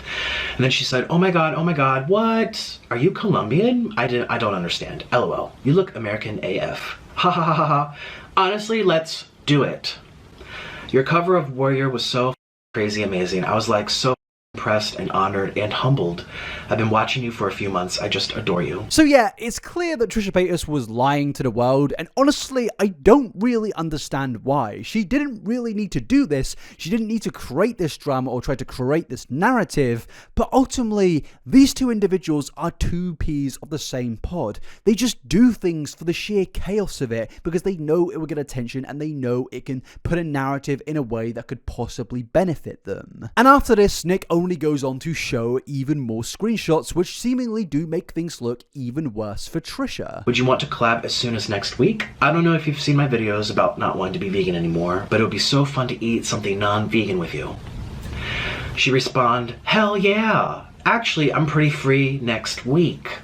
And then she said, oh my god, what? Are you Colombian? I don't understand. LOL. You look American AF. Ha ha ha ha ha. Honestly, let's do it. Your cover of Warrior was so crazy amazing. I was like so impressed and honored and humbled. I've been watching you for a few months. I just adore you. So yeah, it's clear that Trisha Paytas was lying to the world, and honestly, I don't really understand why. She didn't really need to do this. She didn't need to create this drama or try to create this narrative, but ultimately, these two individuals are two peas of the same pod. They just do things for the sheer chaos of it because they know it will get attention and they know it can put a narrative in a way that could possibly benefit them. And after this, Nick only goes on to show even more screenshots, which seemingly do make things look even worse for Trisha. Would you want to collab as soon as next week? I don't know if you've seen my videos about not wanting to be vegan anymore, but it would be so fun to eat something non-vegan with you. She responded, hell yeah! Actually, I'm pretty free next week.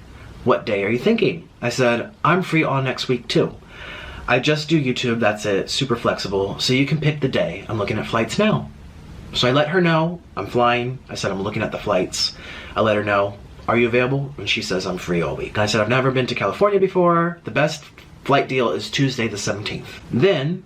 What day are you thinking? I said, I'm free all next week too. I just do YouTube, that's it, super flexible, so you can pick the day. I'm looking at flights now. So I let her know I'm flying. I said, I'm looking at the flights. I let her know, are you available? And she says, I'm free all week. And I said, I've never been to California before. The best flight deal is Tuesday the 17th. Then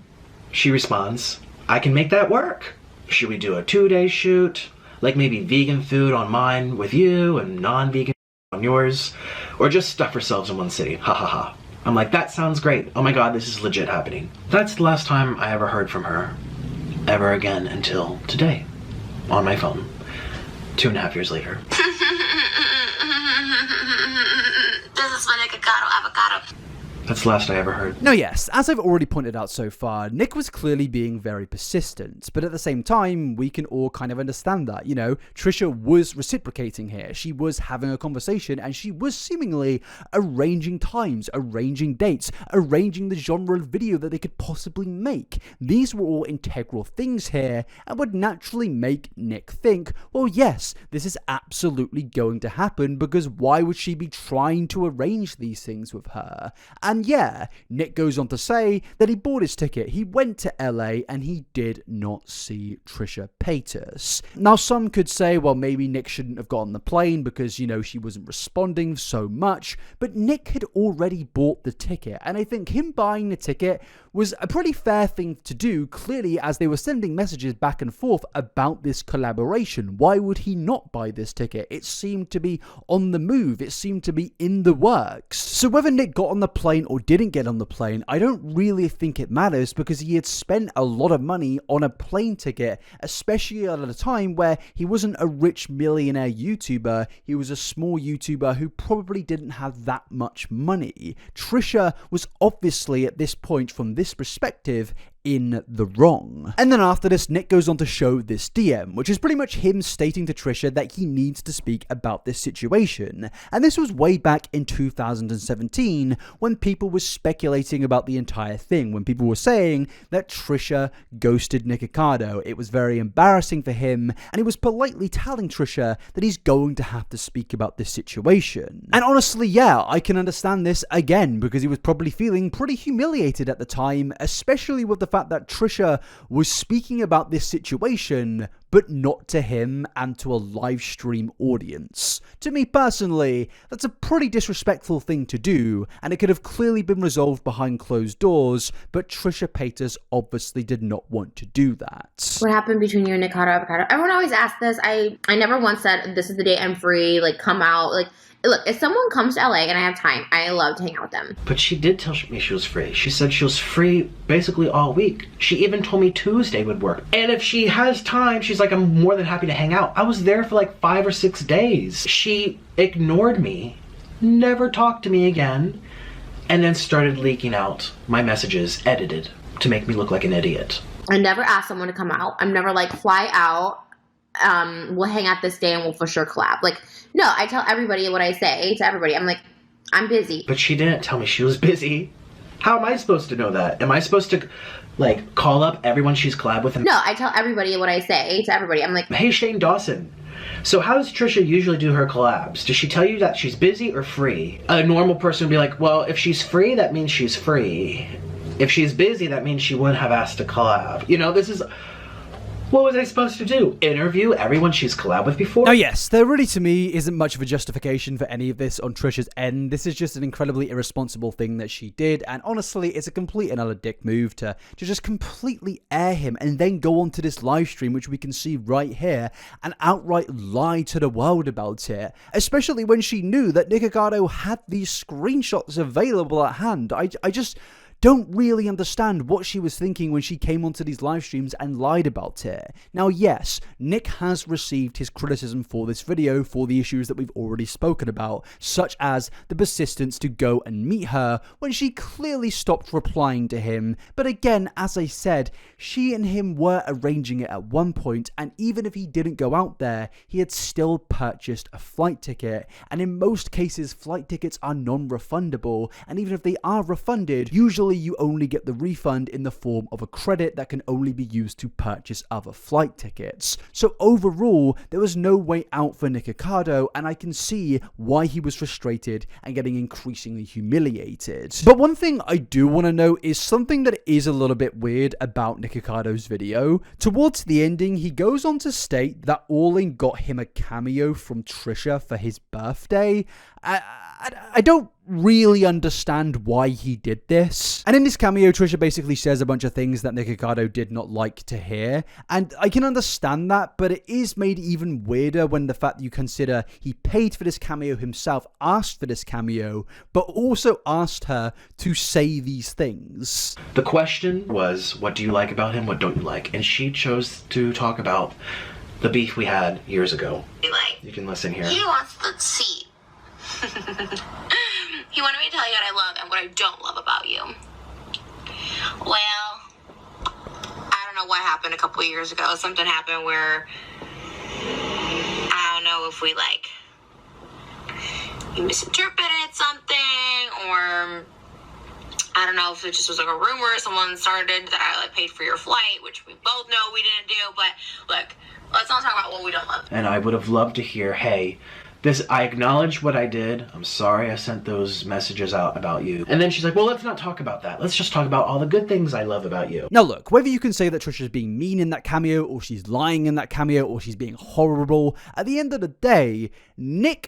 she responds, I can make that work. Should we do a 2-day shoot? Like maybe vegan food on mine with you and non-vegan on yours? Or just stuff ourselves in one city, ha ha ha. I'm like, that sounds great. Oh my god, this is legit happening. That's the last time I ever heard from her. Ever again until today. On my phone. 2.5 years later. This is my Nikocado Avocado. That's the last I ever heard. Now yes, as I've already pointed out so far, Nick was clearly being very persistent, but at the same time, we can all kind of understand that, you know, Trisha was reciprocating here. She was having a conversation and she was seemingly arranging times, arranging dates, arranging the genre of video that they could possibly make. These were all integral things here and would naturally make Nick think, well yes, this is absolutely going to happen because why would she be trying to arrange these things with her? And yeah, Nick goes on to say that he bought his ticket, he went to LA, and he did not see Trisha Paytas. Now, some could say, well, maybe Nick shouldn't have got on the plane because, you know, she wasn't responding so much, but Nick had already bought the ticket, and I think him buying the ticket was a pretty fair thing to do, clearly, as they were sending messages back and forth about this collaboration. Why would he not buy this ticket? It seemed to be on the move, it seemed to be in the works. So whether Nick got on the plane or didn't get on the plane, I don't really think it matters because he had spent a lot of money on a plane ticket, especially at a time where he wasn't a rich millionaire YouTuber, he was a small YouTuber who probably didn't have that much money. Trisha was obviously at this point, from this perspective, in the wrong. And then after this, Nick goes on to show this DM, which is pretty much him stating to Trisha that he needs to speak about this situation. And this was way back in 2017 when people were speculating about the entire thing, when people were saying that Trisha ghosted Nikocado. It was very embarrassing for him, and he was politely telling Trisha that he's going to have to speak about this situation. And honestly, yeah, I can understand this again, because he was probably feeling pretty humiliated at the time, especially with the fact that Trisha was speaking about this situation, but not to him and to a live stream audience. To me personally, that's a pretty disrespectful thing to do, and it could have clearly been resolved behind closed doors, but Trisha Paytas obviously did not want to do that. What happened between you and Nikocado Avocado? Everyone always asks this. I never once said, this is the day I'm free, like, come out. Like, look, if someone comes to LA and I have time, I love to hang out with them. But she did tell me she was free. She said she was free basically all week. She even told me Tuesday would work. And if she has time, she's like, I'm more than happy to hang out. I was there for like 5 or 6 days. She ignored me, never talked to me again, and then started leaking out my messages edited to make me look like an idiot. I never asked someone to come out. I'm never like, fly out. We'll hang out this day and we'll for sure collab. Like, no, I tell everybody what I say to everybody. I'm like, I'm busy. But she didn't tell me she was busy. How am I supposed to know that? Am I supposed to, like, call up everyone she's collab with? No, I tell everybody what I say to everybody. I'm like, hey, Shane Dawson. So how does Trisha usually do her collabs? Does she tell you that she's busy or free? A normal person would be like, well, if she's free, that means she's free. If she's busy, that means she wouldn't have asked to collab. You know, this is... What was I supposed to do? Interview everyone she's collabed with before? Now yes, there really to me isn't much of a justification for any of this on Trisha's end. This is just an incredibly irresponsible thing that she did, and honestly, it's a complete and utter dick move to just completely air him and then go on to this live stream, which we can see right here, and outright lie to the world about it. Especially when she knew that Nikocado had these screenshots available at hand. I just don't really understand what she was thinking when she came onto these live streams and lied about it. Now yes, Nick has received his criticism for this video for the issues that we've already spoken about, such as the persistence to go and meet her when she clearly stopped replying to him. But again, as I said, she and him were arranging it at one point, and even if he didn't go out there, he had still purchased a flight ticket, and in most cases flight tickets are non-refundable, and even if they are refunded, usually essentially you only get the refund in the form of a credit that can only be used to purchase other flight tickets. So overall, there was no way out for Nikocado, and I can see why he was frustrated and getting increasingly humiliated. But one thing I do want to know is something that is a little bit weird about Nikocado's video. Towards the ending, he goes on to state that Orlin got him a cameo from Trisha for his birthday. I don't really understand why he did this. And in this cameo, Trisha basically says a bunch of things that Nikocado did not like to hear. And I can understand that, but it is made even weirder when the fact that you consider he paid for this cameo himself, asked for this cameo, but also asked her to say these things. The question was, what do you like about him? What don't you like? And she chose to talk about the beef we had years ago. You can listen here. He wants the seat. He wanted me to tell you what I love and what I don't love about you. Well, I don't know what happened a couple years ago. Something happened where I don't know if you misinterpreted something, or I don't know if it just was like a rumor someone started that I paid for your flight, which we both know we didn't do. But look, let's not talk about what we don't love. And I would have loved to hear, hey, I acknowledge what I did. I'm sorry I sent those messages out about you. And then she's like, well, let's not talk about that. Let's just talk about all the good things I love about you. Now look, whether you can say that Trisha's being mean in that cameo, or she's lying in that cameo, or she's being horrible, at the end of the day,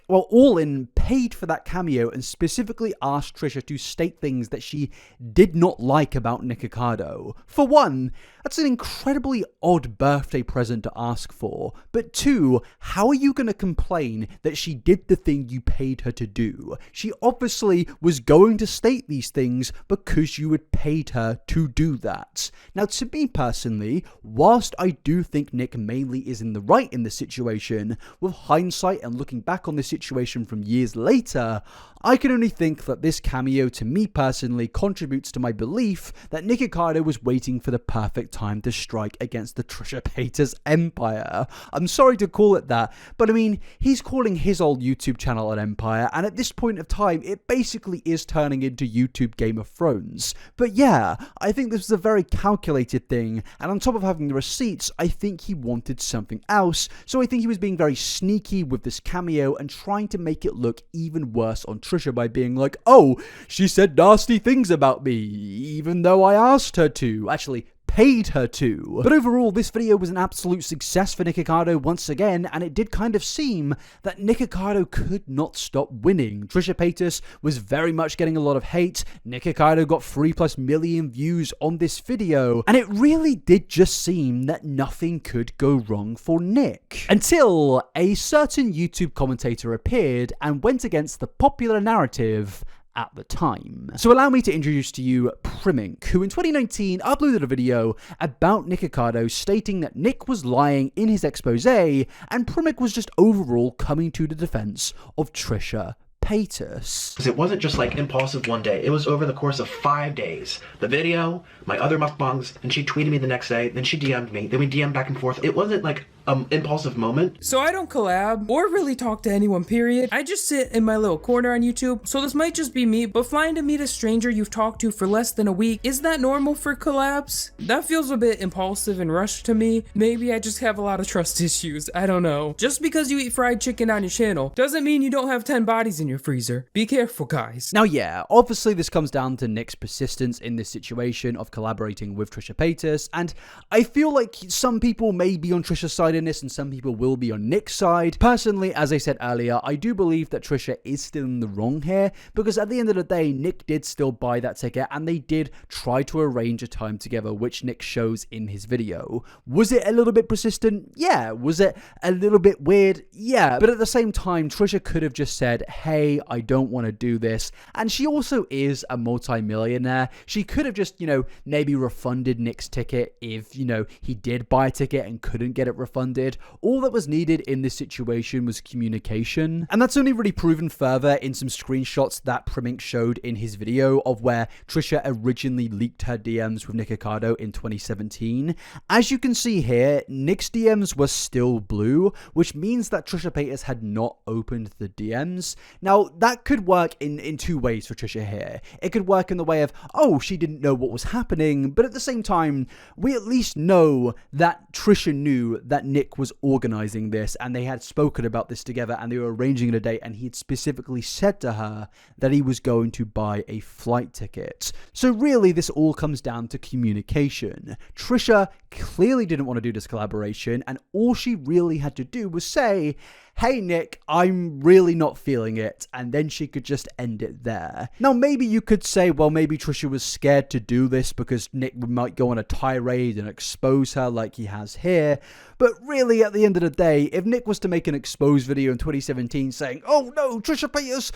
Orlin paid for that cameo and specifically asked Trisha to state things that she did not like about Nikocado. For one, that's an incredibly odd birthday present to ask for. But two, how are you going to complain that she did the thing you paid her to do? She obviously was going to state these things because you had paid her to do that. Now, to me personally, whilst I do think Nick mainly is in the right in this situation, with hindsight and looking back on this situation from years later, I can only think that this cameo to me personally contributes to my belief that Nikocado was waiting for the perfect time to strike against the Trisha Paytas empire. I'm sorry to call it that, but I mean, he's calling his old YouTube channel an empire, and at this point of time, it basically is turning into YouTube Game of Thrones. But yeah, I think this was a very calculated thing, and on top of having the receipts, I think he wanted something else, so I think he was being very sneaky with this cameo and trying to make it look even worse on Trisha by being like, oh, she said nasty things about me, even though I asked her to. Actually, paid her to. But overall, this video was an absolute success for Nikocado once again, and it did kind of seem that Nikocado could not stop winning. Trisha Paytas was very much getting a lot of hate. Nikocado got 3+ million views on this video, and it really did just seem that nothing could go wrong for Nick. Until a certain YouTube commentator appeared and went against the popular narrative at the time. So allow me to introduce to you Crumbling, who in 2019 uploaded a video about Nikocado stating that Nick was lying in his expose, and Crumbling was just overall coming to the defense of Trisha Paytas. Because it wasn't just like impulsive one day, it was over the course of 5 days. The video, my other mukbangs, and she tweeted me the next day, then she DM'd me, then we DM'd back and forth. It wasn't like impulsive moment. So I don't collab or really talk to anyone, period. I just sit in my little corner on YouTube, so this might just be me, but flying to meet a stranger you've talked to for less than a week, is that normal for collabs? That feels a bit impulsive and rushed to me. Maybe I just have a lot of trust issues, I don't know. Just because you eat fried chicken on your channel doesn't mean you don't have 10 bodies in your freezer. Be careful, guys. Now yeah, obviously this comes down to Nick's persistence in this situation of collaborating with Trisha Paytas, and I feel like some people may be on Trisha's side in this and some people will be on Nick's side. Personally, as I said earlier, I do believe that Trisha is still in the wrong here, because at the end of the day, Nick did still buy that ticket and they did try to arrange a time together, which Nick shows in his video. Was it a little bit persistent? Yeah. Was it a little bit weird? Yeah. But at the same time, Trisha could have just said, hey, I don't want to do this. And she also is a multi-millionaire. She could have just, maybe refunded Nick's ticket if, he did buy a ticket and couldn't get it refunded. responded. All that was needed in this situation was communication. And that's only really proven further in some screenshots that Primink showed in his video of where Trisha originally leaked her DMs with Nikocado in 2017. As you can see here, Nick's DMs were still blue, which means that Trisha Paytas had not opened the DMs. Now, that could work in two ways for Trisha here. It could work in the way of, oh, she didn't know what was happening, but at the same time, we at least know that Trisha knew that Nick was organizing this, and they had spoken about this together, and they were arranging a date, and he had specifically said to her that he was going to buy a flight ticket. So really, this all comes down to communication. Trisha clearly didn't want to do this collaboration, and all she really had to do was say, hey Nick, I'm really not feeling it, and then she could just end it there. Now maybe you could say, well, maybe Trisha was scared to do this because Nick might go on a tirade and expose her like he has here, but really at the end of the day, if Nick was to make an exposed video in 2017 saying, oh no, Trisha Paytas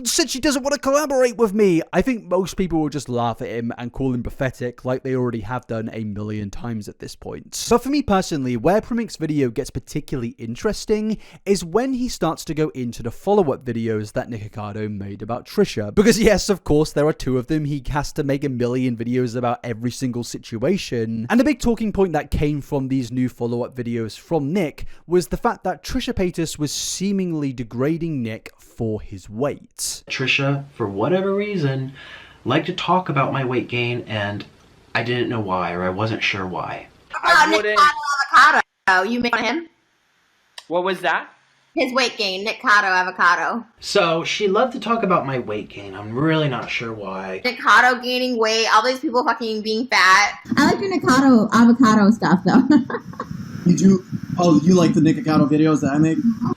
said she doesn't want to collaborate with me, I think most people will just laugh at him and call him pathetic like they already have done a million times at this point. But for me personally, where Primink's video gets particularly interesting is when he starts to go into the follow-up videos that Nikocado made about Trisha. Because yes, of course, there are two of them. He has to make a million videos about every single situation. And the big talking point that came from these new follow-up videos from Nick was the fact that Trisha Paytas was seemingly degrading Nick for his weight. Trisha, for whatever reason, liked to talk about my weight gain, and I didn't know why, or I wasn't sure why. Avocado. You made fun of him? What was that? His weight gain, Nikocado Avocado. So she loved to talk about my weight gain. I'm really not sure why. Nikocado gaining weight, all these people fucking being fat. I like your Nikocado Avocado stuff, though. You do? Oh, you like the Nikocado videos that I make?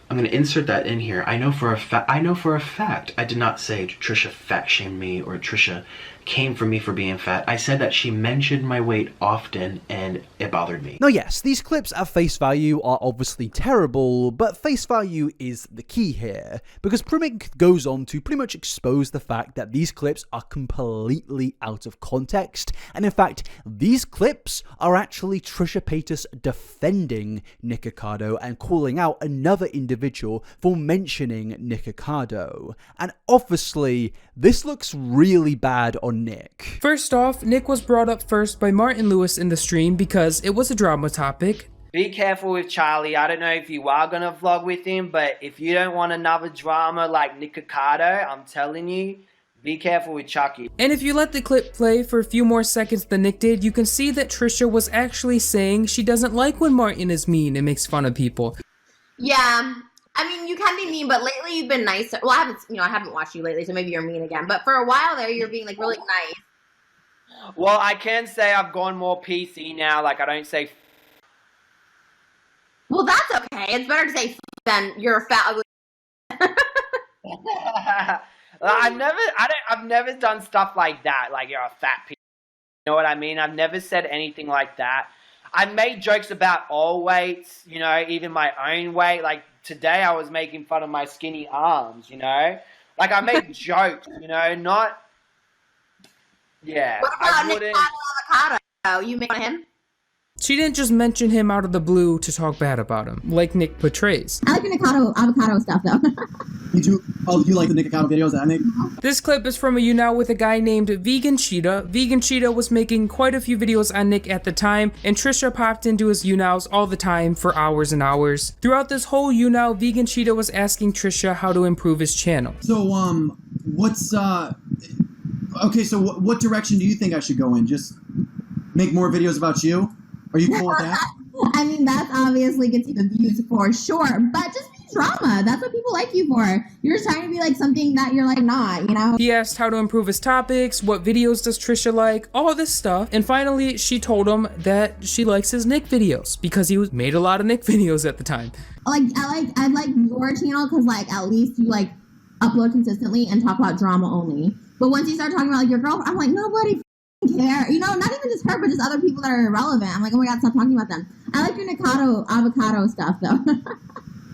I'm gonna insert that in here. I know for a fact I did not say Trisha fat shamed me or Trisha came for me for being fat. I said that she mentioned my weight often and it bothered me. Now yes, these clips at face value are obviously terrible, but face value is the key here, because Primink goes on to pretty much expose the fact that these clips are completely out of context, and in fact, these clips are actually Trisha Paytas defending Nikocado and calling out another individual for mentioning Nikocado. And obviously, this looks really bad on Nick. First off, Nick was brought up first by Martin Lewis in the stream because it was a drama topic. Be careful with Charlie. I don't know if you are going to vlog with him, but if you don't want another drama like Nikocado, I'm telling you, be careful with Chucky. And if you let the clip play for a few more seconds than Nick did, you can see that Trisha was actually saying she doesn't like when Martin is mean and makes fun of people. Yeah. I mean, you can be mean, but lately you've been nice. Well, I haven't watched you lately, so maybe you're mean again. But for a while there, you're being like really nice. Well, I can say I've gone more PC now. Like I don't say. Well, that's okay. It's better to say than you're a fat ugly. I've never done stuff like that. Like you're a fat piece. You know what I mean? I've never said anything like that. I made jokes about all weights, you know, even my own weight. Like today I was making fun of my skinny arms, you know? Like I made jokes, you know, not... Yeah. What about Nikocado Avocado? You made fun of him? She didn't just mention him out of the blue to talk bad about him, like Nick portrays. I like your Nikocado Avocado stuff, though. You do? Oh, you like the Nikocado videos that I make? This clip is from a You Now with a guy named Vegan Cheetah. Vegan Cheetah was making quite a few videos on Nick at the time, and Trisha popped into his You Nows all the time for hours and hours. Throughout this whole You Now, Vegan Cheetah was asking Trisha how to improve his channel. So, what's, okay, so what direction do you think I should go in? Just make more videos about you? Are you cool with that? I mean, that obviously gets you the views for sure, but just be drama. That's what people like you for. You're just trying to be like something that you're like not, you know? He asked how to improve his topics, what videos does Trisha like, all this stuff, and finally she told him that she likes his Nick videos because he made a lot of Nick videos at the time. I like your channel because like at least you like upload consistently and talk about drama only. But once you start talking about like your girlfriend, I'm like, nobody care, you know, not even just her, but just other people that are irrelevant. I'm like, oh my god, stop talking about them. I like your Nikocado Avocado stuff though.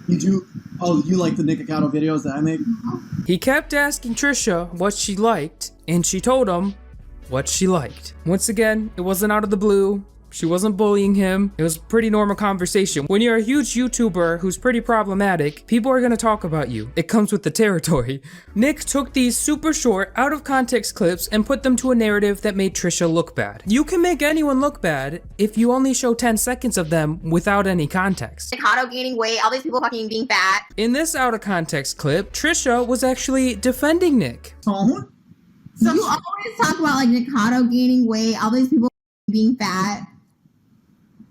You do? Oh, you like the Nikocado videos that I make? He kept asking Trisha what she liked, and she told him what she liked. Once again, it wasn't out of the blue. She wasn't bullying him. It was a pretty normal conversation. When you're a huge YouTuber who's pretty problematic, people are gonna talk about you. It comes with the territory. Nick took these super short, out of context clips and put them to a narrative that made Trisha look bad. You can make anyone look bad if you only show 10 seconds of them without any context. Nikocado gaining weight, all these people fucking being fat. In this out of context clip, Trisha was actually defending Nick. You always talk about like Nikocado gaining weight, all these people being fat.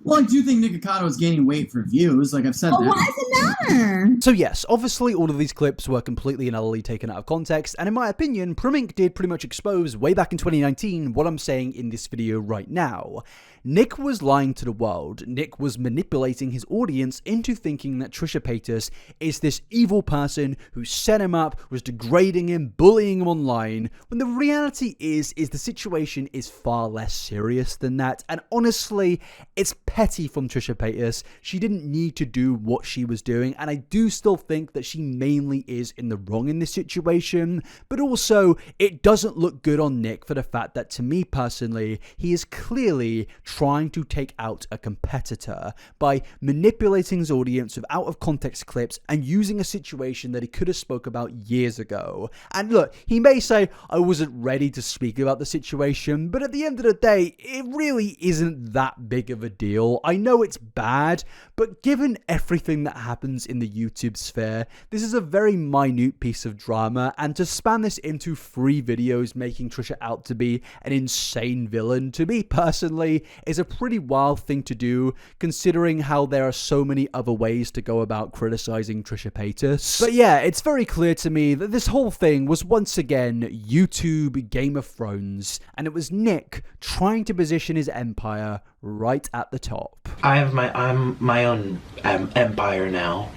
Well, I do think Nikocado is gaining weight for views, like I've said that. Why does it matter? So yes, obviously all of these clips were completely and utterly taken out of context, and in my opinion, Primink did pretty much expose way back in 2019 what I'm saying in this video right now. Nick was lying to the world. Nick was manipulating his audience into thinking that Trisha Paytas is this evil person who set him up, was degrading him, bullying him online, when the reality is the situation is far less serious than that, and honestly, it's petty from Trisha Paytas. She didn't need to do what she was doing, and I do still think that she mainly is in the wrong in this situation, but also, it doesn't look good on Nick for the fact that, to me personally, he is clearly trying to take out a competitor by manipulating his audience with out of context clips and using a situation that he could have spoke about years ago. And look, he may say, I wasn't ready to speak about the situation, but at the end of the day, it really isn't that big of a deal. I know it's bad, but given everything that happens in the YouTube sphere, this is a very minute piece of drama, and to span this into 3 videos making Trisha out to be an insane villain, to me personally, is a pretty wild thing to do, considering how there are so many other ways to go about criticizing Trisha Paytas. But yeah, it's very clear to me that this whole thing was once again YouTube Game of Thrones, and it was Nick trying to position his empire right at the top. I'm my own empire now.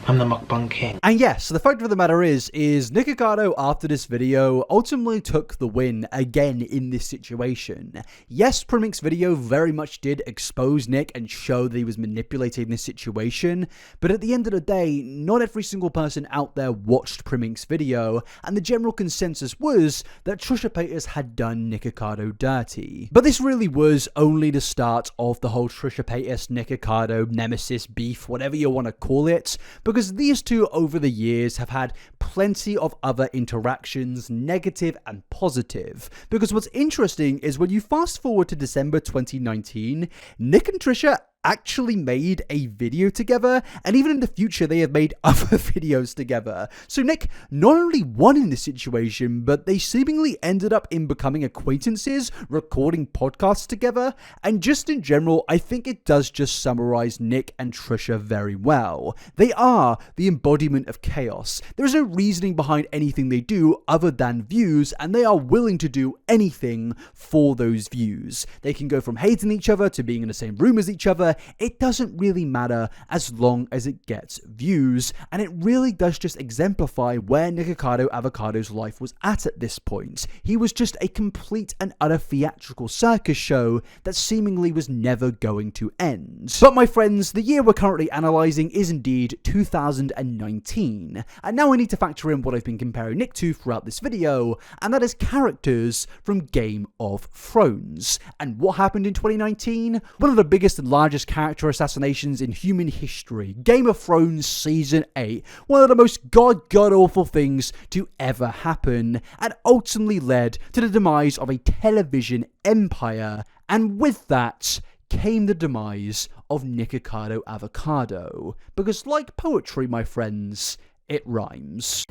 I'm the mukbang king. And yes, the fact of the matter is Nikocado, after this video, ultimately took the win again in this situation. Yes, Primink's video very much did expose Nick and show that he was manipulating this situation, but at the end of the day, not every single person out there watched Primink's video, and the general consensus was that Trisha Paytas had done Nikocado dirty. But this really was only the start of the whole Trisha Paytas, Nikocado, Nemesis beef, whatever you want to call it, because these two over the years have had plenty of other interactions, negative and positive. Because what's interesting is when you fast forward to December 2019, Nick and Trisha actually made a video together, and even in the future they have made other videos together. So Nick not only won in this situation, but they seemingly ended up in becoming acquaintances, recording podcasts together, and just in general, I think it does just summarize Nick and Trisha very well. They are the embodiment of chaos. There is no reasoning behind anything they do other than views, and they are willing to do anything for those views. They can go from hating each other to being in the same room as each other. It doesn't really matter as long as it gets views, and it really does just exemplify where Nikocado Avocado's life was at this point. He was just a complete and utter theatrical circus show that seemingly was never going to end. But my friends, the year we're currently analysing is indeed 2019, and now I need to factor in what I've been comparing Nick to throughout this video, and that is characters from Game of Thrones. And what happened in 2019? One of the biggest and largest character assassinations in human history. Game of Thrones Season 8. One of the most god-awful things to ever happen, and ultimately led to the demise of a television empire, and with that came the demise of Nikocado Avocado. Because like poetry, my friends, it rhymes.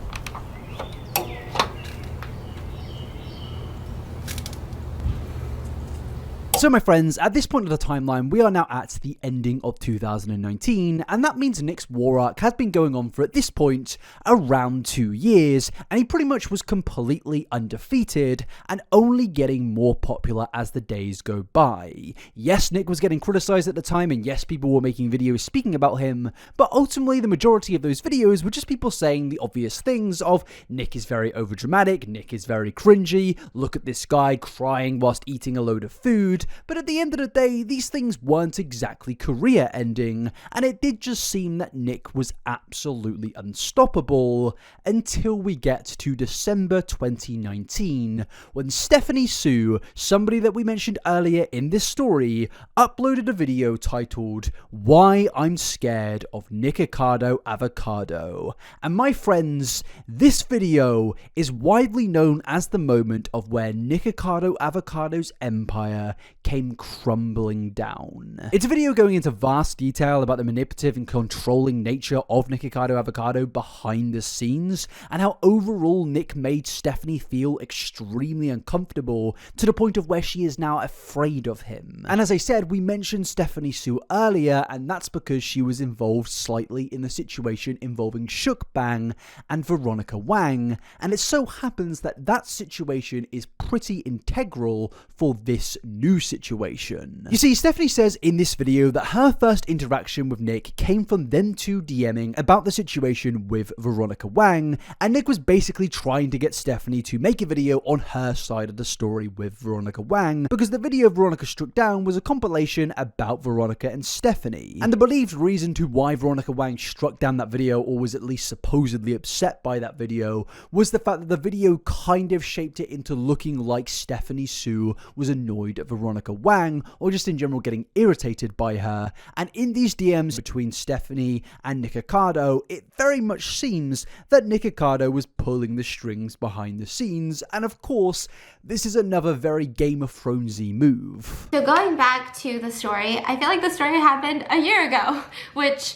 So my friends, at this point of the timeline, we are now at the ending of 2019, and that means Nick's war arc has been going on for, at this point, around 2 years, and he pretty much was completely undefeated, and only getting more popular as the days go by. Yes, Nick was getting criticized at the time, and yes, people were making videos speaking about him, but ultimately the majority of those videos were just people saying the obvious things of, Nick is very overdramatic, Nick is very cringy, look at this guy crying whilst eating a load of food. but at the end of the day, these things weren't exactly career ending, and it did just seem that Nick was absolutely unstoppable until we get to December 2019, when Stephanie Sue, somebody that we mentioned earlier in this story, uploaded a video titled Why I'm Scared of Nikocado Avocado. And my friends, this video is widely known as the moment of where Nikocado Avocado's empire came crumbling down. It's a video going into vast detail about the manipulative and controlling nature of Nikocado Avocado behind the scenes, and how overall Nick made Stephanie feel extremely uncomfortable to the point of where she is now afraid of him. And as I said, we mentioned Stephanie Sue earlier, and that's because she was involved slightly in the situation involving Mukbanger and Veronica Wang, and it so happens that that situation is pretty integral for this new situation. You see, Stephanie says in this video that her first interaction with Nick came from them two DMing about the situation with Veronica Wang, and Nick was basically trying to get Stephanie to make a video on her side of the story with Veronica Wang, because the video Veronica struck down was a compilation about Veronica and Stephanie. And the believed reason to why Veronica Wang struck down that video, or was at least supposedly upset by that video, was the fact that the video kind of shaped it into looking like Stephanie Sue was annoyed at Veronica Wang, or just in general getting irritated by her. And in these DMs between Stephanie and Nikocado, it very much seems that Nikocado was pulling the strings behind the scenes, and of course, this is another very Game of Thronesy move. So going back to the story, I feel like the story happened a year ago, which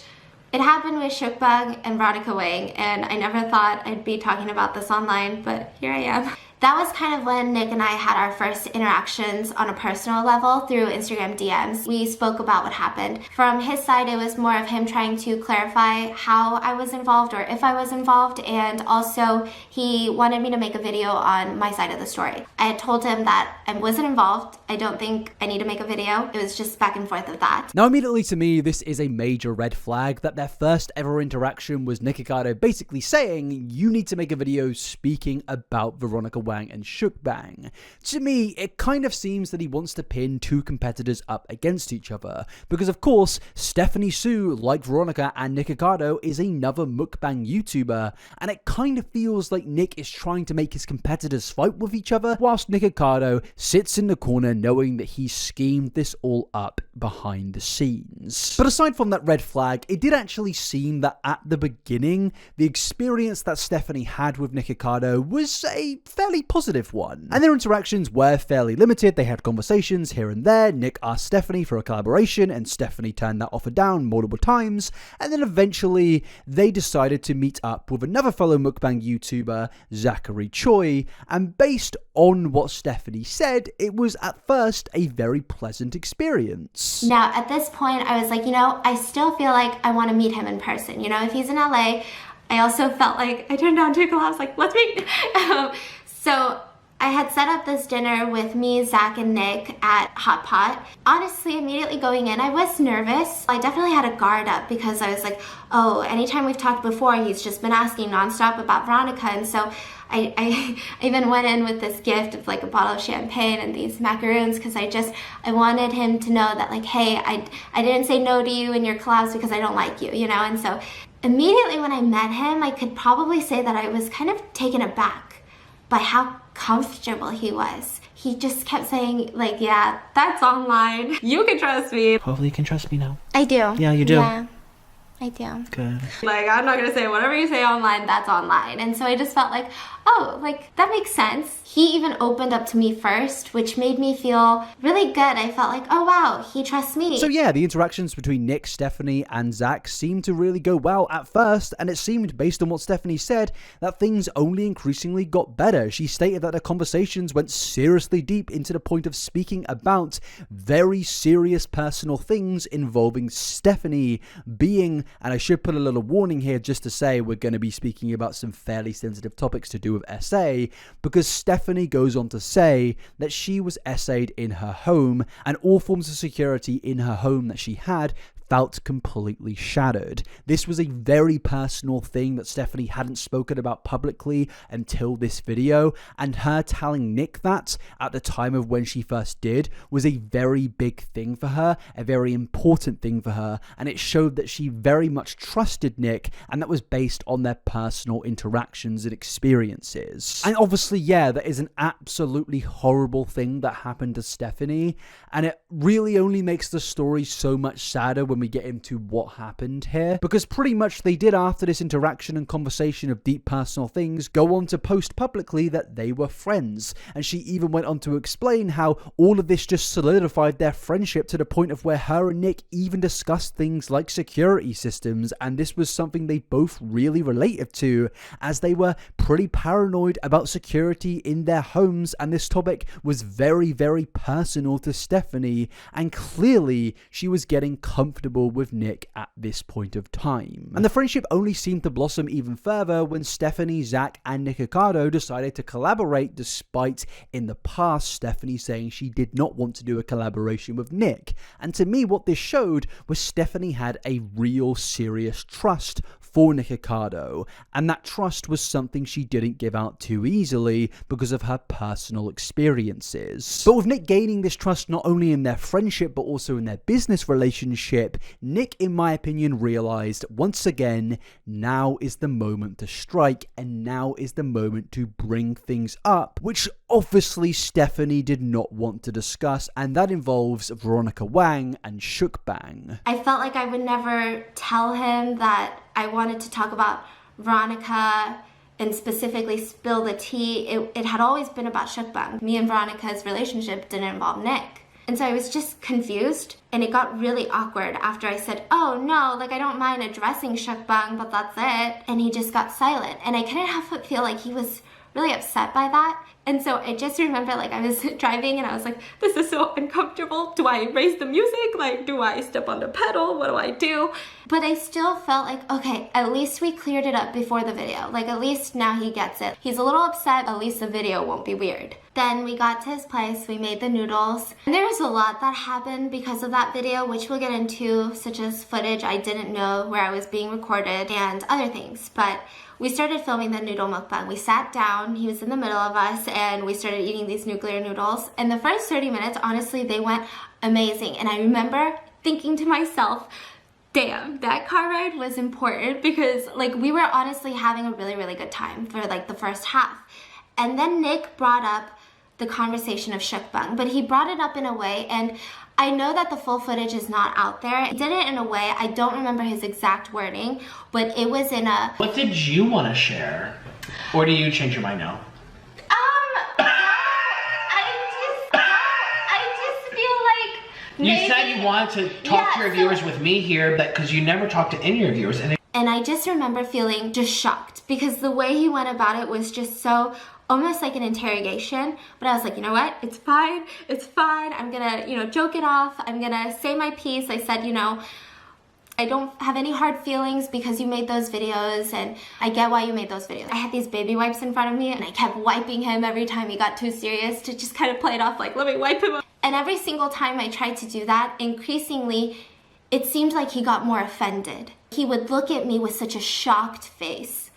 it happened with Mukbanger and Veronica Wang, and I never thought I'd be talking about this online, but here I am. That was kind of when Nick and I had our first interactions on a personal level through Instagram DMs. We spoke about what happened. From his side, it was more of him trying to clarify how I was involved or if I was involved, and also he wanted me to make a video on my side of the story. I had told him that I wasn't involved. I don't think I need to make a video. It was just back and forth of that. Now, immediately to me, this is a major red flag that their first ever interaction was Nikocado basically saying, you need to make a video speaking about Veronica Wang and Mukbanger. To me, it kind of seems that he wants to pin two competitors up against each other, because of course, Stephanie Sue, like Veronica and Nikocado, is another mukbang YouTuber, and it kind of feels like Nick is trying to make his competitors fight with each other, whilst Nikocado sits in the corner knowing that he schemed this all up behind the scenes. But aside from that red flag, it did actually seem that at the beginning, the experience that Stephanie had with Nikocado was a fairly positive one, and their interactions were fairly limited. They had conversations here and there. Nick asked Stephanie for a collaboration, and Stephanie turned that offer down multiple times, and then eventually they decided to meet up with another fellow mukbang YouTuber, Zachary Choi, and based on what Stephanie said, it was at first a very pleasant experience. Now, at this point, I was like, I still feel like I want to meet him in person. If he's in LA, I also felt like I turned down 2 collabs, like, let's meet. So I had set up this dinner with me, Zach, and Nick at Hot Pot. Honestly, immediately going in, I was nervous. I definitely had a guard up because I was like, oh, anytime we've talked before, he's just been asking nonstop about Veronica. And so I even went in with this gift of like a bottle of champagne and these macaroons because I wanted him to know that like, hey, I didn't say no to you in your collabs because I don't like you, And so immediately when I met him, I could probably say that I was kind of taken aback by how comfortable he was. He just kept saying like, yeah, that's online. You can trust me. Hopefully you can trust me now. I do. Yeah, you do. Yeah, I do. Good. Like, I'm not gonna say whatever you say online, that's online. And so I just felt like, oh, like, that makes sense. He even opened up to me first, which made me feel really good. I felt like, oh wow, he trusts me. So yeah, the interactions between Nick, Stephanie, and Zach seemed to really go well at first, and it seemed, based on what Stephanie said, that things only increasingly got better. She stated that the conversations went seriously deep into the point of speaking about very serious personal things involving Stephanie being, and I should put a little warning here just to say we're going to be speaking about some fairly sensitive topics to do with SA, because Stephanie goes on to say that she was essayed in her home, and all forms of security in her home that she had felt completely shattered. This was a very personal thing that Stephanie hadn't spoken about publicly until this video, and her telling Nick that at the time of when she first did was a very big thing for her, a very important thing for her, and it showed that she very much trusted Nick, and that was based on their personal interactions and experiences. And obviously, yeah, that is an absolutely horrible thing that happened to Stephanie, and it really only makes the story so much sadder when we get into what happened here, because pretty much they did, after this interaction and conversation of deep personal things, go on to post publicly that they were friends, and she even went on to explain how all of this just solidified their friendship to the point of where her and Nick even discussed things like security systems, and this was something they both really related to, as they were pretty paranoid about security in their homes, and this topic was very, very personal to Stephanie, and clearly she was getting comfortable with Nick at this point of time. And the friendship only seemed to blossom even further when Stephanie, Zach, and Nikocado decided to collaborate, despite in the past Stephanie saying she did not want to do a collaboration with Nick. And to me, what this showed was Stephanie had a real serious trust for Nikocado, and that trust was something she didn't give out too easily because of her personal experiences. But with Nick gaining this trust not only in their friendship but also in their business relationship, Nick, in my opinion, realized once again, now is the moment to strike, and now is the moment to bring things up, which obviously Stephanie did not want to discuss, and that involves Veronica Wang and Mukbang. I felt like I would never tell him that I wanted to talk about Veronica and specifically spill the tea. It had always been about Mukbang. Me and Veronica's relationship didn't involve Nick. And so I was just confused, and it got really awkward after I said, oh no, like I don't mind addressing Mukbang, but that's it. And he just got silent, and I couldn't help but feel like he was really upset by that. And so I just remember, like, I was driving and I was like, this is so uncomfortable. Do I raise the music? Like, do I step on the pedal? What do I do? But I still felt like, okay, at least we cleared it up before the video. Like, at least now he gets it. He's a little upset, at least the video won't be weird. Then we got to his place, we made the noodles. And there was a lot that happened because of that video, which we'll get into, such as footage I didn't know where I was being recorded and other things. But we started filming the noodle mukbang. We sat down, he was in the middle of us, and we started eating these nuclear noodles. And the first 30 minutes, honestly, they went amazing. And I remember thinking to myself, damn, that car ride was important, because like we were honestly having a really, really good time for like the first half. And then Nick brought up the conversation of Mukbang, but he brought it up in a way, and I know that the full footage is not out there. He did it in a way, I don't remember his exact wording, but it was in a... What did you want to share? Or do you change your mind now? You said you wanted to talk to your viewers with me here, because you never talked to any of your viewers. And I just remember feeling just shocked, because the way he went about it was just so, almost like an interrogation. But I was like, you know what? It's fine. It's fine. I'm gonna, joke it off. I'm gonna say my piece. I said, I don't have any hard feelings because you made those videos, and I get why you made those videos. I had these baby wipes in front of me, and I kept wiping him every time he got too serious to just kind of play it off like, let me wipe him. And every single time I tried to do that, increasingly, it seemed like he got more offended. He would look at me with such a shocked face.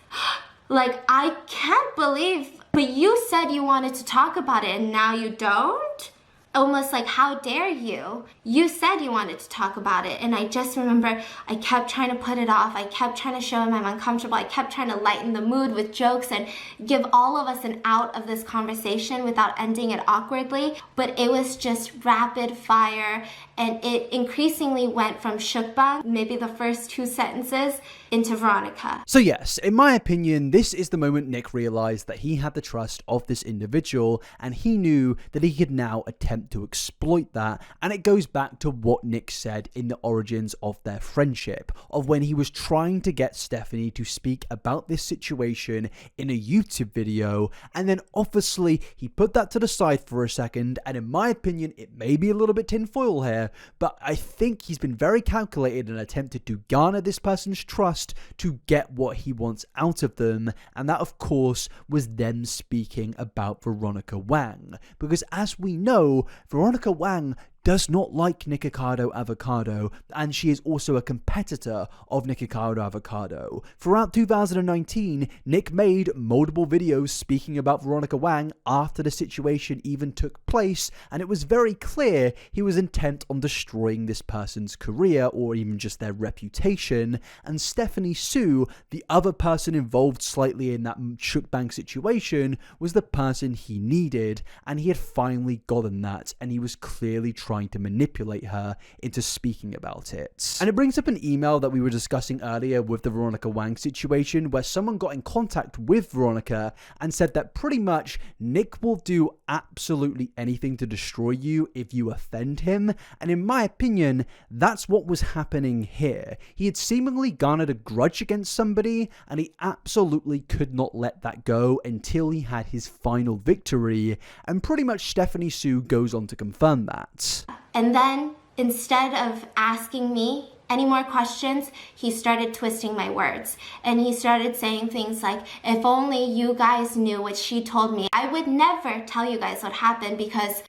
Like, I can't believe, but you said you wanted to talk about it and now you don't? Almost like, how dare you? You said you wanted to talk about it. And I just remember I kept trying to put it off. I kept trying to show him I'm uncomfortable. I kept trying to lighten the mood with jokes and give all of us an out of this conversation without ending it awkwardly. But it was just rapid fire, and it increasingly went from Mukbang, maybe the first 2 sentences, into Veronica. So yes, in my opinion, this is the moment Nick realized that he had the trust of this individual, and he knew that he could now attempt to exploit that. And it goes back to what Nick said in the origins of their friendship, of when he was trying to get Stephanie to speak about this situation in a YouTube video, and then obviously he put that to the side for a second, and in my opinion, it may be a little bit tinfoil here, but I think he's been very calculated and attempted to garner this person's trust to get what he wants out of them, and that of course was them speaking about Veronica Wang, because as we know, Veronica Wang does not like Nikocado Avocado, and she is also a competitor of Nikocado Avocado. Throughout 2019, Nick made multiple videos speaking about Veronica Wang after the situation even took place, and it was very clear he was intent on destroying this person's career or even just their reputation. And Stephanie Sue, the other person involved slightly in that Mukbanger situation, was the person he needed, and he had finally gotten that, and he was clearly trying to manipulate her into speaking about it. And it brings up an email that we were discussing earlier with the Veronica Wang situation, where someone got in contact with Veronica and said that pretty much Nick will do absolutely anything to destroy you if you offend him, and in my opinion, that's what was happening here. He had seemingly garnered a grudge against somebody, and he absolutely could not let that go until he had his final victory, and pretty much Stephanie Sue goes on to confirm that. And then, instead of asking me any more questions, he started twisting my words. And he started saying things like, if only you guys knew what she told me. I would never tell you guys what happened because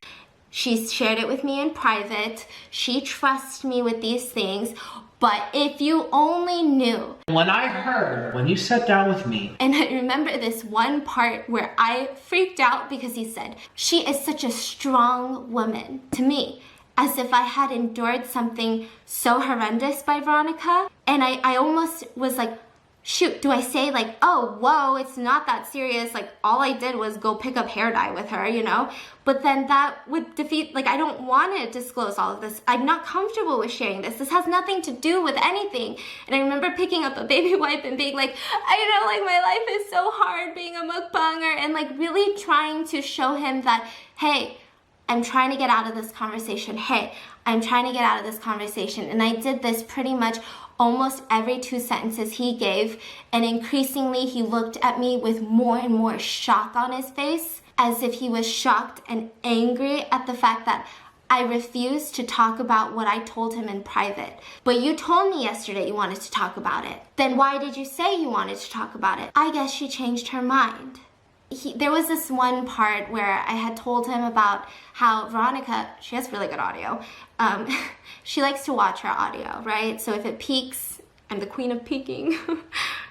she shared it with me in private. She trusts me with these things. But if you only knew. When you sat down with me. And I remember this one part where I freaked out because he said, she is such a strong woman to me. As if I had endured something so horrendous by Veronica. And I almost was like, shoot, do I say like, oh, whoa, it's not that serious. Like, all I did was go pick up hair dye with her, you know? But then that would defeat, like, I don't want to disclose all of this. I'm not comfortable with sharing this. This has nothing to do with anything. And I remember picking up a baby wipe and being like, I know, like, my life is so hard being a mukbanger. And, like, really trying to show him that, hey, I'm trying to get out of this conversation. Hey, I'm trying to get out of this conversation. And I did this pretty much almost every 2 sentences he gave. And increasingly, he looked at me with more and more shock on his face, as if he was shocked and angry at the fact that I refused to talk about what I told him in private. But you told me yesterday you wanted to talk about it. Then why did you say you wanted to talk about it? I guess she changed her mind. There was this one part where I had told him about how Veronica, she has really good audio, she likes to watch her audio, right? So if it peaks, I'm the queen of peaking.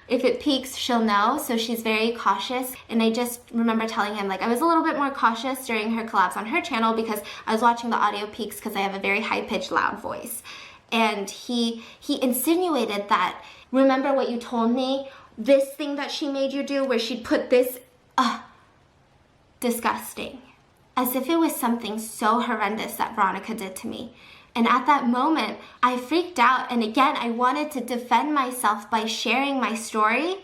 If it peaks, she'll know, so she's very cautious. And I just remember telling him, like, I was a little bit more cautious during her collabs on her channel because I was watching the audio peaks because I have a very high-pitched, loud voice. And he insinuated that, remember what you told me? This thing that she made you do where she'd put this, disgusting. As if it was something so horrendous that Veronica did to me. And at that moment, I freaked out, and again, I wanted to defend myself by sharing my story,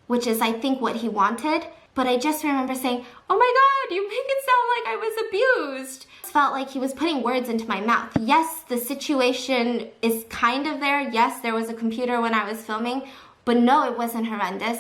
which is, I think, what he wanted. But I just remember saying, oh my God, you make it sound like I was abused. It felt like he was putting words into my mouth. Yes, the situation is kind of there. Yes, there was a computer when I was filming, but no, it wasn't horrendous.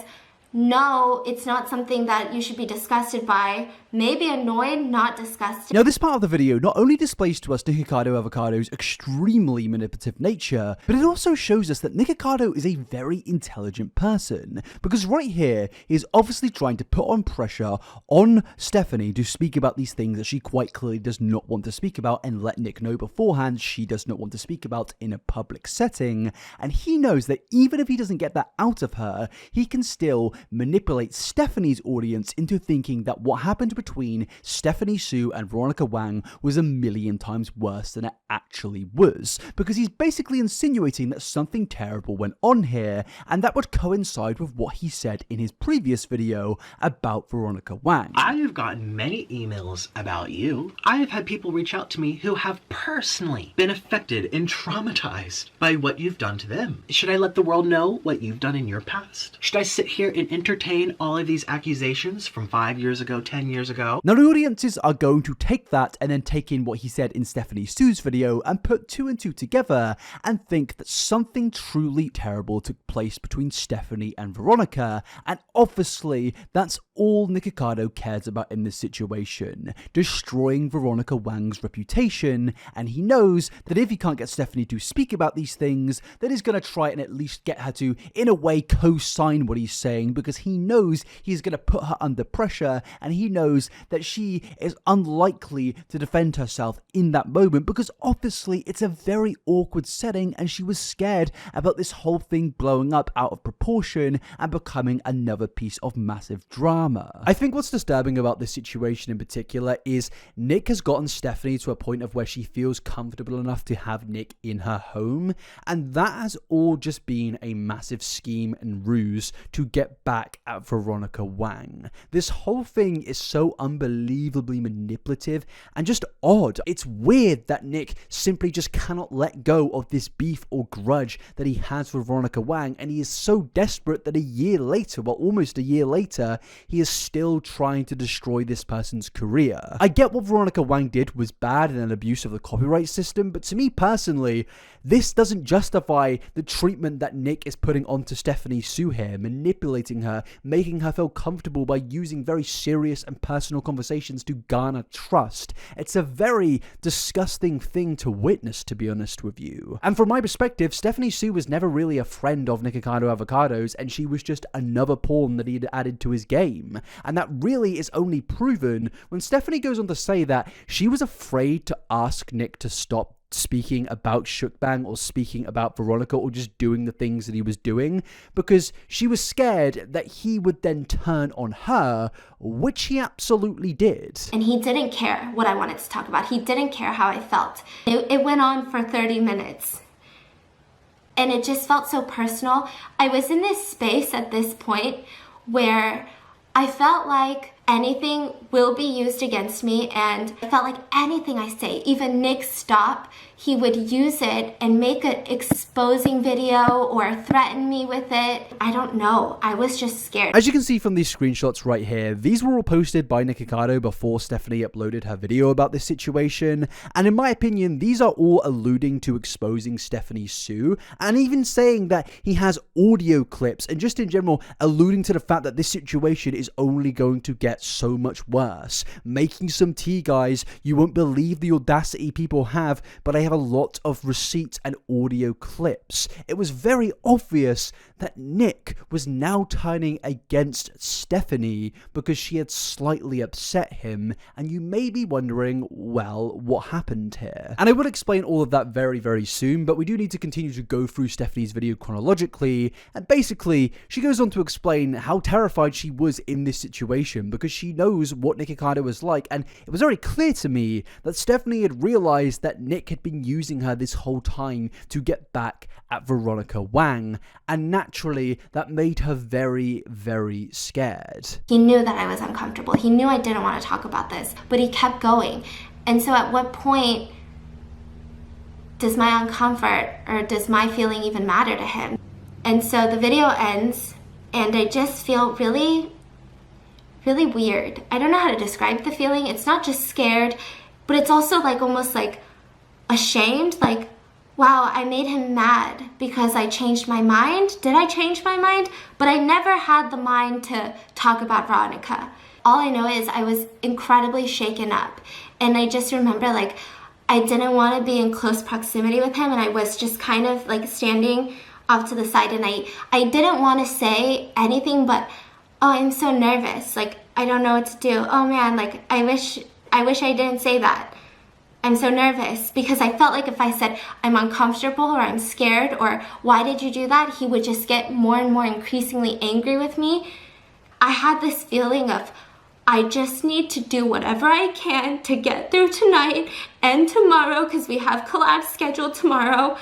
No, it's not something that you should be disgusted by. Maybe annoyed, not disgusted. Now, this part of the video not only displays to us Nikocado Avocado's extremely manipulative nature, but it also shows us that Nikocado is a very intelligent person. Because right here, he is obviously trying to put on pressure on Stephanie to speak about these things that she quite clearly does not want to speak about, and let Nick know beforehand she does not want to speak about in a public setting. And he knows that even if he doesn't get that out of her, he can still manipulate Stephanie's audience into thinking that what happened between Stephanie Sue and Veronica Wang was a million times worse than it actually was, because he's basically insinuating that something terrible went on here, and that would coincide with what he said in his previous video about Veronica Wang. I have gotten many emails about you. I have had people reach out to me who have personally been affected and traumatized by what you've done to them. Should I let the world know what you've done in your past? Should I sit here and entertain all of these accusations from 5 years ago, 10 years ago? Now, the audiences are going to take that and then take in what he said in Stephanie Sue's video and put 2 and 2 together and think that something truly terrible took place between Stephanie and Veronica, and obviously that's all Nikocado cares about in this situation, destroying Veronica Wang's reputation, and he knows that if he can't get Stephanie to speak about these things, then he's going to try and at least get her to, in a way, co-sign what he's saying, because he knows he's going to put her under pressure, and he knows that she is unlikely to defend herself in that moment because obviously it's a very awkward setting and she was scared about this whole thing blowing up out of proportion and becoming another piece of massive drama. I think what's disturbing about this situation in particular is Nick has gotten Stephanie to a point of where she feels comfortable enough to have Nick in her home, and that has all just been a massive scheme and ruse to get back at Veronica Wang. This whole thing is so unbelievably manipulative and just odd. It's weird that Nick simply just cannot let go of this beef or grudge that he has for Veronica Wang, and he is so desperate that a year later, well, almost a year later, he is still trying to destroy this person's career. I get what Veronica Wang did was bad and an abuse of the copyright system, but to me personally, this doesn't justify the treatment that Nick is putting onto Stephanie Sue here, manipulating her, making her feel comfortable by using very serious and personal conversations to garner trust. It's a very disgusting thing to witness, to be honest with you. And from my perspective, Stephanie Sue was never really a friend of Nikocado Avocado's, and she was just another pawn that he had added to his game. And that really is only proven when Stephanie goes on to say that she was afraid to ask Nick to stop speaking about Mukbang or speaking about Veronica or just doing the things that he was doing because she was scared that he would then turn on her, which he absolutely did. And he didn't care what I wanted to talk about. He didn't care how I felt. It went on for 30 minutes. And it just felt so personal. I was in this space at this point where I felt like anything will be used against me, and I felt like anything I say, even Nick stop, he would use it and make an exposing video or threaten me with it. I don't know. I was just scared. As you can see from these screenshots right here, these were all posted by Nikocado before Stephanie uploaded her video about this situation, and in my opinion, these are all alluding to exposing Stephanie Sue, and even saying that he has audio clips, and just in general, alluding to the fact that this situation is only going to get so much worse. Making some tea, guys. You won't believe the audacity people have, but I have a lot of receipts and audio clips. It was very obvious that Nick was now turning against Stephanie because she had slightly upset him, and you may be wondering, well, what happened here? And I will explain all of that very, very soon, but we do need to continue to go through Stephanie's video chronologically, and basically, she goes on to explain how terrified she was in this situation because she knows what Nikocado was like, and it was very clear to me that Stephanie had realized that Nick had been using her this whole time to get back at Veronica Wang, and naturally that made her very, very scared. He knew that I was uncomfortable. He knew I didn't want to talk about this, but he kept going. And so at what point does my uncomfort or does my feeling even matter to him? And so the video ends and I just feel really weird. I don't know how to describe the feeling. It's not just scared, but it's also like almost like ashamed, like, wow, I made him mad because I changed my mind. Did I change my mind? But I never had the mind to talk about Veronica. All I know is I was incredibly shaken up. And I just remember like I didn't want to be in close proximity with him, and I was just kind of like standing off to the side, and I didn't want to say anything but, oh, I'm so nervous. Like, I don't know what to do. Oh man, like I wish I didn't say that. I'm so nervous, because I felt like if I said I'm uncomfortable or I'm scared or why did you do that, he would just get more and more increasingly angry with me. I had this feeling of I just need to do whatever I can to get through tonight and tomorrow, because we have collabs scheduled tomorrow,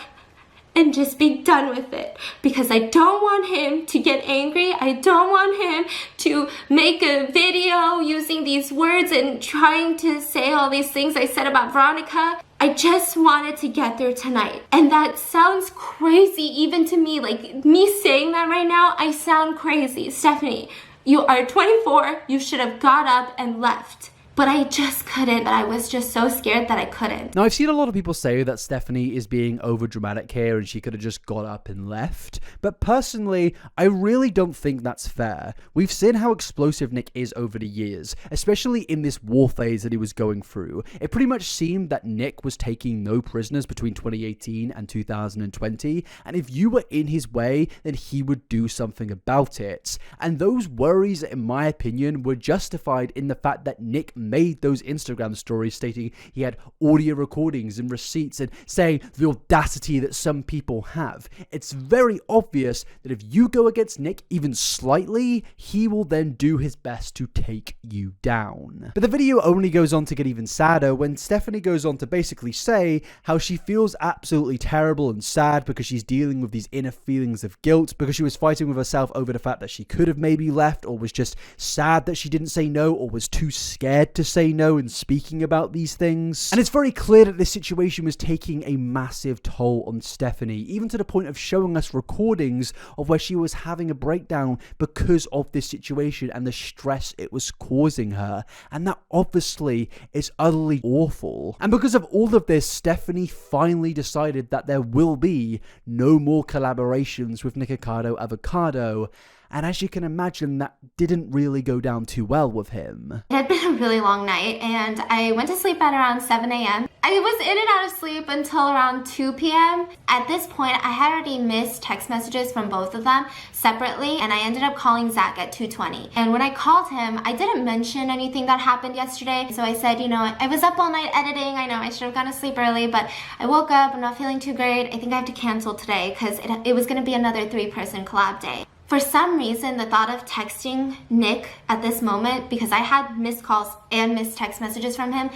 and just be done with it, because I don't want him to get angry. I don't want him to make a video using these words and trying to say all these things I said about Veronica. I just wanted to get through tonight. And that sounds crazy even to me. Like, me saying that right now, I sound crazy. Stephanie, you are 24. You should have got up and left. but I just couldn't. But I was just so scared that I couldn't. Now, I've seen a lot of people say that Stephanie is being overdramatic here and she could have just got up and left. But personally, I really don't think that's fair. We've seen how explosive Nick is over the years, especially in this war phase that he was going through. It pretty much seemed that Nick was taking no prisoners between 2018 and 2020. And if you were in his way, then he would do something about it. And those worries, in my opinion, were justified in the fact that Nick made those Instagram stories stating he had audio recordings and receipts and saying the audacity that some people have. It's very obvious that if you go against Nick even slightly, he will then do his best to take you down. But the video only goes on to get even sadder when Stephanie goes on to basically say how she feels absolutely terrible and sad because she's dealing with these inner feelings of guilt because she was fighting with herself over the fact that she could have maybe left, or was just sad that she didn't say no, or was too scared to say no in speaking about these things. And it's very clear that this situation was taking a massive toll on Stephanie, even to the point of showing us recordings of where she was having a breakdown because of this situation and the stress it was causing her. And that obviously is utterly awful. And because of all of this, Stephanie finally decided that there will be no more collaborations with Nikocado Avocado. And as you can imagine, that didn't really go down too well with him. It had been a really long night, and I went to sleep at around 7 a.m. I was in and out of sleep until around 2 p.m. At this point, I had already missed text messages from both of them separately, and I ended up calling Zach at 2:20. And when I called him, I didn't mention anything that happened yesterday. So I said, you know, I was up all night editing. I know I should have gone to sleep early, but I woke up, I'm not feeling too great. I think I have to cancel today because it was going to be another 3-person collab day. For some reason, the thought of texting Nick at this moment, because I had missed calls and missed text messages from him,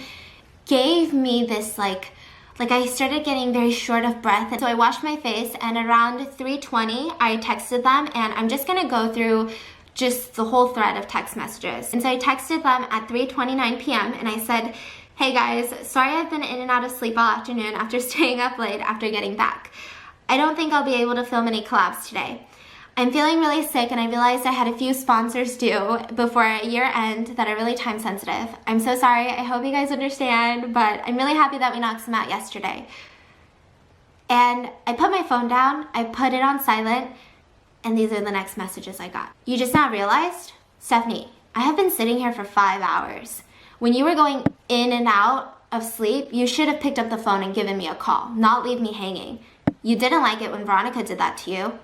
gave me this like I started getting very short of breath. And so I washed my face, and around 3:20, I texted them, and I'm just gonna go through just the whole thread of text messages. And so I texted them at 3:29 p.m. and I said, hey guys, sorry I've been in and out of sleep all afternoon after staying up late after getting back. I don't think I'll be able to film any collabs today. I'm feeling really sick, and I realized I had a few sponsors due before year end that are really time sensitive. I'm so sorry, I hope you guys understand, but I'm really happy that we knocked some out yesterday. And I put my phone down, I put it on silent, and these are the next messages I got. You just now realized? Stephanie, I have been sitting here for 5 hours. When you were going in and out of sleep, you should have picked up the phone and given me a call, not leave me hanging. You didn't like it when Veronica did that to you.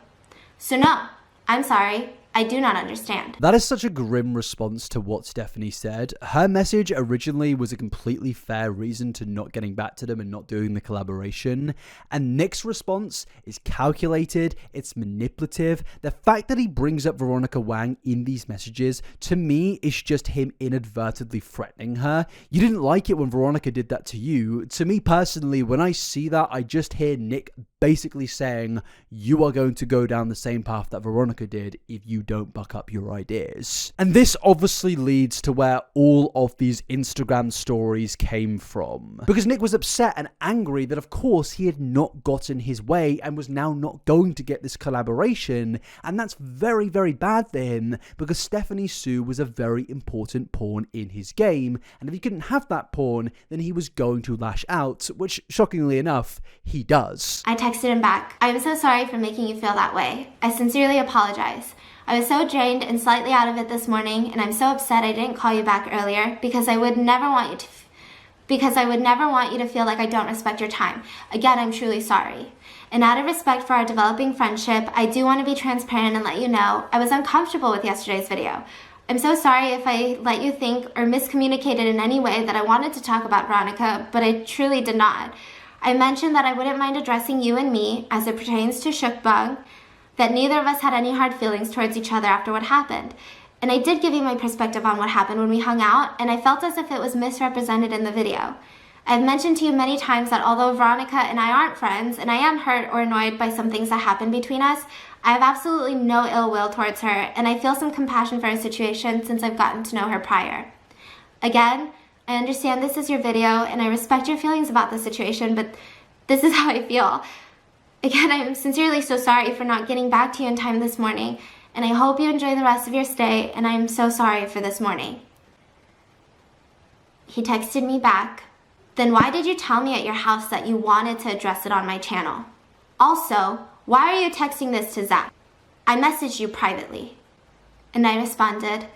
So no, I'm sorry. I do not understand. That is such a grim response to what Stephanie said. Her message originally was a completely fair reason to not getting back to them and not doing the collaboration. And Nick's response is calculated, it's manipulative. The fact that he brings up Veronica Wang in these messages, to me, is just him inadvertently threatening her. You didn't like it when Veronica did that to you. To me personally, when I see that, I just hear Nick basically saying, you are going to go down the same path that Veronica did if you don't buck up your ideas. And this obviously leads to where all of these Instagram stories came from. Because Nick was upset and angry that of course he had not gotten his way and was now not going to get this collaboration. And that's very, very bad for him because Stephanie Sue was a very important pawn in his game. And if he couldn't have that pawn, then he was going to lash out, which shockingly enough, he does. I texted him back. I'm so sorry for making you feel that way. I sincerely apologize. I was so drained and slightly out of it this morning, and I'm so upset I didn't call you back earlier because I would never want you to feel like I don't respect your time. Again, I'm truly sorry. And out of respect for our developing friendship, I do want to be transparent and let you know I was uncomfortable with yesterday's video. I'm so sorry if I let you think or miscommunicated in any way that I wanted to talk about Veronica, but I truly did not. I mentioned that I wouldn't mind addressing you and me as it pertains to Mukbang, that neither of us had any hard feelings towards each other after what happened. And I did give you my perspective on what happened when we hung out, and I felt as if it was misrepresented in the video. I've mentioned to you many times that although Veronica and I aren't friends, and I am hurt or annoyed by some things that happened between us, I have absolutely no ill will towards her, and I feel some compassion for her situation since I've gotten to know her prior. Again, I understand this is your video, and I respect your feelings about the situation, but this is how I feel. Again, I'm sincerely so sorry for not getting back to you in time this morning, and I hope you enjoy the rest of your stay, and I am so sorry for this morning. He texted me back, "Then why did you tell me at your house that you wanted to address it on my channel? Also, why are you texting this to Zach? I messaged you privately." And I responded,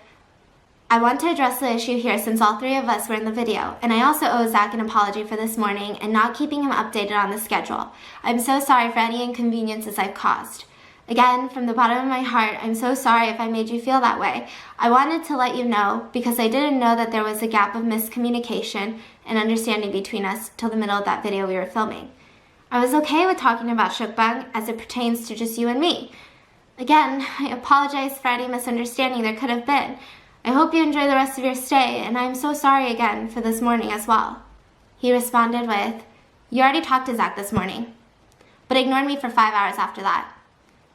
"I want to address the issue here since all three of us were in the video, and I also owe Zach an apology for this morning and not keeping him updated on the schedule. I'm so sorry for any inconveniences I've caused. Again, from the bottom of my heart, I'm so sorry if I made you feel that way. I wanted to let you know because I didn't know that there was a gap of miscommunication and understanding between us till the middle of that video we were filming. I was okay with talking about Mukbang as it pertains to just you and me. Again, I apologize for any misunderstanding there could have been. I hope you enjoy the rest of your stay, and I'm so sorry again for this morning as well." He responded with, "You already talked to Zach this morning, but ignored me for 5 hours after that.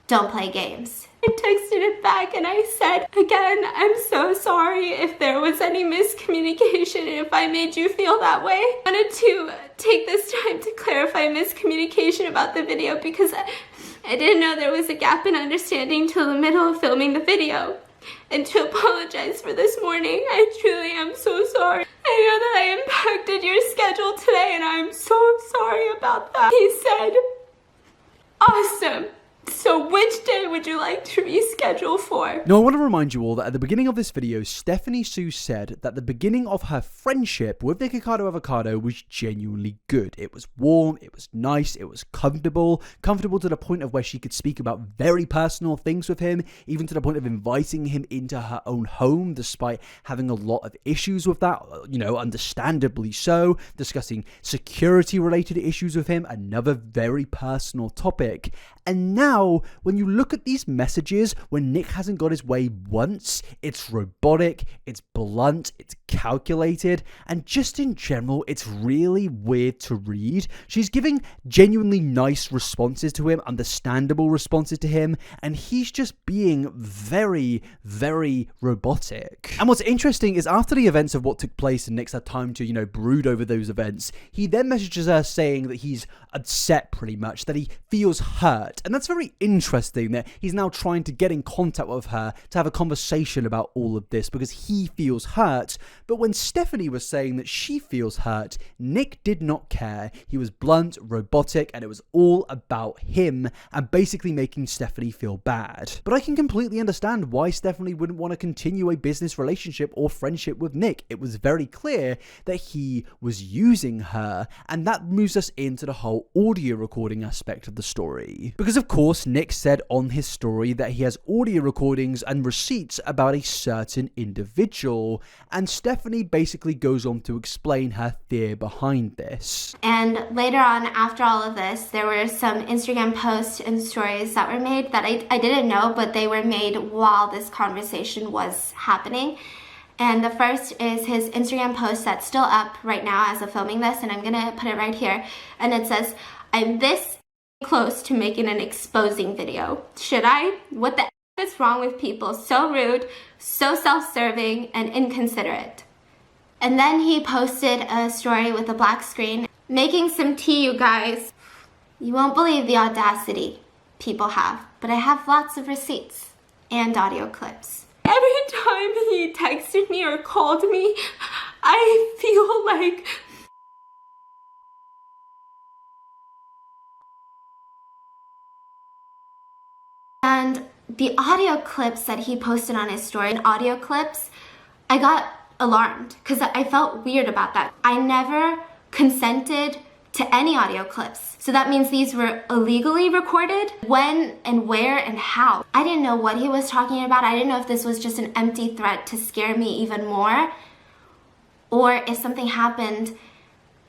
Don't play games." I texted it back and I said, "Again, I'm so sorry if there was any miscommunication and if I made you feel that way. I wanted to take this time to clarify miscommunication about the video because I didn't know there was a gap in understanding till the middle of filming the video. And to apologize for this morning. I truly am so sorry. I know that I impacted your schedule today and I'm so sorry about that." He said, "Awesome. So which day would you like to reschedule for?" Now, I want to remind you all that at the beginning of this video, Stephanie Sue said that the beginning of her friendship with Nikocado Avocado was genuinely good. It was warm, it was nice, it was comfortable to the point of where she could speak about very personal things with him, even to the point of inviting him into her own home, despite having a lot of issues with that, understandably so, discussing security-related issues with him, another very personal topic. And now, when you look at these messages, when Nick hasn't got his way once, it's robotic, it's blunt, it's calculated, and just in general, it's really weird to read. She's giving genuinely nice responses to him, understandable responses to him, and he's just being very, very robotic. And what's interesting is after the events of what took place and Nick's had time to, brood over those events, he then messages her saying that he's upset pretty much, that he feels hurt. And that's very interesting that he's now trying to get in contact with her to have a conversation about all of this because he feels hurt. But when Stephanie was saying that she feels hurt, Nick did not care. He was blunt, robotic, and it was all about him and basically making Stephanie feel bad. But I can completely understand why Stephanie wouldn't want to continue a business relationship or friendship with Nick. It was very clear that he was using her, and that moves us into the whole audio recording aspect of the story. Because of course, Nick said on his story that he has audio recordings and receipts about a certain individual, and Stephanie basically goes on to explain her fear behind this. And later on, after all of this, there were some Instagram posts and stories that were made that I didn't know, but they were made while this conversation was happening. And the first is his Instagram post that's still up right now as of filming this, and I'm gonna put it right here. And it says, "I'm this close to making an exposing video. Should I? What the F is wrong with people? So rude, so self-serving, and inconsiderate." And then he posted a story with a black screen. "Making some tea, you guys. You won't believe the audacity people have, but I have lots of receipts and audio clips. Every time he texted me or called me, I feel like..." And the audio clips that he posted on his story, audio clips, I got alarmed because I felt weird about that. I never consented to any audio clips. So that means these were illegally recorded. When and where and how? I didn't know what he was talking about. I didn't know if this was just an empty threat to scare me even more, or if something happened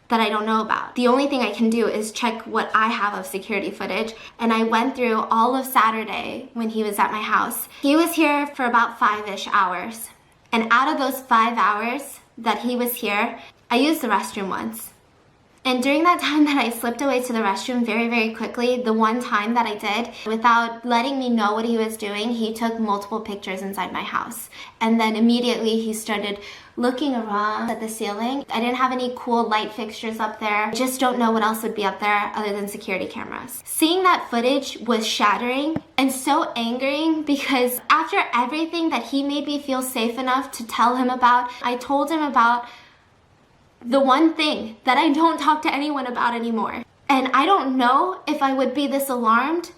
that I don't know about. The only thing I can do is check what I have of security footage, and I went through all of Saturday when he was at my house. He was here for about 5-ish hours, and out of those 5 hours that he was here, I used the restroom once. And during that time that I slipped away to the restroom very, very quickly, the one time that I did, without letting me know what he was doing, he took multiple pictures inside my house. And then immediately he started looking around at the ceiling. I didn't have any cool light fixtures up there. I just don't know what else would be up there other than security cameras. Seeing that footage was shattering and so angering because after everything that he made me feel safe enough to tell him about, I told him about the one thing that I don't talk to anyone about anymore. And I don't know if I would be this alarmed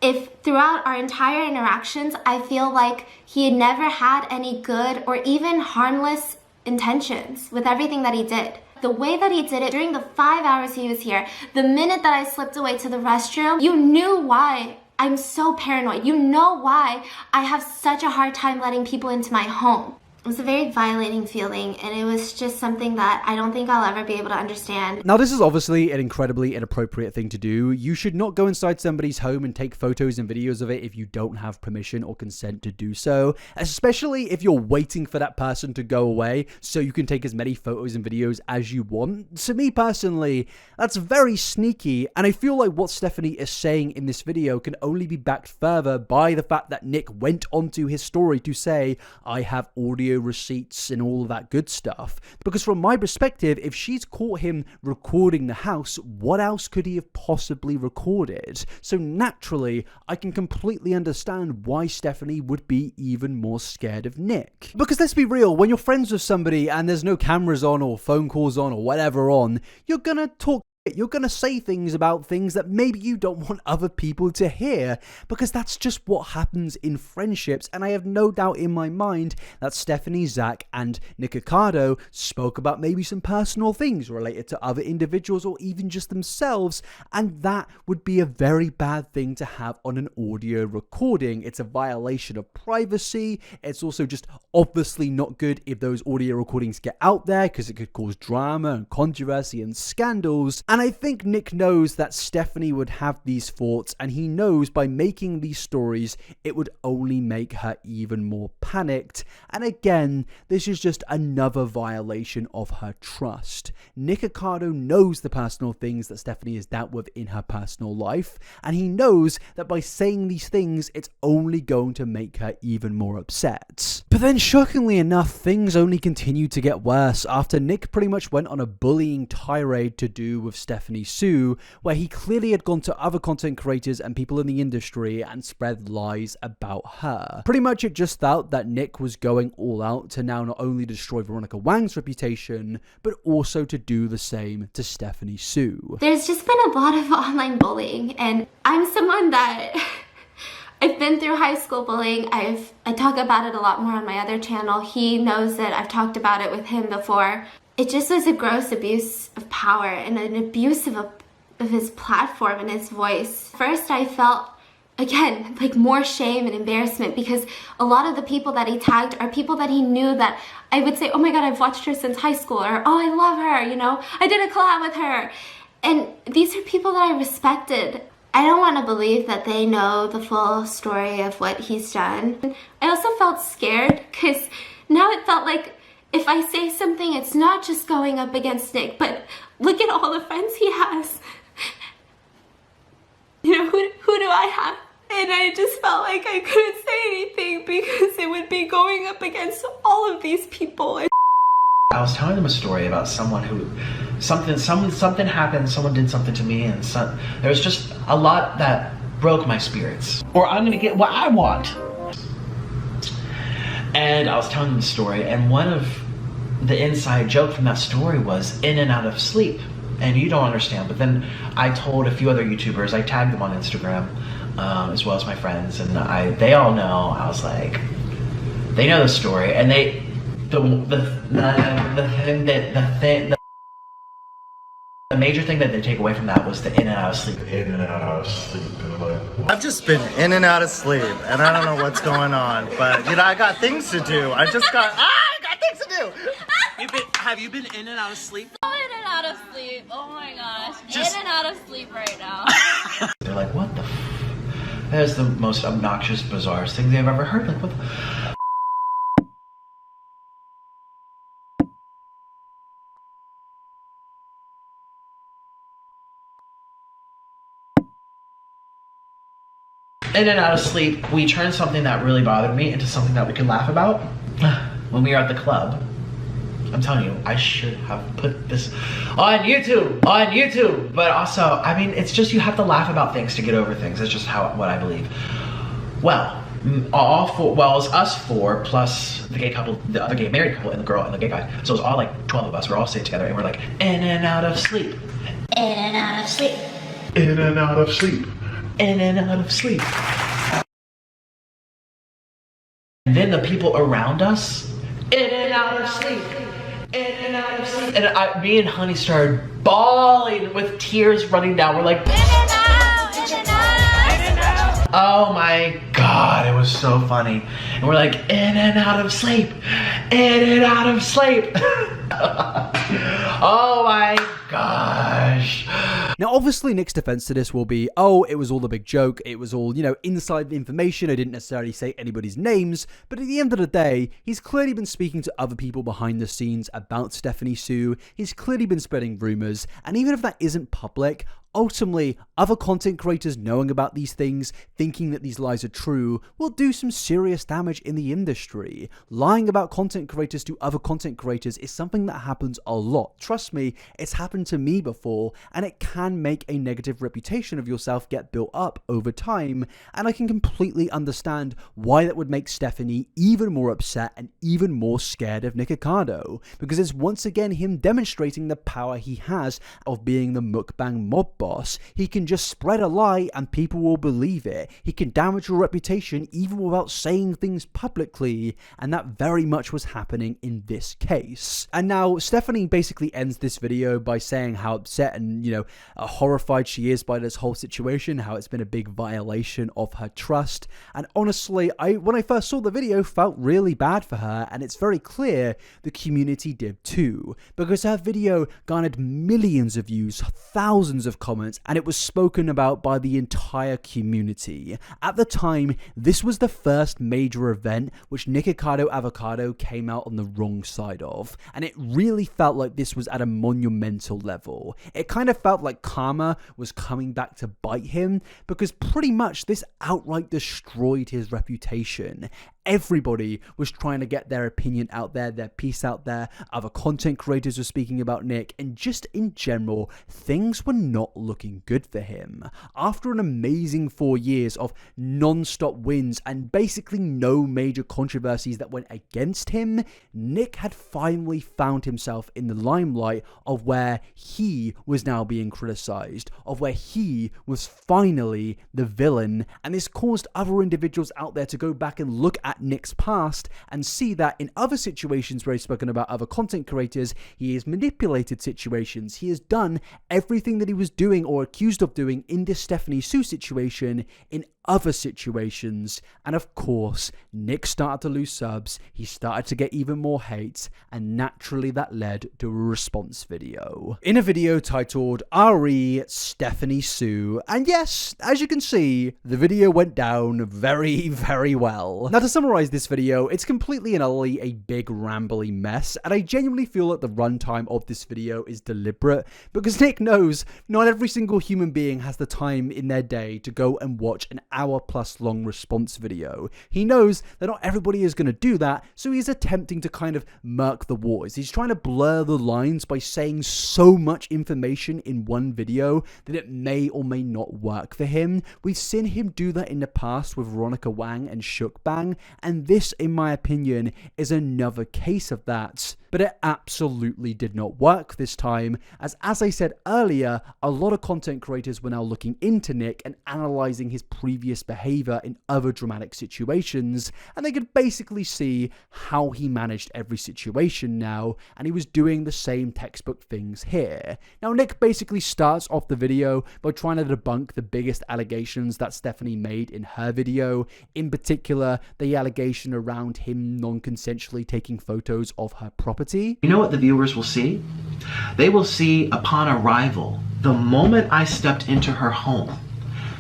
if throughout our entire interactions, I feel like he had never had any good or even harmless intentions with everything that he did. The way that he did it during the 5 hours he was here, the minute that I slipped away to the restroom, you knew why I'm so paranoid. You know why I have such a hard time letting people into my home. It was a very violating feeling, and it was just something that I don't think I'll ever be able to understand. Now, this is obviously an incredibly inappropriate thing to do. You should not go inside somebody's home and take photos and videos of it if you don't have permission or consent to do so, especially if you're waiting for that person to go away so you can take as many photos and videos as you want. To me personally, that's very sneaky, and I feel like what Stephanie is saying in this video can only be backed further by the fact that Nick went onto his story to say, I have audio receipts and all of that good stuff. Because from my perspective, if she's caught him recording the house, what else could he have possibly recorded? So naturally, I can completely understand why Stephanie would be even more scared of Nick. Because let's be real, when you're friends with somebody and there's no cameras on or phone calls on or whatever on, you're gonna talk. You're going to say things about things that maybe you don't want other people to hear, because that's just what happens in friendships. And I have no doubt in my mind that Stephanie, Zach, and Nikocado spoke about maybe some personal things related to other individuals or even just themselves, and that would be a very bad thing to have on an audio recording. It's a violation of privacy. It's also just obviously not good if those audio recordings get out there, because it could cause drama and controversy and scandals. And I think Nick knows that Stephanie would have these thoughts, and he knows by making these stories, it would only make her even more panicked. And again, this is just another violation of her trust. Nikocado knows the personal things that Stephanie has dealt with in her personal life, and he knows that by saying these things, it's only going to make her even more upset. But then, shockingly enough, things only continued to get worse after Nick pretty much went on a bullying tirade to do with Stephanie Sue, where he clearly had gone to other content creators and people in the industry and spread lies about her. Pretty much it just felt that Nick was going all out to now not only destroy Veronica Wang's reputation, but also to do the same to Stephanie Sue. There's just been a lot of online bullying, and I'm someone that I've been through high school bullying. I talk about it a lot more on my other channel. He knows that I've talked about it with him before. It just was a gross abuse of power and an abuse of his platform and his voice. First, I felt, again, like more shame and embarrassment, because a lot of the people that he tagged are people that he knew that I would say, oh my god, I've watched her since high school, or oh, I love her, you know, I did a collab with her. And these are people that I respected. I don't want to believe that they know the full story of what he's done. I also felt scared, because now it felt like if I say something, it's not just going up against Nick, but look at all the friends he has. You know, who do I have? And I just felt like I couldn't say anything because it would be going up against all of these people. I was telling them a story about someone who, something happened, someone did something to me, and there was just a lot that broke my spirits. Or I'm gonna get what I want. And I was telling them the story, and one of the inside joke from that story was in and out of sleep. And you don't understand, but then I told a few other YouTubers, I tagged them on Instagram, as well as my friends, and they all know. I was like, they know the story, and the major thing that they take away from that was the in and out of sleep. In and out of sleep. I've just been in and out of sleep, and I don't know what's going on, but you know, I got things to do. I got things to do. Have you been in and out of sleep? I'm in and out of sleep. Oh my gosh. In and out of sleep right now. They're like, what the That is the most obnoxious, bizarre thing they've ever heard. Like, what the In and out of sleep, we turned something that really bothered me into something that we could laugh about. When we were at the club, I'm telling you, I should have put this on YouTube, but also, I mean, it's just you have to laugh about things to get over things. It's just what I believe. Well, all four, well, it was us four plus the gay couple, the other gay married couple, and the girl and the gay guy. So it was all like 12 of us. We're all sitting together and we're like, in and out of sleep. In and out of sleep. In and out of sleep. In and out of sleep. And then the people around us, in and out of sleep. In and out of sleep. And me and Honey started bawling with tears running down. We're like, oh my God, it was so funny. And we're like, in and out of sleep, in and out of sleep. Oh my gosh. Now, obviously, Nick's defense to this will be, oh, it was all a big joke. It was all, inside information. I didn't necessarily say anybody's names. But at the end of the day, he's clearly been speaking to other people behind the scenes about Stephanie Sue. He's clearly been spreading rumors. And even if that isn't public, ultimately, other content creators knowing about these things, thinking that these lies are true, will do some serious damage in the industry. Lying about content creators to other content creators is something that happens a lot. Trust me, it's happened to me before, and it can make a negative reputation of yourself get built up over time, and I can completely understand why that would make Stephanie even more upset and even more scared of Nikocado, because it's once again him demonstrating the power he has of being the mukbang mob boss. He can just spread a lie and people will believe it. He can damage your reputation even without saying things publicly, and that very much was happening in this case. And now Stephanie basically ends this video by saying how upset and horrified she is by this whole situation, how it's been a big violation of her trust. And honestly, when I first saw the video, felt really bad for her, and it's very clear the community did too, because her video garnered millions of views, thousands of comments, and it was spoken about by the entire community. At the time, this was the first major event which Nikocado Avocado came out on the wrong side of, and it really felt like this was at a monumental level. It kind of felt like karma was coming back to bite him, because pretty much this outright destroyed his reputation. Everybody was trying to get their opinion out there, their piece out there. Other content creators were speaking about Nick, and just in general, things were not looking good for him. After an amazing 4 years of non-stop wins and basically no major controversies that went against him, Nick had finally found himself in the limelight of where he was now being criticized, of where he was finally the villain, and this caused other individuals out there to go back and look at Nick's past and see that in other situations where he's spoken about other content creators, he has manipulated situations. He has done everything that he was doing or accused of doing in this Stephanie Sue situation in other situations. And of course, Nick started to lose subs, he started to get even more hate, and naturally that led to a response video. In a video titled RE Stephanie Sue, and yes, as you can see, the video went down very, very well. Now to summarize this video, it's completely and utterly a big rambly mess, and I genuinely feel that the runtime of this video is deliberate, because Nick knows not every single human being has the time in their day to go and watch an hour-plus long response video. He knows that not everybody is going to do that, so he's attempting to kind of murk the waters. He's trying to blur the lines by saying so much information in one video that it may or may not work for him. We've seen him do that in the past with Veronica, Wang, and Mukbanger, and this, in my opinion, is another case of that. But it absolutely did not work this time, as I said earlier, a lot of content creators were now looking into Nick and analysing his previous behaviour in other dramatic situations, and they could basically see how he managed every situation now, and he was doing the same textbook things here. Now Nick basically starts off the video by trying to debunk the biggest allegations that Stephanie made in her video, in particular the allegation around him non-consensually taking photos of her property. You know what the viewers will see? They will see upon arrival, the moment I stepped into her home,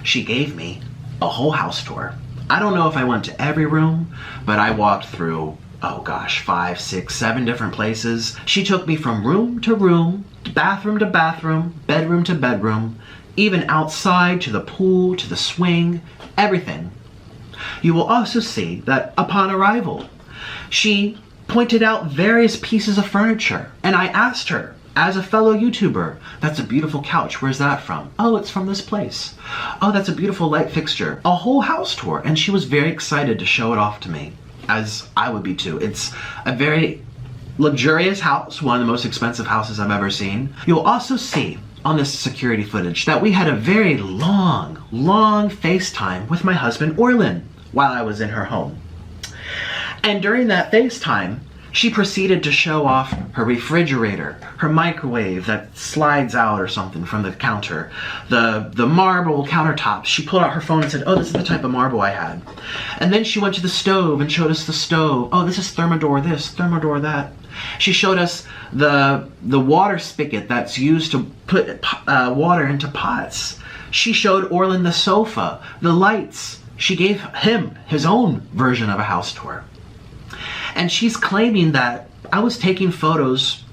she gave me a whole house tour. I don't know if I went to every room, but I walked through, oh gosh, 5, 6, 7 different places. She took me from room to room, bathroom to bathroom, bedroom to bedroom, even outside to the pool, to the swing, everything. You will also see that upon arrival, she pointed out various pieces of furniture, and I asked her As a fellow YouTuber, that's a beautiful couch. Where's that from? Oh, it's from this place. Oh, that's a beautiful light fixture. A whole house tour. And she was very excited to show it off to me, as I would be too. It's a very luxurious house, one of the most expensive houses I've ever seen. You'll also see on this security footage that we had a very long FaceTime with my husband Orlin while I was in her home. And during that FaceTime, she proceeded to show off her refrigerator, her microwave that slides out or something from the counter, the marble countertops. She pulled out her phone and said, oh, this is the type of marble I had. And then she went to the stove and showed us the stove. Oh, this is Thermador this, Thermador that. She showed us the water spigot that's used to put water into pots. She showed Orlin the sofa, the lights. She gave him his own version of a house tour. And she's claiming that I was taking photos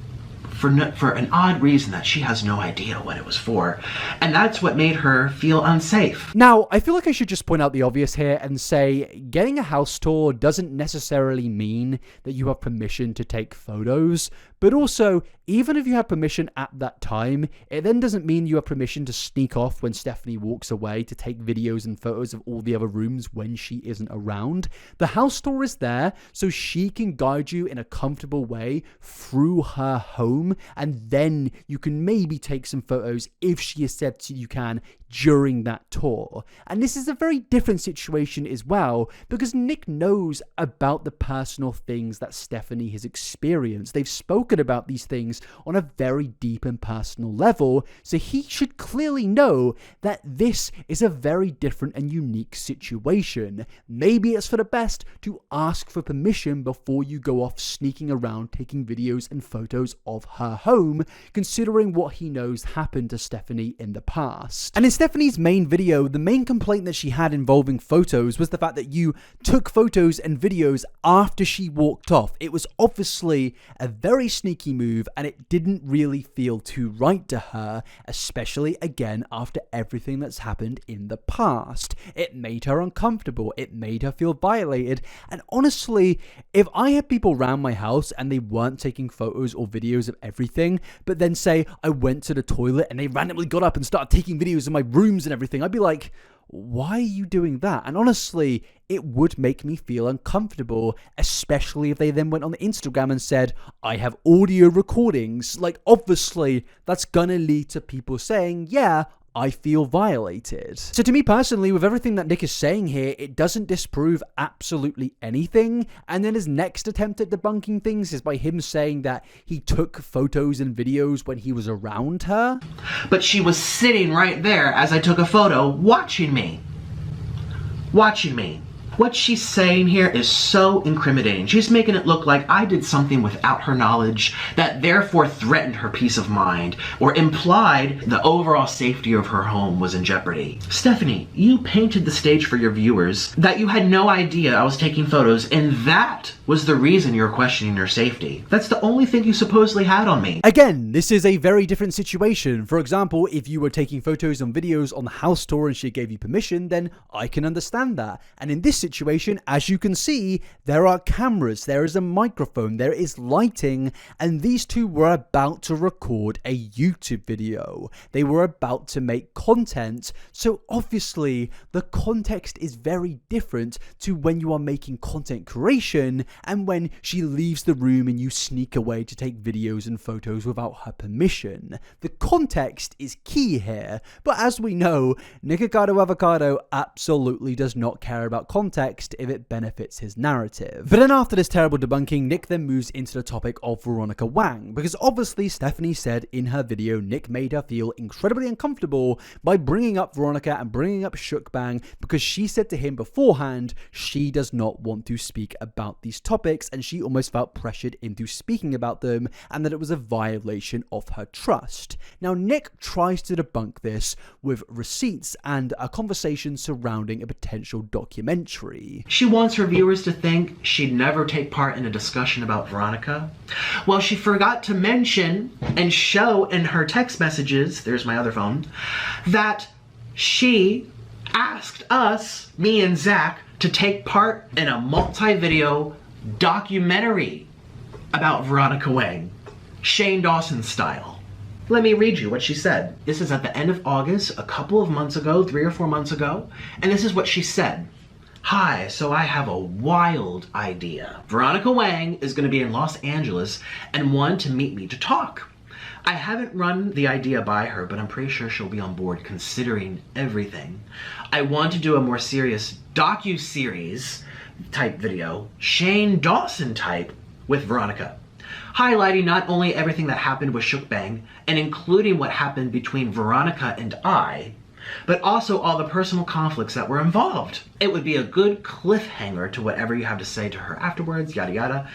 for an odd reason that she has no idea what it was for. And that's what made her feel unsafe. Now, I feel like I should just point out the obvious here and say getting a house tour doesn't necessarily mean that you have permission to take photos. But also, even if you have permission at that time, it then doesn't mean you have permission to sneak off when Stephanie walks away to take videos and photos of all the other rooms when she isn't around. The house tour is there so she can guide you in a comfortable way through her home, and then you can maybe take some photos if she has said you can during that tour. And this is a very different situation as well, because Nick knows about the personal things that Stephanie has experienced. They've spoken about these things on a very deep and personal level, so he should clearly know that this is a very different and unique situation. Maybe it's for the best to ask for permission before you go off sneaking around taking videos and photos of her home, considering what he knows happened to Stephanie in the past. And in Stephanie's main video, the main complaint that she had involving photos was the fact that you took photos and videos after she walked off. It was obviously a very sneaky move, and it didn't really feel too right to her, especially again after everything that's happened in the past. It made her uncomfortable, it made her feel violated, and honestly, if I had people around my house and they weren't taking photos or videos of everything, but then say I went to the toilet and they randomly got up and started taking videos of my rooms and everything, I'd be like, why are you doing that? And honestly, it would make me feel uncomfortable, especially if they then went on Instagram and said, I have audio recordings. Like, obviously, that's gonna lead to people saying, yeah, I feel violated. So to me personally, with everything that Nick is saying here, it doesn't disprove absolutely anything. And then his next attempt at debunking things is by him saying that he took photos and videos when he was around her. But she was sitting right there as I took a photo, watching me. Watching me. What she's saying here is so incriminating. She's making it look like I did something without her knowledge that therefore threatened her peace of mind or implied the overall safety of her home was in jeopardy. Stephanie, you painted the stage for your viewers that you had no idea I was taking photos, and that was the reason you're questioning your safety. That's the only thing you supposedly had on me. Again, this is a very different situation. For example, if you were taking photos and videos on the house tour and she gave you permission, then I can understand that. And in this situation, as you can see, there are cameras, there is a microphone, there is lighting, and these two were about to record a YouTube video. They were about to make content, so obviously the context is very different to when you are making content creation and when she leaves the room and you sneak away to take videos and photos without her permission. The context is key here, but as we know, Nikocado Avocado absolutely does not care about context if it benefits his narrative. But then after this terrible debunking, Nick then moves into the topic of Veronica Wang, because obviously Stephanie said in her video Nick made her feel incredibly uncomfortable by bringing up Veronica and bringing up Mukbanger, because she said to him beforehand she does not want to speak about these topics and she almost felt pressured into speaking about them and that it was a violation of her trust. Now Nick tries to debunk this with receipts and a conversation surrounding a potential documentary. She wants her viewers to think she'd never take part in a discussion about Veronica. Well, she forgot to mention and show in her text messages, there's my other phone, that she asked us, me and Zach, to take part in a multi-video documentary about Veronica Wang, Shane Dawson style. Let me read you what she said. This is at the end of August, a couple of months ago, 3 or 4 months ago, and this is what she said. Hi, so I have a wild idea. Veronica Wang is going to be in Los Angeles and wanted to meet me to talk. I haven't run the idea by her, but I'm pretty sure she'll be on board considering everything. I want to do a more serious docu-series type video, Shane Dawson type, with Veronica, highlighting not only everything that happened with Mukbang and including what happened between Veronica and I, but also all the personal conflicts that were involved. It would be a good cliffhanger to whatever you have to say to her afterwards, yada yada.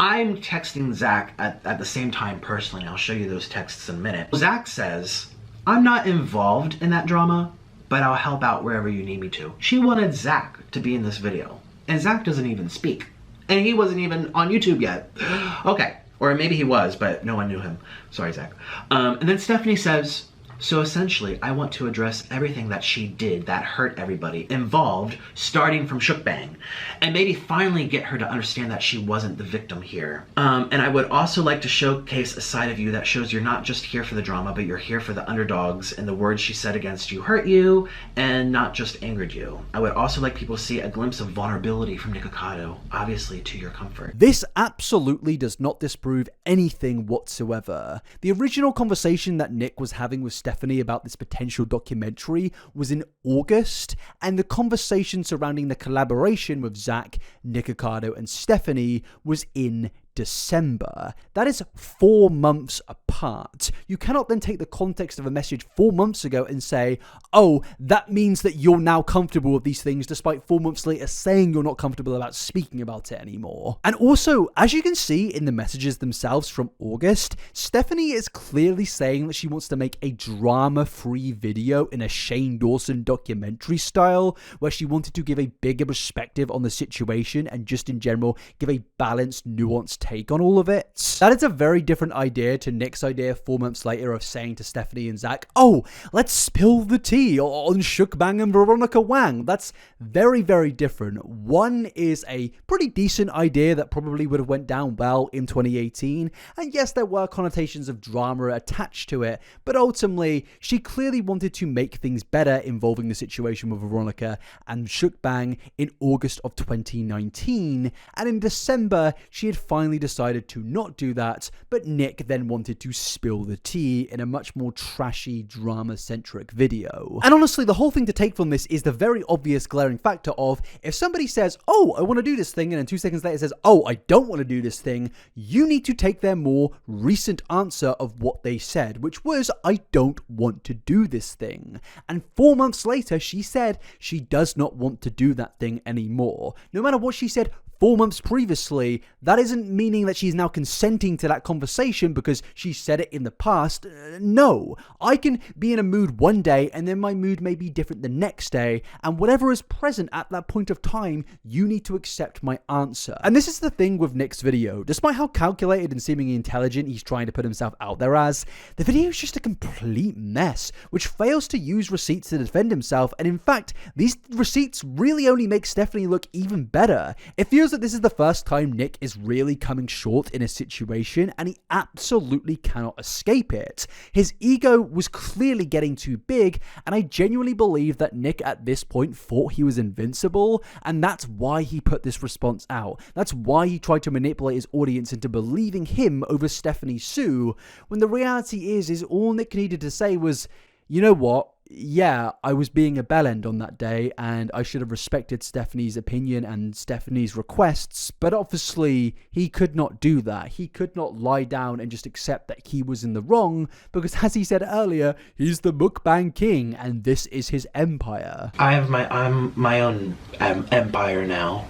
I'm texting Zach at the same time personally, and I'll show you those texts in a minute. Zach says, I'm not involved in that drama, but I'll help out wherever you need me to. She wanted Zach to be in this video, and Zach doesn't even speak. And he wasn't even on YouTube yet. Okay, or maybe he was, but no one knew him. Sorry, Zach. And then Stephanie says, so essentially, I want to address everything that she did that hurt everybody involved, starting from Mukbang, and maybe finally get her to understand that she wasn't the victim here. And I would also like to showcase a side of you that shows you're not just here for the drama, but you're here for the underdogs, and the words she said against you hurt you, and not just angered you. I would also like people to see a glimpse of vulnerability from Nikocado, obviously to your comfort. This absolutely does not disprove anything whatsoever. The original conversation that Nick was having with Stephanie about this potential documentary was in August, and the conversation surrounding the collaboration with Zach, Nikocado, and Stephanie was in December. That is 4 months apart. You cannot then take the context of a message 4 months ago and say, oh, that means that you're now comfortable with these things, despite 4 months later saying you're not comfortable about speaking about it anymore. And also, as you can see in the messages themselves from August, Stephanie is clearly saying that she wants to make a drama-free video in a Shane Dawson documentary style, where she wanted to give a bigger perspective on the situation and just in general give a balanced, nuanced take on all of it. That is a very different idea to Nick's idea 4 months later of saying to Stephanie and Zach, oh, let's spill the tea on Mukbang and Veronica Wang. That's very, very different. One is a pretty decent idea that probably would have went down well in 2018, and yes, there were connotations of drama attached to it, but ultimately, she clearly wanted to make things better involving the situation with Veronica and Mukbang in August of 2019, and in December, she had finally decided to not do that, but Nick then wanted to spill the tea in a much more trashy, drama-centric video. And honestly, the whole thing to take from this is the very obvious glaring factor of, if somebody says, oh, I want to do this thing, and then 2 seconds later says, oh, I don't want to do this thing, you need to take their more recent answer of what they said, which was, I don't want to do this thing. And 4 months later, she said she does not want to do that thing anymore. No matter what she said 4 months previously, that isn't meaning that she's now consenting to that conversation because she said it in the past. No, I can be in a mood one day and then my mood may be different the next day, and whatever is present at that point of time, you need to accept my answer. And this is the thing with Nick's video. Despite how calculated and seemingly intelligent he's trying to put himself out there as, the video is just a complete mess, which fails to use receipts to defend himself, and in fact, these receipts really only make Stephanie look even better. It feels that this is the first time Nick is really coming short in a situation, and he absolutely cannot escape it. His ego was clearly getting too big, and I genuinely believe that Nick at this point thought he was invincible, and that's why he put this response out. That's why he tried to manipulate his audience into believing him over Stephanie Sue, when the reality is all Nick needed to say was, you know what? Yeah, I was being a bellend on that day, and I should have respected Stephanie's opinion and Stephanie's requests, but obviously he could not do that. He could not lie down and just accept that he was in the wrong, because as he said earlier, he's the mukbang king, and this is his empire. I'm my own empire now.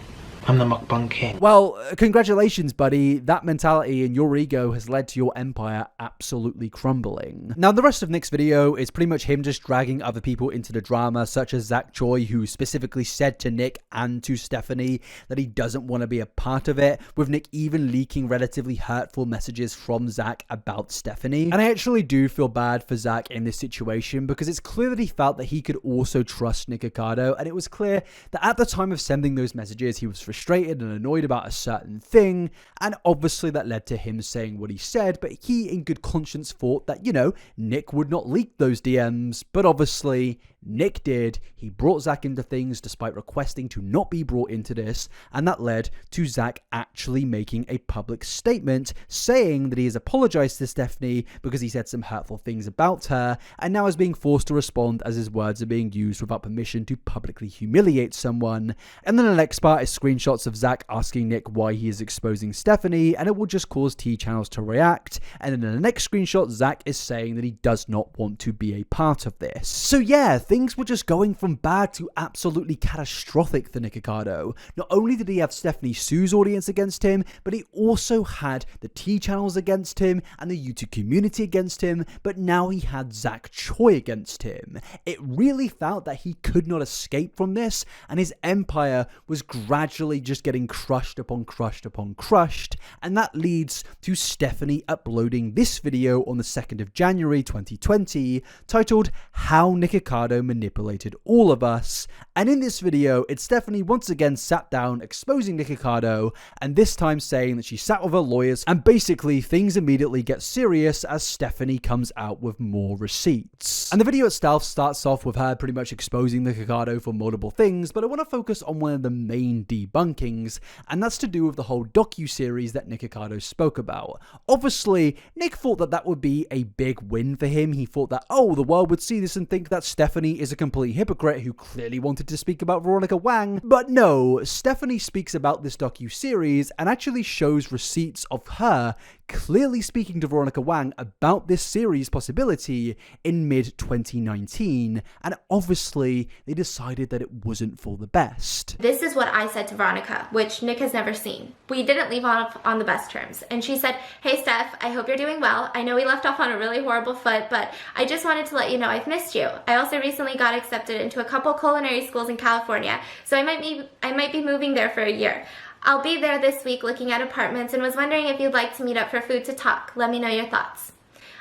I'm the mukbang king. Well, congratulations, buddy. That mentality and your ego has led to your empire absolutely crumbling. Now, the rest of Nick's video is pretty much him just dragging other people into the drama, such as Zach Choi, who specifically said to Nick and to Stephanie that he doesn't want to be a part of it, with Nick even leaking relatively hurtful messages from Zach about Stephanie. And I actually do feel bad for Zach in this situation, because it's clear that he felt that he could also trust Nikocado, and it was clear that at the time of sending those messages, he was frustrated frustrated and annoyed about a certain thing, and obviously that led to him saying what he said, but he in good conscience thought that, you know, Nick would not leak those DMs, but obviously Nick did. He brought Zach into things despite requesting to not be brought into this, and that led to Zach actually making a public statement saying that he has apologized to Stephanie because he said some hurtful things about her, and now is being forced to respond as his words are being used without permission to publicly humiliate someone. And then the next part is screenshots of Zach asking Nick why he is exposing Stephanie, and it will just cause T channels to react. And then in the next screenshot, Zach is saying that he does not want to be a part of this. So yeah, things were just going from bad to absolutely catastrophic for Nikocado. Not only did he have Stephanie Sue's audience against him, but he also had the T channels against him and the YouTube community against him, but now he had Zach Choi against him. It really felt that he could not escape from this, and his empire was gradually just getting crushed upon crushed upon crushed, and that leads to Stephanie uploading this video on the 2nd of January 2020 titled How Nikocado Manipulated All of Us, and in this video it's Stephanie once again sat down exposing Nikocado, and this time saying that she sat with her lawyers, and basically things immediately get serious as Stephanie comes out with more receipts. And the video itself starts off with her pretty much exposing Nikocado for multiple things, but I want to focus on one of the main debunkings, and that's to do with the whole docu-series that Nikocado spoke about. Obviously, Nick thought that that would be a big win for him. He thought that, oh, the world would see this and think that Stephanie is a complete hypocrite who clearly wanted to speak about Veronica Wang. But no, Stephanie speaks about this docu-series and actually shows receipts of her clearly speaking to Veronica Wang about this series possibility in mid-2019, and obviously they decided that it wasn't for the best. This is what I said to Veronica, which Nick has never seen. We didn't leave off on the best terms, and she said, "Hey Steph, I hope you're doing well. I know we left off on a really horrible foot, but I just wanted to let you know I've missed you. I also recently got accepted into a couple culinary schools in California, so I might be moving there for a year. I'll be there this week looking at apartments and was wondering if you'd like to meet up for food to talk. Let me know your thoughts."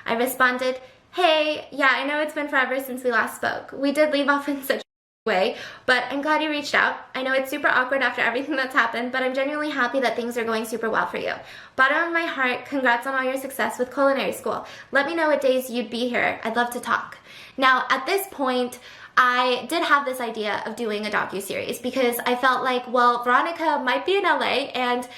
I responded, "Hey, yeah, I know it's been forever since we last spoke. We did leave off in such a way, but I'm glad you reached out. I know it's super awkward after everything that's happened, but I'm genuinely happy that things are going super well for you. Bottom of my heart, congrats on all your success with culinary school. Let me know what days you'd be here. I'd love to talk." Now, at this point, I did have this idea of doing a docu-series because I felt like, well, Veronica might be in LA, and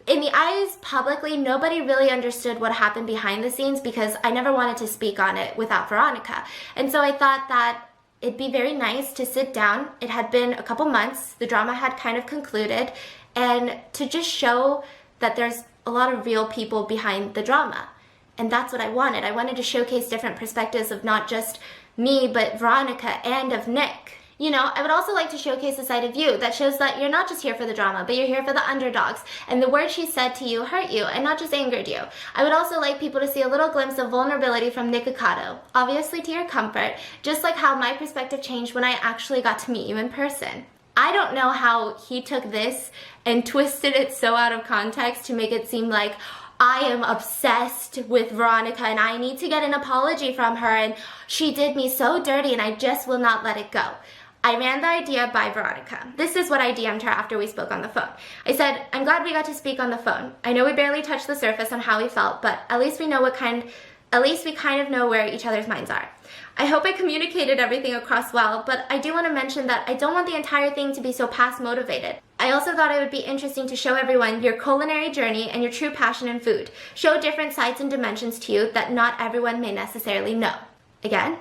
in the eyes publicly, nobody really understood what happened behind the scenes because I never wanted to speak on it without Veronica. And so I thought that it'd be very nice to sit down. It had been a couple months, the drama had kind of concluded, and to just show that there's a lot of real people behind the drama. And that's what I wanted. I wanted to showcase different perspectives of not just me, but Veronica and of Nick. You know, I would also like to showcase a side of you that shows that you're not just here for the drama, but you're here for the underdogs, and the words she said to you hurt you and not just angered you. I would also like people to see a little glimpse of vulnerability from Nikocado, obviously to your comfort, just like how my perspective changed when I actually got to meet you in person. I don't know how he took this and twisted it so out of context to make it seem like I am obsessed with Veronica and I need to get an apology from her and she did me so dirty and I just will not let it go. I ran the idea by Veronica. This is what I DM'd her after we spoke on the phone. I said, "I'm glad we got to speak on the phone. I know we barely touched the surface on how we felt, but at least we kind of know where each other's minds are. I hope I communicated everything across well, but I do want to mention that I don't want the entire thing to be so past motivated. I also thought it would be interesting to show everyone your culinary journey and your true passion in food. Show different sides and dimensions to you that not everyone may necessarily know." Again,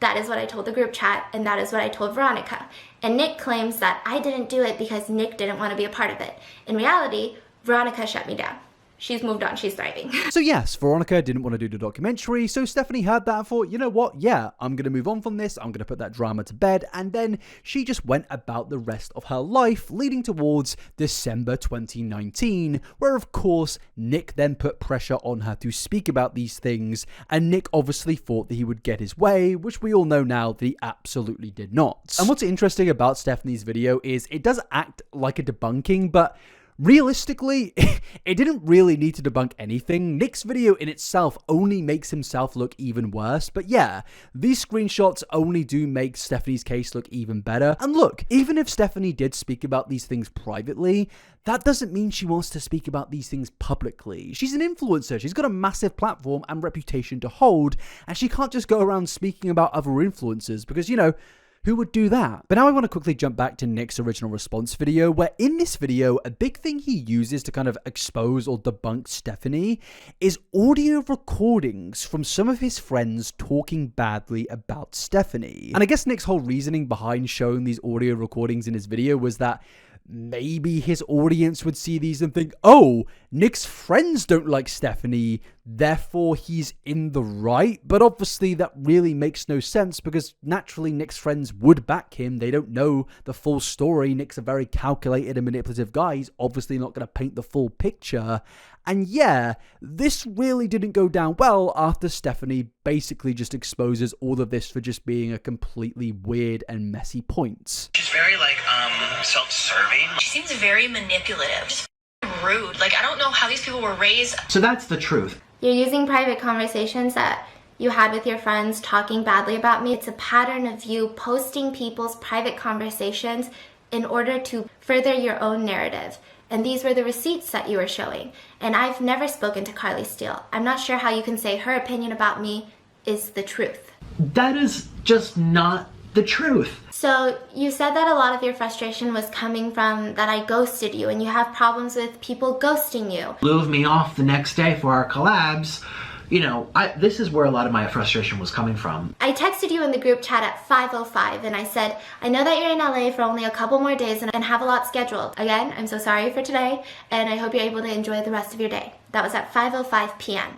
that is what I told the group chat, and that is what I told Veronica. And Nick claims that I didn't do it because Nick didn't want to be a part of it. In reality, Veronica shut me down. She's moved on, she's thriving. So yes, Veronica didn't want to do the documentary, so Stephanie heard that and thought, you know what, yeah, I'm going to move on from this, I'm going to put that drama to bed, and then she just went about the rest of her life, leading towards December 2019, where of course, Nick then put pressure on her to speak about these things, and Nick obviously thought that he would get his way, which we all know now that he absolutely did not. And what's interesting about Stephanie's video is it does act like a debunking, but Realistically, it didn't really need to debunk anything. Nick's video in itself only makes himself look even worse, but yeah, these screenshots only do make Stephanie's case look even better. And look, even if Stephanie did speak about these things privately, that doesn't mean she wants to speak about these things publicly. She's an influencer, she's got a massive platform and reputation to hold, and she can't just go around speaking about other influencers because, you know, who would do that? But now I want to quickly jump back to Nick's original response video, where in this video, a big thing he uses to kind of expose or debunk Stephanie is audio recordings from some of his friends talking badly about Stephanie. And I guess Nick's whole reasoning behind showing these audio recordings in his video was that maybe his audience would see these and think, oh, Nick's friends don't like Stephanie, therefore he's in the right. But obviously that really makes no sense because naturally Nick's friends would back him. They don't know the full story. Nick's a very calculated and manipulative guy. He's obviously not going to paint the full picture. And yeah, this really didn't go down well after Stephanie basically just exposes all of this for just being a completely weird and messy point. She's very self-serving. She seems very manipulative. Just rude. I don't know how these people were raised. So that's the truth. You're using private conversations that you had with your friends talking badly about me. It's a pattern of you posting people's private conversations in order to further your own narrative. And these were the receipts that you were showing. And I've never spoken to Carly Steele. I'm not sure how you can say her opinion about me is the truth. That is just not the truth. So you said that a lot of your frustration was coming from that I ghosted you and you have problems with people ghosting you. Blew me off the next day for our collabs. You know, this is where a lot of my frustration was coming from. I texted you in the group chat at 5:05 and I said, I know that you're in LA for only a couple more days and have a lot scheduled. Again, I'm so sorry for today and I hope you're able to enjoy the rest of your day. That was at 5:05 p.m.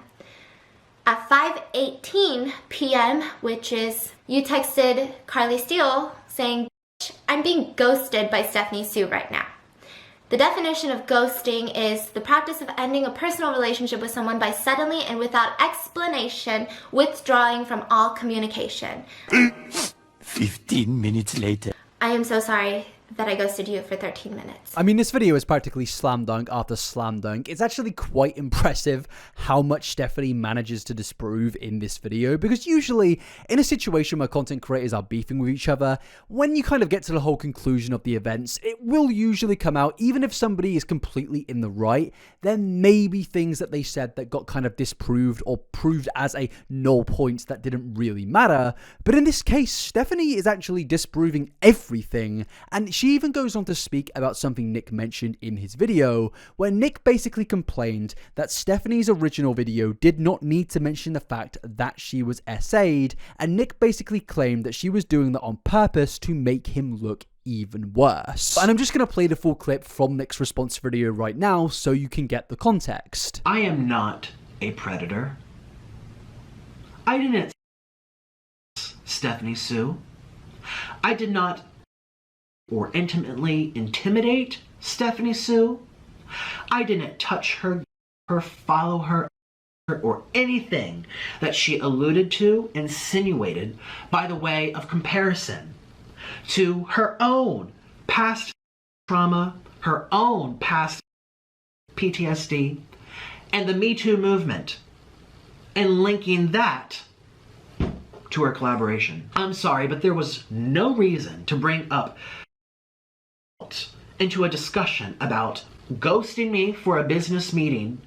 At 5:18 p.m., which is, you texted Carly Steele saying, I'm being ghosted by Stephanie Sue right now. The definition of ghosting is the practice of ending a personal relationship with someone by suddenly and without explanation withdrawing from all communication. 15 minutes later. I am so sorry that I ghosted you for 13 minutes. I mean, this video is practically slam dunk after slam dunk. It's actually quite impressive how much Stephanie manages to disprove in this video, because usually in a situation where content creators are beefing with each other, when you kind of get to the whole conclusion of the events, it will usually come out, even if somebody is completely in the right, there may be things that they said that got kind of disproved or proved as a null point that didn't really matter. But in this case, Stephanie is actually disproving everything, and she even goes on to speak about something Nick mentioned in his video, where Nick basically complained that Stephanie's original video did not need to mention the fact that she was SA'd, and Nick basically claimed that she was doing that on purpose to make him look even worse. And I'm just going to play the full clip from Nick's response video right now so you can get the context. I am not a predator. I didn't Stephanie Sue. I did not or intimately intimidate Stephanie Sue. I didn't touch her, follow her, or anything that she alluded to, insinuated by the way of comparison to her own past trauma, her own past PTSD, and the Me Too movement, and linking that to her collaboration. I'm sorry, but there was no reason to bring up into a discussion about ghosting me for a business meeting,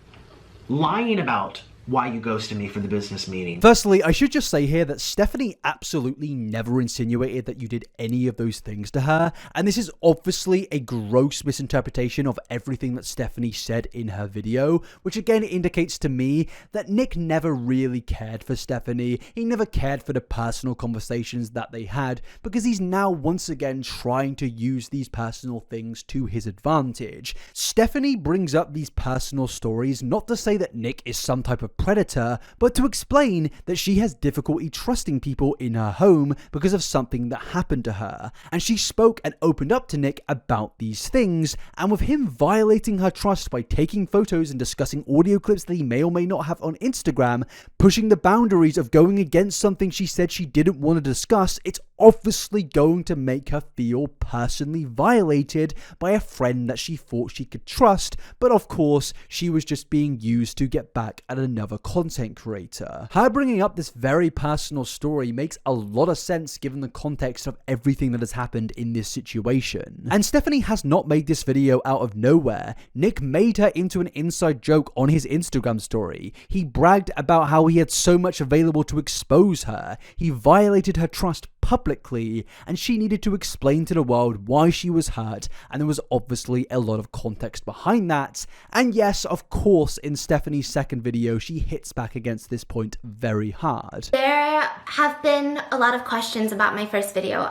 lying about why you ghosted me for the business meeting. Firstly, I should just say here that Stephanie absolutely never insinuated that you did any of those things to her, and this is obviously a gross misinterpretation of everything that Stephanie said in her video, which again indicates to me that Nick never really cared for Stephanie. He never cared for the personal conversations that they had, because he's now once again trying to use these personal things to his advantage. Stephanie brings up these personal stories not to say that Nick is some type of predator, but to explain that she has difficulty trusting people in her home because of something that happened to her. And she spoke and opened up to Nick about these things, and with him violating her trust by taking photos and discussing audio clips that he may or may not have on Instagram, pushing the boundaries of going against something she said she didn't want to discuss, it's obviously going to make her feel personally violated by a friend that she thought she could trust, but of course, she was just being used to get back at another content creator. Her bringing up this very personal story makes a lot of sense given the context of everything that has happened in this situation. And Stephanie has not made this video out of nowhere. Nick made her into an inside joke on his Instagram story. He bragged about how he had so much available to expose her. He violated her trust publicly, and she needed to explain to the world why she was hurt, and there was obviously a lot of context behind that. And yes, of course, in Stephanie's second video, she hits back against this point very hard. There have been a lot of questions about my first video.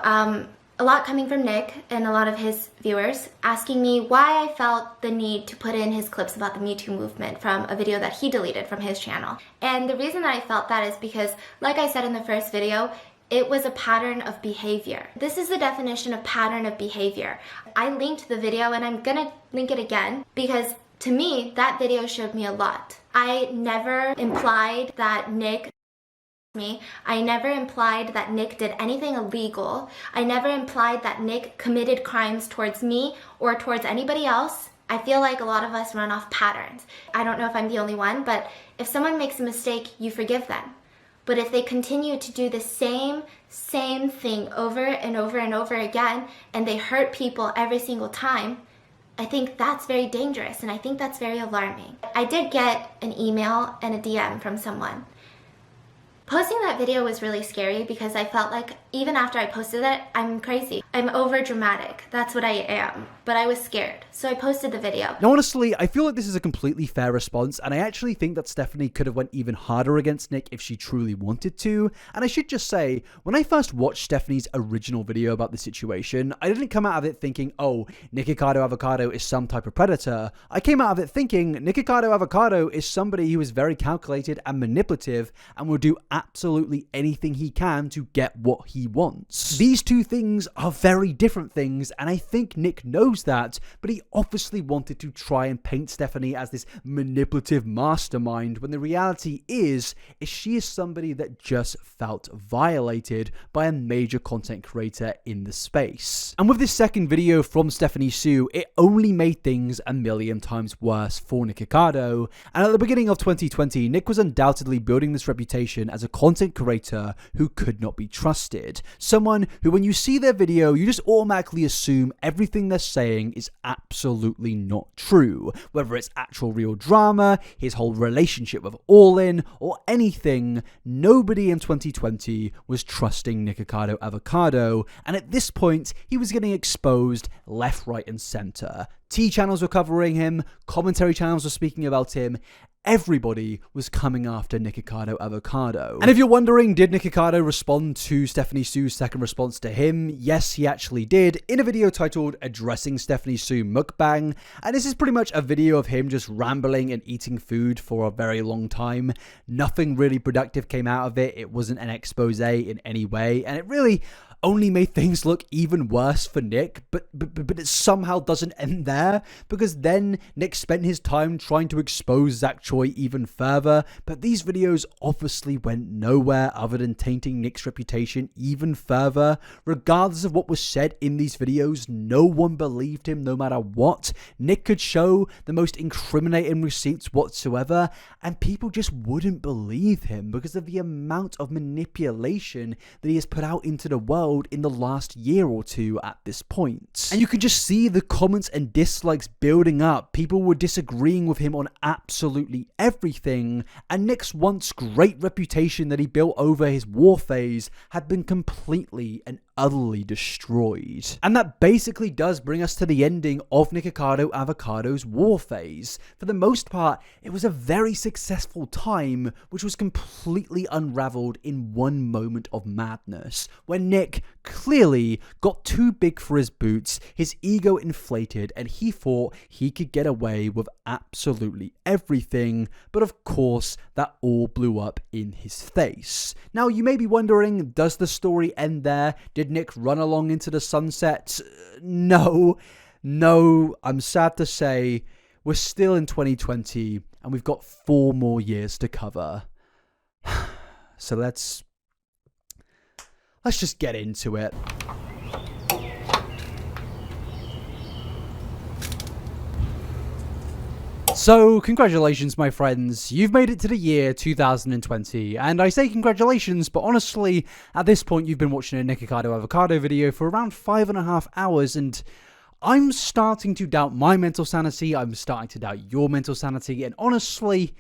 A lot coming from Nick and a lot of his viewers asking me why I felt the need to put in his clips about the Me Too movement from a video that he deleted from his channel. And the reason that I felt that is because, like I said in the first video, it was a pattern of behavior. This is the definition of pattern of behavior. I linked the video and I'm gonna link it again because to me, that video showed me a lot. I never implied that Nick I never implied that Nick did anything illegal. I never implied that Nick committed crimes towards me or towards anybody else. I feel like a lot of us run off patterns. I don't know if I'm the only one, but if someone makes a mistake, you forgive them. But if they continue to do the same thing over and over and over again, and they hurt people every single time, I think that's very dangerous, and I think that's very alarming. I did get an email and a DM from someone. Posting that video was really scary because I felt like even after I posted it, I'm crazy. I'm over dramatic. That's what I am. But I was scared. So I posted the video. Now honestly, I feel like this is a completely fair response, and I actually think that Stephanie could have went even harder against Nick if she truly wanted to. And I should just say, when I first watched Stephanie's original video about the situation, I didn't come out of it thinking, oh, Nikocado Avocado is some type of predator. I came out of it thinking Nikocado Avocado is somebody who is very calculated and manipulative and will do absolutely anything he can to get what he wants. These two things are very different things, and I think Nick knows that, but he obviously wanted to try and paint Stephanie as this manipulative mastermind when the reality is she is somebody that just felt violated by a major content creator in the space. And with this second video from Stephanie Sue, it only made things a million times worse for Nikocado. And at the beginning of 2020, Nick was undoubtedly building this reputation as a content creator who could not be trusted. Someone who, when you see their video, you just automatically assume everything they're saying is absolutely not true. Whether it's actual real drama, his whole relationship with Orlin, or anything, nobody in 2020 was trusting Nikocado Avocado, and at this point, he was getting exposed left, right, and center. Tea channels were covering him, commentary channels were speaking about him. Everybody was coming after Nikocado Avocado. And if you're wondering, did Nikocado respond to Stephanie Sue's second response to him? Yes, he actually did, in a video titled Addressing Stephanie Sue Mukbang. And this is pretty much a video of him just rambling and eating food for a very long time. Nothing really productive came out of it. It wasn't an expose in any way, and it really only made things look even worse for Nick, but it somehow doesn't end there, because then Nick spent his time trying to expose Zach Choi even further, but these videos obviously went nowhere other than tainting Nick's reputation even further. Regardless of what was said in these videos, no one believed him no matter what. Nick could show the most incriminating receipts whatsoever, and people just wouldn't believe him because of the amount of manipulation that he has put out into the world in the last year or two at this point. And you could just see the comments and dislikes building up. People were disagreeing with him on absolutely everything, and Nick's once great reputation that he built over his war phase had been completely and utterly destroyed. And that basically does bring us to the ending of Nikocado Avocado's war phase. For the most part, it was a very successful time, which was completely unraveled in one moment of madness, when Nick clearly got too big for his boots, his ego inflated, and he thought he could get away with absolutely everything, but of course, that all blew up in his face. Now, you may be wondering, does the story end there? Did Nick run along into the sunset? No, I'm sad to say, we're still in 2020, and we've got 4 more years to cover. So let's let's just get into it. So, congratulations, my friends. You've made it to the year 2020. And I say congratulations, but honestly, at this point, you've been watching a Nikocado Avocado video for around 5.5 hours, and I'm starting to doubt my mental sanity. I'm starting to doubt your mental sanity. And honestly,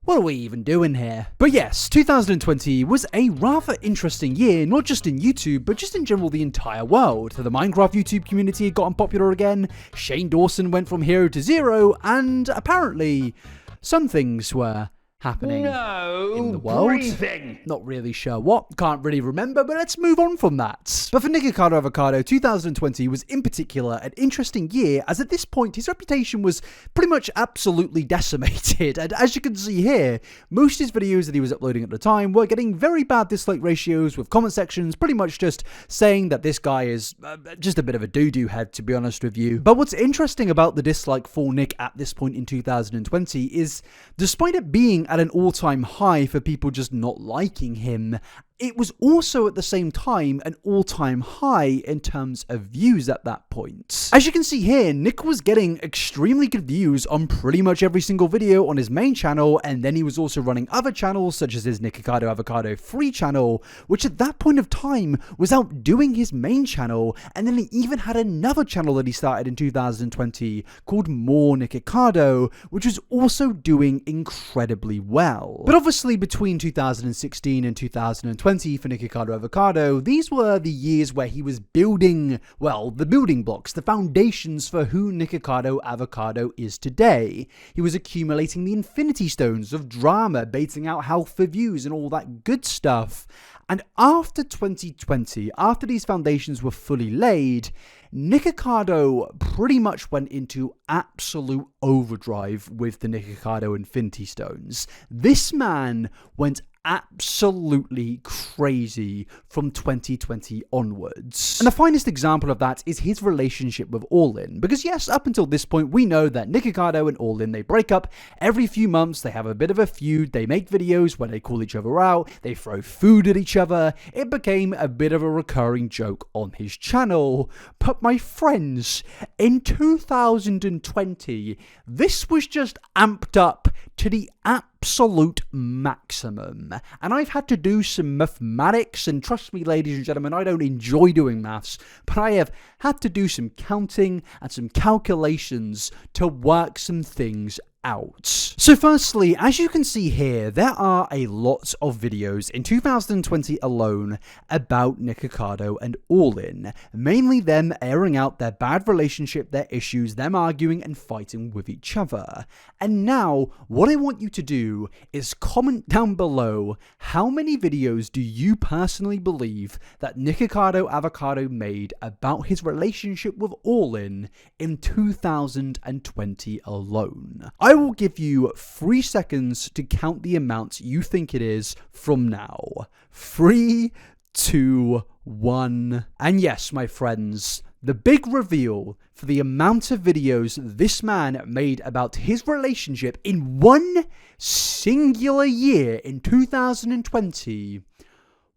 what are we even doing here? But yes, 2020 was a rather interesting year, not just in YouTube, but just in general the entire world. The Minecraft YouTube community had gotten popular again, Shane Dawson went from hero to zero, and apparently some things were happening in the world. breathing. Not really sure what, can't really remember, but let's move on from that. But for Nikocado Avocado, 2020 was in particular an interesting year, as at this point his reputation was pretty much absolutely decimated, and as you can see here, most of his videos that he was uploading at the time were getting very bad dislike ratios, with comment sections pretty much just saying that this guy is just a bit of a doo-doo head, to be honest with you. But what's interesting about the dislike for Nick at this point in 2020 is, despite it being at an all-time high for people just not liking him, it was also at the same time an all-time high in terms of views at that point. As you can see here, Nick was getting extremely good views on pretty much every single video on his main channel, and then he was also running other channels such as his Nikocado Avocado free channel, which at that point of time was outdoing his main channel, and then he even had another channel that he started in 2020 called More Nikocado, which was also doing incredibly well. But obviously between 2016 and 2020 for Nikocado Avocado, these were the years where he was building, well, the building blocks, the foundations for who Nikocado Avocado is today. He was accumulating the infinity stones of drama, baiting out health for views and all that good stuff. And after 2020, after these foundations were fully laid, Nikocado pretty much went into absolute overdrive with the Nikocado Infinity Stones. This man went absolutely crazy from 2020 onwards. And the finest example of that is his relationship with Orlin. Because yes, up until this point, we know that Nikocado and Orlin, they break up every few months, they have a bit of a feud, they make videos where they call each other out, they throw food at each other. It became a bit of a recurring joke on his channel. But my friends, in 2020, this was just amped up to the absolute maximum. And I've had to do some mathematics, and trust me, ladies and gentlemen, I don't enjoy doing maths, but I have had to do some counting and some calculations to work some things out. So firstly, as you can see here, there are a lot of videos in 2020 alone about Nikocado and Orlin, mainly them airing out their bad relationship, their issues, them arguing and fighting with each other. And now, what I want you to do is comment down below how many videos do you personally believe that Nikocado Avocado made about his relationship with Orlin in 2020 alone. I will give you 3 seconds to count the amount you think it is from now. 3, 2, 1. And yes, my friends, the big reveal for the amount of videos this man made about his relationship in one singular year in 2020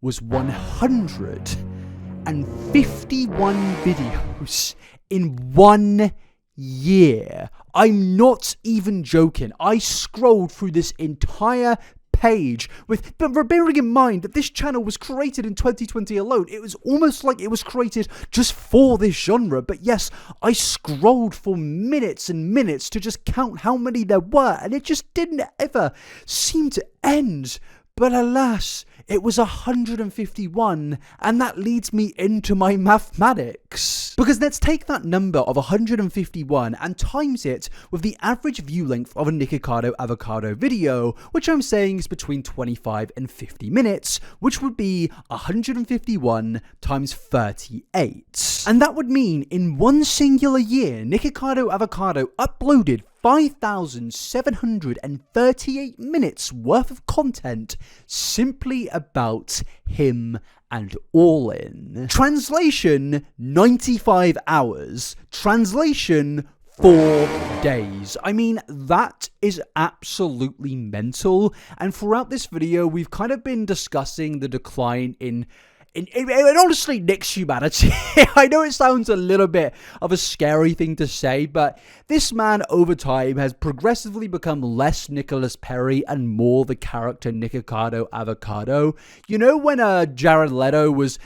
was 151 videos in 1 year. I'm not even joking. I scrolled through this entire page but bearing in mind that this channel was created in 2020 alone, it was almost like it was created just for this genre. But yes, I scrolled for minutes and minutes to just count how many there were, and it just didn't ever seem to end. But alas, it was 151, and that leads me into my mathematics. Because let's take that number of 151 and times it with the average view length of a Nikocado Avocado video, which I'm saying is between 25 and 50 minutes, which would be 151 times 38. And that would mean in one singular year, Nikocado Avocado uploaded 5,738 minutes worth of content simply about him and Orlin. Translation, 95 hours. Translation, 4 days. I mean, that is absolutely mental. And throughout this video, we've kind of been discussing the decline in it honestly nicks humanity. I know it sounds a little bit of a scary thing to say, but this man over time has progressively become less Nicholas Perry and more the character Nikocado Avocado. You know when Jared Leto was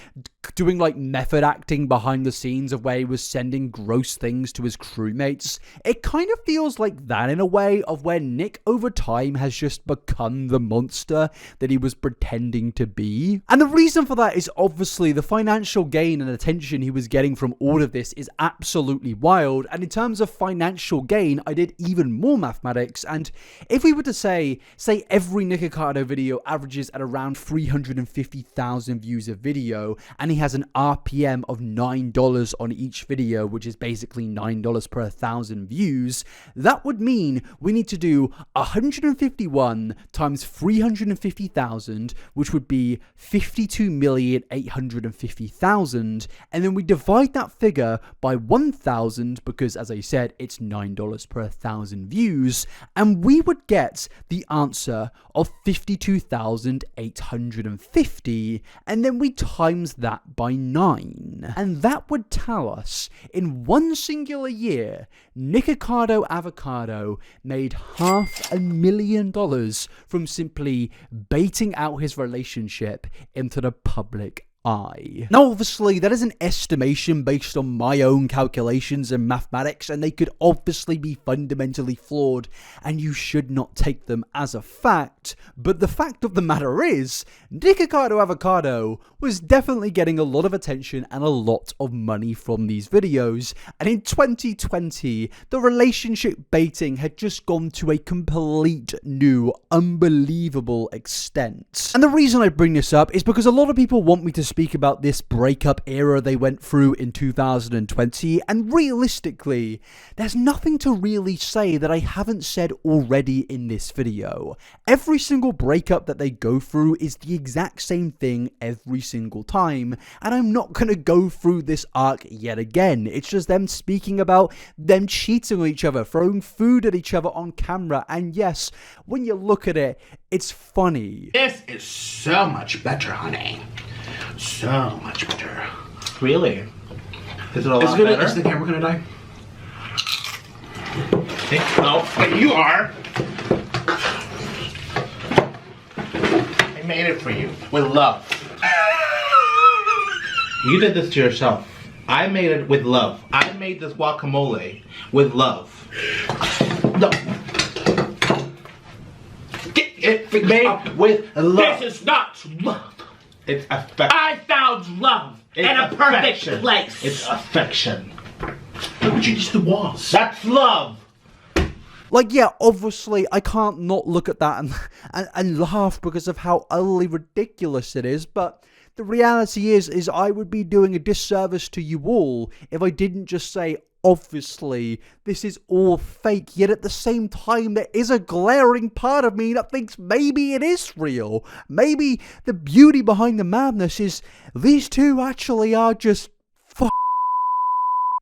doing like method acting behind the scenes of where he was sending gross things to his crewmates? It kind of feels like that in a way, of where Nick over time has just become the monster that he was pretending to be. And the reason for that is obviously the financial gain and attention he was getting from all of this is absolutely wild. And in terms of financial gain, I did even more mathematics, and if we were to say every Nikocado video averages at around 350,000 views a video, and he has an RPM of $9 on each video, which is basically $9 per 1,000 views, that would mean we need to do 151 times 350,000, which would be 52,850,000, and then we divide that figure by 1,000 because, as I said, it's $9 per 1,000 views, and we would get the answer of 52,850, and then we times that by 9. And that would tell us, in one singular year, Nikocado Avocado made $500,000 from simply baiting out his relationship into the public eye. Now, obviously, that is an estimation based on my own calculations and mathematics, and they could obviously be fundamentally flawed, and you should not take them as a fact. But the fact of the matter is, Nikocado Avocado was definitely getting a lot of attention and a lot of money from these videos, and in 2020, the relationship baiting had just gone to a complete new, unbelievable extent. And the reason I bring this up is because a lot of people want me to speak about this breakup era they went through in 2020, and realistically, there's nothing to really say that I haven't said already in this video. Every single breakup that they go through is the exact same thing every single time, and I'm not going to go through this arc yet again. It's just them speaking about them cheating on each other, throwing food at each other on camera, and yes, when you look at it, it's funny. This is so much better, honey. So much better. Really? Is it a lot better? Is the camera gonna die? No, but you are. I made it for you with love. You did this to yourself. I made it with love. I made this guacamole with love. No. It's made with love. This is not love. It's affection. I found love in a perfect place. It's affection. Look what you just was. That's love. Like, yeah, obviously, I can't not look at that and laugh because of how utterly ridiculous it is, but the reality is I would be doing a disservice to you all if I didn't just say, obviously, this is all fake, yet at the same time, there is a glaring part of me that thinks maybe it is real. Maybe the beauty behind the madness is these two actually are just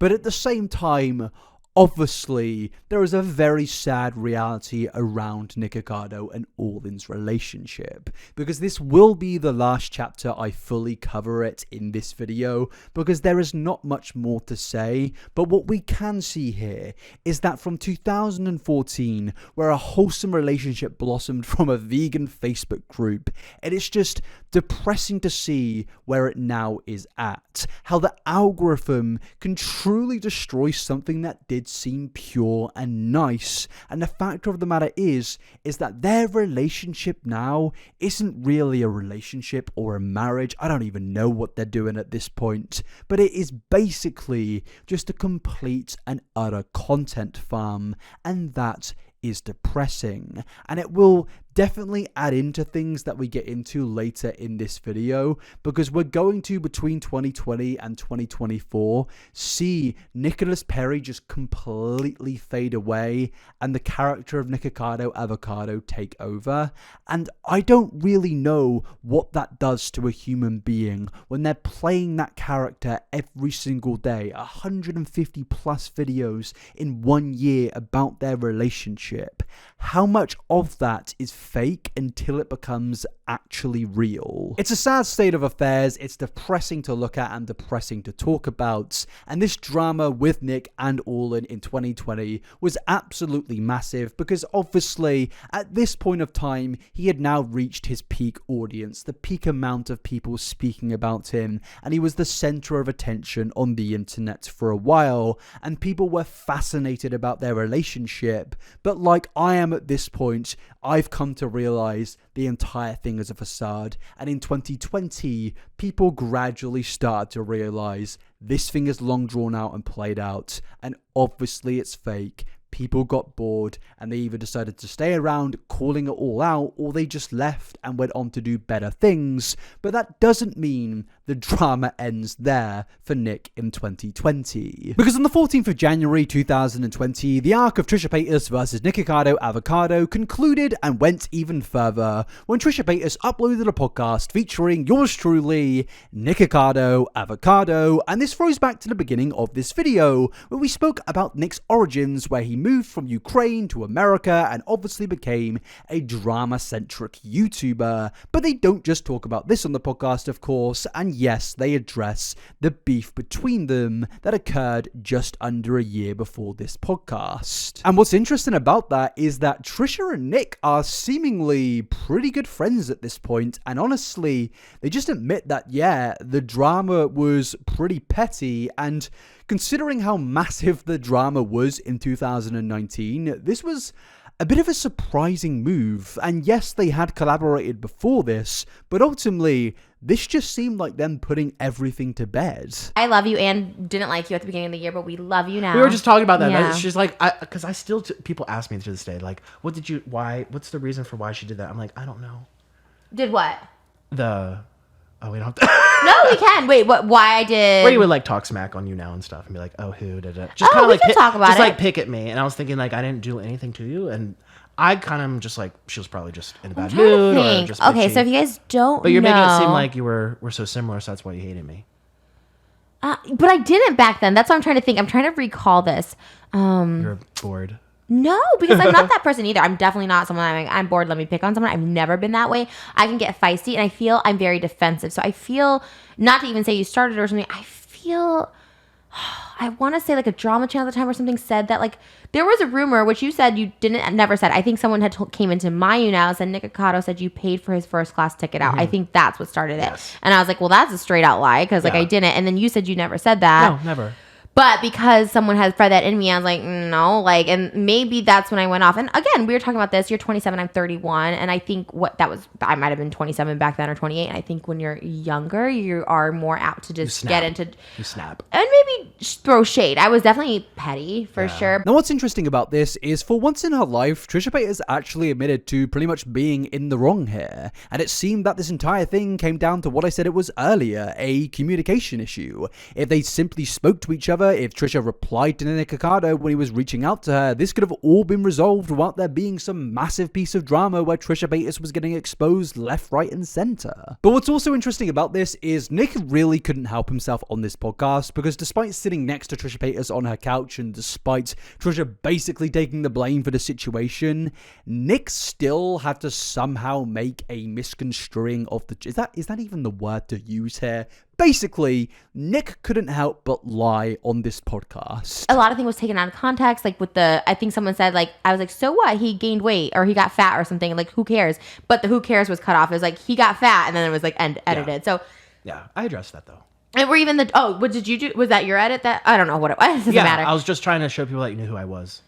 But at the same time, obviously, there is a very sad reality around Nikocado and Orlin's relationship, because this will be the last chapter I fully cover it in this video, because there is not much more to say, but what we can see here is that from 2014, where a wholesome relationship blossomed from a vegan Facebook group, and it's just depressing to see where it now is at, how the algorithm can truly destroy something that did seem pure and nice, and the fact of the matter is that their relationship now isn't really a relationship or a marriage. I don't even know what they're doing at this point, but it is basically just a complete and utter content farm, and that is depressing, and it will definitely add into things that we get into later in this video, because we're going to, between 2020 and 2024, see Nicholas Perry just completely fade away and the character of Nikocado Avocado take over. And I don't really know what that does to a human being when they're playing that character every single day, 150 plus videos in 1 year about their relationship. How much of that is fake until it becomes actually real. It's a sad state of affairs, it's depressing to look at and depressing to talk about, and this drama with Nick and Orlin in 2020 was absolutely massive because obviously at this point of time he had now reached his peak audience, the peak amount of people speaking about him, and he was the center of attention on the internet for a while, and people were fascinated about their relationship. But like I am at this point, I've come to realize the entire thing is a facade, and in 2020 people gradually started to realize this thing is long drawn out and played out, and obviously it's fake. People got bored and they either decided to stay around calling it all out, or they just left and went on to do better things. But that doesn't mean the drama ends there for Nick in 2020. Because on the 14th of January 2020, the arc of Trisha Paytas versus Nikocado Avocado concluded and went even further when Trisha Paytas uploaded a podcast featuring yours truly, Nikocado Avocado, and this throws back to the beginning of this video where we spoke about Nick's origins, where he moved from Ukraine to America and obviously became a drama-centric YouTuber. But they don't just talk about this on the podcast, of course, and yes, they address the beef between them that occurred just under a year before this podcast. And what's interesting about that is that Trisha and Nick are seemingly pretty good friends at this point, and honestly, they just admit that, yeah, the drama was pretty petty, and considering how massive the drama was in 2019, this was a bit of a surprising move. And yes, they had collaborated before this, but ultimately, this just seemed like them putting everything to bed. I love you and didn't like you at the beginning of the year, but we love you now. We were just talking about that. Yeah. She's like, because I still, people ask me to this day, like, what's the reason for why she did that? I'm like, I don't know. Did what? We don't have to. No, we can. Wait, what? Why I did? Where you would like talk smack on you now and stuff and be like, oh, who did it? Just kind of we can talk about just it. like pick at me. And I was thinking like, I didn't do anything to you. And I kind of just like, she was probably just in a bad mood or just okay, bitchy. so if you guys don't But you're making it seem know- like we're so similar, so that's why you hated me. But I didn't back then. That's what I'm trying to think. I'm trying to recall this. You're bored. No, because I'm not that person either. I'm definitely not someone I'm bored. Let me pick on someone. I've never been that way. I can get feisty, and I feel I'm very defensive. So I feel, not to even say you started or something, I feel, I want to say like a drama channel at the time or something said that like there was a rumor, which you said you never said. I think someone had came into my emails and Nikocado said you paid for his first class ticket out. I think that's what started it. Yes. And I was like, well, that's a straight out lie because like I didn't. And then you said you never said that. No, never. But because someone has fed that in me, I was like, no, like, and maybe that's when I went off. And again, we were talking about this. You're 27, I'm 31. And I think I might have been 27 back then or 28. And I think when you're younger, you are more apt to just get into. You snap. And maybe throw shade. I was definitely petty for sure. Now, what's interesting about this is for once in her life, Trisha Paytas actually admitted to pretty much being in the wrong here. And it seemed that this entire thing came down to what I said it was earlier, a communication issue. If they simply spoke to each other, if Trisha replied to Nikocado when he was reaching out to her, this could have all been resolved without there being some massive piece of drama where Trisha Paytas was getting exposed left, right, and center. But what's also interesting about this is Nick really couldn't help himself on this podcast, because despite sitting next to Trisha Paytas on her couch and despite Trisha basically taking the blame for the situation, Nick still had to somehow make a misconstruing of the... Is that even the word to use here? Basically, Nick couldn't help but lie on this podcast. A lot of things was taken out of context. Like with I think someone said, like, I was like, so what? He gained weight or he got fat or something. Like, who cares? But the who cares was cut off. It was like, he got fat, and then it was like edited. Yeah. So yeah, I addressed that though. And we're even what did you do? Was that your edit? That I don't know what it was. It doesn't matter. I was just trying to show people that you knew who I was.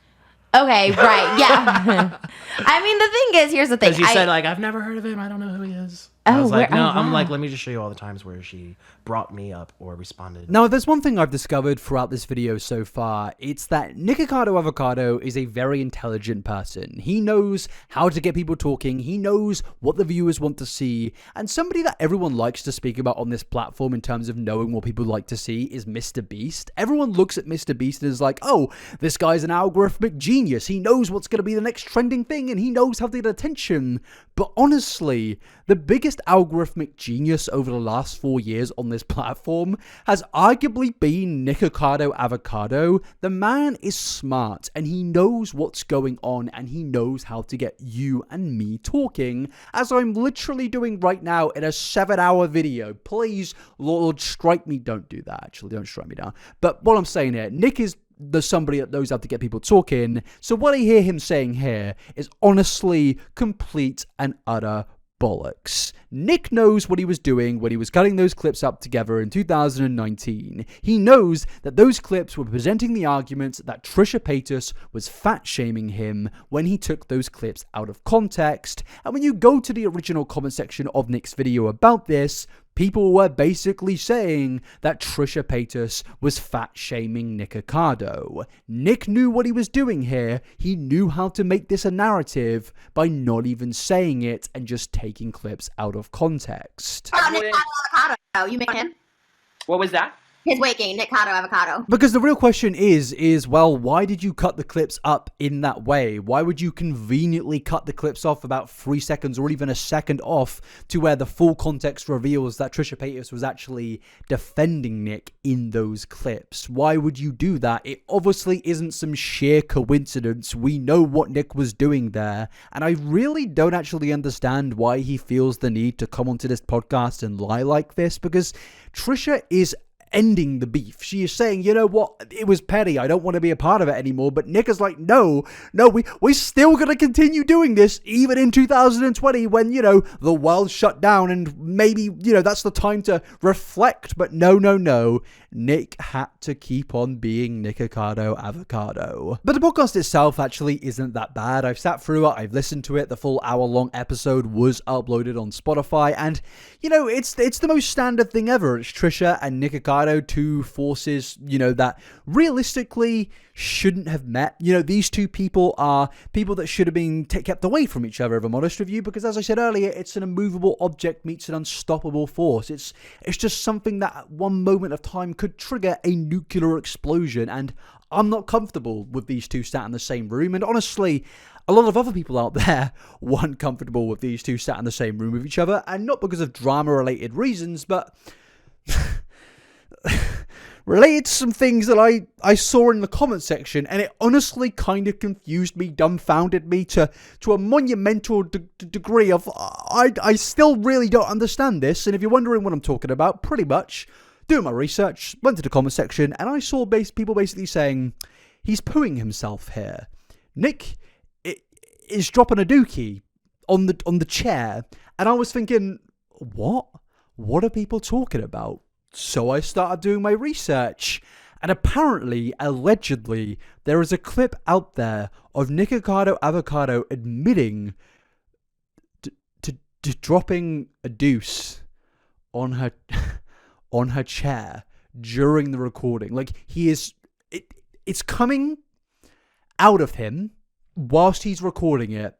Okay, right, yeah. I mean, the thing is, here's the thing. Because you said, like, I've never heard of him. I don't know who he is. I was like, no, I'm like, let me just show you all the times where she brought me up or responded. Now, if there's one thing I've discovered throughout this video so far, it's that Nikocado Avocado is a very intelligent person. He knows how to get people talking. He knows what the viewers want to see. And somebody that everyone likes to speak about on this platform in terms of knowing what people like to see is Mr. Beast. Everyone looks at Mr. Beast and is like, oh, this guy's an algorithmic genius. He knows what's going to be the next trending thing and he knows how to get attention. But honestly, the biggest biggest algorithmic genius over the last 4 years on this platform has arguably been Nikocado Avocado. The man is smart and he knows what's going on and he knows how to get you and me talking, as I'm literally doing right now in a 7-hour video. Please, Lord, strike me. Don't do that, actually. Don't strike me down. But what I'm saying here, Nick is somebody that knows how to get people talking. So what I hear him saying here is honestly complete and utter bollocks. Nick knows what he was doing when he was cutting those clips up together in 2019. He knows that those clips were presenting the argument that Trisha Paytas was fat-shaming him when he took those clips out of context. And when you go to the original comment section of Nick's video about this, people were basically saying that Trisha Paytas was fat-shaming Nikocado. Nick knew what he was doing here. He knew how to make this a narrative by not even saying it and just taking clips out of context. Avocado. You make him? What was that? His waking, Nikocado Avocado. Because the real question is, well, why did you cut the clips up in that way? Why would you conveniently cut the clips off about 3 seconds or even a second off to where the full context reveals that Trisha Paytas was actually defending Nick in those clips? Why would you do that? It obviously isn't some sheer coincidence. We know what Nick was doing there, and I really don't actually understand why he feels the need to come onto this podcast and lie like this, because Trisha is ending the beef. She is saying, you know what, it was petty, I don't want to be a part of it anymore. But Nick is like, no, we're still going to continue doing this even in 2020 when, you know, the world shut down and maybe, you know, that's the time to reflect. But no. Nick had to keep on being Nikocado Avocado. But the podcast itself actually isn't that bad. I've sat through it, I've listened to it. The full hour-long episode was uploaded on Spotify, and, you know, it's the most standard thing ever. It's Trisha and Nikocado, two forces, you know, that realistically shouldn't have met. You know, these two people are people that should have been kept away from each other, if I'm honest with you, because as I said earlier, it's an immovable object meets an unstoppable force. It's just something that at one moment of time could trigger a nuclear explosion, and I'm not comfortable with these two sat in the same room. And honestly, a lot of other people out there weren't comfortable with these two sat in the same room with each other, and not because of drama-related reasons, but related to some things that I saw in the comment section, and it honestly kind of confused me, dumbfounded me to a monumental degree of I still really don't understand this. And if you're wondering what I'm talking about, pretty much doing my research, went to the comment section, and I saw people basically saying he's pooing himself here. Nick is dropping a dookie on the chair, and I was thinking, what are people talking about? So I started doing my research, and apparently, allegedly, there is a clip out there of Nikocado Avocado admitting to dropping a deuce on her chair during the recording. Like, it's coming out of him whilst he's recording it.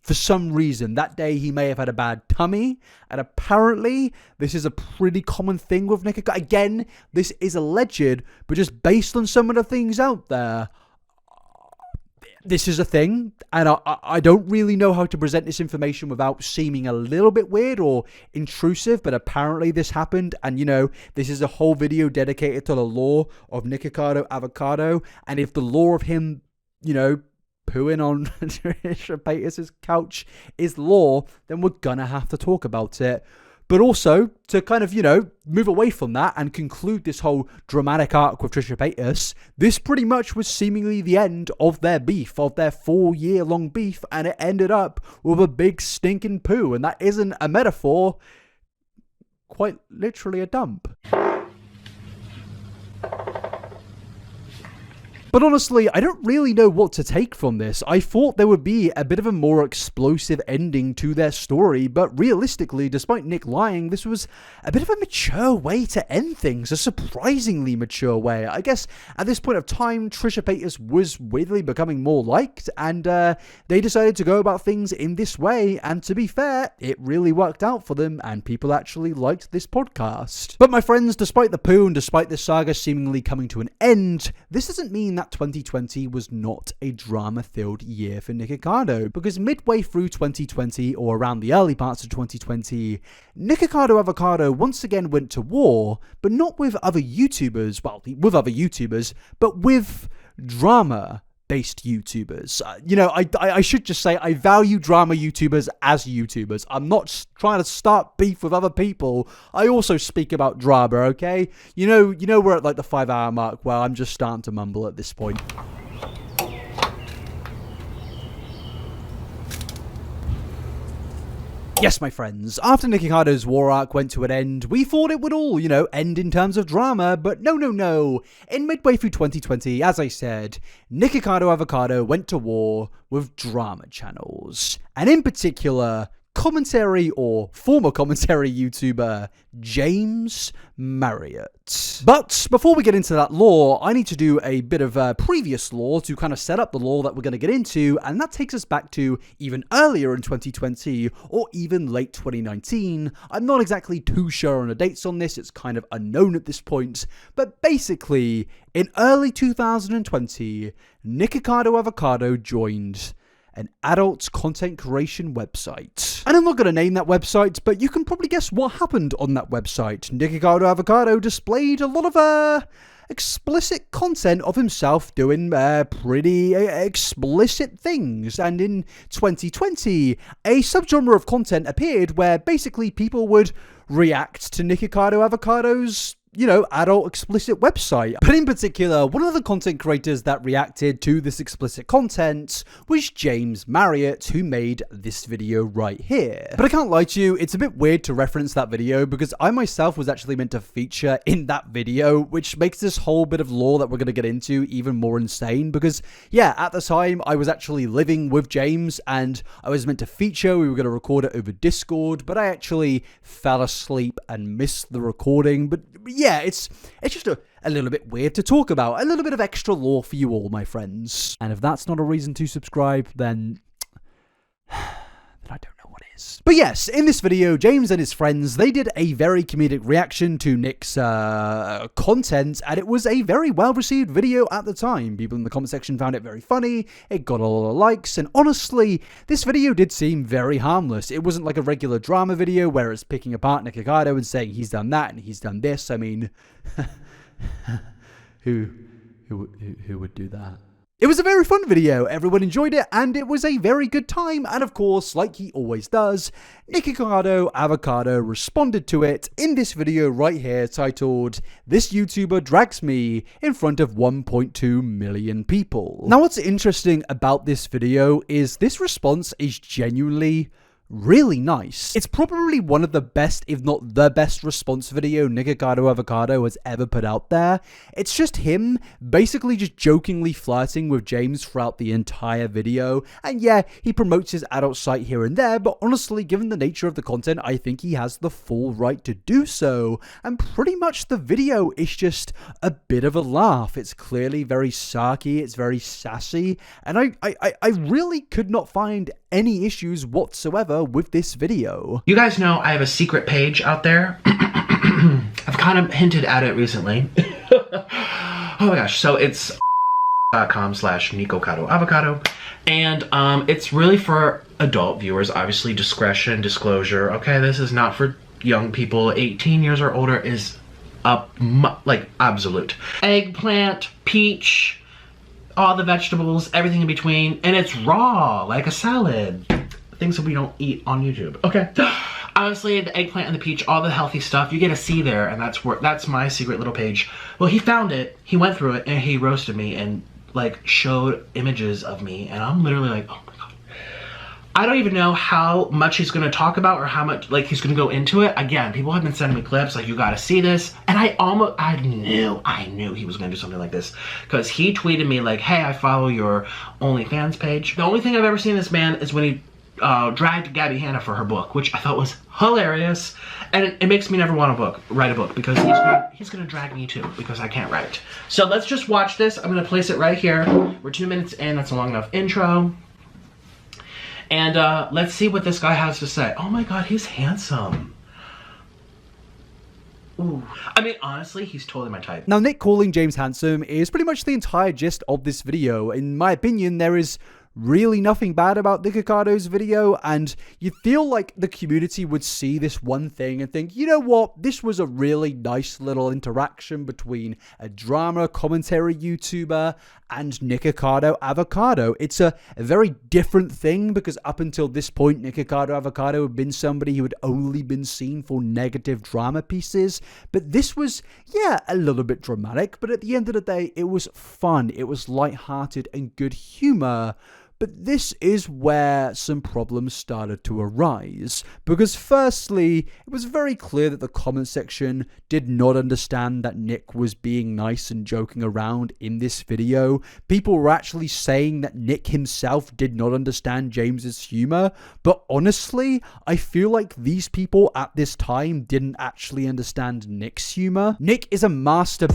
For some reason, that day he may have had a bad tummy, and apparently this is a pretty common thing with Nikocado. Again, this is alleged, but just based on some of the things out there, this is a thing, and I don't really know how to present this information without seeming a little bit weird or intrusive, but apparently this happened, and, you know, this is a whole video dedicated to the law of Nikocado Avocado, and if the law of him, you know, pooing on Trisha Paytas' couch is law, then we're gonna have to talk about it. But also, to kind of, you know, move away from that and conclude this whole dramatic arc with Trisha Paytas, this pretty much was seemingly the end of their beef, of their 4-year-long beef, and it ended up with a big stinking poo, and that isn't a metaphor, quite literally a dump. But honestly, I don't really know what to take from this. I thought there would be a bit of a more explosive ending to their story, but realistically, despite Nick lying, this was a bit of a mature way to end things, a surprisingly mature way. I guess at this point of time, Trisha Paytas was weirdly becoming more liked, and they decided to go about things in this way, and to be fair, it really worked out for them, and people actually liked this podcast. But my friends, despite the poo and despite this saga seemingly coming to an end, this doesn't mean that 2020 was not a drama-filled year for Nikocado, because midway through 2020, or around the early parts of 2020, Nikocado Avocado once again went to war, but not with other YouTubers, well, with other YouTubers, but with drama-based YouTubers. You know, I should just say I value drama YouTubers as YouTubers. I'm not trying to start beef with other people. I also speak about drama, okay? You know we're at like the 5-hour mark where I'm just starting to mumble at this point. Yes, my friends, after Nikocado's war arc went to an end, we thought it would all, end in terms of drama, but no. In midway through 2020, as I said, Nikocado Avocado went to war with drama channels, and in particular, commentary or former commentary YouTuber James Marriott. But before we get into that lore, I need to do a bit of previous lore to kind of set up the lore that we're going to get into, and that takes us back to even earlier in 2020 or even late 2019. I'm not exactly too sure on the dates on this, it's kind of unknown at this point, but basically, in early 2020, Nikocado Avocado joined an adult content creation website. And I'm not going to name that website, but you can probably guess what happened on that website. Nikocado Avocado displayed a lot of explicit content of himself doing pretty explicit things. And in 2020, a subgenre of content appeared where basically people would react to Nikocado Avocado's adult explicit website. But in particular, one of the content creators that reacted to this explicit content was James Marriott, who made this video right here. But I can't lie to you, it's a bit weird to reference that video because I myself was actually meant to feature in that video, which makes this whole bit of lore that we're going to get into even more insane because, yeah, at the time I was actually living with James and I was meant to feature, we were going to record it over Discord, but I actually fell asleep and missed the recording. But yeah, it's just a little bit weird to talk about. A little bit of extra lore for you all, my friends. And if that's not a reason to subscribe, then I don't know what is. But yes, in this video, James and his friends, they did a very comedic reaction to Nick's content, and it was a very well-received video at the time. People in the comment section found it very funny, it got a lot of likes, and honestly, this video did seem very harmless. It wasn't like a regular drama video where it's picking apart Nikocado and saying he's done that and he's done this. I mean, who would do that? It was a very fun video, everyone enjoyed it, and it was a very good time, and of course, like he always does, Nikocado Avocado responded to it in this video right here titled, "This YouTuber drags me," in front of 1.2 million people. Now what's interesting about this video is this response is genuinely really nice. It's probably one of the best, if not the best response video Nikocado Avocado has ever put out there. It's just him basically just jokingly flirting with James throughout the entire video. And yeah, he promotes his adult site here and there, but honestly, given the nature of the content, I think he has the full right to do so. And pretty much the video is just a bit of a laugh. It's clearly very sarky, it's very sassy, and I really could not find any issues whatsoever with this video. You guys know I have a secret page out there. I've kind of hinted at it recently. Oh my gosh, so it's .com/Nikocado Avocado, and it's really for adult viewers. Obviously, discretion, disclosure. Okay, this is not for young people. 18 years or older is like absolute. Eggplant, peach, all the vegetables, everything in between, and it's raw, like a salad. Things that we don't eat on YouTube. Okay. Honestly, the eggplant and the peach, all the healthy stuff, you get to see there, and that's my secret little page. Well, he found it, he went through it, and he roasted me and like showed images of me, and I'm literally like, oh my god. I don't even know how much he's gonna talk about or how much like he's gonna go into it. Again, people have been sending me clips like, you gotta see this, and I knew he was gonna do something like this because he tweeted me like, hey, I follow your OnlyFans page. The only thing I've ever seen this man is when he dragged Gabby Hanna for her book, which I thought was hilarious, and it makes me never want to write a book because he's gonna drag me too because I can't write. So let's just watch this. I'm gonna place it right here. We're 2 minutes in. That's a long enough intro. And let's see what this guy has to say. Oh my god, he's handsome. Ooh. I mean, honestly, he's totally my type. Now, Nick calling James handsome is pretty much the entire gist of this video. In my opinion, there is really nothing bad about Nikocado's video, and you feel like the community would see this one thing and think, you know what, this was a really nice little interaction between a drama commentary YouTuber and Nikocado Avocado. It's a very different thing, because up until this point, Nikocado Avocado had been somebody who had only been seen for negative drama pieces, but this was, yeah, a little bit dramatic, but at the end of the day, it was fun, it was lighthearted and good humor. But this is where some problems started to arise, because firstly, it was very clear that the comment section did not understand that Nick was being nice and joking around in this video. People were actually saying that Nick himself did not understand James's humor, but honestly, I feel like these people at this time didn't actually understand Nick's humor. Nick is a master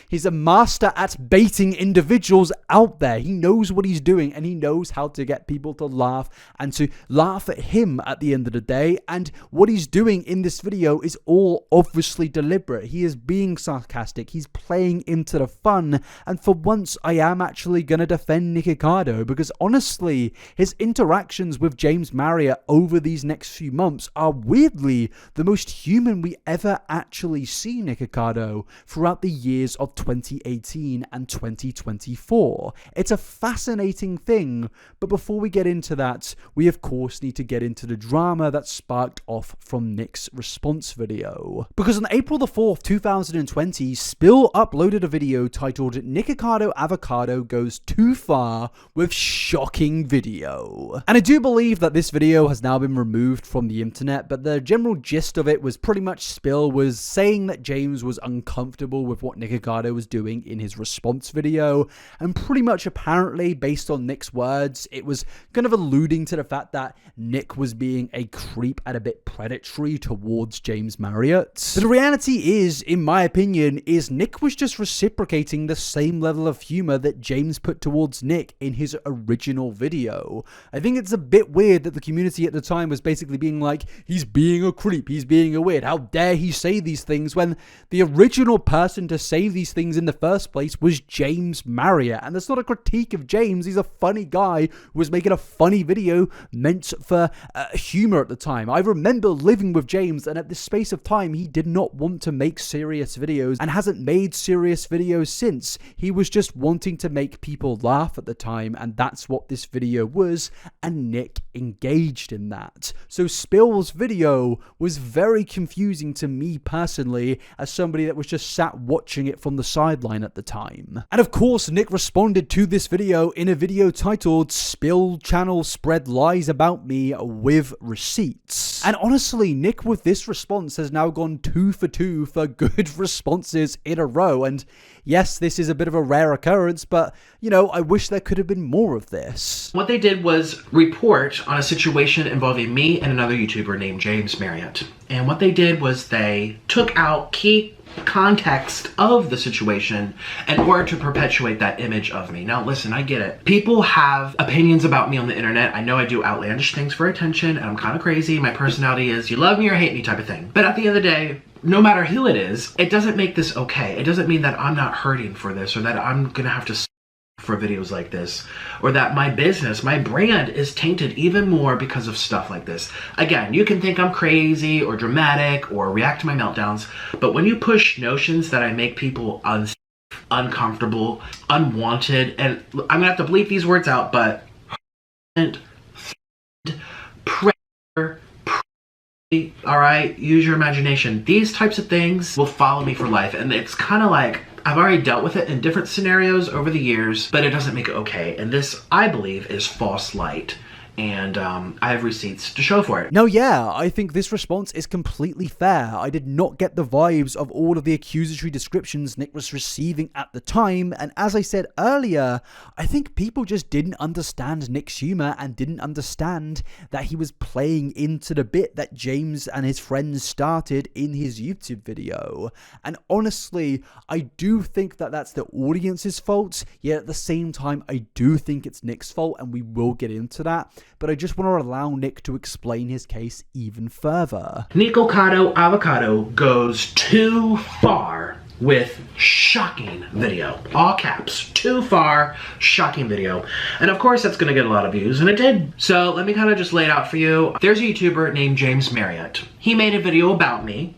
He's a master at baiting individuals out there. He knows what he's doing, and he knows how to get people to laugh and to laugh at him at the end of the day. And what he's doing in this video is all obviously deliberate. He is being sarcastic. He's playing into the fun. And for once, I am actually going to defend Nikocado, because honestly, his interactions with James Marriott over these next few months are weirdly the most human we ever actually see Nikocado throughout the years of 2018 and 2024. It's a fascinating thing, but before we get into that, we of course need to get into the drama that sparked off from Nick's response video. Because on April the 4th, 2020, Spill uploaded a video titled Nikocado Avocado Goes Too Far with Shocking Video. And I do believe that this video has now been removed from the internet, but the general gist of it was pretty much Spill was saying that James was uncomfortable with what Nikocado was doing in his response video, and pretty much apparently, based on Nick's words, it was kind of alluding to the fact that Nick was being a creep and a bit predatory towards James Marriott. But the reality is, in my opinion, is Nick was just reciprocating the same level of humor that James put towards Nick in his original video. I think it's a bit weird that the community at the time was basically being like, he's being a creep, he's being a weird, how dare he say these things, when the original person to say these things in the first place was James Marriott. And that's not a critique of James, he's a funny guy who was making a funny video meant for humor at the time. I remember living with James, and at this space of time he did not want to make serious videos and hasn't made serious videos since. He was just wanting to make people laugh at the time, and that's what this video was, and Nick engaged in that. So Spill's video was very confusing to me personally, as somebody that was just sat watching it from the sideline at the time. And of course, Nick responded to this video in a video titled Spill Channel Spread Lies About Me with Receipts. And honestly, Nick with this response has now gone 2 for 2 for good responses in a row. And yes, this is a bit of a rare occurrence, but you know, I wish there could have been more of this. What they did was report on a situation involving me and another YouTuber named James Marriott. And what they did was they took out key context of the situation in order to perpetuate that image of me. Now listen, I get it. People have opinions about me on the internet. I know I do outlandish things for attention, and I'm kind of crazy. My personality is you love me or hate me type of thing. But at the end of the day, no matter who it is, it doesn't make this okay. It doesn't mean that I'm not hurting for this, or that I'm gonna have to for videos like this, or that my business, my brand is tainted even more because of stuff like this. Again, you can think I'm crazy or dramatic or react to my meltdowns, but when you push notions that I make people unsafe, uncomfortable, unwanted, and I'm gonna have to bleep these words out, but predator, all right, use your imagination. These types of things will follow me for life, and it's kind of like I've already dealt with it in different scenarios over the years, but it doesn't make it okay. And this, I believe, is false light. And I have receipts to show for it. No, yeah, I think this response is completely fair. I did not get the vibes of all of the accusatory descriptions Nick was receiving at the time, and as I said earlier, I think people just didn't understand Nick's humor and didn't understand that he was playing into the bit that James and his friends started in his YouTube video. And honestly, I do think that that's the audience's fault, yet at the same time, I do think it's Nick's fault, and we will get into that. but I just want to allow Nick to explain his case even further. Nikocado Avocado goes too far with shocking video. All caps. Too far, shocking video. And of course that's gonna get a lot of views, and it did. So let me kind of just lay it out for you. There's a YouTuber named James Marriott. He made a video about me,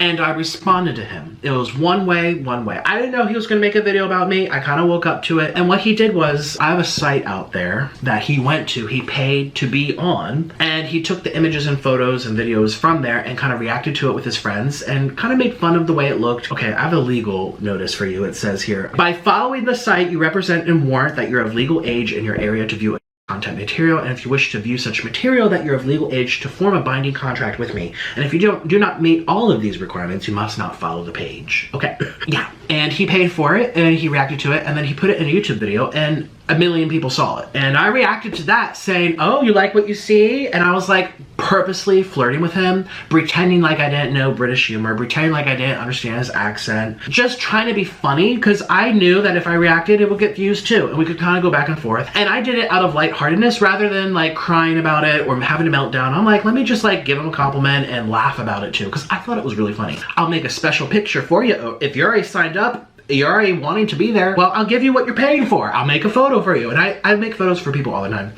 and I responded to him. It was one way. I didn't know he was gonna make a video about me. I kind of woke up to it. And what he did was, I have a site out there that he went to, he paid to be on, and he took the images and photos and videos from there and kind of reacted to it with his friends and kind of made fun of the way it looked. Okay, I have a legal notice for you. It says here, by following the site, you represent and warrant that you're of legal age in your area to view content material, and if you wish to view such material that you're of legal age to form a binding contract with me. And if you do not meet all of these requirements, you must not follow the page. Okay, yeah. And he paid for it, and he reacted to it, and then he put it in a YouTube video, and 1 million people saw it. And I reacted to that saying, oh, you like what you see? And I was like purposely flirting with him, pretending like I didn't know British humor, pretending like I didn't understand his accent, just trying to be funny, because I knew that if I reacted, it would get views too, and we could kind of go back and forth. And I did it out of lightheartedness rather than like crying about it or having a meltdown. I'm like, let me just like give him a compliment and laugh about it too, because I thought it was really funny. I'll make a special picture for you. If you're already signed up, you're already wanting to be there, well, I'll give you what you're paying for. I'll make a photo for you. And I make photos for people all the time.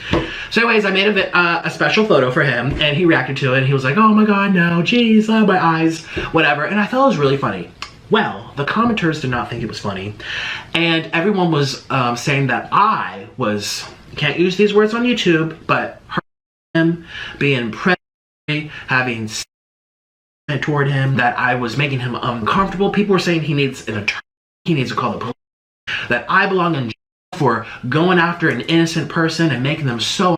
So anyways, I made a special photo for him, and he reacted to it, and he was like, oh my god, no, jeez, oh, my eyes, whatever. And I thought it was really funny. Well, the commenters did not think it was funny, and everyone was saying that I was, can't use these words on YouTube, but him, being predatory, having toward him, that I was making him uncomfortable. People were saying he needs an attorney. He needs to call the police, that I belong in jail for going after an innocent person and making them so.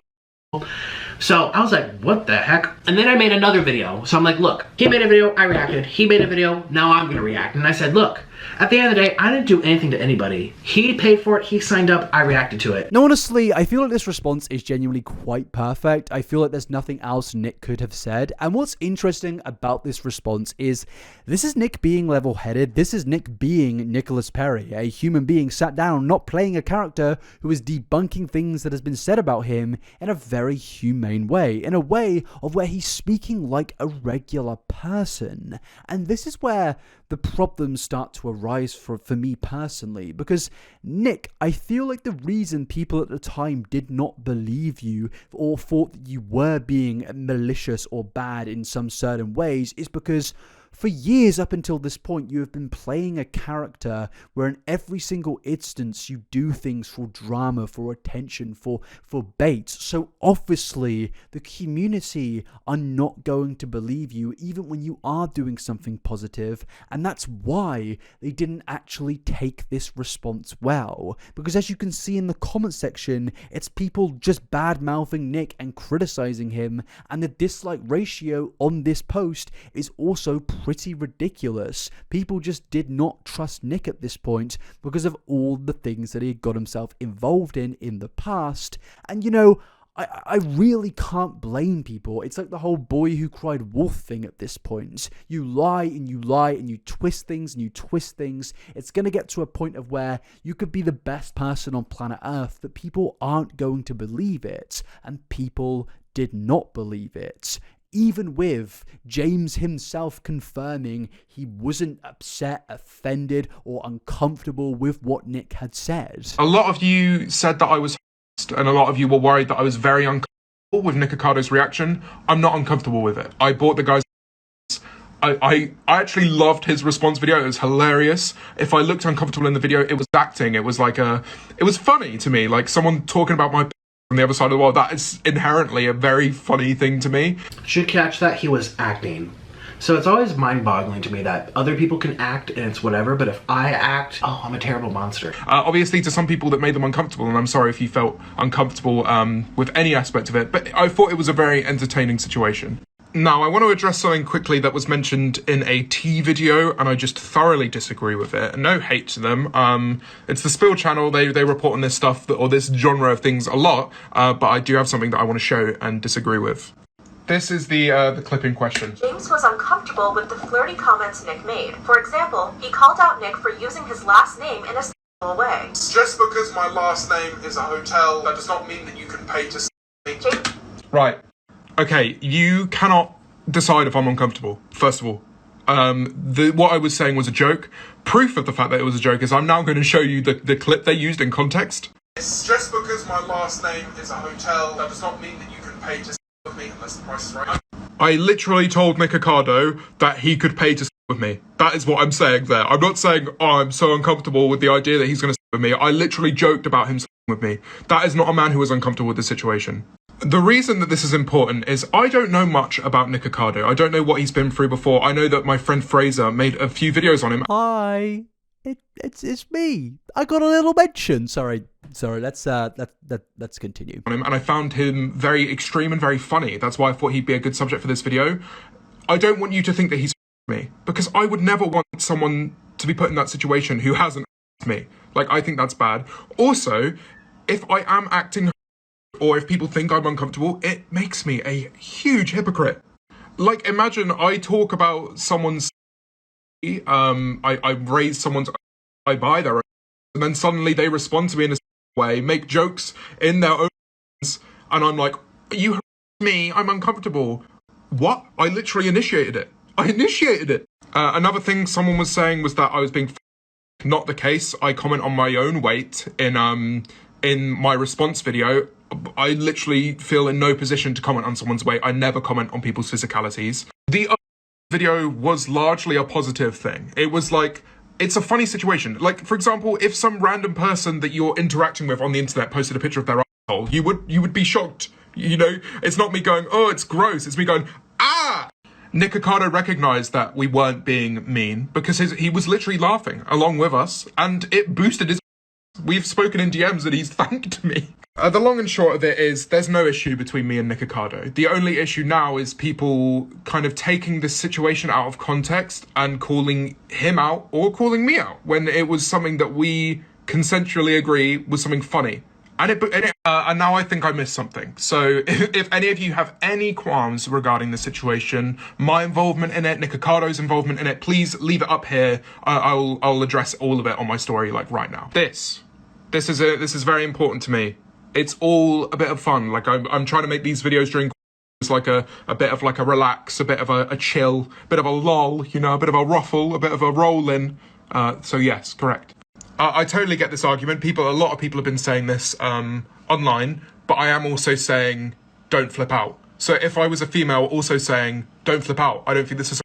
So I was like, what the heck? And then I made another video. So I'm like, look, he made a video, I reacted. He made a video, now I'm gonna react. And I said, look, at the end of the day, I didn't do anything to anybody. He paid for it, he signed up, I reacted to it. No, honestly, I feel like this response is genuinely quite perfect. I feel like there's nothing else Nick could have said. And what's interesting about this response is, this is Nick being level-headed. This is Nick being Nicholas Perry, a human being sat down, not playing a character who is debunking things that has been said about him in a very humane way, in a way of where he's speaking like a regular person. And this is where the problems start to arise for me personally, because Nick, I feel like the reason people at the time did not believe you or thought that you were being malicious or bad in some certain ways is because for years up until this point, you have been playing a character where in every single instance you do things for drama, for attention, for bait. So obviously the community are not going to believe you even when you are doing something positive, and that's why they didn't actually take this response well. Because as you can see in the comment section, it's people just bad-mouthing Nick and criticizing him, and the dislike ratio on this post is also pretty ridiculous. People just did not trust Nick at this point because of all the things that he had got himself involved in the past. And you know, I really can't blame people. It's like the whole boy who cried wolf thing at this point. You lie and you lie and you twist things and you twist things. It's going to get to a point of where you could be the best person on planet Earth, but people aren't going to believe it. And people did not believe it. Even with James himself confirming he wasn't upset, offended, or uncomfortable with what Nick had said. A lot of you said that I was and a lot of you were worried that I was very uncomfortable with Nicocado's reaction. I'm not uncomfortable with it. I bought the guy's I actually loved his response video. It was hilarious. If I looked uncomfortable in the video, it was acting. It was like it was funny to me, like someone talking about my from the other side of the world. That is inherently a very funny thing to me. Should catch that he was acting. So it's always mind-boggling to me that other people can act and it's whatever, but if I act, oh, I'm a terrible monster. Obviously to some people that made them uncomfortable, and I'm sorry if you felt uncomfortable with any aspect of it, but I thought it was a very entertaining situation. Now, I want to address something quickly that was mentioned in a tea video, and I just thoroughly disagree with it. No hate to them. It's the Spill channel. They report on this stuff, or this genre of things a lot, but I do have something that I want to show and disagree with. This is the clip in question. James was uncomfortable with the flirty comments Nick made. For example, he called out Nick for using his last name in a sexual way. Just because my last name is a hotel, that does not mean that you can pay to me Right. Okay, you cannot decide if I'm uncomfortable, first of all. What I was saying was a joke. Proof of the fact that it was a joke is I'm now going to show you the clip they used in context. Just because my last name is a hotel, that does not mean that you can pay to with me unless the price is right. I literally told Nikocado that he could pay to with me. That is what I'm saying there. I'm not saying, oh, I'm so uncomfortable with the idea that he's going to with me. I literally joked about him with me. That is not a man who is uncomfortable with the situation. The reason that this is important is I don't know much about Nikocado. I don't know what he's been through before. I know that my friend Fraser made a few videos on him. Hi, it's me. I got a little mention. Sorry. Let's continue. On him, and I found him very extreme and very funny. That's why I thought he'd be a good subject for this video. I don't want you to think that he's me, because I would never want someone to be put in that situation who hasn't me. Like, I think that's bad. Also, if I am acting or if people think I'm uncomfortable, it makes me a huge hypocrite. Like, imagine I talk about someone's I raise someone's I buy their own, and then suddenly they respond to me in a way, make jokes in their own and I'm like, you harassed me, I'm uncomfortable. What? I literally initiated it. Another thing someone was saying was that I was being not the case. I comment on my own weight in my response video. I literally feel in no position to comment on someone's weight. I never comment on people's physicalities. The other video was largely a positive thing. It was like, it's a funny situation. Like, for example, if some random person that you're interacting with on the internet posted a picture of their asshole, you would be shocked. You know, it's not me going, oh, it's gross. It's me going, ah! Nikocado recognized that we weren't being mean because he was literally laughing along with us, and it boosted his. We've spoken in DMs and he's thanked me. The long and short of it is there's no issue between me and Nikocado. The only issue now is people kind of taking this situation out of context and calling him out or calling me out when it was something that we consensually agree was something funny. And now I think I missed something. So if any of you have any qualms regarding the situation, my involvement in it, Nikocado's involvement in it, please leave it up here. I'll address all of it on my story like right now. This is very important to me. It's all a bit of fun. Like I'm trying to make these videos during it's like a bit of like a relax, a bit of a chill, a bit of a lull, you know, a bit of a ruffle, a bit of a roll in. So yes, correct. I totally get this argument. A lot of people have been saying this online, but I am also saying don't flip out. So if I was a female also saying don't flip out, I don't think this is.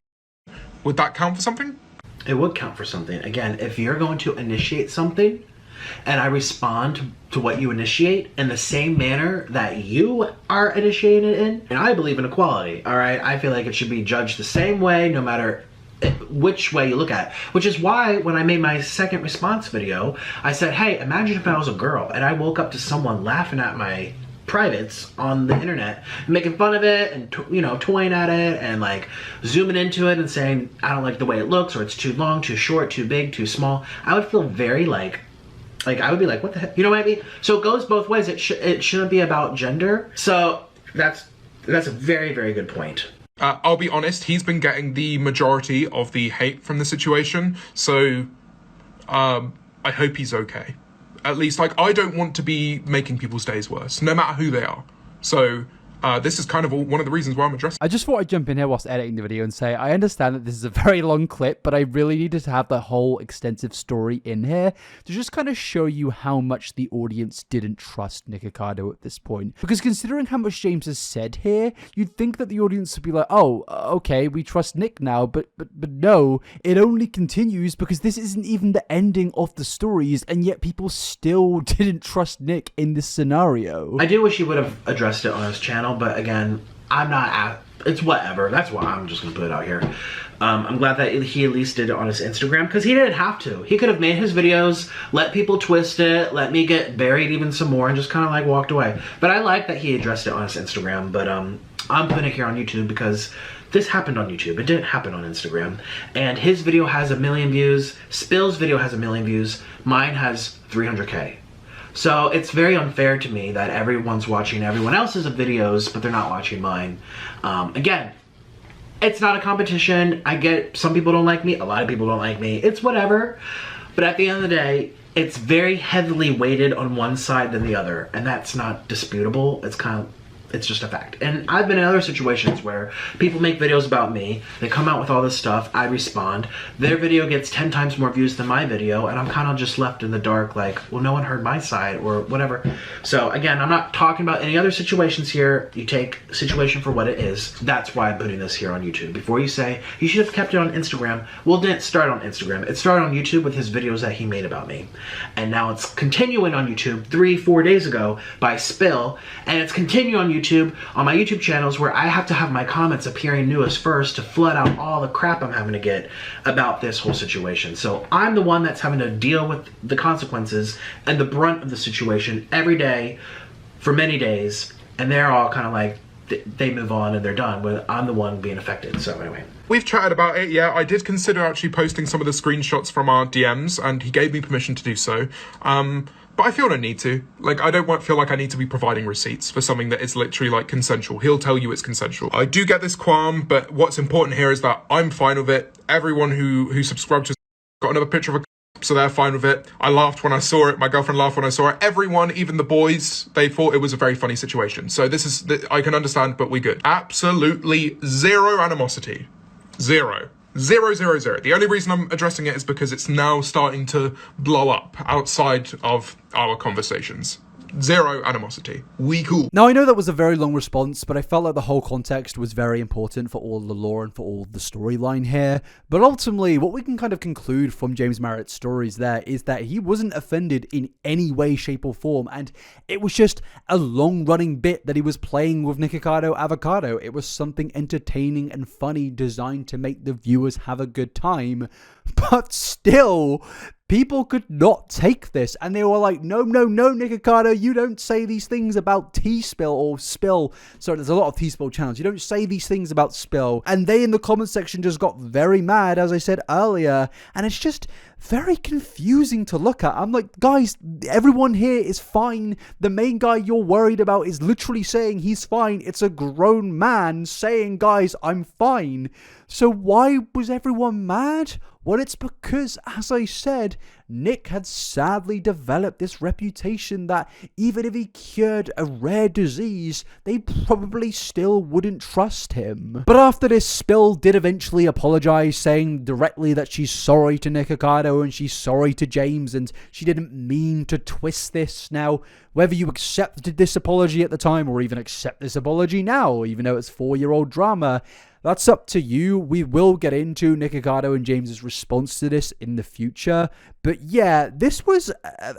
Would that count for something? It would count for something. Again, if you're going to initiate something and I respond to what you initiate in the same manner that you are initiating it in, and I believe in equality, all right? I feel like it should be judged the same way no matter which way you look at it. Which is why when I made my second response video, I said, hey, imagine if I was a girl and I woke up to someone laughing at my privates on the internet, making fun of it and toying at it and like zooming into it and saying, I don't like the way it looks, or it's too long, too short, too big, too small. I would feel very like I would be like, what the heck? You know what I mean? So it goes both ways. It shouldn't be about gender. So that's a very, very good point. I'll be honest, he's been getting the majority of the hate from the situation, so I hope he's okay. At least, like, I don't want to be making people's days worse, no matter who they are. So this is kind of one of the reasons why I'm addressing. I just thought I'd jump in here whilst editing the video and say, I understand that this is a very long clip, but I really needed to have the whole extensive story in here to just kind of show you how much the audience didn't trust Nikocado at this point. Because considering how much James has said here, you'd think that the audience would be like, oh, okay, we trust Nick now, but no, it only continues because this isn't even the ending of the stories, and yet people still didn't trust Nick in this scenario. I do wish he would have addressed it on his channel, but again, it's whatever. That's why I'm just gonna put it out here. I'm glad that he at least did it on his Instagram, because he didn't have to. He could have made his videos, let people twist it, let me get buried even some more, and just kind of like walked away. But I like that he addressed it on his Instagram, but I'm putting it here on YouTube because this happened on YouTube. It didn't happen on Instagram. And his video has 1 million views. Spill's video has 1 million views. Mine has 300K. So it's very unfair to me that everyone's watching everyone else's videos, but they're not watching mine. Again, it's not a competition. I get some people don't like me, a lot of people don't like me. It's whatever. But at the end of the day, it's very heavily weighted on one side than the other, and that's not disputable. It's kind of It's just a fact. And I've been in other situations where people make videos about me, they come out with all this stuff, I respond, their video gets 10 times more views than my video, and I'm kind of just left in the dark like, well, no one heard my side or whatever. So again, I'm not talking about any other situations here. You take situation for what it is. That's why I'm putting this here on YouTube. Before you say, you should have kept it on Instagram. Well, it didn't start on Instagram. It started on YouTube with his videos that he made about me. And now it's continuing on YouTube 3-4 days ago by Spill, and it's continuing on YouTube on my YouTube channels where I have to have my comments appearing newest first to flood out all the crap I'm having to get about this whole situation. So I'm the one that's having to deal with the consequences and the brunt of the situation every day for many days, and they're all kind of like, they move on and they're done, but I'm the one being affected. So anyway. We've chatted about it, yeah. I did consider actually posting some of the screenshots from our DMs, and he gave me permission to do so. But I feel no need to. Like, I don't feel like I need to be providing receipts for something that is literally, like, consensual. He'll tell you it's consensual. I do get this qualm, but what's important here is that I'm fine with it. Everyone who subscribed to got another picture of a so they're fine with it. I laughed when I saw it. My girlfriend laughed when I saw it. Everyone, even the boys, they thought it was a very funny situation. So this is, I can understand, but we good. Absolutely zero animosity. Zero. Zero, zero, zero. The only reason I'm addressing it is because it's now starting to blow up outside of our conversations. Zero animosity. We cool. Now, I know that was a very long response, but I felt like the whole context was very important for all the lore and for all the storyline here. But ultimately, what we can kind of conclude from James Marriott's stories there is that he wasn't offended in any way, shape, or form, and it was just a long-running bit that he was playing with Nikocado Avocado. It was something entertaining and funny designed to make the viewers have a good time, but still, people could not take this, and they were like, no, no, no, Nikocado, you don't say these things about T-Spill or Spill. Sorry, there's a lot of T-Spill channels. You don't say these things about Spill. And they in the comment section just got very mad, as I said earlier, and it's just very confusing to look at. I'm like, guys, everyone here is fine. The main guy you're worried about is literally saying he's fine. It's a grown man saying, guys, I'm fine. So why was everyone mad? Well, it's because, as I said, Nick had sadly developed this reputation that even if he cured a rare disease, they probably still wouldn't trust him. But after this, Spill did eventually apologize, saying directly that she's sorry to Nikocado and she's sorry to James and she didn't mean to twist this. Now, whether you accepted this apology at the time or even accept this apology now, even though it's 4-year-old drama, that's up to you. We will get into Nikocado and James's response to this in the future. But yeah, this was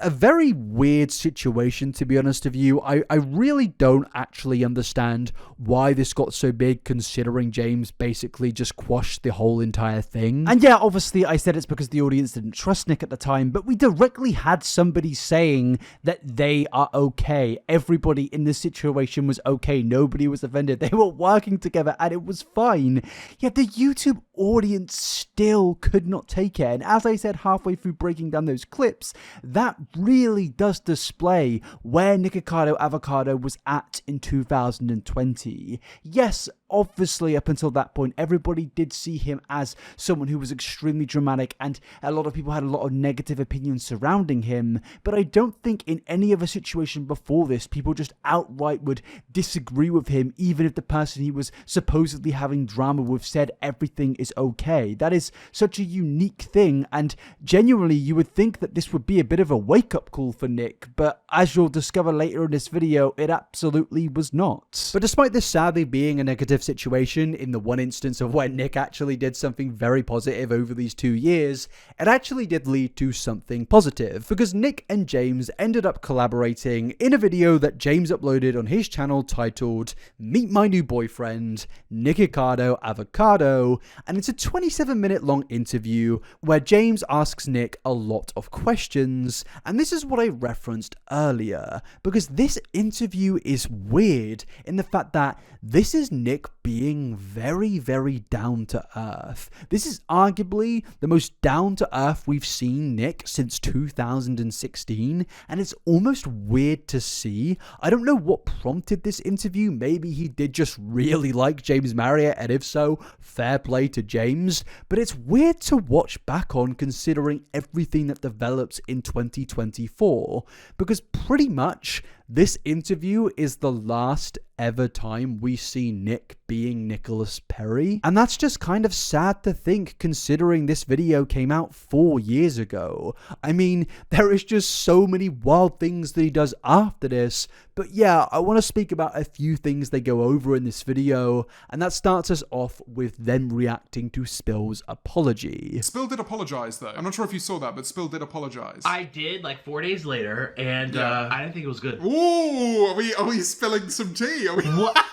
a very weird situation, to be honest with you. I really don't actually understand why this got so big, considering James basically just quashed the whole entire thing. And yeah, obviously I said it's because the audience didn't trust Nick at the time, but we directly had somebody saying that they are okay. Everybody in this situation was okay. Nobody was offended. They were working together and it was fine. Yet the YouTube audience still could not take it. And as I said halfway through breaking down those clips, that really does display where Nikocado Avocado was at in 2020. Yes, obviously up until that point, everybody did see him as someone who was extremely dramatic, and a lot of people had a lot of negative opinions surrounding him, but I don't think in any other situation before this, people just outright would disagree with him, even if the person he was supposedly having drama with said everything is okay. That is such a unique thing, and genuinely you would think that this would be a bit of a wake-up call for Nick, but as you'll discover later in this video, it absolutely was not. But despite this sadly being a negative situation, in the one instance of when Nick actually did something very positive over these 2 years, it actually did lead to something positive, because Nick and James ended up collaborating in a video that James uploaded on his channel titled Meet My New Boyfriend, Nikocado Avocado, and it's a 27-minute long interview where James asks Nick a lot of questions, and this is what I referenced earlier, because this interview is weird in the fact that this is Nick being very, very down to earth. This is arguably the most down to earth we've seen Nick since 2016, and it's almost weird to see. I don't know what prompted this interview. Maybe he did just really like James Marriott, and if so, fair play to James, but it's weird to watch back on considering everything that develops in 2024, because pretty much this interview is the last ever time we see Nick being Nicholas Perry. And that's just kind of sad to think, considering this video came out 4 years ago. I mean, there is just so many wild things that he does after this. But yeah, I want to speak about a few things they go over in this video, and that starts us off with them reacting to Spill's apology. Spill did apologize though. I'm not sure if you saw that, but Spill did apologize. I did, like 4 days later, and I didn't think it was good. Ooh, are we spilling some tea? Are we? What?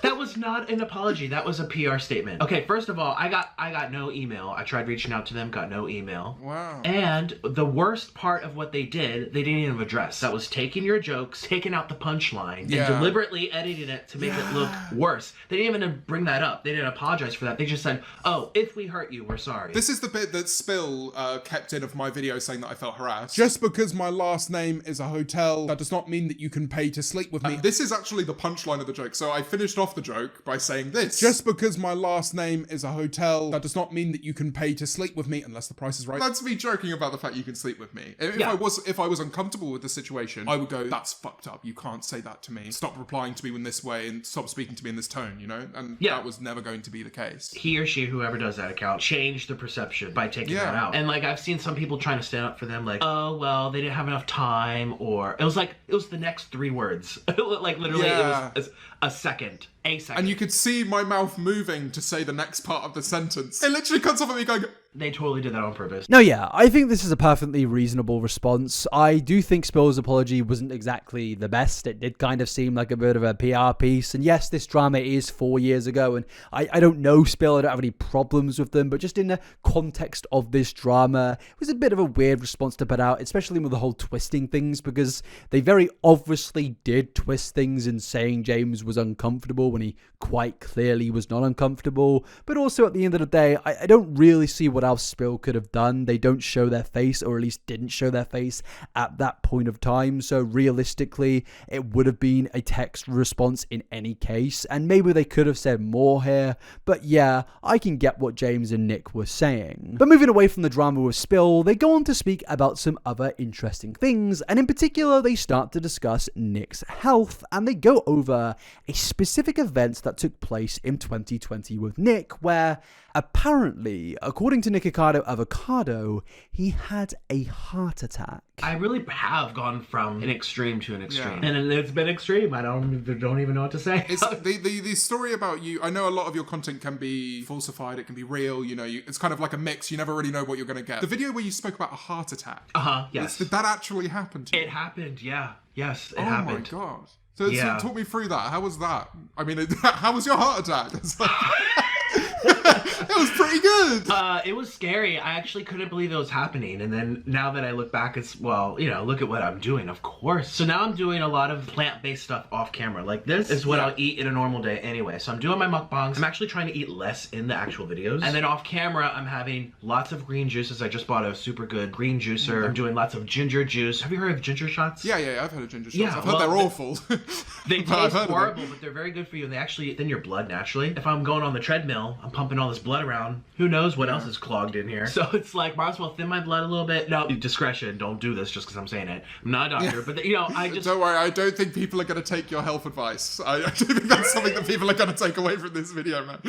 That was not an apology. That was a PR statement. Okay, first of all, I got no email. I tried reaching out to them, got no email. Wow. And the worst part of what they did, they didn't even address. That was taking your jokes, taking out the punchline, and deliberately editing it to make it look worse. They didn't even bring that up. They didn't apologize for that. They just said, oh, if we hurt you, we're sorry. This is the bit that Spill kept in of my video saying that I felt harassed. Just because my last name is a hotel, that does not mean that you can pay to sleep with me. This is actually the punchline of the joke. So I finished off the joke by saying this. Just because my last name is a hotel, that does not mean that you can pay to sleep with me unless the price is right. That's me joking about the fact you can sleep with me. If I was uncomfortable with the situation, I would go, that's fucked up. You can't say that to me. Stop replying to me in this way and stop speaking to me in this tone, you know? And that was never going to be the case. He or she, whoever does that account, changed the perception by taking that out. And like, I've seen some people trying to stand up for them, like, oh, well, they didn't have enough time, or it was the next 3 words. Like literally it was a second. And you could see my mouth moving to say the next part of the sentence. It literally cuts off at me going... They totally did that on purpose. No, yeah, I think this is a perfectly reasonable response. I do think Spill's apology wasn't exactly the best. It did kind of seem like a bit of a PR piece. And yes, this drama is 4 years ago, and I don't know Spill, I don't have any problems with them, but just in the context of this drama, it was a bit of a weird response to put out, especially with the whole twisting things, because they very obviously did twist things in saying James was uncomfortable when he quite clearly was not uncomfortable. But also at the end of the day, I don't really see what else Spill could have done. They don't show their face, or at least didn't show their face at that point of time. So realistically, it would have been a text response in any case. And maybe they could have said more here. But yeah, I can get what James and Nick were saying. But moving away from the drama with Spill, they go on to speak about some other interesting things. And in particular, they start to discuss Nick's health. And they go over a specific event that took place in 2020 with Nick, where apparently, according to Nikocado Avocado, he had a heart attack. I really have gone from an extreme to an extreme. And it's been extreme. I don't even know what to say. It's the story about you. I know a lot of your content can be falsified. It can be real. You know, it's kind of like a mix. You never really know what you're going to get. The video where you spoke about a heart attack. Yes. Did that actually happen to you? It happened, yeah. Yes, it happened. Oh my God. So talk me through that. How was that? I mean, how was your heart attack? It's like... It was pretty good. It was scary. I actually couldn't believe it was happening. And then now that I look back, it's, well, you know, look at what I'm doing, of course. So now I'm doing a lot of plant-based stuff off camera. Like this is what I'll eat in a normal day anyway. So I'm doing my mukbangs. I'm actually trying to eat less in the actual videos. And then off camera, I'm having lots of green juices. I just bought a super good green juicer. I'm doing lots of ginger juice. Have you heard of ginger shots? Yeah, I've heard of ginger shots. I've heard they're awful. They taste horrible, but they're very good for you. And they actually thin your blood naturally. If I'm going on the treadmill, I'm pumping all this blood around. Who knows what else is clogged in here? So it's like, might as well thin my blood a little bit. No, discretion. Don't do this just because I'm saying it. I'm not a doctor, but you know, I just... Don't worry, I don't think people are going to take your health advice. I don't think that's something that people are going to take away from this video, man.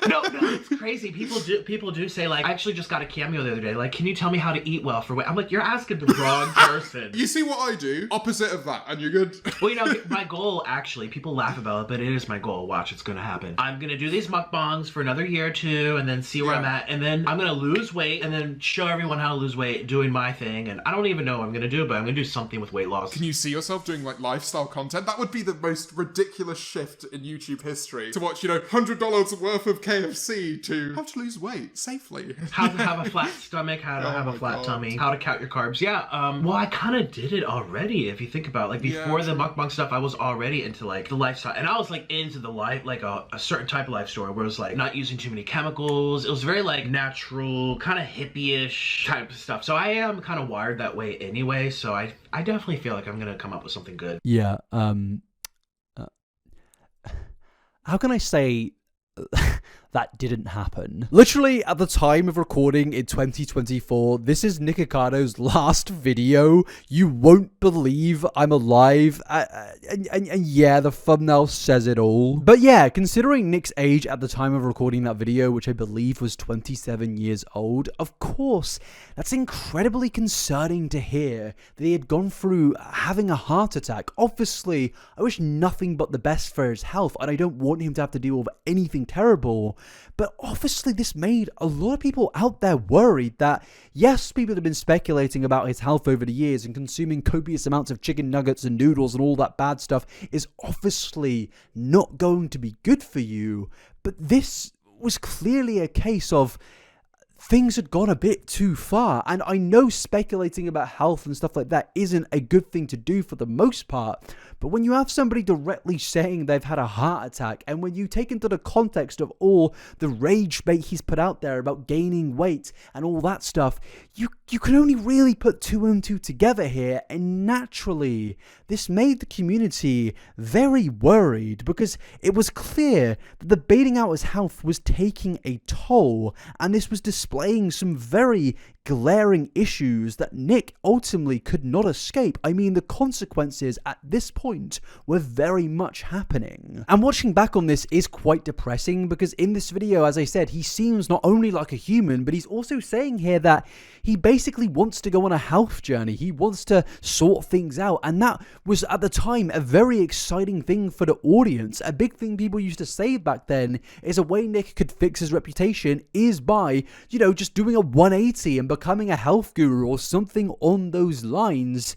No, it's crazy. People do say, like, I actually just got a cameo the other day. Like, can you tell me how to eat well for weight? I'm like, you're asking the wrong person. You see what I do? Opposite of that, and you're good. Well, you know, my goal, actually, people laugh about it, but it is my goal. Watch, it's going to happen. I'm going to do these mukbangs for another year or two, and then see where I'm at, and then I'm going to lose weight, and then show everyone how to lose weight, doing my thing, and I don't even know what I'm going to do, but I'm going to do something with weight loss. Can you see yourself doing, like, lifestyle content? That would be the most ridiculous shift in YouTube history. To watch, you know, $100 worth of KFC to how to lose weight safely. How to have a flat stomach, how to have a flat tummy, how to count your carbs. Yeah, well, I kind of did it already, if you think about it. Like, before the mukbang stuff, I was already into, like, the lifestyle. And I was, like, into the life, like, a certain type of life story where it was, like, not using too many chemicals. It was very, like, natural, kind of hippie-ish type of stuff. So I am kind of wired that way anyway, so I definitely feel like I'm going to come up with something good. Yeah, how can I say... that didn't happen. Literally, at the time of recording in 2024, this is Nikocado's last video. You won't believe I'm alive. And yeah, the thumbnail says it all. But yeah, considering Nick's age at the time of recording that video, which I believe was 27 years old, of course, that's incredibly concerning to hear that he had gone through having a heart attack. Obviously, I wish nothing but the best for his health, and I don't want him to have to deal with anything terrible. But obviously this made a lot of people out there worried that, yes, people have been speculating about his health over the years, and consuming copious amounts of chicken nuggets and noodles and all that bad stuff is obviously not going to be good for you. But this was clearly a case of things had gone a bit too far. And I know speculating about health and stuff like that isn't a good thing to do for the most part, but when you have somebody directly saying they've had a heart attack, and when you take into the context of all the rage bait he's put out there about gaining weight and all that stuff, you can only really put two and two together here. And naturally, this made the community very worried, because it was clear that the baiting out his health was taking a toll, and this was displaying some very glaring issues that Nick ultimately could not escape. I mean, the consequences at this point were very much happening. And watching back on this is quite depressing, because in this video, as I said, he seems not only like a human, but he's also saying here that he basically wants to go on a health journey. He wants to sort things out, and that was at the time a very exciting thing for the audience. A big thing people used to say back then is a way Nick could fix his reputation is by, you know, just doing a 180 and becoming a health guru or something on those lines.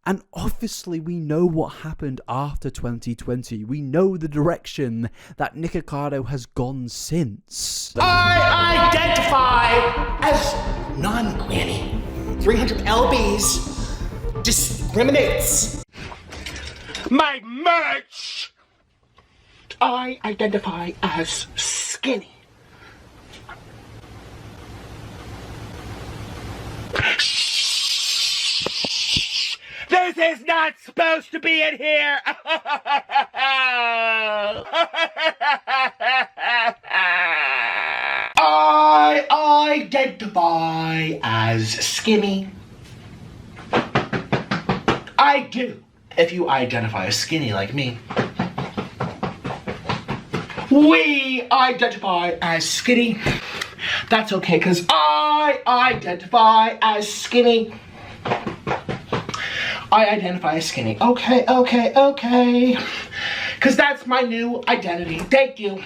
And obviously we know what happened after 2020. We know the direction that Nikocado has gone since. I identify as non-granny. 300 lbs discriminates. My merch! I identify as skinny. This is not supposed to be in here! I identify as skinny. I do. If you identify as skinny like me. We identify as skinny. That's okay, because I identify as skinny. I identify as skinny. Okay. Because that's my new identity. Thank you.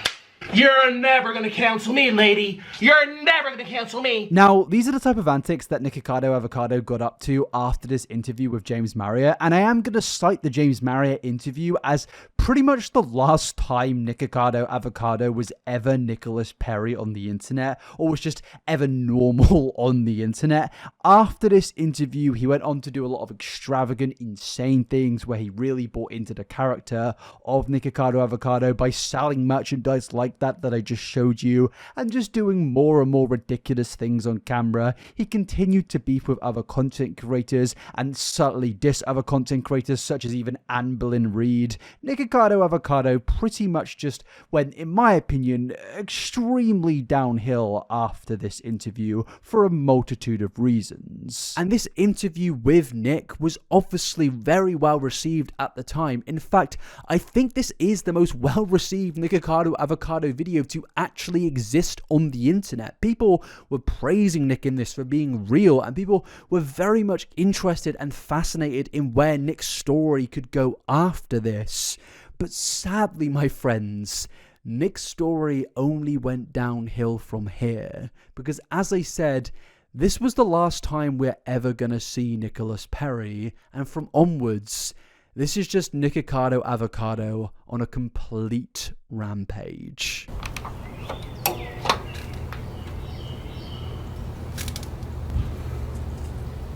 You're never going to cancel me, lady. You're never going to cancel me. Now, these are the type of antics that Nikocado Avocado got up to after this interview with James Marriott, and I am going to cite the James Marriott interview as pretty much the last time Nikocado Avocado was ever Nicholas Perry on the internet, or was just ever normal on the internet. After this interview, he went on to do a lot of extravagant, insane things where he really bought into the character of Nikocado Avocado by selling merchandise like that I just showed you, and just doing more and more ridiculous things on camera. He continued to beef with other content creators and subtly diss other content creators such as even Anne Boleyn Reid. Nikocado Avocado pretty much just went, in my opinion, extremely downhill after this interview for a multitude of reasons. And this interview with Nick was obviously very well received at the time. In fact, I think this is the most well received Nikocado Avocado video to actually exist on the internet. People were praising Nick in this for being real, and people were very much interested and fascinated in where Nick's story could go after this. But sadly, my friends, Nick's story only went downhill from here, because as I said, this was the last time we're ever gonna see Nicholas Perry, and from onwards, this is just Nikocado Avocado on a complete rampage.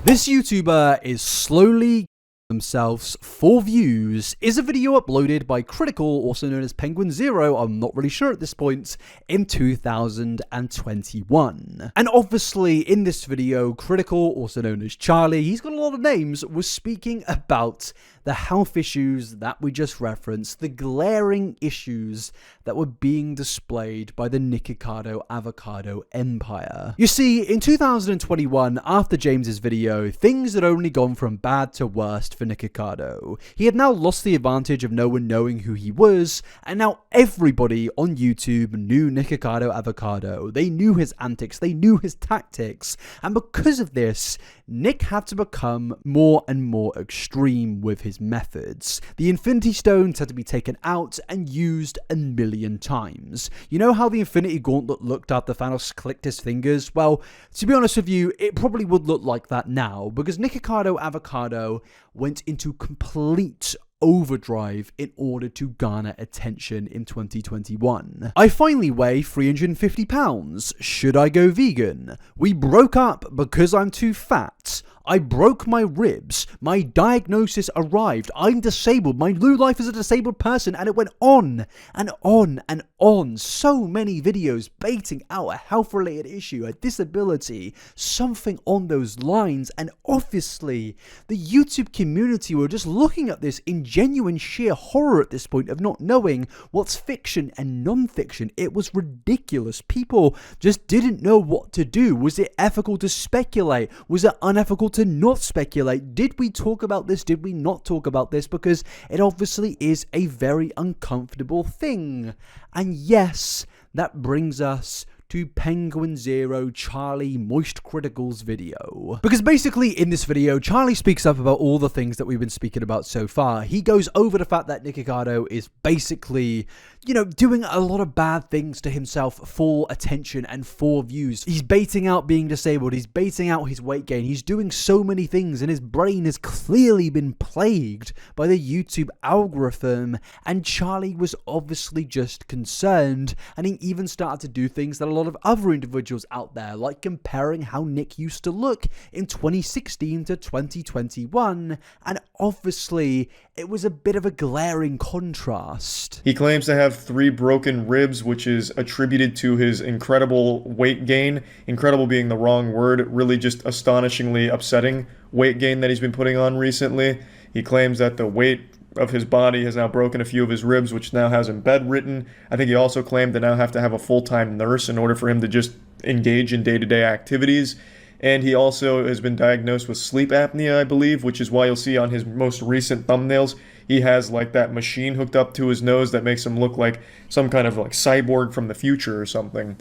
This YouTuber is slowly themselves 4 views is a video uploaded by Critical, also known as Penguin Zero, I'm not really sure at this point, in 2021. And obviously in this video, Critical, also known as Charlie, he's got a lot of names, was speaking about the health issues that we just referenced, the glaring issues that were being displayed by the Nikocado Avocado empire. You see, in 2021, after James's video, things had only gone from bad to worst for Nikocado. He had now lost the advantage of no one knowing who he was, and now everybody on YouTube knew Nikocado Avocado. They knew his antics, they knew his tactics, and because of this, Nick had to become more and more extreme with his methods. The Infinity Stones had to be taken out and used a million times. You know how the Infinity Gauntlet looked after Thanos clicked his fingers? Well, to be honest with you, it probably would look like that now, because Nikocado Avocado went into complete overdrive in order to garner attention in 2021. I finally weigh 350 pounds. Should I go vegan? We broke up because I'm too fat. I broke my ribs. My diagnosis arrived. I'm disabled. My new life as a disabled person. And it went on and on and on. So many videos baiting out a health-related issue, a disability, something on those lines. And obviously, the YouTube community were just looking at this in genuine sheer horror at this point of not knowing what's fiction and non-fiction. It was ridiculous. People just didn't know what to do. Was it ethical to speculate? Was it unethical to not speculate? Did we talk about this? Did we not talk about this? Because it obviously is a very uncomfortable thing. And yes, that brings us to Penguin Zero Charlie Moist Critical's video. Because basically in this video, Charlie speaks up about all the things that we've been speaking about so far. He goes over the fact that Nikocado is basically, you know, doing a lot of bad things to himself for attention and for views. He's baiting out being disabled. He's baiting out his weight gain. He's doing so many things, and his brain has clearly been plagued by the YouTube algorithm. And Charlie was obviously just concerned, and he even started to do things that a lot of other individuals out there, like comparing how Nick used to look in 2016 to 2021. And obviously, it was a bit of a glaring contrast. He claims to have 3 broken ribs, which is attributed to his incredible weight gain. Incredible being the wrong word, really just astonishingly upsetting weight gain that he's been putting on recently. He claims that the weight of his body has now broken a few of his ribs, which now has him bedridden. I think he also claimed to now have to have a full-time nurse in order for him to just engage in day-to-day activities. And he also has been diagnosed with sleep apnea, I believe, which is why you'll see on his most recent thumbnails, he has like that machine hooked up to his nose that makes him look like some kind of like cyborg from the future or something.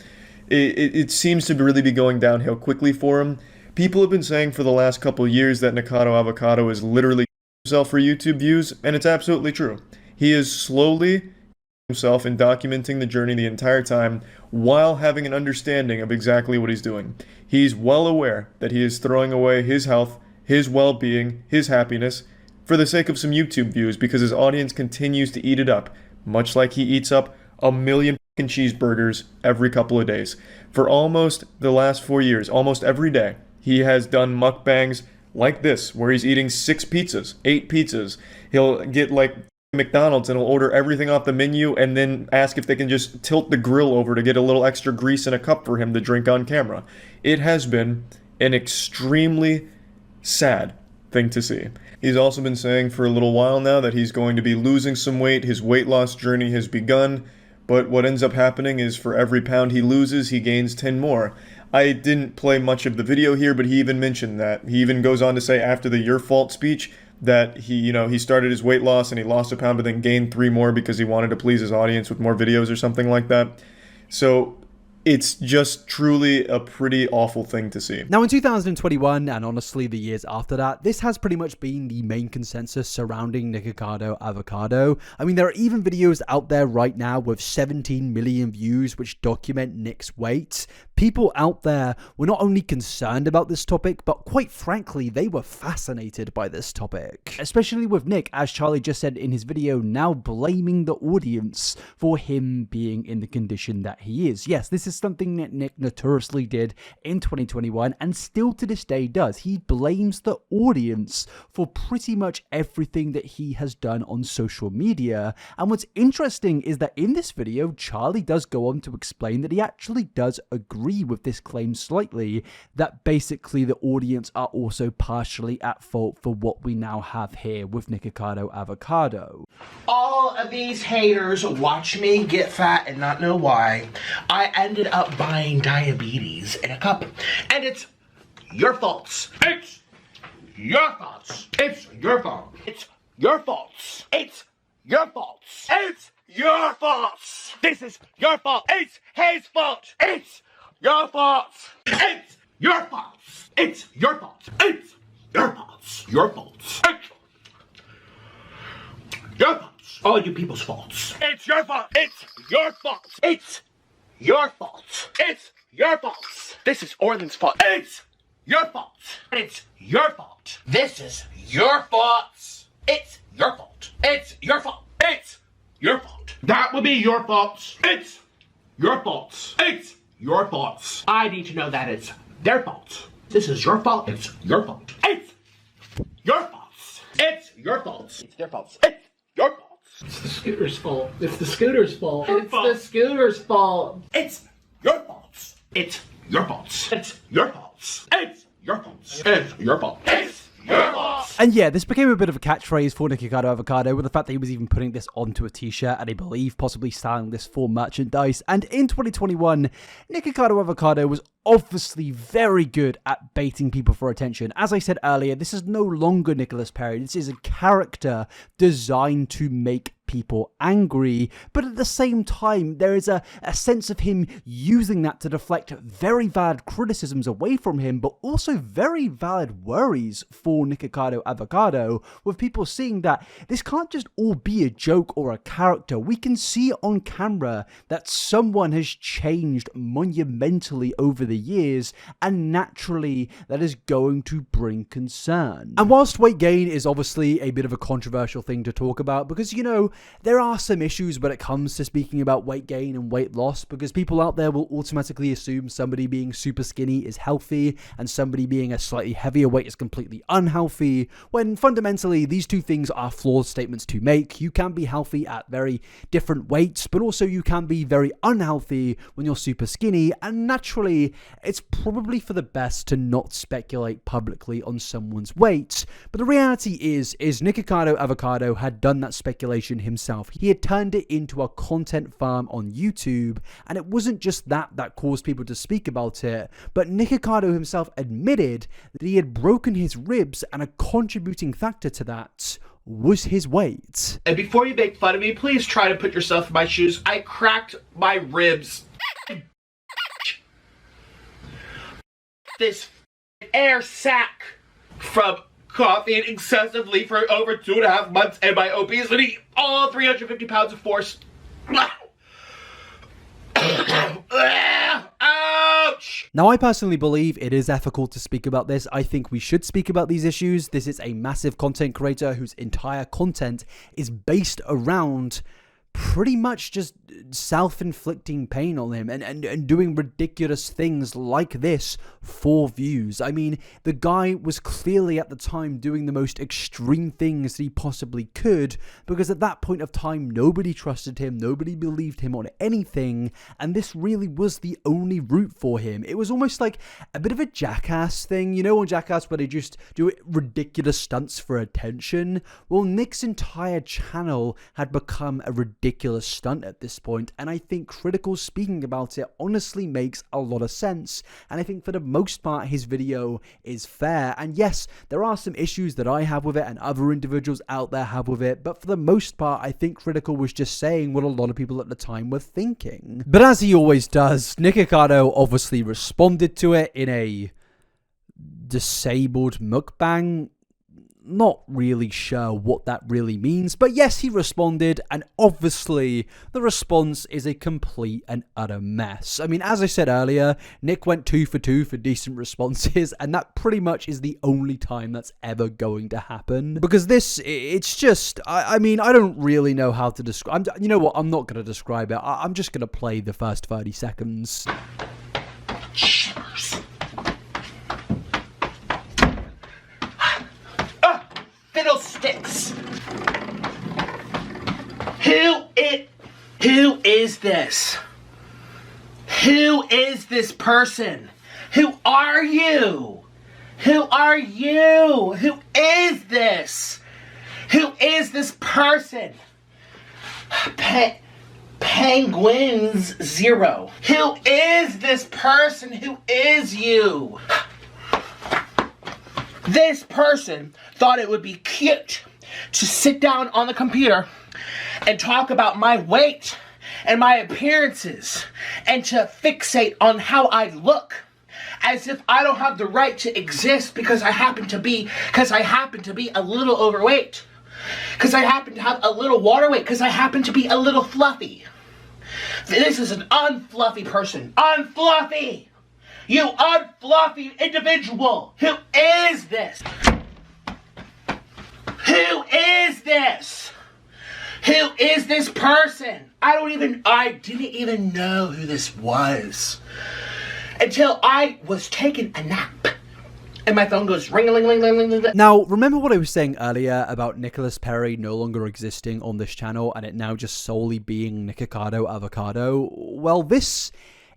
It seems to really be going downhill quickly for him. People have been saying for the last couple years that Nikocado Avocado is literally himself for YouTube views, and it's absolutely true. He is slowly himself and documenting the journey the entire time while having an understanding of exactly what he's doing. He's well aware that he is throwing away his health, his well-being, his happiness for the sake of some YouTube views because his audience continues to eat it up, much like he eats up a million fucking cheeseburgers every couple of days. For almost the last 4 years, almost every day, he has done mukbangs like this, where he's eating 6 pizzas, 8 pizzas. He'll get like McDonald's and he'll order everything off the menu and then ask if they can just tilt the grill over to get a little extra grease in a cup for him to drink on camera. It has been an extremely sad thing to see. He's also been saying for a little while now that he's going to be losing some weight. His weight loss journey has begun, but what ends up happening is for every pound he loses, he gains 10 more. I didn't play much of the video here, but he even mentioned that. He even goes on to say after the "your fault" speech that he started his weight loss and he lost a pound but then gained 3 more because he wanted to please his audience with more videos or something like that. So it's just truly a pretty awful thing to see. Now in 2021, and honestly the years after that, this has pretty much been the main consensus surrounding Nikocado Avocado. I mean, there are even videos out there right now with 17 million views which document Nick's weight. People out there were not only concerned about this topic, but quite frankly, they were fascinated by this topic. Especially with Nick, as Charlie just said in his video, now blaming the audience for him being in the condition that he is. Yes, this is is something that Nick notoriously did in 2021 and still to this day does. He blames the audience for pretty much everything that he has done on social media. And what's interesting is that in this video, Charlie does go on to explain that he actually does agree with this claim slightly, that basically the audience are also partially at fault for what we now have here with Nikocado Avocado. All of these haters watch me get fat and not know why. I ended up buying diabetes in a cup. And it's your faults. It's your faults. It's your fault. It's your faults. It's your faults. It's your faults. This is your fault. It's his fault. It's your faults. It's your faults. It's your fault. It's your faults. Your faults. It's your faults. All you people's faults. It's your fault. It's your fault. It's your fault. It's your fault. This is Orlin's fault. It's your fault. It's your fault. This is your fault. It's your fault. It's your fault. It's your fault. That would be your fault. It's your fault. It's your fault. I need to know that it's their fault. This is your fault. It's your fault. It's your fault. It's your fault. It's their fault. It's your fault. It's the scooter's fault. It's the scooter's fault. It's the scooter's fault. It's your fault. It's your fault. It's your fault. It's your fault. It's your fault. It's your fault. And yeah, this became a bit of a catchphrase for Nikocado Avocado, with the fact that he was even putting this onto a t-shirt, and I believe possibly selling this for merchandise. And in 2021, Nikocado Avocado was obviously very good at baiting people for attention. As I said earlier, this is no longer Nicholas Perry. This is a character designed to make people angry, but at the same time, there is a sense of him using that to deflect very valid criticisms away from him, but also very valid worries for Nikocado Avocado, with people seeing that this can't just all be a joke or a character. We can see on camera that someone has changed monumentally over the years, and naturally that is going to bring concern. And whilst weight gain is obviously a bit of a controversial thing to talk about, because, you know, there are some issues when it comes to speaking about weight gain and weight loss, because people out there will automatically assume somebody being super skinny is healthy and somebody being a slightly heavier weight is completely unhealthy, when fundamentally these two things are flawed statements to make. You can be healthy at very different weights, but also you can be very unhealthy when you're super skinny, and naturally it's probably for the best to not speculate publicly on someone's weight. But the reality is Nikocado Avocado had done that speculation himself. He had turned it into a content farm on YouTube, and it wasn't just that caused people to speak about it, but Nikocado himself admitted that he had broken his ribs, and a contributing factor to that was his weight. And before you make fun of me, please try to put yourself in my shoes. I cracked my ribs. This air sack from coughing excessively for over 2.5 months and my obesity, all 350 pounds of force. Ouch! Now, I personally believe it is ethical to speak about this. I think we should speak about these issues. This is a massive content creator whose entire content is based around pretty much just self-inflicting pain on him and doing ridiculous things like this for views. I mean, the guy was clearly at the time doing the most extreme things that he possibly could, because at that point of time, nobody trusted him, nobody believed him on anything, and this really was the only route for him. It was almost like a bit of a Jackass thing, you know, on Jackass where they just do ridiculous stunts for attention. Well, Nick's entire channel had become a ridiculous stunt at this point, and I think critical speaking about it honestly makes a lot of sense, and I think for the most part his video is fair. And yes, there are some issues that I have with it and other individuals out there have with it, but for the most part I think Critical was just saying what a lot of people at the time were thinking. But as he always does, Nikocado obviously responded to it in a disabled mukbang not really sure what that really means, but yes, he responded, and obviously the response is a complete and utter mess. I mean, as I said earlier, Nick went 2 for 2 for decent responses, and that pretty much is the only time that's ever going to happen. Because this, it's just, I mean, I don't really know how to describe, you know what, I'm not going to describe it, I'm just going to play the first 30 seconds. Shivers. Fiddlesticks. Who is this? Who is this person? Who are you? Who are you? Who is this? Who is this person? Penguins 0. Who is this person? Who is you? This person thought it would be cute to sit down on the computer and talk about my weight and my appearances and to fixate on how I look, as if I don't have the right to exist because I happen to be a little overweight, because I happen to have a little water weight, because I happen to be a little fluffy. This is an unfluffy person. Unfluffy! You unfluffy individual! Who is this? Who is this? Who is this person? I didn't even know who this was until I was taking a nap. And my phone goes ring-a-ling-ling-ling-ling. Now, remember what I was saying earlier about Nicholas Perry no longer existing on this channel and it now just solely being Nikocado Avocado? Well, this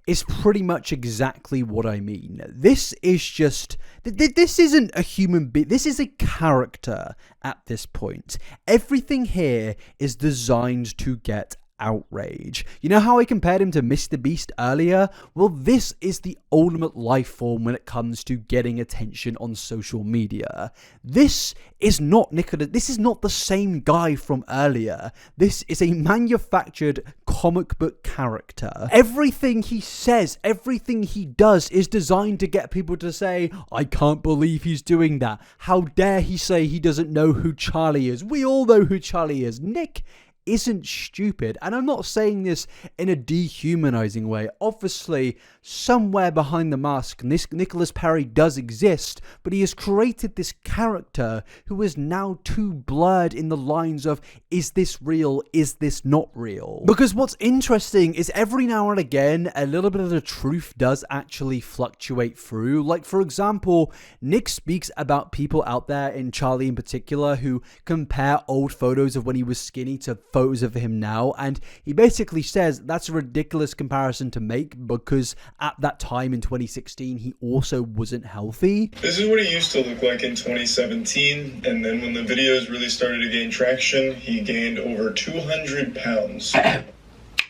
is pretty much exactly what I mean. This is just... This isn't a human being. This is a character at this point. Everything here is designed to get outrage. You know how I compared him to Mr. Beast earlier? Well, this is the ultimate life form when it comes to getting attention on social media. This is not Nicholas. This is not the same guy from earlier. This is a manufactured comic book character. Everything he says, everything he does is designed to get people to say, I can't believe he's doing that. How dare he say he doesn't know who Charlie is? We all know who Charlie is. Nick isn't stupid, and I'm not saying this in a dehumanizing way. Obviously, somewhere behind the mask, Nicholas Perry does exist, but he has created this character who is now too blurred in the lines of, is this real, is this not real? Because what's interesting is every now and again, a little bit of the truth does actually fluctuate through. Like, for example, Nick speaks about people out there, in Charlie in particular, who compare old photos of when he was skinny to photos of him now, and he basically says that's a ridiculous comparison to make because at that time in 2016 he also wasn't healthy. This is what he used to look like in 2017, and then when the videos really started to gain traction, he gained over 200 pounds.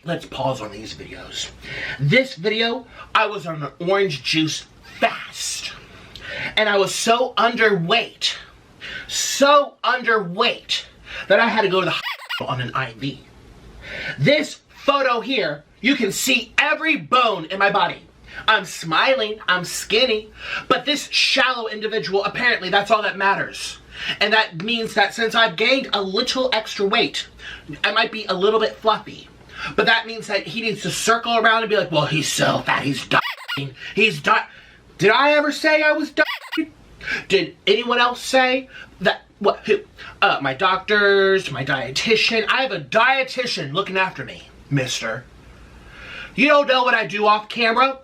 Let's pause on these videos. This video, I was on an orange juice fast, and I was so underweight that I had to go to the on an IV. This photo here, you can see every bone in my body. I'm smiling, I'm skinny, but this shallow individual, apparently that's all that matters. And that means that since I've gained a little extra weight, I might be a little bit fluffy. But that means that he needs to circle around and be like, well, he's so fat, he's dying. He's dying. Did I ever say I was dying? Did anyone else say that? What? Who? My doctors, my dietitian. I have a dietitian looking after me, mister. You don't know what I do off camera?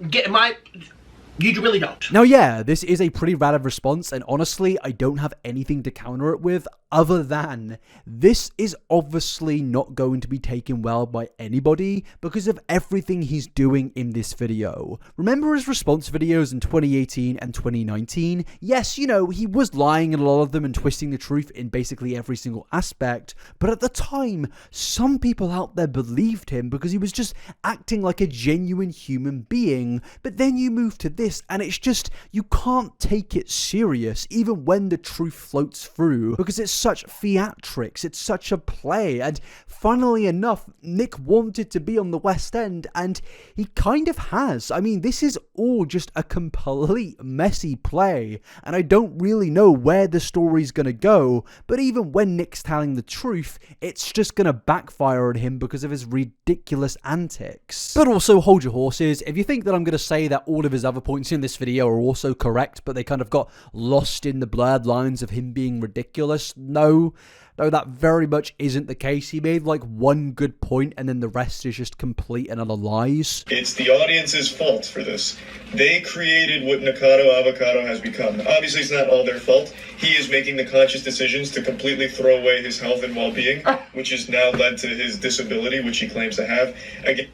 You really don't. Now, yeah, this is a pretty rad response, and honestly, I don't have anything to counter it with other than this is obviously not going to be taken well by anybody because of everything he's doing in this video. Remember his response videos in 2018 and 2019? Yes, you know, he was lying in a lot of them and twisting the truth in basically every single aspect, but at the time, some people out there believed him because he was just acting like a genuine human being. But then you move to this, and it's just, you can't take it serious even when the truth floats through because it's such theatrics, it's such a play, and funnily enough, Nick wanted to be on the West End, and he kind of has. I mean, this is all just a complete messy play, and I don't really know where the story's gonna go, but even when Nick's telling the truth, it's just gonna backfire on him because of his ridiculous antics. But also, hold your horses. If you think that I'm gonna say that all of his other points in this video are also correct, but they kind of got lost in the blurred lines of him being ridiculous, no, that very much isn't the case. He made like one good point and then the rest is just complete and utter lies. It's the audience's fault for this. They created what Nikocado Avocado has become. Obviously, it's not all their fault. He is making the conscious decisions to completely throw away his health and well-being, which has now led to his disability, which he claims to have. Again,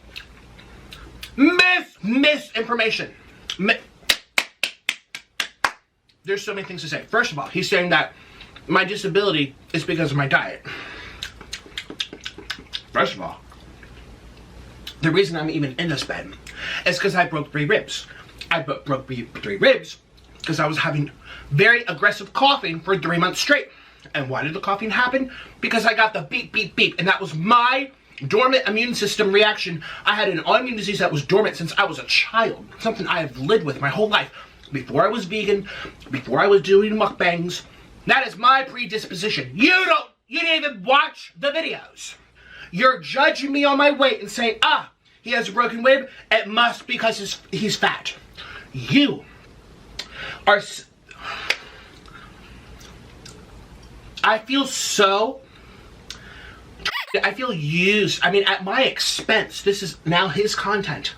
misinformation. There's so many things to say. First of all, he's saying that my disability is because of my diet. First of all, the reason I'm even in this bed is because I broke 3 ribs. I broke 3 ribs because I was having very aggressive coughing for 3 months straight. And why did the coughing happen? Because I got the beep, beep, beep. And that was my dormant immune system reaction. I had an autoimmune disease that was dormant since I was a child. Something I have lived with my whole life. Before I was vegan, before I was doing mukbangs. That is my predisposition. You didn't even watch the videos. You're judging me on my weight and saying, he has a broken rib. It must be because he's fat. You are... I feel used. I mean, at my expense. This is now his content.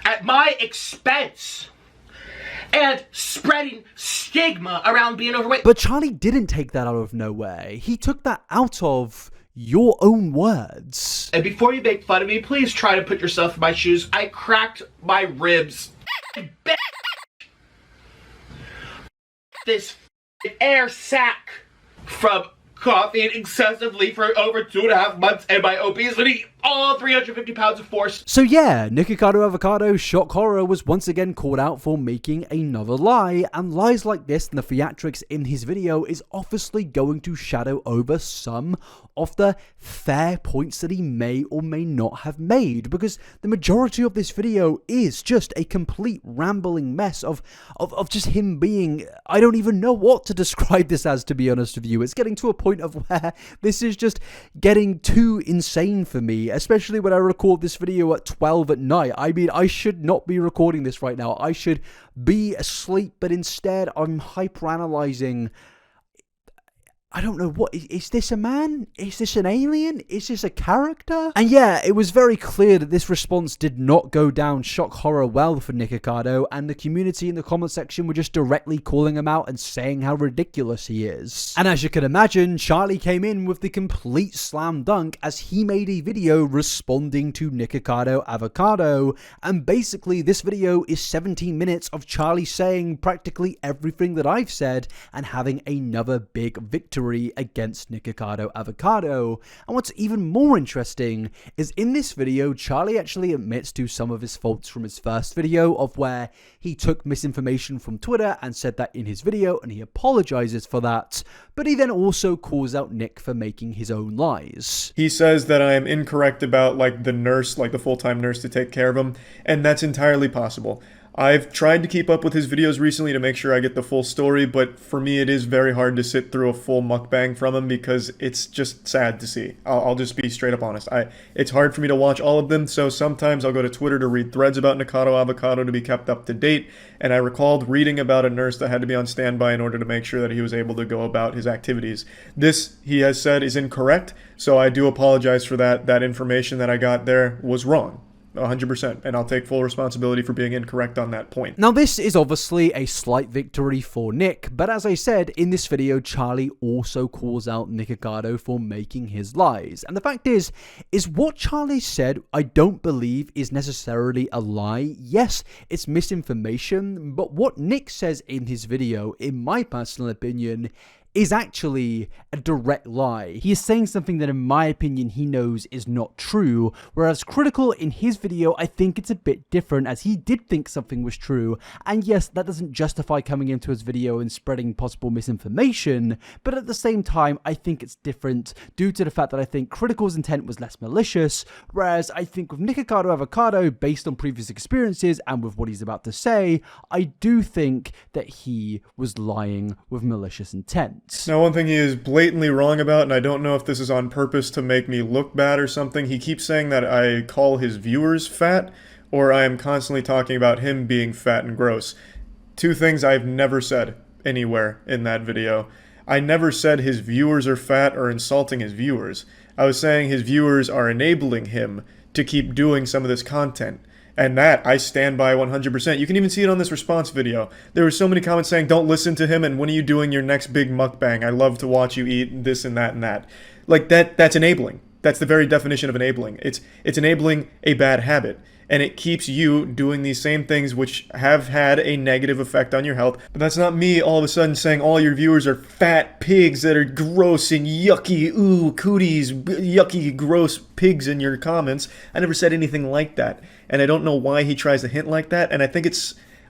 At my expense. And spreading stigma around being overweight. But Charlie didn't take that out of nowhere. He took that out of your own words. And before you make fun of me, please try to put yourself in my shoes. I cracked my ribs. This air sac from coughing excessively for over 2.5 months and my obesity, all 350 pounds of force. So yeah, Nikocado Avocado Shock Horror was once again called out for making another lie, and lies like this and the theatrics in his video is obviously going to shadow over some of the fair points that he may or may not have made, because the majority of this video is just a complete rambling mess of just him being, I don't even know what to describe this as, to be honest with you. It's getting to a point of where this is just getting too insane for me, especially when I record this video at 12 at night. I mean, I should not be recording this right now. I should be asleep, but instead I'm hyperanalyzing. I don't know, what, is this a man? Is this an alien? Is this a character? And yeah, it was very clear that this response did not go down shock horror well for Nikocado, and the community in the comment section were just directly calling him out and saying how ridiculous he is. And as you can imagine, Charlie came in with the complete slam dunk as he made a video responding to Nikocado Avocado, and basically this video is 17 minutes of Charlie saying practically everything that I've said and having another big victory against Nikocado Avocado. And what's even more interesting is in this video, Charlie actually admits to some of his faults from his first video, of where he took misinformation from Twitter and said that in his video, and he apologizes for that, but he then also calls out Nick for making his own lies. He says that I am incorrect about the nurse, the full-time nurse to take care of him, and that's entirely possible. I've tried to keep up with his videos recently to make sure I get the full story, but for me it is very hard to sit through a full mukbang from him because it's just sad to see. I'll just be straight up honest. It's hard for me to watch all of them, so sometimes I'll go to Twitter to read threads about Nikocado Avocado to be kept up to date, and I recalled reading about a nurse that had to be on standby in order to make sure that he was able to go about his activities. This, he has said, is incorrect, so I do apologize for that. That information that I got there was wrong. 100%, and I'll take full responsibility for being incorrect on that point. Now this is obviously a slight victory for Nick, but as I said, in this video Charlie also calls out Nikocado for making his lies. And the fact is what Charlie said I don't believe is necessarily a lie. Yes, it's misinformation, but what Nick says in his video, in my personal opinion, is actually a direct lie. He is saying something that in my opinion he knows is not true, whereas Critical in his video, I think it's a bit different, as he did think something was true, and yes, that doesn't justify coming into his video and spreading possible misinformation, but at the same time, I think it's different due to the fact that I think Critical's intent was less malicious, whereas I think with Nikocado Avocado, based on previous experiences and with what he's about to say, I do think that he was lying with malicious intent. Now, one thing he is blatantly wrong about, and I don't know if this is on purpose to make me look bad or something, he keeps saying that I call his viewers fat, or I am constantly talking about him being fat and gross. Two things I've never said anywhere in that video. I never said his viewers are fat or insulting his viewers. I was saying his viewers are enabling him to keep doing some of this content. And that I stand by 100%. You can even see it on this response video. There were so many comments saying, don't listen to him, and when are you doing your next big mukbang? I love to watch you eat this and that and that. Like, that's enabling. That's the very definition of enabling. It's enabling a bad habit. And it keeps you doing these same things which have had a negative effect on your health. But that's not me all of a sudden saying all your viewers are fat pigs that are gross and yucky, ooh, cooties, yucky, gross pigs in your comments. I never said anything like that. And I don't know why he tries to hint like that. And I think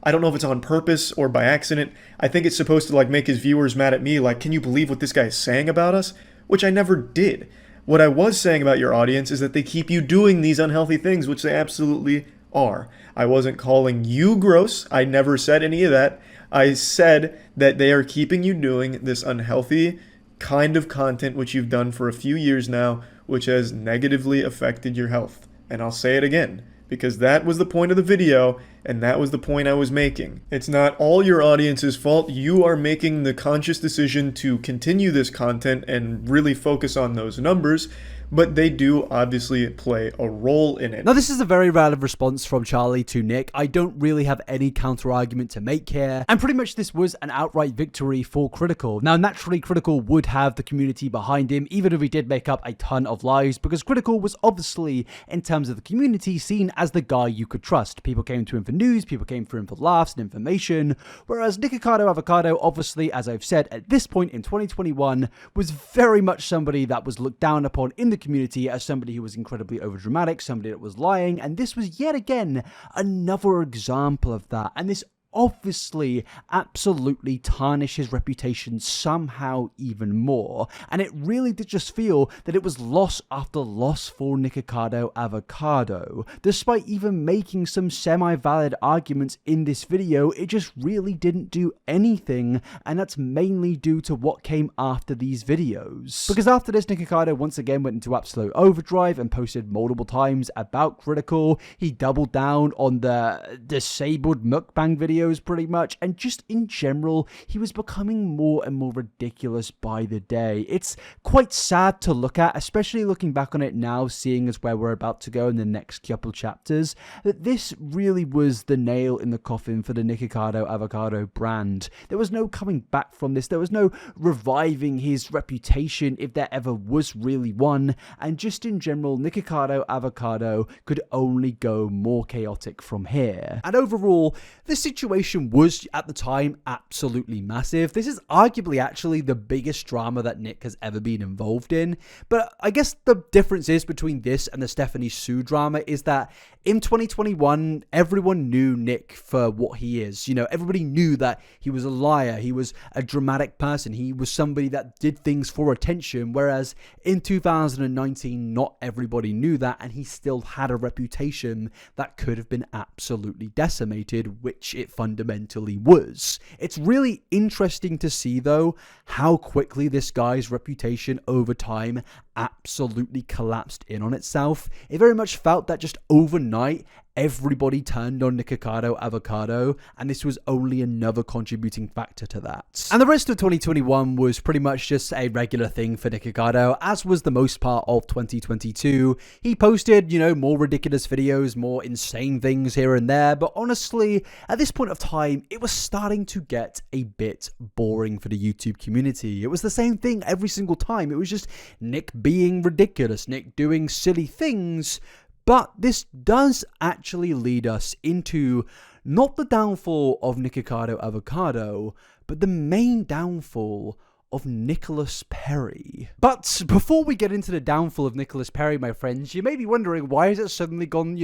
I don't know if it's on purpose or by accident. I think it's supposed to like make his viewers mad at me. Like, can you believe what this guy is saying about us? Which I never did. What I was saying about your audience is that they keep you doing these unhealthy things, which they absolutely are. I wasn't calling you gross. I never said any of that. I said that they are keeping you doing this unhealthy kind of content, which you've done for a few years now, which has negatively affected your health. And I'll say it again, because that was the point of the video, and that was the point I was making. It's not all your audience's fault. You are making the conscious decision to continue this content and really focus on those numbers, but they do obviously play a role in it. Now, this is a very valid response from Charlie to Nick. I don't really have any counter-argument to make here, and pretty much this was an outright victory for Critical. Now, naturally, Critical would have the community behind him, even if he did make up a ton of lies, because Critical was obviously, in terms of the community, seen as the guy you could trust. People came to him for news, people came for him for laughs and information, whereas Nikocado Avocado, obviously, as I've said, at this point in 2021, was very much somebody that was looked down upon in the community as somebody who was incredibly overdramatic, somebody that was lying, and this was yet again another example of that. And this obviously absolutely tarnish his reputation somehow even more, and it really did just feel that it was loss after loss for Nikocado Avocado. Despite even making some semi-valid arguments in this video, it just really didn't do anything, and that's mainly due to what came after these videos. Because after this, Nikocado once again went into absolute overdrive and posted multiple times about Critical. He doubled down on the disabled mukbang video pretty much, and just in general, he was becoming more and more ridiculous by the day. It's quite sad to look at, especially looking back on it now, seeing as where we're about to go in the next couple chapters, that this really was the nail in the coffin for the Nikocado Avocado brand. There was no coming back from this. There was no reviving his reputation, if there ever was really one, and just in general, Nikocado Avocado could only go more chaotic from here. And overall, the situation was at the time absolutely massive. This is arguably actually the biggest drama that Nick has ever been involved in, but I guess the difference is between this and the Stephanie Sue drama is that in 2021, everyone knew Nick for what he is. You know, everybody knew that he was a liar, he was a dramatic person, he was somebody that did things for attention, whereas in 2019, not everybody knew that, and he still had a reputation that could have been absolutely decimated, which it fundamentally was. It's really interesting to see, though, how quickly this guy's reputation over time absolutely collapsed in on itself. It very much felt that just overnight, everybody turned on Nikocado Avocado, and this was only another contributing factor to that. And the rest of 2021 was pretty much just a regular thing for Nikocado, as was the most part of 2022. He posted, you know, more ridiculous videos, more insane things here and there, but honestly, at this point of time, it was starting to get a bit boring for the YouTube community. It was the same thing every single time. It was just Nick being ridiculous, Nick doing silly things. But this does actually lead us into not the downfall of Nikocado Avocado, but the main downfall of Nicholas Perry. But before we get into the downfall of Nicholas Perry, my friends, you may be wondering, why has it suddenly gone,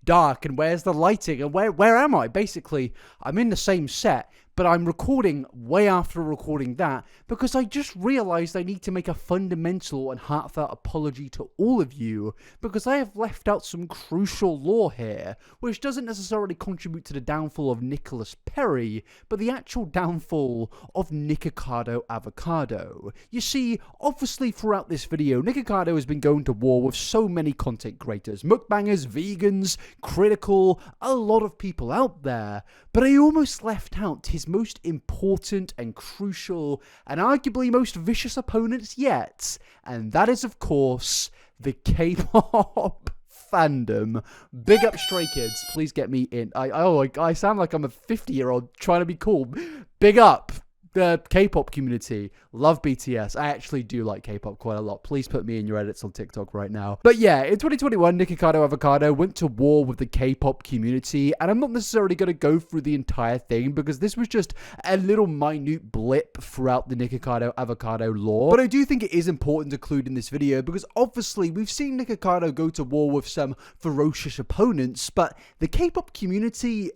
dark, and where's the lighting, and where am I? Basically, I'm in the same set, but I'm recording way after recording that because I just realized I need to make a fundamental and heartfelt apology to all of you because I have left out some crucial lore here, which doesn't necessarily contribute to the downfall of Nicholas Perry, but the actual downfall of Nikocado Avocado. You see, obviously throughout this video, Nikocado has been going to war with so many content creators, mukbangers, vegans, critical, a lot of people out there, but I almost left out his most important and crucial and arguably most vicious opponents yet, and that is of course the K-pop fandom. Big up Stray Kids, please get me in. I sound like I'm a 50-year-old trying to be cool. Big up the K-pop community. Love BTS. I actually do like K-pop quite a lot. Please put me in your edits on TikTok right now. But yeah, in 2021, Nikocado Avocado went to war with the K-pop community, and I'm not necessarily going to go through the entire thing because this was just a little minute blip throughout the Nikocado Avocado lore. But I do think it is important to include in this video because obviously we've seen Nikocado go to war with some ferocious opponents, but the K-pop community...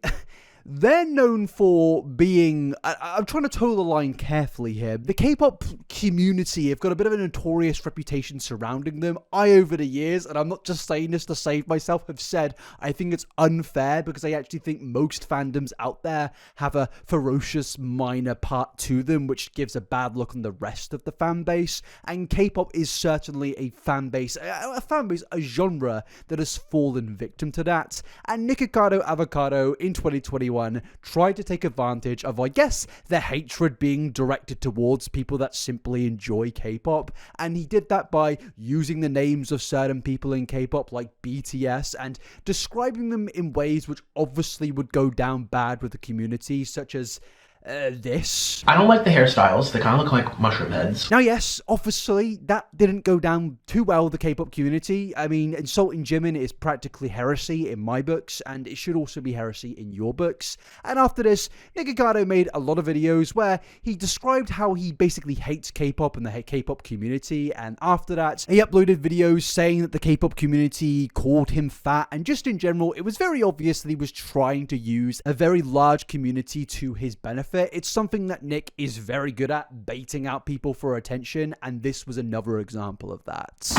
They're known for being... I'm trying to toe the line carefully here. The K-pop community have got a bit of a notorious reputation surrounding them. Over the years, and I'm not just saying this to save myself, have said I think it's unfair because I actually think most fandoms out there have a ferocious minor part to them, which gives a bad look on the rest of the fan base. And K-pop is certainly a fan base, a genre that has fallen victim to that. And Nikocado Avocado in 2021 tried to take advantage of, I guess, the hatred being directed towards people that simply enjoy K-pop, and he did that by using the names of certain people in K-pop like BTS and describing them in ways which obviously would go down bad with the community, such as this. I don't like the hairstyles. They kind of look like mushroom heads. Now, yes, obviously, that didn't go down too well with the K-pop community. I mean, insulting Jimin is practically heresy in my books, and it should also be heresy in your books. And after this, Nikocado made a lot of videos where he described how he basically hates K-pop and the K-pop community, and after that, he uploaded videos saying that the K-pop community called him fat, and just in general, it was very obvious that he was trying to use a very large community to his benefit. It's something that Nick is very good at, baiting out people for attention, and this was another example of that.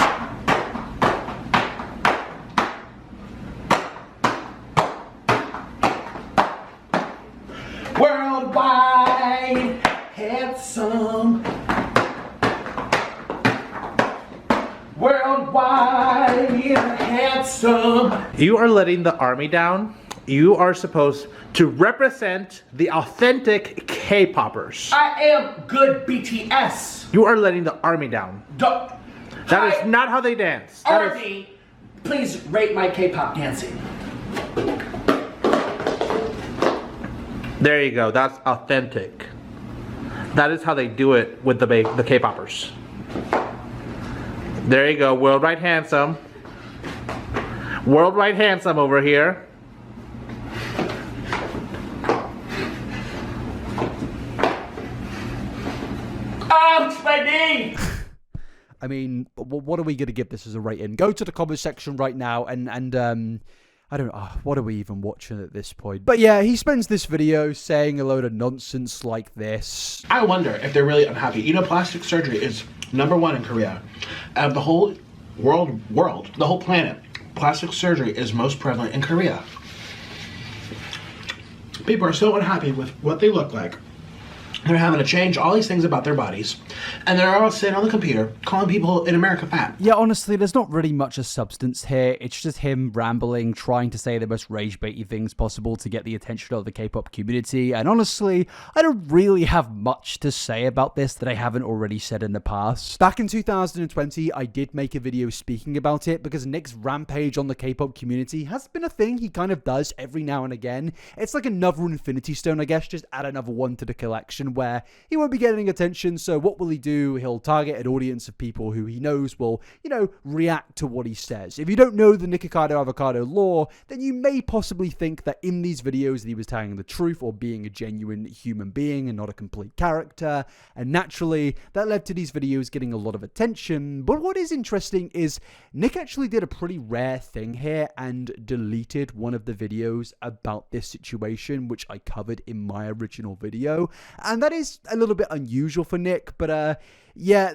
Worldwide handsome. Worldwide handsome. You are letting the army down. You are supposed to represent the authentic K-poppers. I am good BTS. You are letting the army down. That is not how they dance. Army, please rate my K-pop dancing. There you go. That's authentic. That is how they do it with the K-poppers. There you go. Worldwide handsome. Worldwide handsome over here. My knee! I mean, what are we going to give this as a rating? Go to the comment section right now and I don't know, what are we even watching at this point? But yeah, he spends this video saying a load of nonsense like this. I wonder if they're really unhappy. You know, plastic surgery is #1 in Korea. Out of the whole world, the whole planet, plastic surgery is most prevalent in Korea. People are so unhappy with what they look like. They're having to change all these things about their bodies, and they're all sitting on the computer calling people in America fat. Yeah, honestly, there's not really much of substance here. It's just him rambling, trying to say the most rage-baity things possible to get the attention of the K-pop community, and honestly, I don't really have much to say about this that I haven't already said in the past. Back in 2020, I did make a video speaking about it, because Nick's rampage on the K-pop community has been a thing he kind of does every now and again. It's like another Infinity Stone, I guess, just add another one to the collection, where he won't be getting attention. So what will he do? He'll target an audience of people who he knows will, react to what he says. If you don't know the Nikocado Avocado lore, then you may possibly think that in these videos that he was telling the truth or being a genuine human being and not a complete character. And naturally, that led to these videos getting a lot of attention. But what is interesting is Nick actually did a pretty rare thing here and deleted one of the videos about this situation, which I covered in my original video. And that is a little bit unusual for Nick, but yeah,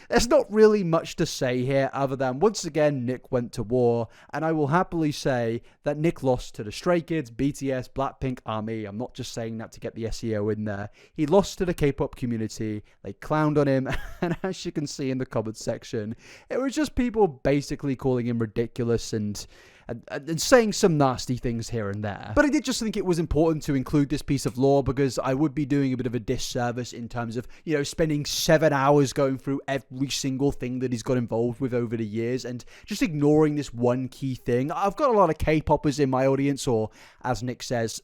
there's not really much to say here other than, once again, Nick went to war, and I will happily say that Nick lost to the Stray Kids, BTS, Blackpink, ARMY. I'm not just saying that to get the SEO in there. He lost to the K-pop community. They clowned on him, and as you can see in the comments section, it was just people basically calling him ridiculous and saying some nasty things here and there. But I did just think it was important to include this piece of lore because I would be doing a bit of a disservice in terms of, spending 7 hours going through every single thing that he's got involved with over the years and just ignoring this one key thing. I've got a lot of K-poppers in my audience, or as Nick says,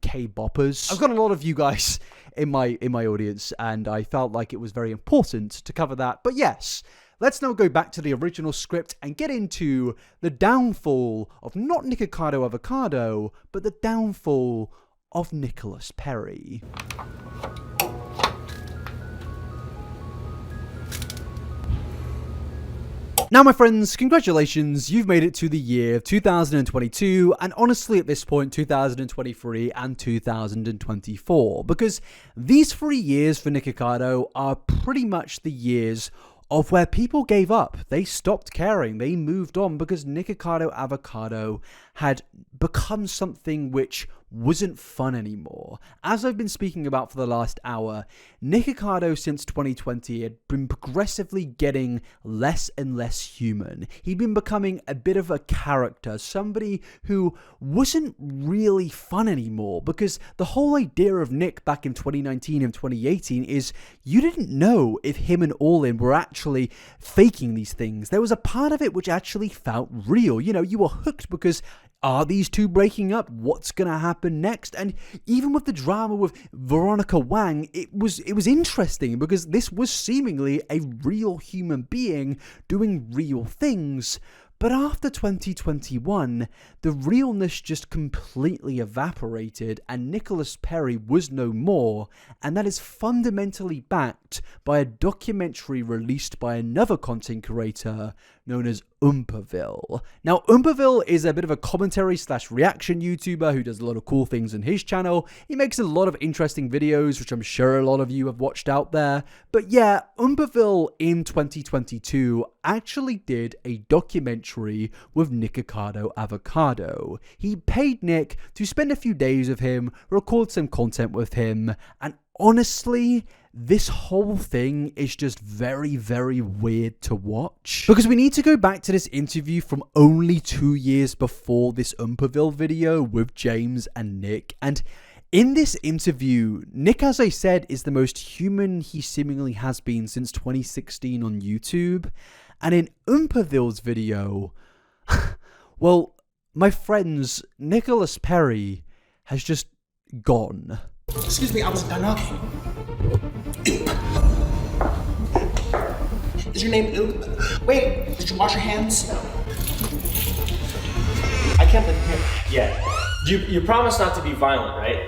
K-boppers. I've got a lot of you guys in my audience, and I felt like it was very important to cover that. But yes, let's now go back to the original script and get into the downfall of not Nikocado Avocado, but the downfall of Nicholas Perry. Now, my friends, congratulations, you've made it to the year of 2022, and honestly at this point, 2023 and 2024, because these 3 years for Nikocado are pretty much the years of where people gave up. They stopped caring. They moved on because Nikocado Avocado had become something which wasn't fun anymore. As I've been speaking about for the last hour, Nikocado since 2020 had been progressively getting less and less human. He'd been becoming a bit of a character, somebody who wasn't really fun anymore, because the whole idea of Nick back in 2019 and 2018 is you didn't know if him and Orlin were actually faking these things. There was a part of it which actually felt real. You were hooked because are these two breaking up? What's going to happen next? And even with the drama with Veronica Wang, it was interesting because this was seemingly a real human being doing real things. But after 2021, the realness just completely evaporated and Nicholas Perry was no more, and that is fundamentally backed by a documentary released by another content creator known as Umperville. Now, Umperville is a bit of a commentary / reaction YouTuber who does a lot of cool things on his channel. He makes a lot of interesting videos, which I'm sure a lot of you have watched out there. But yeah, Umperville in 2022 actually did a documentary with Nikocado Avocado. He paid Nick to spend a few days with him, record some content with him, and honestly, this whole thing is just very, very weird to watch. Because we need to go back to this interview from only 2 years before this Umperville video with James and Nick. And in this interview, Nick, as I said, is the most human he seemingly has been since 2016 on YouTube. And in Umperville's video, well, my friends, Nicholas Perry has just gone. Excuse me, I was done up. Oop. Is your name Oop? Wait, did you wash your hands? I can't believe it. Yeah. You promise not to be violent, right?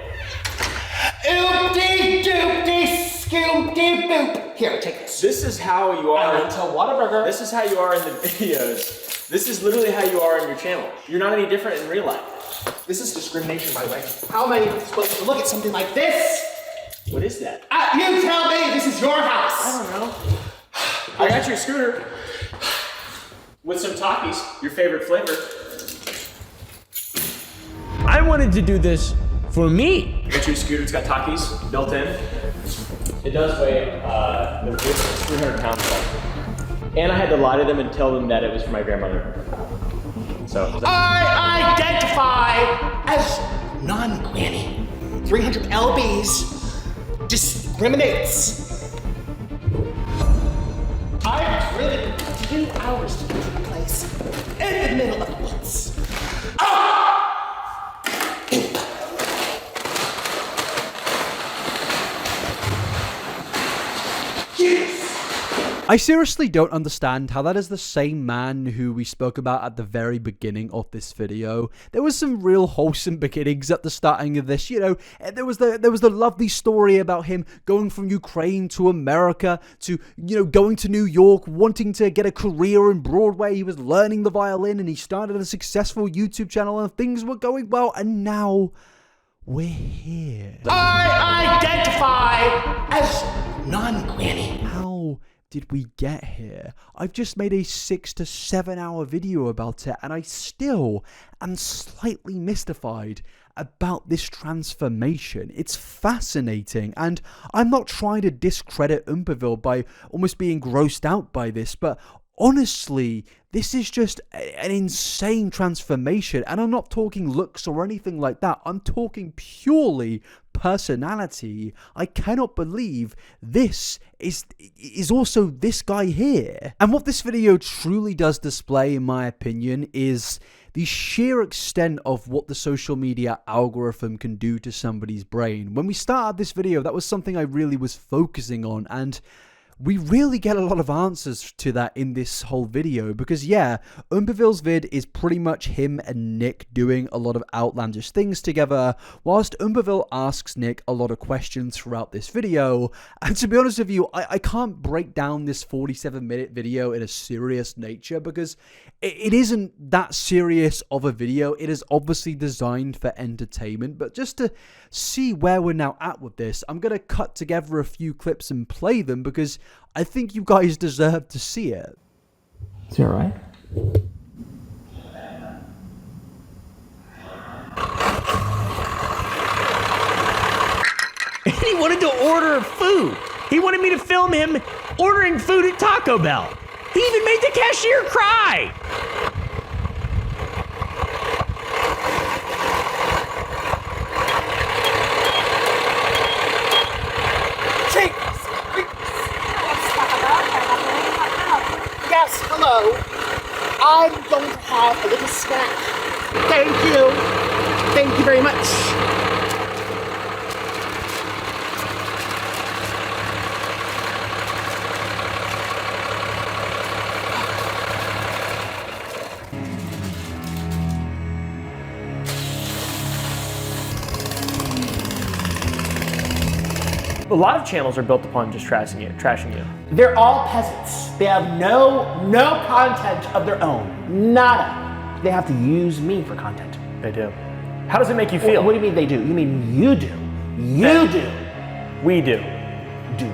Oopty doopty scoopty boop. Here, take this. This is how you are. I went to Whataburger. This is how you are in the videos. This is literally how you are in your channel. You're not any different in real life. This is discrimination, by the way. How am I supposed to look at something like this? What is that? You tell me. This is your house. I don't know. I got your scooter with some Takis, your favorite flavor. I wanted to do this for me. I got your scooter. It's got Takis built in. It does weigh 300 pounds. And I had to lie to them and tell them that it was for my grandmother. So I identify as non-granny. 300 lbs discriminates. I've driven 2 hours to this place in the middle of the woods. I seriously don't understand how that is the same man who we spoke about at the very beginning of this video. There was some real wholesome beginnings at the starting of this, you know. There was the lovely story about him going from Ukraine to America to, you know, going to New York, wanting to get a career in Broadway. He was learning the violin and he started a successful YouTube channel and things were going well, and now we're here. I identify as non-granny. How did we get here? I've just made a 6 to 7 hour video about it, and I still am slightly mystified about this transformation. It's fascinating, and I'm not trying to discredit Umperville by almost being grossed out by this, but honestly, this is just an insane transformation, and I'm not talking looks or anything like that. I'm talking purely personality. I cannot believe this is also this guy here. And what this video truly does display, in my opinion, is the sheer extent of what the social media algorithm can do to somebody's brain. When we started this video, that was something I really was focusing on, and we really get a lot of answers to that in this whole video, because yeah, Umperville's vid is pretty much him and Nick doing a lot of outlandish things together, whilst Umperville asks Nick a lot of questions throughout this video. And to be honest with you, I can't break down this 47-minute video in a serious nature, because it isn't that serious of a video. It is obviously designed for entertainment, but just to see where we're now at with this, I'm going to cut together a few clips and play them, because I think you guys deserve to see it. Is he alright? He wanted to order food. He wanted me to film him ordering food at Taco Bell. He even made the cashier cry. Yes, hello. I'm going to have a little snack. Thank you. Thank you very much. A lot of channels are built upon just trashing you. They're all peasants. They have no content of their own. Nada. They have to use me for content. They do. How does it make you feel? What do you mean they do? You mean you do. You do. We do. Do.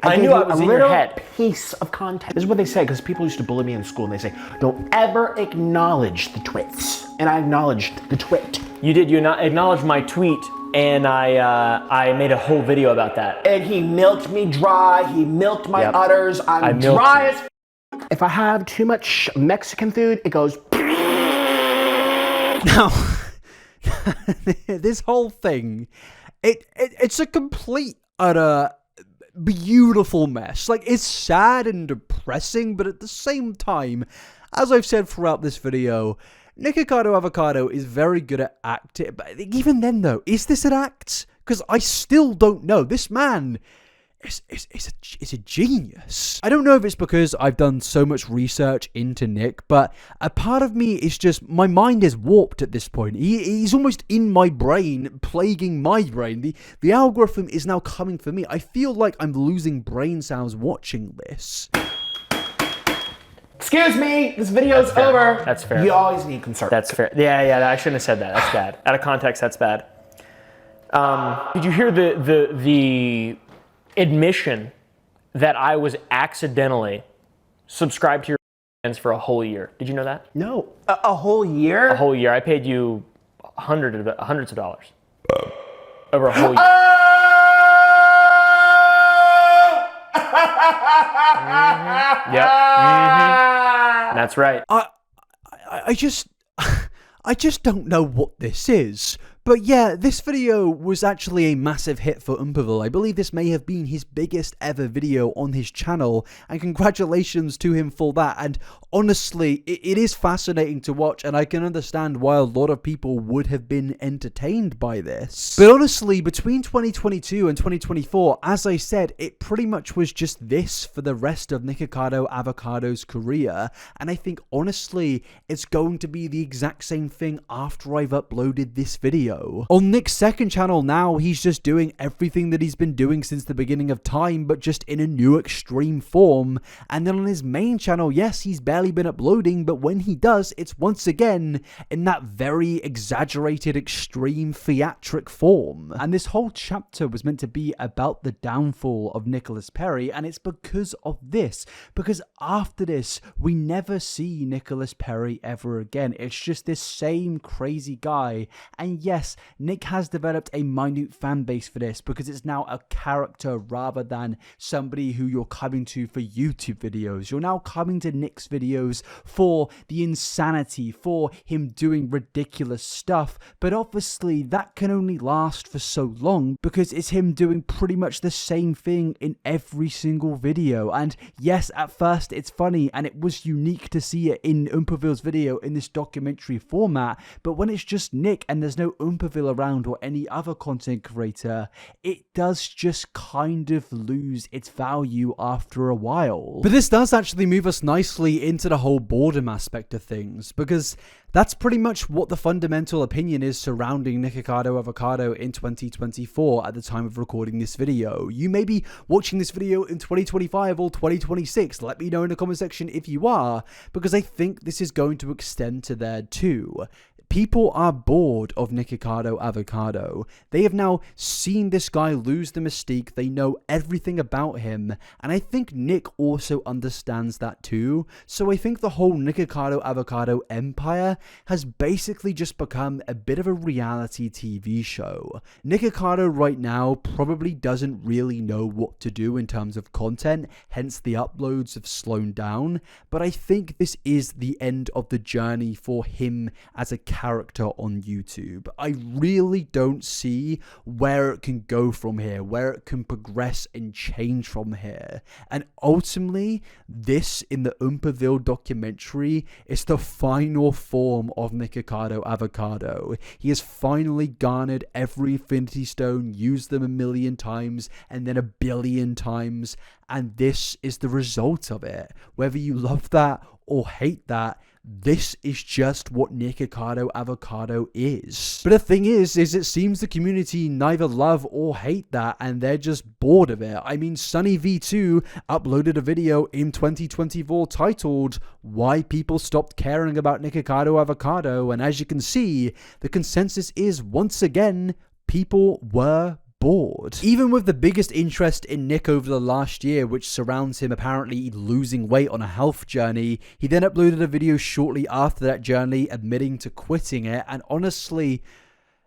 I knew I was in your head. Piece of content. This is what they say, because people used to bully me in school, and they say, don't ever acknowledge the twits. And I acknowledged the twit. You did. You acknowledged my tweet, and I made a whole video about that. And he milked me dry. He milked my udders. I'm dry as If I have too much Mexican food, it goes. Now, this whole thing, it's a complete, utter, beautiful mess. Like, it's sad and depressing, but at the same time, as I've said throughout this video, Nikocado Avocado is very good at acting. But even then, though, is this an act? Because I still don't know. This man is a genius. I don't know if it's because I've done so much research into Nick, but a part of me is just, my mind is warped at this point. He's almost in my brain, plaguing my brain. The algorithm is now coming for me. I feel like I'm losing brain cells watching this. Excuse me, this video's over. That's fair. You always need concern. That's fair. Yeah, I shouldn't have said that. That's bad. Out of context, that's bad. Did you hear the admission that I was accidentally subscribed to your fans for a whole year? Did you know that? No. A whole year? A whole year. I paid you hundreds of dollars. Over a whole year. Yep. That's right. I just don't know what this is. But yeah, this video was actually a massive hit for Umperville. I believe this may have been his biggest ever video on his channel, and congratulations to him for that. And honestly, it is fascinating to watch, and I can understand why a lot of people would have been entertained by this. But honestly, between 2022 and 2024, as I said, it pretty much was just this for the rest of Nikocado Avocado's career, and I think honestly, it's going to be the exact same thing after I've uploaded this video. On Nick's second channel now, he's just doing everything that he's been doing since the beginning of time, but just in a new extreme form. And then on his main channel, yes, he's barely been uploading, but when he does, it's once again in that very exaggerated, extreme, theatric form. And this whole chapter was meant to be about the downfall of Nicholas Perry, and it's because of this. Because after this, we never see Nicholas Perry ever again. It's just this same crazy guy. And yes, Nick has developed a minute fan base for this because it's now a character rather than somebody who you're coming to for YouTube videos. You're now coming to Nick's videos for the insanity, for him doing ridiculous stuff. But obviously that can only last for so long because it's him doing pretty much the same thing in every single video. And yes, at first it's funny and it was unique to see it in Oompaville's video in this documentary format, but when it's just Nick and there's no Oompaville around or any other content creator, it does just kind of lose its value after a while. But this does actually move us nicely into the whole boredom aspect of things, because that's pretty much what the fundamental opinion is surrounding Nikocado Avocado in 2024 at the time of recording this video. You may be watching this video in 2025 or 2026. Let me know in the comment section if you are, because I think this is going to extend to there too. People are bored of Nikocado Avocado. They have now seen this guy lose the mystique. They know everything about him. And I think Nick also understands that too. So I think the whole Nikocado Avocado empire has basically just become a bit of a reality TV show. Nikocado right now probably doesn't really know what to do in terms of content, hence the uploads have slowed down. But I think this is the end of the journey for him as a character on YouTube. I really don't see where it can go from here, where it can progress and change from here. And ultimately, this in the Oompaville documentary is the final form of Nikocado Avocado. He has finally garnered every Infinity Stone, used them 1,000,000 times and then 1,000,000,000 times, and this is the result of it. Whether you love that or hate that, this is just what Nikocado Avocado is. But the thing is it seems the community neither love or hate that, and they're just bored of it. I mean, Sunny V2 uploaded a video in 2024 titled "Why People Stopped Caring About Nikocado Avocado," and as you can see, the consensus is once again, people were bored. Even with the biggest interest in Nick over the last year, which surrounds him apparently losing weight on a health journey, he then uploaded a video shortly after that journey admitting to quitting it, and honestly,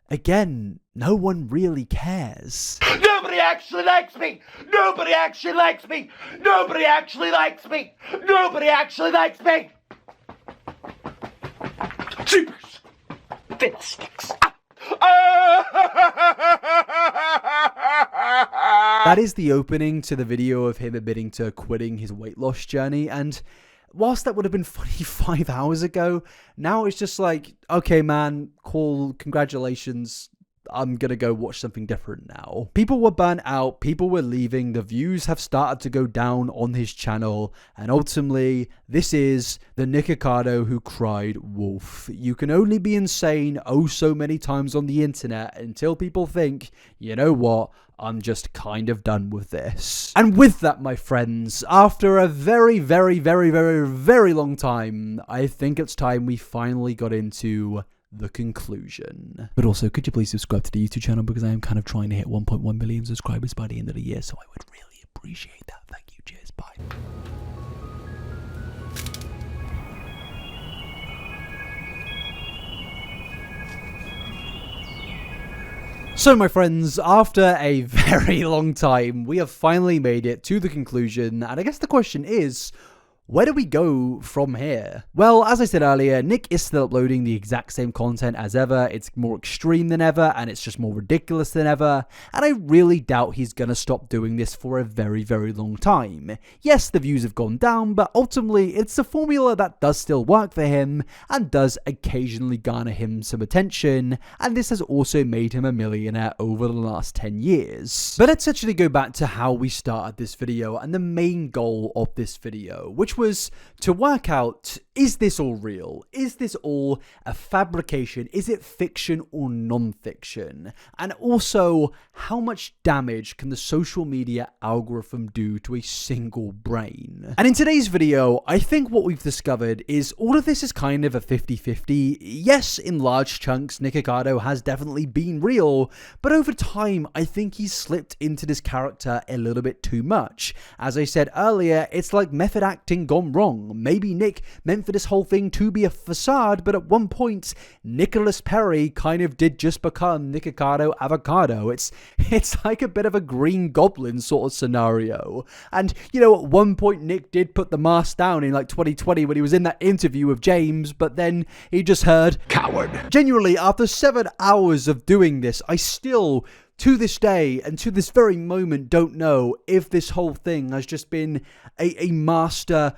again, no one really cares. Nobody actually likes me! Nobody actually likes me! Nobody actually likes me! Nobody actually likes me! Jeepers! Fiddlesticks! That is the opening to the video of him admitting to quitting his weight loss journey, and whilst that would have been funny 5 hours ago, now it's just like, okay man, cool, congratulations, I'm gonna go watch something different now. People were burnt out, people were leaving, the views have started to go down on his channel, and ultimately, this is the Nikocado who cried wolf. You can only be insane oh so many times on the internet until people think, you know what, I'm just kind of done with this. And with that, my friends, after a very, very, very, very, very long time, I think it's time we finally got into the conclusion. But also, could you please subscribe to the YouTube channel, because I am kind of trying to hit 1.1 million subscribers by the end of the year, so I would really appreciate that. Thank you. Cheers. Bye. So my friends, after a very long time, we have finally made it to the conclusion, and I guess the question is, where do we go from here? Well, as I said earlier, Nick is still uploading the exact same content as ever. It's more extreme than ever, and it's just more ridiculous than ever, and I really doubt he's gonna stop doing this for a very, very long time. Yes, the views have gone down, but ultimately, it's a formula that does still work for him, and does occasionally garner him some attention, and this has also made him a millionaire over the last 10 years. But let's actually go back to how we started this video, and the main goal of this video, which was to work out, is this all real? Is this all a fabrication? Is it fiction or non-fiction? And also, how much damage can the social media algorithm do to a single brain? And in today's video, I think what we've discovered is all of this is kind of a 50-50. Yes, in large chunks, Nikocado has definitely been real, but over time, I think he's slipped into this character a little bit too much. As I said earlier, it's like method acting gone wrong. Maybe Nick meant for this whole thing to be a facade, but at one point, Nicholas Perry kind of did just become Nikocado Avocado. It's like a bit of a Green Goblin sort of scenario. And, you know, at one point, Nick did put the mask down in like 2020 when he was in that interview with James, but then he just heard, "Coward." Genuinely, after 7 hours of doing this, I still, to this day and to this very moment, don't know if this whole thing has just been a master.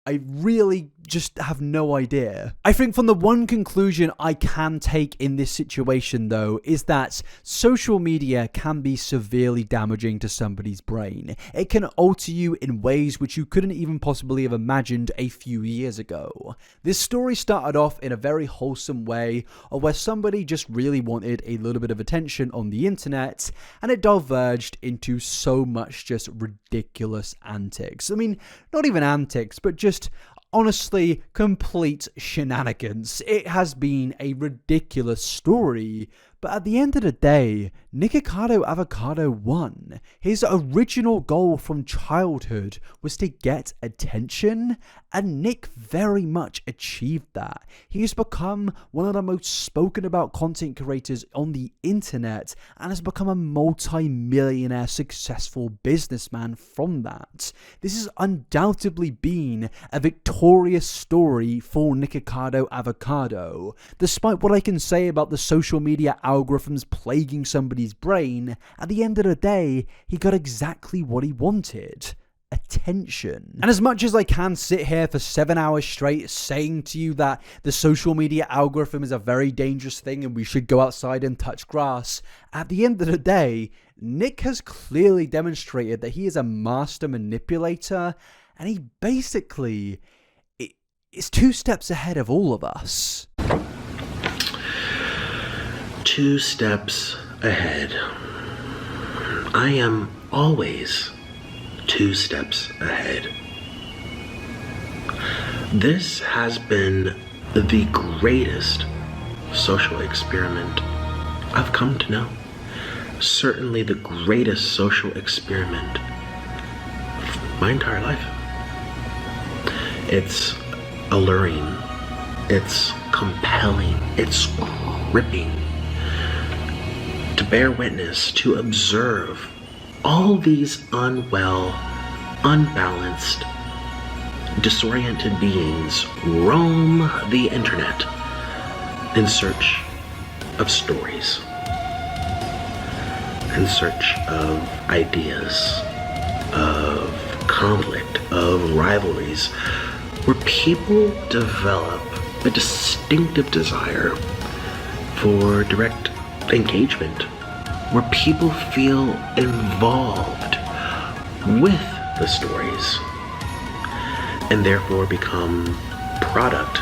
I really just have no idea. I think from the one conclusion I can take in this situation, though, is that social media can be severely damaging to somebody's brain. It can alter you in ways which you couldn't even possibly have imagined a few years ago. This story started off in a very wholesome way, of where somebody just really wanted a little bit of attention on the internet, and it diverged into so much just ridiculous antics. I mean, not even antics, but just honestly, complete shenanigans. It has been a ridiculous story, but at the end of the day, Nikocado Avocado won. His original goal from childhood was to get attention, and Nick very much achieved that. He has become one of the most spoken about content creators on the internet, and has become a multi-millionaire successful businessman from that. This has undoubtedly been a victorious story for Nikocado Avocado. Despite what I can say about the social media algorithms plaguing somebody's brain, at the end of the day, he got exactly what he wanted. Attention. And as much as I can sit here for 7 hours straight saying to you that the social media algorithm is a very dangerous thing and we should go outside and touch grass, at the end of the day, Nick has clearly demonstrated that he is a master manipulator, and he basically is 2 steps ahead of all of us. 2 steps ahead. I am always 2 steps ahead. This has been the greatest social experiment I've come to know. Certainly the greatest social experiment of my entire life. It's alluring. It's compelling. It's gripping. To bear witness, to observe all these unwell, unbalanced, disoriented beings roam the internet in search of stories, in search of ideas, of conflict, of rivalries, where people develop a distinctive desire for direct engagement, where people feel involved with the stories and therefore become product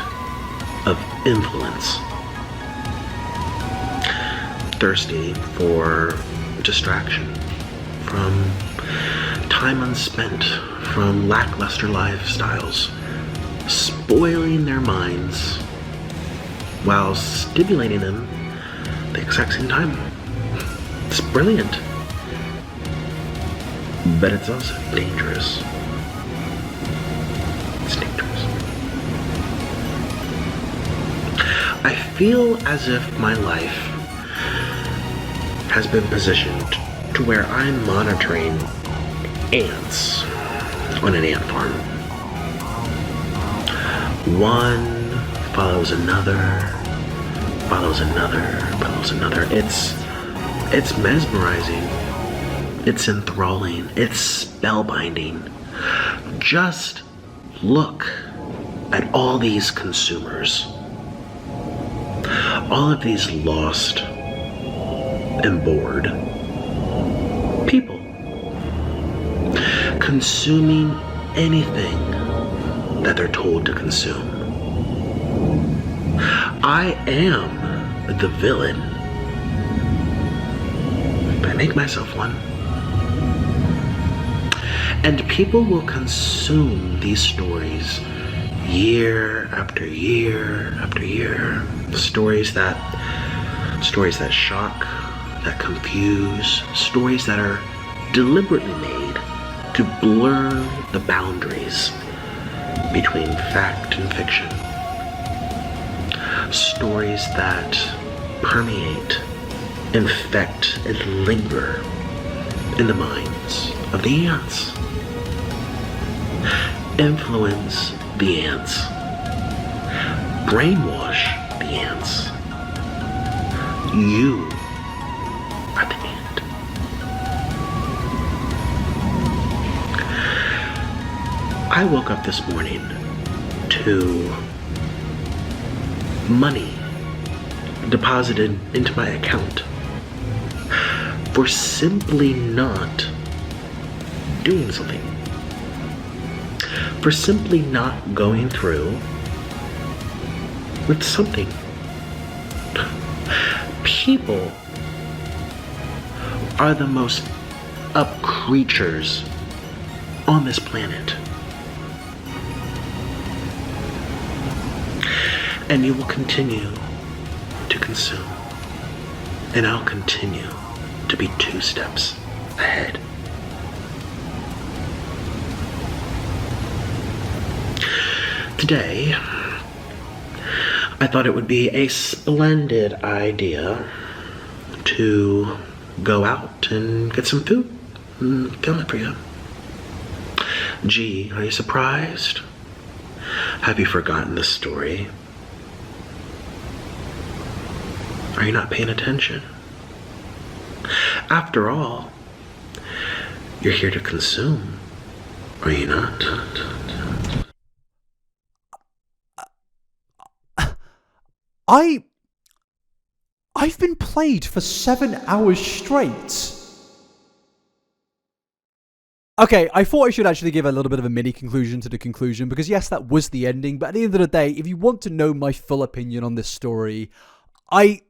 of influence. Thirsty for distraction from time unspent, from lackluster lifestyles, spoiling their minds while stimulating them at the exact same time. It's brilliant, but it's also dangerous. It's dangerous. I feel as if my life has been positioned to where I'm monitoring ants on an ant farm. One follows another, follows another, follows another. It's mesmerizing. It's enthralling. It's spellbinding. Just look at all these consumers. All of these lost and bored people consuming anything that they're told to consume. I am the villain. I make myself one. And people will consume these stories year after year after year. Stories that shock, that confuse, stories that are deliberately made to blur the boundaries between fact and fiction. Stories that permeate, infect, and linger in the minds of the ants. Influence the ants. Brainwash the ants. You are the ant. I woke up this morning to money deposited into my account for simply not doing something. For simply not going through with something. People are the most up creatures on this planet. And you will continue to consume. And I'll continue to be 2 steps ahead. Today, I thought it would be a splendid idea to go out and get some food and film it for you. Gee, are you surprised? Have you forgotten the story? Are you not paying attention? After all, you're here to consume, are you not? I've been played for 7 hours straight. Okay, I thought I should actually give a little bit of a mini conclusion to the conclusion, because yes, that was the ending, but at the end of the day, if you want to know my full opinion on this story, I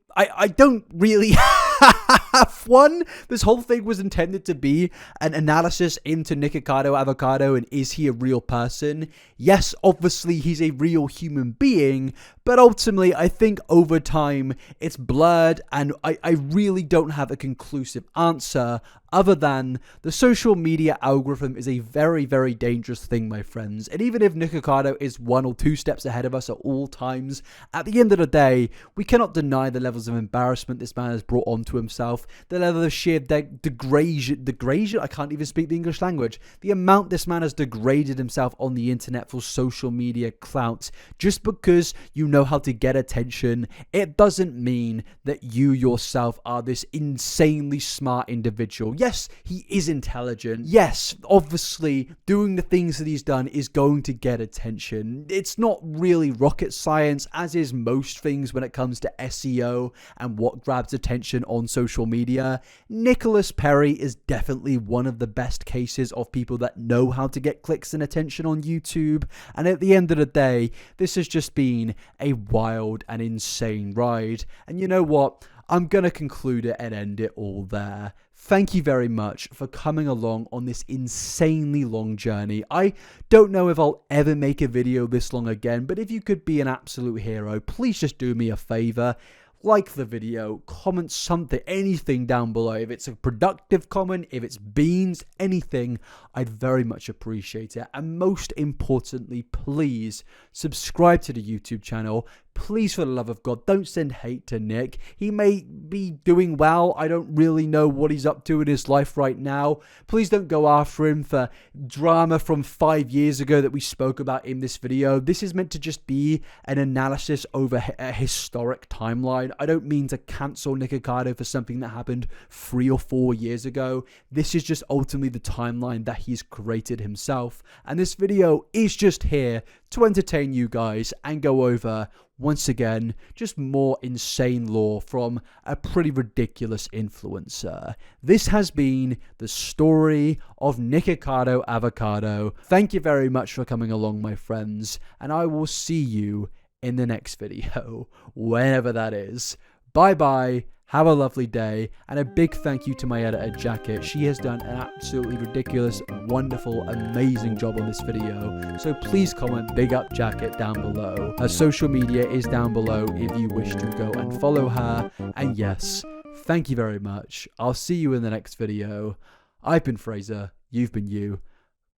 don't really have one. This whole thing was intended to be an analysis into Nikocado Avocado and is he a real person? Yes, obviously he's a real human being, but ultimately I think over time it's blurred and I really don't have a conclusive answer other than the social media algorithm is a very, very dangerous thing, my friends. And even if Nikocado is 1 or 2 steps ahead of us at all times, at the end of the day, we cannot deny the levels of embarrassment this man has brought onto himself, the level of sheer degradation, I can't even speak the English language, the amount this man has degraded himself on the internet for social media clout. Just because you know how to get attention, it doesn't mean that you yourself are this insanely smart individual. Yes, he is intelligent. Yes, obviously, doing the things that he's done is going to get attention. It's not really rocket science, as is most things when it comes to SEO and what grabs attention on social media. Nicholas Perry is definitely one of the best cases of people that know how to get clicks and attention on YouTube. And at the end of the day, this has just been a wild and insane ride. And you know what? I'm going to conclude it and end it all there. Thank you very much for coming along on this insanely long journey. I don't know if I'll ever make a video this long again, but if you could be an absolute hero, please just do me a favor. Like the video, comment something, anything down below. If it's a productive comment, if it's beans, anything, I'd very much appreciate it. And most importantly, please subscribe to the YouTube channel, please, for the love of God, don't send hate to Nick. He may be doing well. I don't really know what he's up to in his life right now. Please don't go after him for drama from 5 years ago that we spoke about in this video. This is meant to just be an analysis over a historic timeline. I don't mean to cancel Nikocado for something that happened 3 or 4 years ago. This is just ultimately the timeline that he's created himself. And this video is just here to entertain you guys and go over, once again, just more insane lore from a pretty ridiculous influencer. This has been the story of Nikocado Avocado. Thank you very much for coming along, my friends, and I will see you in the next video, whenever that is. Bye bye. Have a lovely day, and a big thank you to my editor, Jacket. She has done an absolutely ridiculous, wonderful, amazing job on this video. So please comment big up Jacket down below. Her social media is down below if you wish to go and follow her. And yes, thank you very much. I'll see you in the next video. I've been Fraser. You've been you.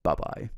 Bye-bye.